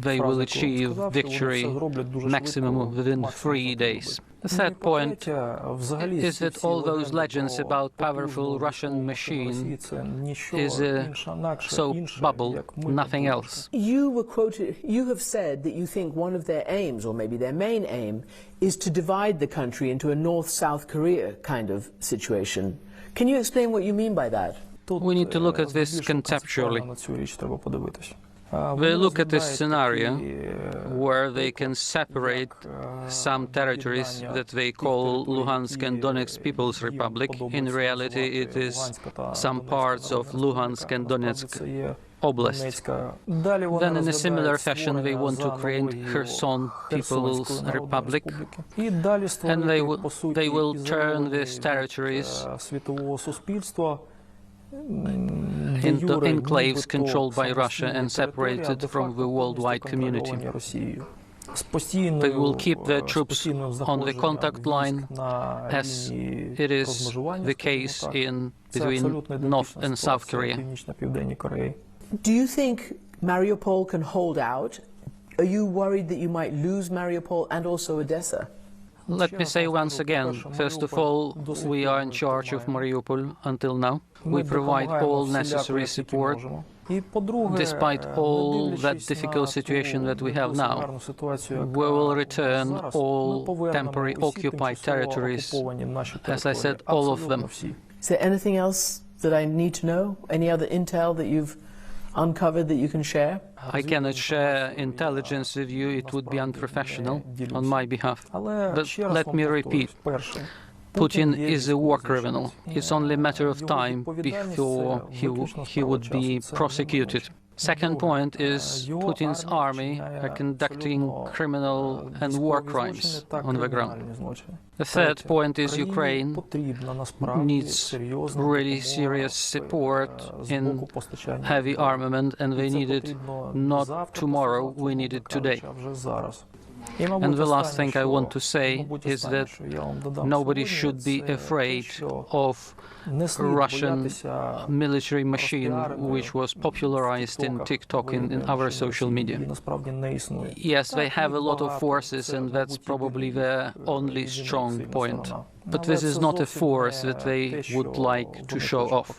they will achieve victory maximum within 3 days. The third point is that all those legends about powerful Russian machine is a soap bubble, nothing else. You were quoted, you have said that you think one of their aims, or maybe their main aim, is to divide the country into a North-South Korea kind of situation. Can you explain what you mean by that? We need to look at this conceptually. They look at a scenario where they can separate some territories that they call Luhansk and Donetsk People's Republic. In reality, it is some parts of Luhansk and Donetsk Oblast. Then in a similar fashion they want to create Kherson People's Republic, and they will turn these territories into enclaves controlled by Russia and separated from the worldwide community. They will keep their troops on the contact line, as it is the case between North and South Korea. Do you think Mariupol can hold out? Are you worried that you might lose Mariupol and also Odessa? Let me say once again, first of all, we are in charge of Mariupol until now. We provide all necessary support. Despite all that difficult situation that we have now, we will return all temporary occupied territories, as I said, all of them. Is there anything else that I need to know? Any other intel that you've uncovered that you can share? I cannot share intelligence with you, it would be unprofessional on my behalf. But let me repeat, Putin is a war criminal. It's only a matter of time before he would be prosecuted. Second point is Putin's army are conducting criminal and war crimes on the ground. The third point is Ukraine needs really serious support in heavy armament, and they need it not tomorrow, we need it today. And the last thing I want to say is that nobody should be afraid of Russian military machine, which was popularized in TikTok and in other social media. Yes, they have a lot of forces, and that's probably their only strong point. But this is not a force that they would like to show off.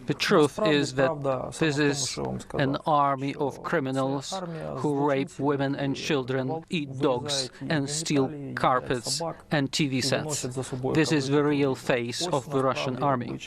The truth is that this is an army of criminals who rape women and children, eat dogs, and steal carpets and TV sets. This is the real face of the Russian army.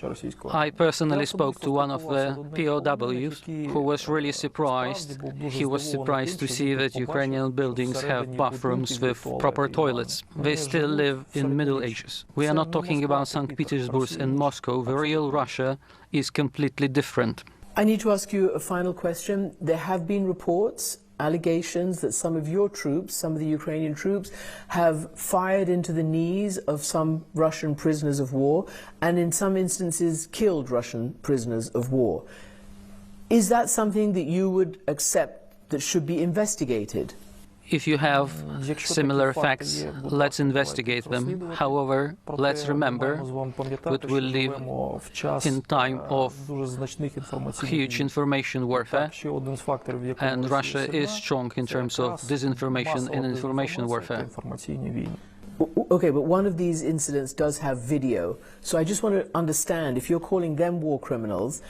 I personally spoke to one of the POWs who was really surprised. He was surprised to see that Ukrainian buildings have bathrooms with proper toilets. They still live in Middle Ages. We are not talking about St. Petersburg and Moscow. The real Russia is completely different. I need to ask you a final question. There have been reports, allegations that some of your troops, some of the Ukrainian troops, have fired into the knees of some Russian prisoners of war and in some instances killed Russian prisoners of war. Is that something that you would accept that should be investigated? If you have similar facts, let's investigate them. However, let's remember that we live in time of huge information warfare, and Russia is strong in terms of disinformation and information warfare. Okay, but one of these incidents does have video, so I just want to understand, if you're calling them war criminals,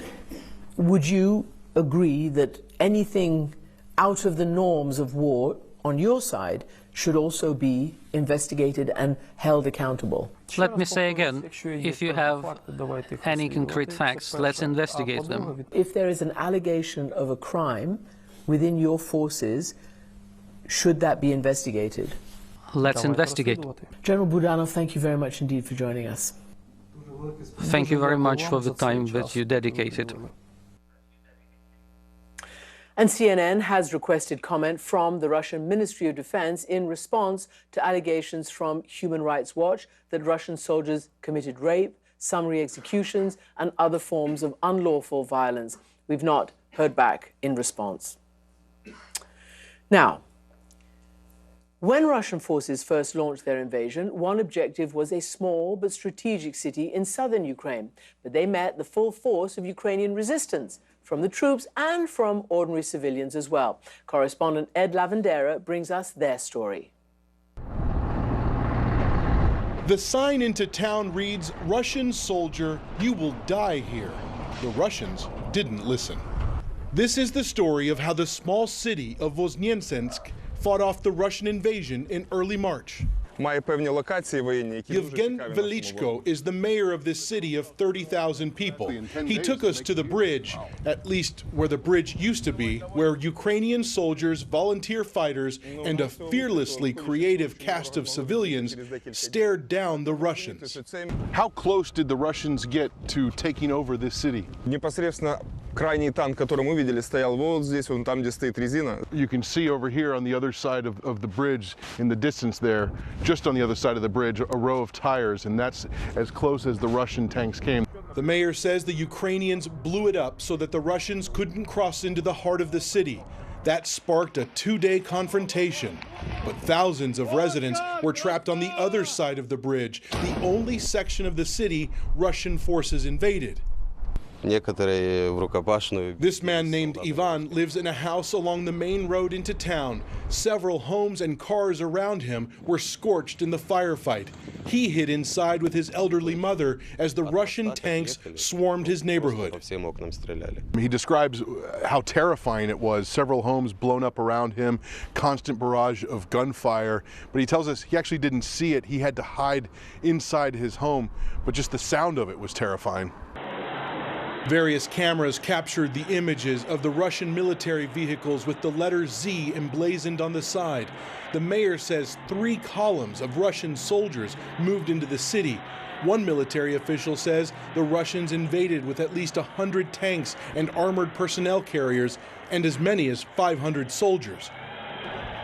would you agree that anything out of the norms of war on your side should also be investigated and held accountable? Let me say again, if you have any concrete facts, let's investigate them. If there is an allegation of a crime within your forces, should that be investigated? Let's investigate. General Budanov, thank you very much indeed for joining us. Thank you very much for the time that you dedicated. And CNN has requested comment from the Russian Ministry of Defense in response to allegations from Human Rights Watch that Russian soldiers committed rape, summary executions, and other forms of unlawful violence. We've not heard back in response. Now, when Russian forces first launched their invasion, one objective was a small but strategic city in southern Ukraine. But they met the full force of Ukrainian resistance from the troops and from ordinary civilians as well. Correspondent Ed Lavandera brings us their story. The sign into town reads, "Russian soldier, you will die here." The Russians didn't listen. This is the story of how the small city of Voznensk fought off the Russian invasion in early March. Yevgen Velichko is the mayor of this city of 30,000 people. He took us to the bridge, at least where the bridge used to be, where Ukrainian soldiers, volunteer fighters, and a fearlessly creative cast of civilians stared down the Russians. How close did the Russians get to taking over this city? Крайний танк, который мы видели, стоял вот здесь, вон там, где стоит резина. You can see over here on the other side of the bridge, in the distance there, just on the other side of the bridge, a row of tires, and that's as close as the Russian tanks came. The mayor says the Ukrainians blew it up so that the Russians couldn't cross into the heart of the city. That sparked a two-day confrontation. But thousands of residents were trapped on the other side of the bridge, the only section of the city Russian forces invaded. This man named Ivan lives in a house along the main road into town. Several homes and cars around him were scorched in the firefight. He hid inside with his elderly mother as the Russian tanks swarmed his neighborhood. He describes how terrifying it was. Several homes blown up around him, constant barrage of gunfire. But he tells us he actually didn't see it. He had to hide inside his home, but just the sound of it was terrifying. Various cameras captured the images of the Russian military vehicles with the letter Z emblazoned on the side. The mayor says 3 columns of Russian soldiers moved into the city. One military official says the Russians invaded with at least 100 tanks and armored personnel carriers and as many as 500 soldiers.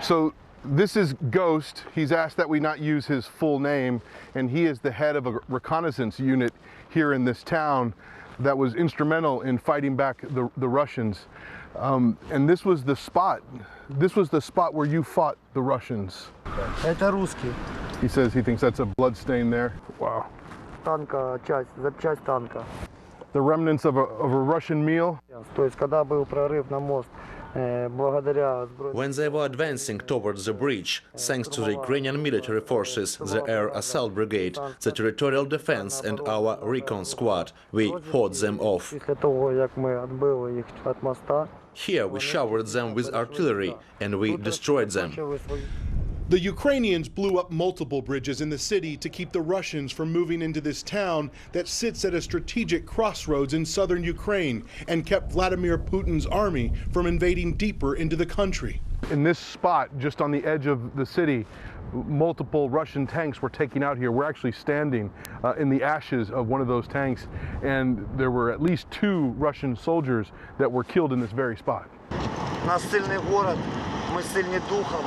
So this is Ghost. He's asked that we not use his full name, and he is the head of a reconnaissance unit here in this town that was instrumental in fighting back the Russians. And this was the spot. This was the spot where you fought the Russians. Это русский. He says he thinks that's a blood stain there. Wow. Танка, часть танка. The remnants of a Russian meal. То есть, когда был прорыв на мост, when they were advancing towards the bridge, thanks to the Ukrainian military forces, the Air Assault Brigade, the Territorial Defense and our Recon Squad, we fought them off. Here we showered them with artillery and we destroyed them. The Ukrainians blew up multiple bridges in the city to keep the Russians from moving into this town that sits at a strategic crossroads in southern Ukraine and kept Vladimir Putin's army from invading deeper into the country. In this spot, just on the edge of the city, multiple Russian tanks were taken out here. We're actually standing in the ashes of one of those tanks, and there were at least 2 Russian soldiers that were killed in this very spot.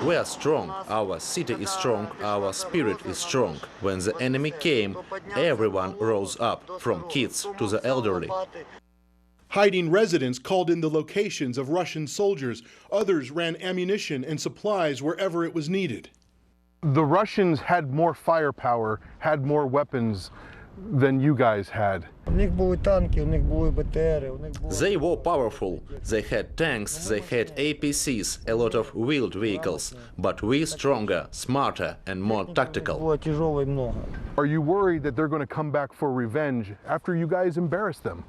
We are strong, our city is strong, our spirit is strong. When the enemy came, everyone rose up, from kids to the elderly. Hiding residents called in the locations of Russian soldiers. Others ran ammunition and supplies wherever it was needed. The Russians had more firepower, had more weapons than you guys had. They were powerful. They had tanks, they had APCs, a lot of wheeled vehicles. But we stronger, smarter and more tactical. Are you worried that they're going to come back for revenge after you guys embarrass them?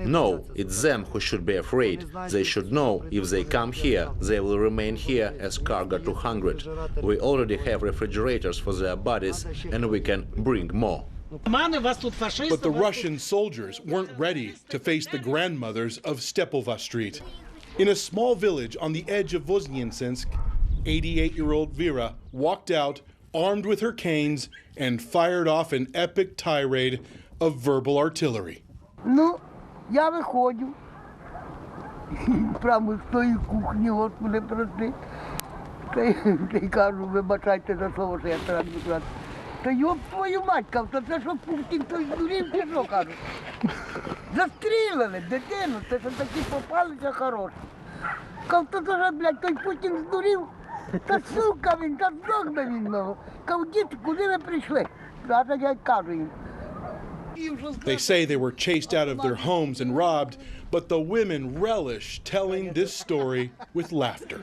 No, it's them who should be afraid. They should know if they come here, they will remain here as cargo 200. We already have refrigerators for their bodies and we can bring more. But the Russian soldiers weren't ready to face the grandmothers of Stepova Street. In a small village on the edge of Voznensk, 88-year-old Vera walked out, armed with her canes, and fired off an epic tirade of verbal artillery. Ну, я виходжу, прямо з тої кухні, Господи, прости, та й кажу, вибачайте за слово, що я так буду. Та йоп твою мать, кажу, це що Путін, той здурів, чи що, кажу. Застрілили дитину, це що такі попалися хороші. Кажу, то що, блядь, той Путін здурів, та сука він, та здохне він, ну. Кажу, діти, куди ви прийшли? А так я кажу їм. They say they were chased out of their homes and robbed, but the women relish telling this story with laughter.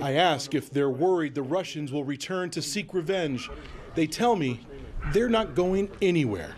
I ask if they're worried the Russians will return to seek revenge. They tell me they're not going anywhere.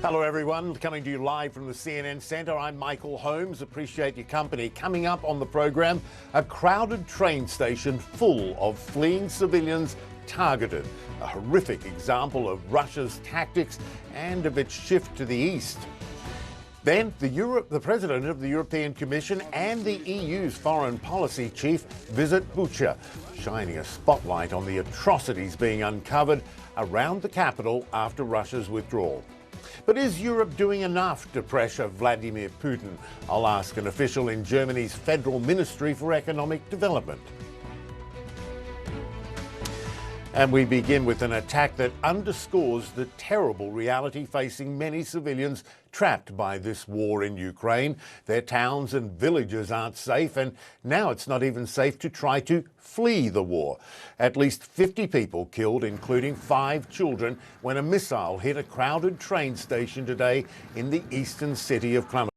Hello everyone, coming to you live from the CNN Centre. I'm Michael Holmes, appreciate your company. Coming up on the programme, a crowded train station full of fleeing civilians targeted. A horrific example of Russia's tactics and of its shift to the east. Then the President of the European Commission and the EU's foreign policy chief visit Bucha, shining a spotlight on the atrocities being uncovered around the capital after Russia's withdrawal. But is Europe doing enough to pressure Vladimir Putin? I'll ask an official in Germany's Federal Ministry for Economic Development. And we begin with an attack that underscores the terrible reality facing many civilians trapped by this war in Ukraine. Their towns and villages aren't safe, and now it's not even safe to try to flee the war. At least 50 people killed, including 5 children, when a missile hit a crowded train station today in the eastern city of Kramatorsk.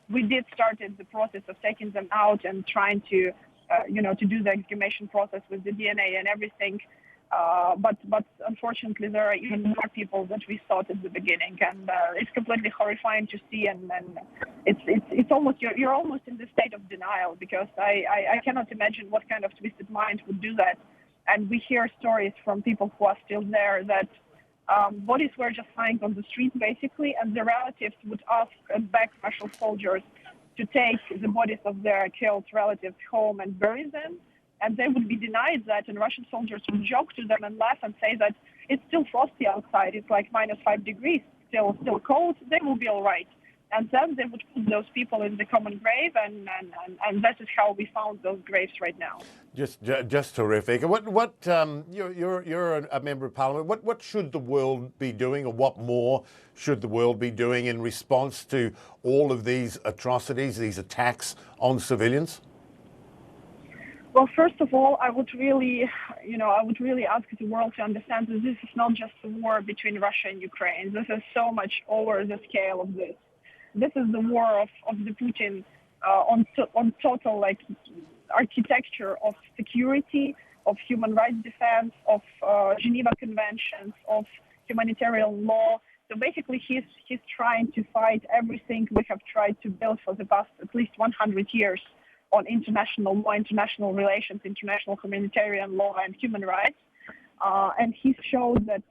we did started the process of taking them out and trying to, to do the exhumation process with the DNA and everything. But unfortunately, there are even more people that we thought at the beginning, and it's completely horrifying to see. And it's almost you're almost in the state of denial, because I cannot imagine what kind of twisted mind would do that. And we hear stories from people who are still there that bodies were just lying on the street basically, and the relatives would ask and beg Russian soldiers to take the bodies of their killed relatives home and bury them. And they would be denied that, and Russian soldiers would joke to them and laugh and say that it's still frosty outside, it's like -5 degrees, still cold, they will be all right. And then they would put those people in the common grave, and that is how we found those graves right now. Just terrific. What you're a member of parliament. What should the world be doing, or what more should the world be doing in response to all of these atrocities, these attacks on civilians? Well, first of all, I would really ask the world to understand that this is not just a war between Russia and Ukraine. This is so much over the scale of this. This is the war of the Putin on total architecture of security, of human rights defense, of Geneva Conventions, of humanitarian law. So basically, he's trying to fight everything we have tried to build for the past at least 100 years. On international law, international relations, international humanitarian law, and human rights. And he showed that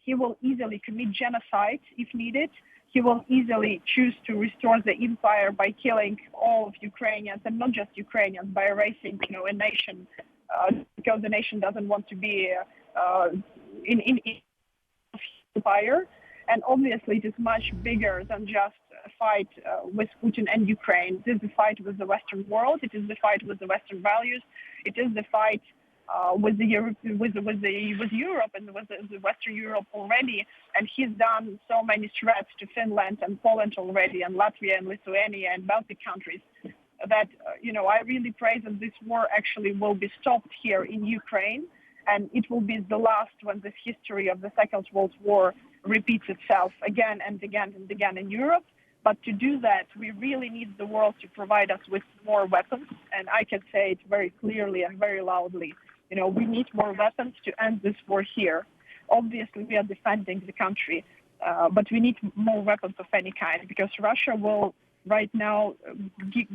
he will easily commit genocide if needed. He will easily choose to restore the empire by killing all of Ukrainians, and not just Ukrainians, by erasing, a nation, because the nation doesn't want to be in empire. And obviously, it is much bigger than just a fight with Putin and Ukraine. It is the fight with the Western world. It is the fight with the Western values. It is the fight with Europe and with the Western Europe already. And he's done so many threats to Finland and Poland already, and Latvia and Lithuania and Baltic countries, that I really pray that this war actually will be stopped here in Ukraine, and it will be the last when this history of the Second World War repeats itself again and again and again in Europe. But to do that, we really need the world to provide us with more weapons. And I can say it very clearly and very loudly. We need more weapons to end this war here. Obviously, we are defending the country, but we need more weapons of any kind, because Russia will right now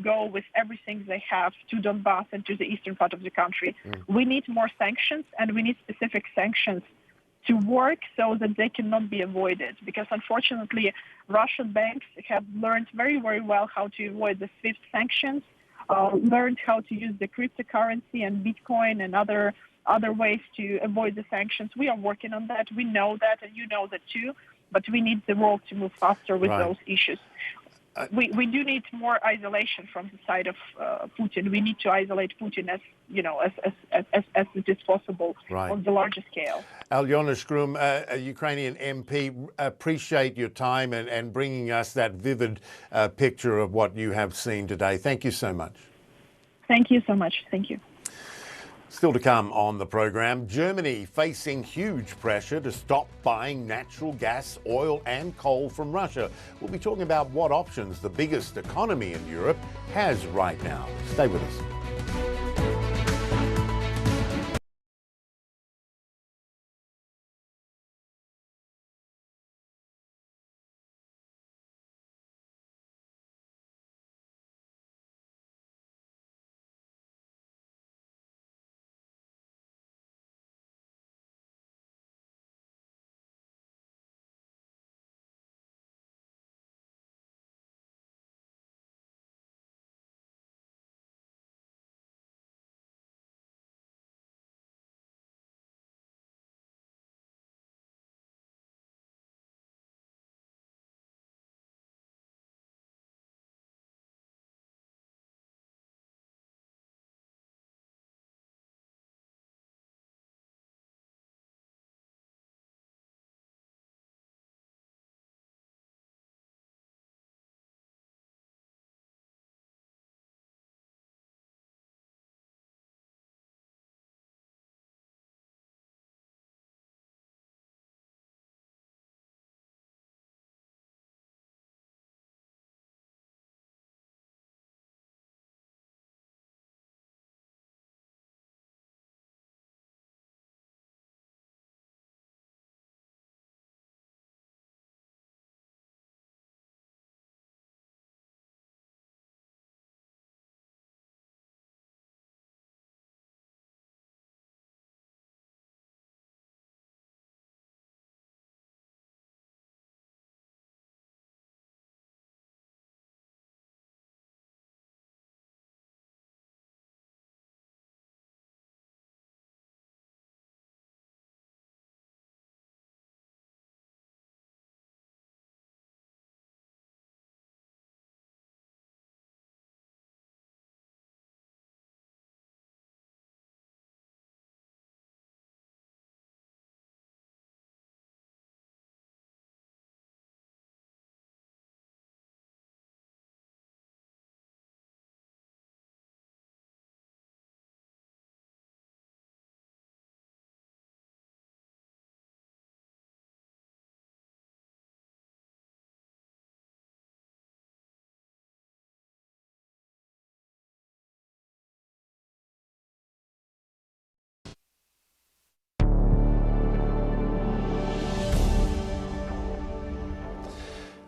go with everything they have to Donbass and to the eastern part of the country. We need more sanctions, and we need specific sanctions to work so that they cannot be avoided, because unfortunately Russian banks have learned very, very well how to avoid the SWIFT sanctions, learned how to use the cryptocurrency and Bitcoin and other ways to avoid the sanctions. We are working on that. We know that, and you know that too, but we need the world to move faster with those issues. We do need more isolation from the side of Putin. We need to isolate Putin as it is possible on the larger scale. Alyona Shkrum, a Ukrainian MP, appreciate your time and bringing us that vivid picture of what you have seen today. Thank you so much. Thank you so much. Thank you. Still to come on the program, Germany facing huge pressure to stop buying natural gas, oil and coal from Russia. We'll be talking about what options the biggest economy in Europe has right now. Stay with us.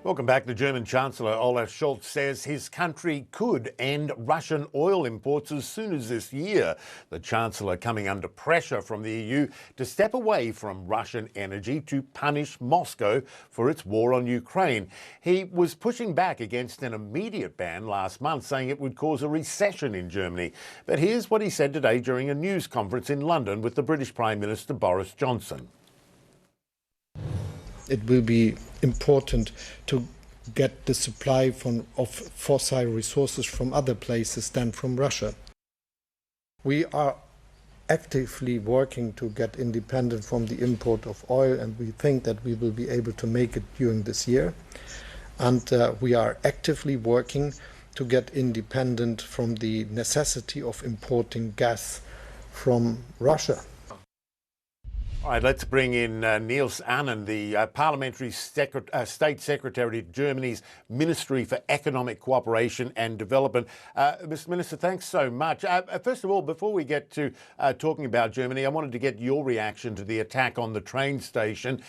Welcome back. The German Chancellor Olaf Scholz says his country could end Russian oil imports as soon as this year. The Chancellor coming under pressure from the EU to step away from Russian energy to punish Moscow for its war on Ukraine. He was pushing back against an immediate ban last month, saying it would cause a recession in Germany. But here's what he said today during a news conference in London with the British Prime Minister Boris Johnson. It will be important to get the supply of fossil resources from other places than from Russia. We are actively working to get independent from the import of oil, and we think that we will be able to make it during this year. And we are actively working to get independent from the necessity of importing gas from Russia. All right, let's bring in Niels Annen, the Parliamentary State Secretary to Germany's Ministry for Economic Cooperation and Development. Mr. Minister, thanks so much. First of all, before we get to talking about Germany, I wanted to get your reaction to the attack on the train station.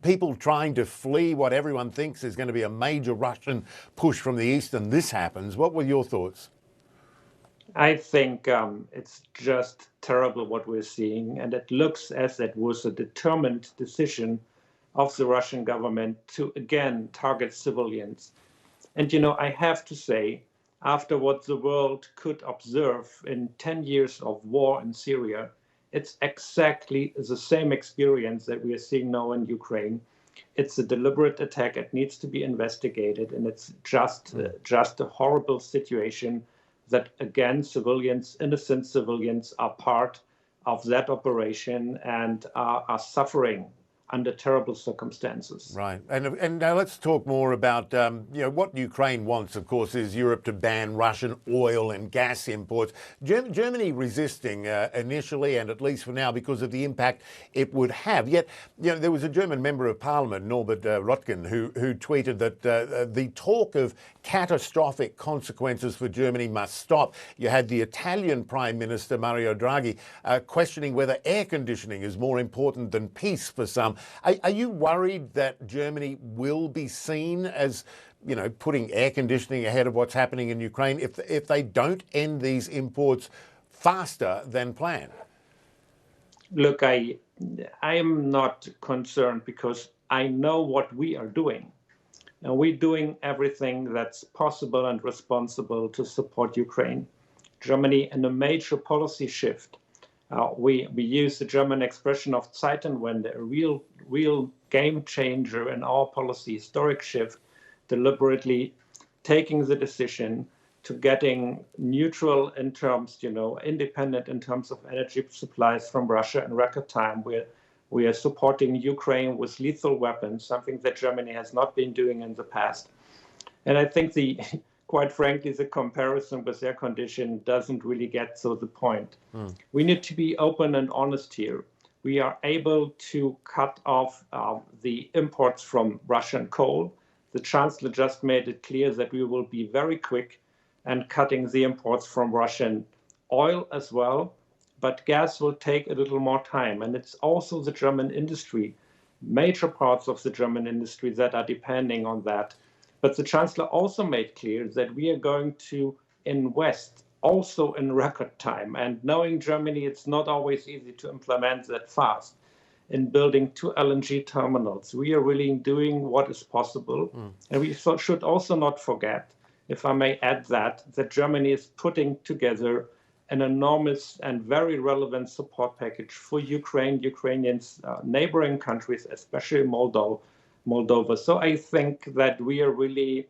People trying to flee what everyone thinks is going to be a major Russian push from the east, and this happens. What were your thoughts? I think it's just terrible what we're seeing, and it looks as it was a determined decision of the Russian government to again target civilians. And you know, I have to say, after what the world could observe in 10 years of war in Syria, it's exactly the same experience that we are seeing now in Ukraine. It's a deliberate attack. It needs to be investigated, and it's just a horrible situation that, again, civilians, innocent civilians, are part of that operation and are suffering under terrible circumstances. Right. And now let's talk more about, what Ukraine wants, of course, is Europe to ban Russian oil and gas imports. Germany resisting initially, and at least for now, because of the impact it would have. Yet, there was a German member of parliament, Norbert Röttgen, who tweeted that the talk of catastrophic consequences for Germany must stop. You had the Italian Prime Minister, Mario Draghi, questioning whether air conditioning is more important than peace for some. Are you worried that Germany will be seen as, putting air conditioning ahead of what's happening in Ukraine if they don't end these imports faster than planned? Look, I am not concerned because I know what we are doing. And we're doing everything that's possible and responsible to support Ukraine. Germany, in a major policy shift, we use the German expression of Zeitenwende, a real game changer in our policy, historic shift, deliberately taking the decision to getting neutral in terms, independent in terms of energy supplies from Russia in record time. We are supporting Ukraine with lethal weapons, something that Germany has not been doing in the past. And I think quite frankly, the comparison with air conditioning doesn't really get to the point. We need to be open and honest here. We are able to cut off the imports from Russian coal. The Chancellor just made it clear that we will be very quick and cutting the imports from Russian oil as well. But gas will take a little more time. And it's also the German industry, major parts of the German industry that are depending on that. But the Chancellor also made clear that we are going to invest also in record time. And knowing Germany, it's not always easy to implement that fast. In building 2 LNG terminals, we are really doing what is possible. And we should also not forget, if I may add that Germany is putting together an enormous and very relevant support package for Ukrainians, neighboring countries, especially Moldova. So I think that we are really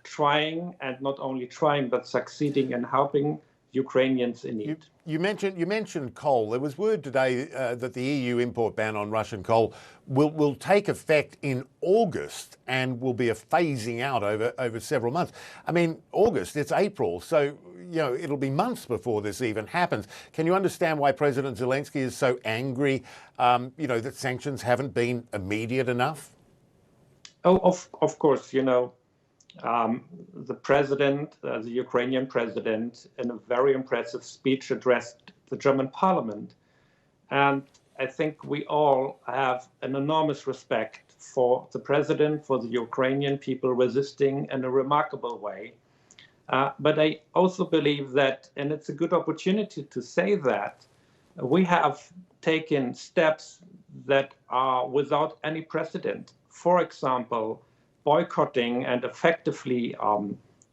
trying, and not only trying, but succeeding in helping Ukrainians in need. You mentioned coal. There was word today that the EU import ban on Russian coal will take effect in August and will be a phasing out over several months. I mean, August, it's April, so it'll be months before this even happens. Can you understand why President Zelensky is so angry, that sanctions haven't been immediate enough? Oh, of course, the president, the Ukrainian president, in a very impressive speech addressed the German parliament. And I think we all have an enormous respect for the president, for the Ukrainian people resisting in a remarkable way. But I also believe that, and it's a good opportunity to say that, we have taken steps that are without any precedent. For example, boycotting and effectively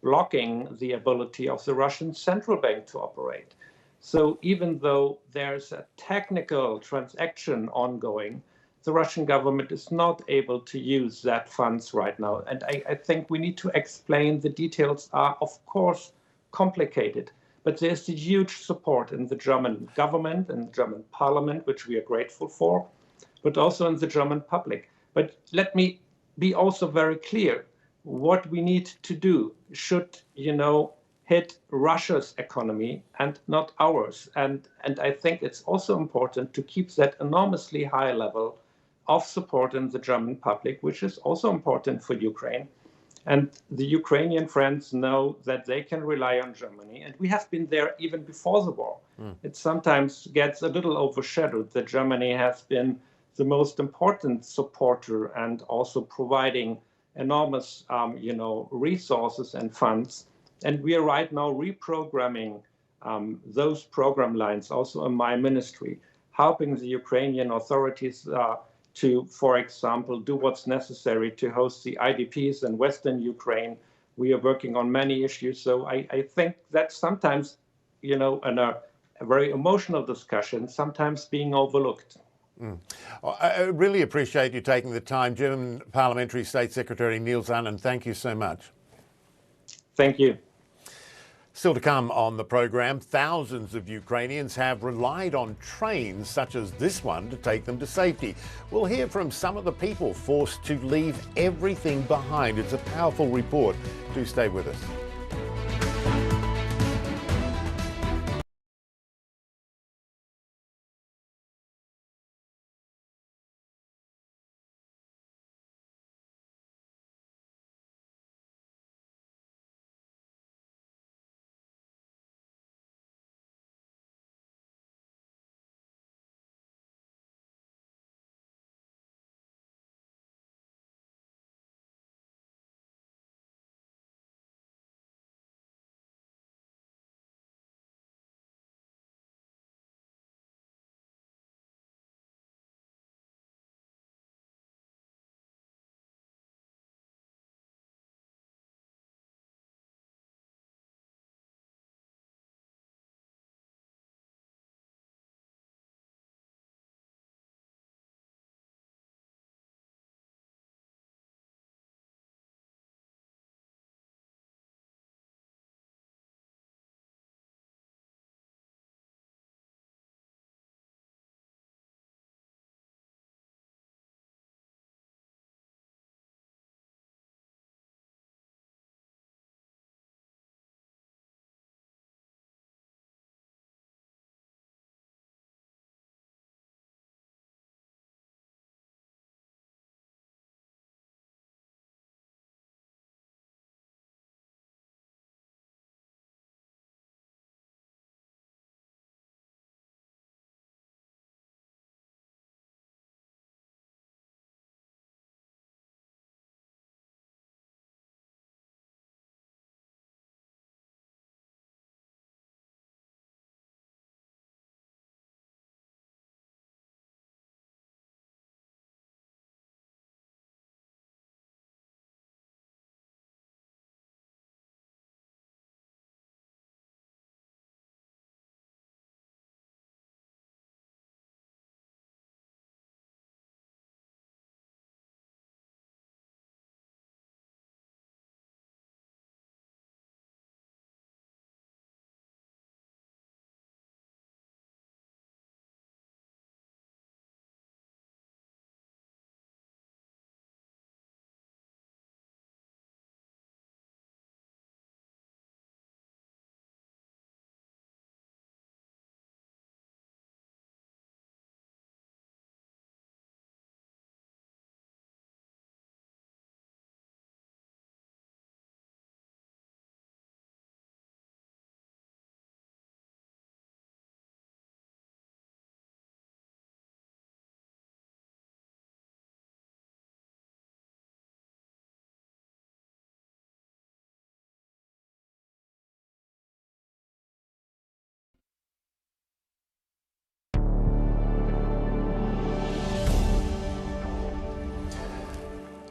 blocking the ability of the Russian central bank to operate. So even though there's a technical transaction ongoing, the Russian government is not able to use that funds right now. And I think we need to explain. The details are, of course, complicated, but there's a huge support in the German government and the German parliament, which we are grateful for, but also in the German public. But let me be also very clear. What we need to do should, hit Russia's economy and not ours. And I think it's also important to keep that enormously high level of support in the German public, which is also important for Ukraine. And the Ukrainian friends know that they can rely on Germany. And we have been there even before the war. It sometimes gets a little overshadowed that Germany has been the most important supporter and also providing enormous, resources and funds. And we are right now reprogramming those program lines also in my ministry, helping the Ukrainian authorities to, for example, do what's necessary to host the IDPs in Western Ukraine. We are working on many issues. So I think that sometimes, in a very emotional discussion, sometimes being overlooked. I really appreciate you taking the time. German Parliamentary State Secretary Niels Annan, thank you so much. Thank you. Still to come on the programme, thousands of Ukrainians have relied on trains such as this one to take them to safety. We'll hear from some of the people forced to leave everything behind. It's a powerful report. Do stay with us.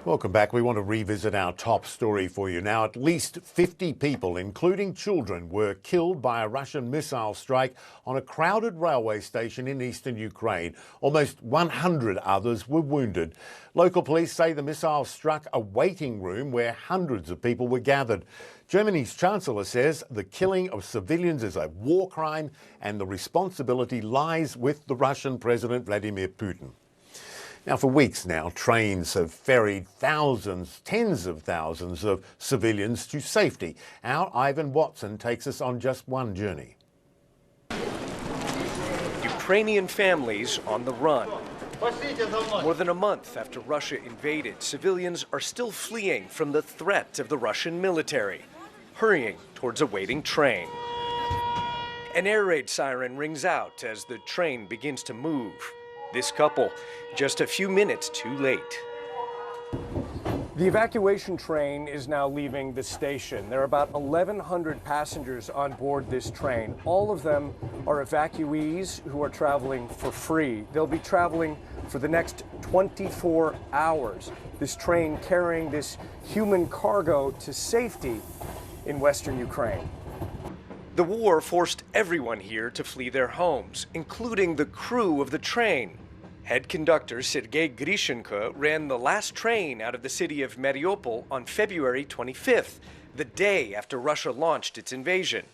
Welcome back. We want to revisit our top story for you now. At least 50 people, including children, were killed by a Russian missile strike on a crowded railway station in eastern Ukraine. Almost 100 others were wounded. Local police say the missile struck a waiting room where hundreds of people were gathered. Germany's Chancellor says the killing of civilians is a war crime and the responsibility lies with the Russian President Vladimir Putin. Now, for weeks now, trains have ferried thousands, tens of thousands of civilians to safety. Our Ivan Watson takes us on just one journey. Ukrainian families on the run. More than a month after Russia invaded, civilians are still fleeing from the threat of the Russian military, hurrying towards a waiting train. An air raid siren rings out as the train begins to move. This couple, just a few minutes too late. The evacuation train is now leaving the station. There are about 1,100 passengers on board this train. All of them are evacuees who are traveling for free. They'll be traveling for the next 24 hours. This train carrying this human cargo to safety in western Ukraine. The war forced everyone here to flee their homes, including the crew of the train. Head conductor Sergei Grishenko ran the last train out of the city of Mariupol on February 25th, the day after Russia launched its invasion.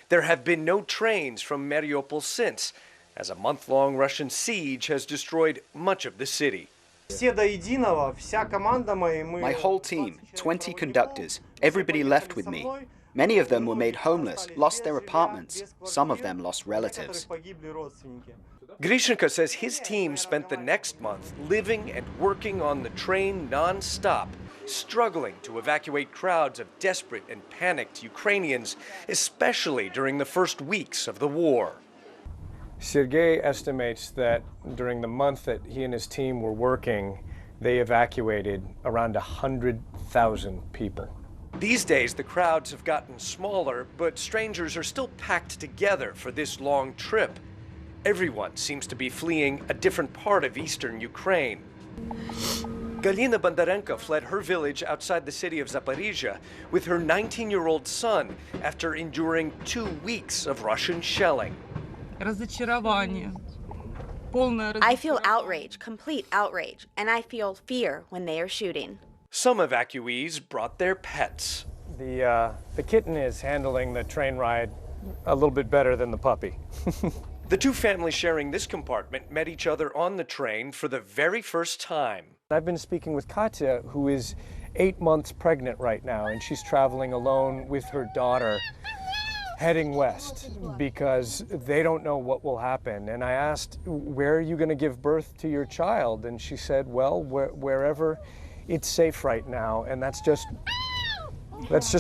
There have been no trains from Mariupol since, as a month-long Russian siege has destroyed much of the city. My whole team, 20 conductors, everybody left with me. Many of them were made homeless, lost their apartments. Some of them lost relatives. Grishenko says his team spent the next month living and working on the train non-stop, struggling to evacuate crowds of desperate and panicked Ukrainians, especially during the first weeks of the war. Sergei estimates that during the month that he and his team were working, they evacuated around 100,000 people. These days, the crowds have gotten smaller, but strangers are still packed together for this long trip. Everyone seems to be fleeing a different part of eastern Ukraine. Galina Bondarenko fled her village outside the city of Zaporizhia with her 19-year-old son after enduring 2 weeks of Russian shelling. I feel outrage, complete outrage, and I feel fear when they are shooting. Some evacuees brought their pets. The kitten is handling the train ride a little bit better than the puppy. The two families sharing this compartment met each other on the train for the very first time. I've been speaking with Katya, who is 8 months pregnant right now, and she's traveling alone with her daughter, heading west because they don't know what will happen. And I asked, where are you going to give birth to your child? And she said, well, wherever it's safe right now. And that's just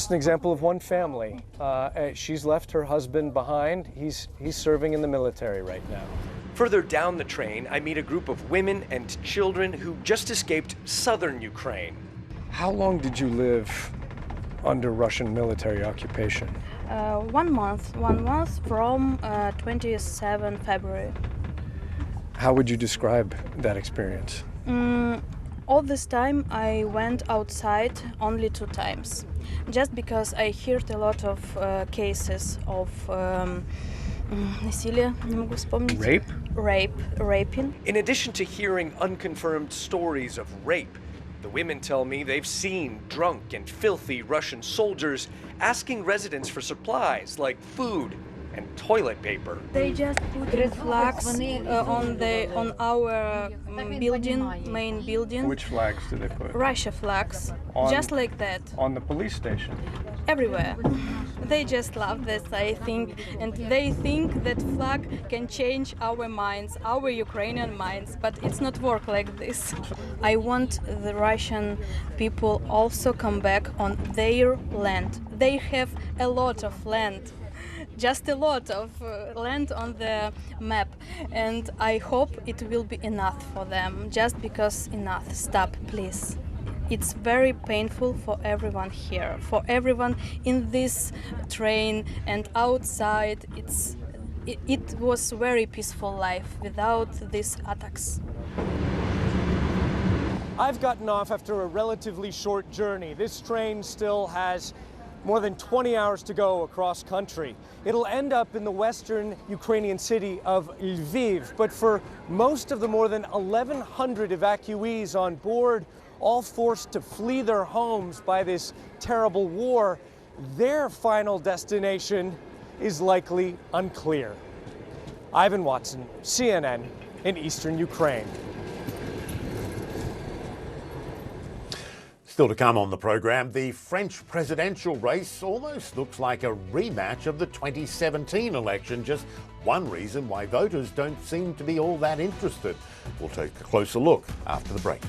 an example of one family. She's left her husband behind. He's serving in the military right now. Further down the train, I meet a group of women and children who just escaped southern Ukraine. How long did you live under Russian military occupation? 1 month. 1 month from 27 February. How would you describe that experience? All this time I went outside only 2 times, just because I heard a lot of cases of raping. In addition to hearing unconfirmed stories of rape, the women tell me they've seen drunk and filthy Russian soldiers asking residents for supplies like food and toilet paper. They just put flags on our building, main building. Which flags do they put? Russia flags, just like that. On the police station? Everywhere. They just love this, I think, and they think that flag can change our minds, our Ukrainian minds, but it's not work like this. I want the Russian people also come back on their land. They have a lot of land. Just a lot of land on the map, and I hope it will be enough for them, just because enough. Stop, please. It's very painful for everyone here, for everyone in this train and outside. It was very peaceful life without these attacks. I've gotten off after a relatively short journey. This train still has more than 20 hours to go across country. It'll end up in the western Ukrainian city of Lviv, but for most of the more than 1,100 evacuees on board, all forced to flee their homes by this terrible war, their final destination is likely unclear. Ivan Watson, CNN, in eastern Ukraine. Still to come on the programme, the French presidential race almost looks like a rematch of the 2017 election. Just one reason why voters don't seem to be all that interested. We'll take a closer look after the break.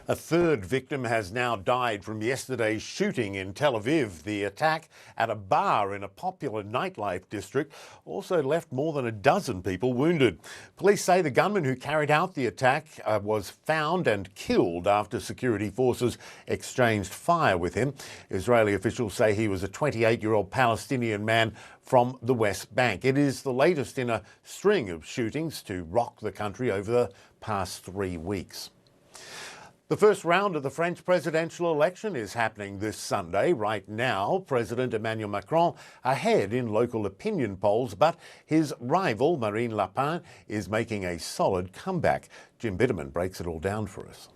A third victim has now died from yesterday's shooting in Tel Aviv. The attack at a bar in a popular nightlife district also left more than a dozen people wounded. Police say the gunman who carried out the attack was found and killed after security forces exchanged fire with him. Israeli officials say he was a 28-year-old Palestinian man from the West Bank. It is the latest in a string of shootings to rock the country over the past 3 weeks. The first round of the French presidential election is happening this Sunday. Right now, President Emmanuel Macron ahead in local opinion polls, but his rival, Marine Le Pen, is making a solid comeback. Jim Bitterman breaks it all down for us.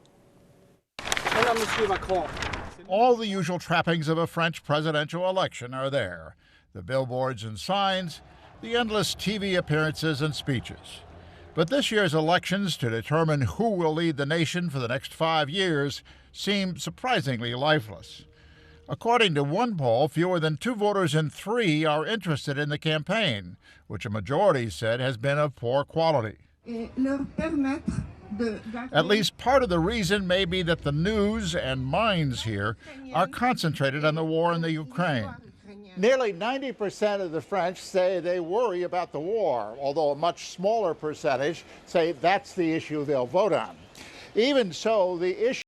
All the usual trappings of a French presidential election are there. The billboards and signs, the endless TV appearances and speeches. But this year's elections to determine who will lead the nation for the next 5 years seem surprisingly lifeless. According to one poll, fewer than 2 voters in 3 are interested in the campaign, which a majority said has been of poor quality. At least part of the reason may be that the news and minds here are concentrated on the war in the Ukraine. Nearly 90% of the French say they worry about the war, although a much smaller percentage say that's the issue they'll vote on. Even so, the issue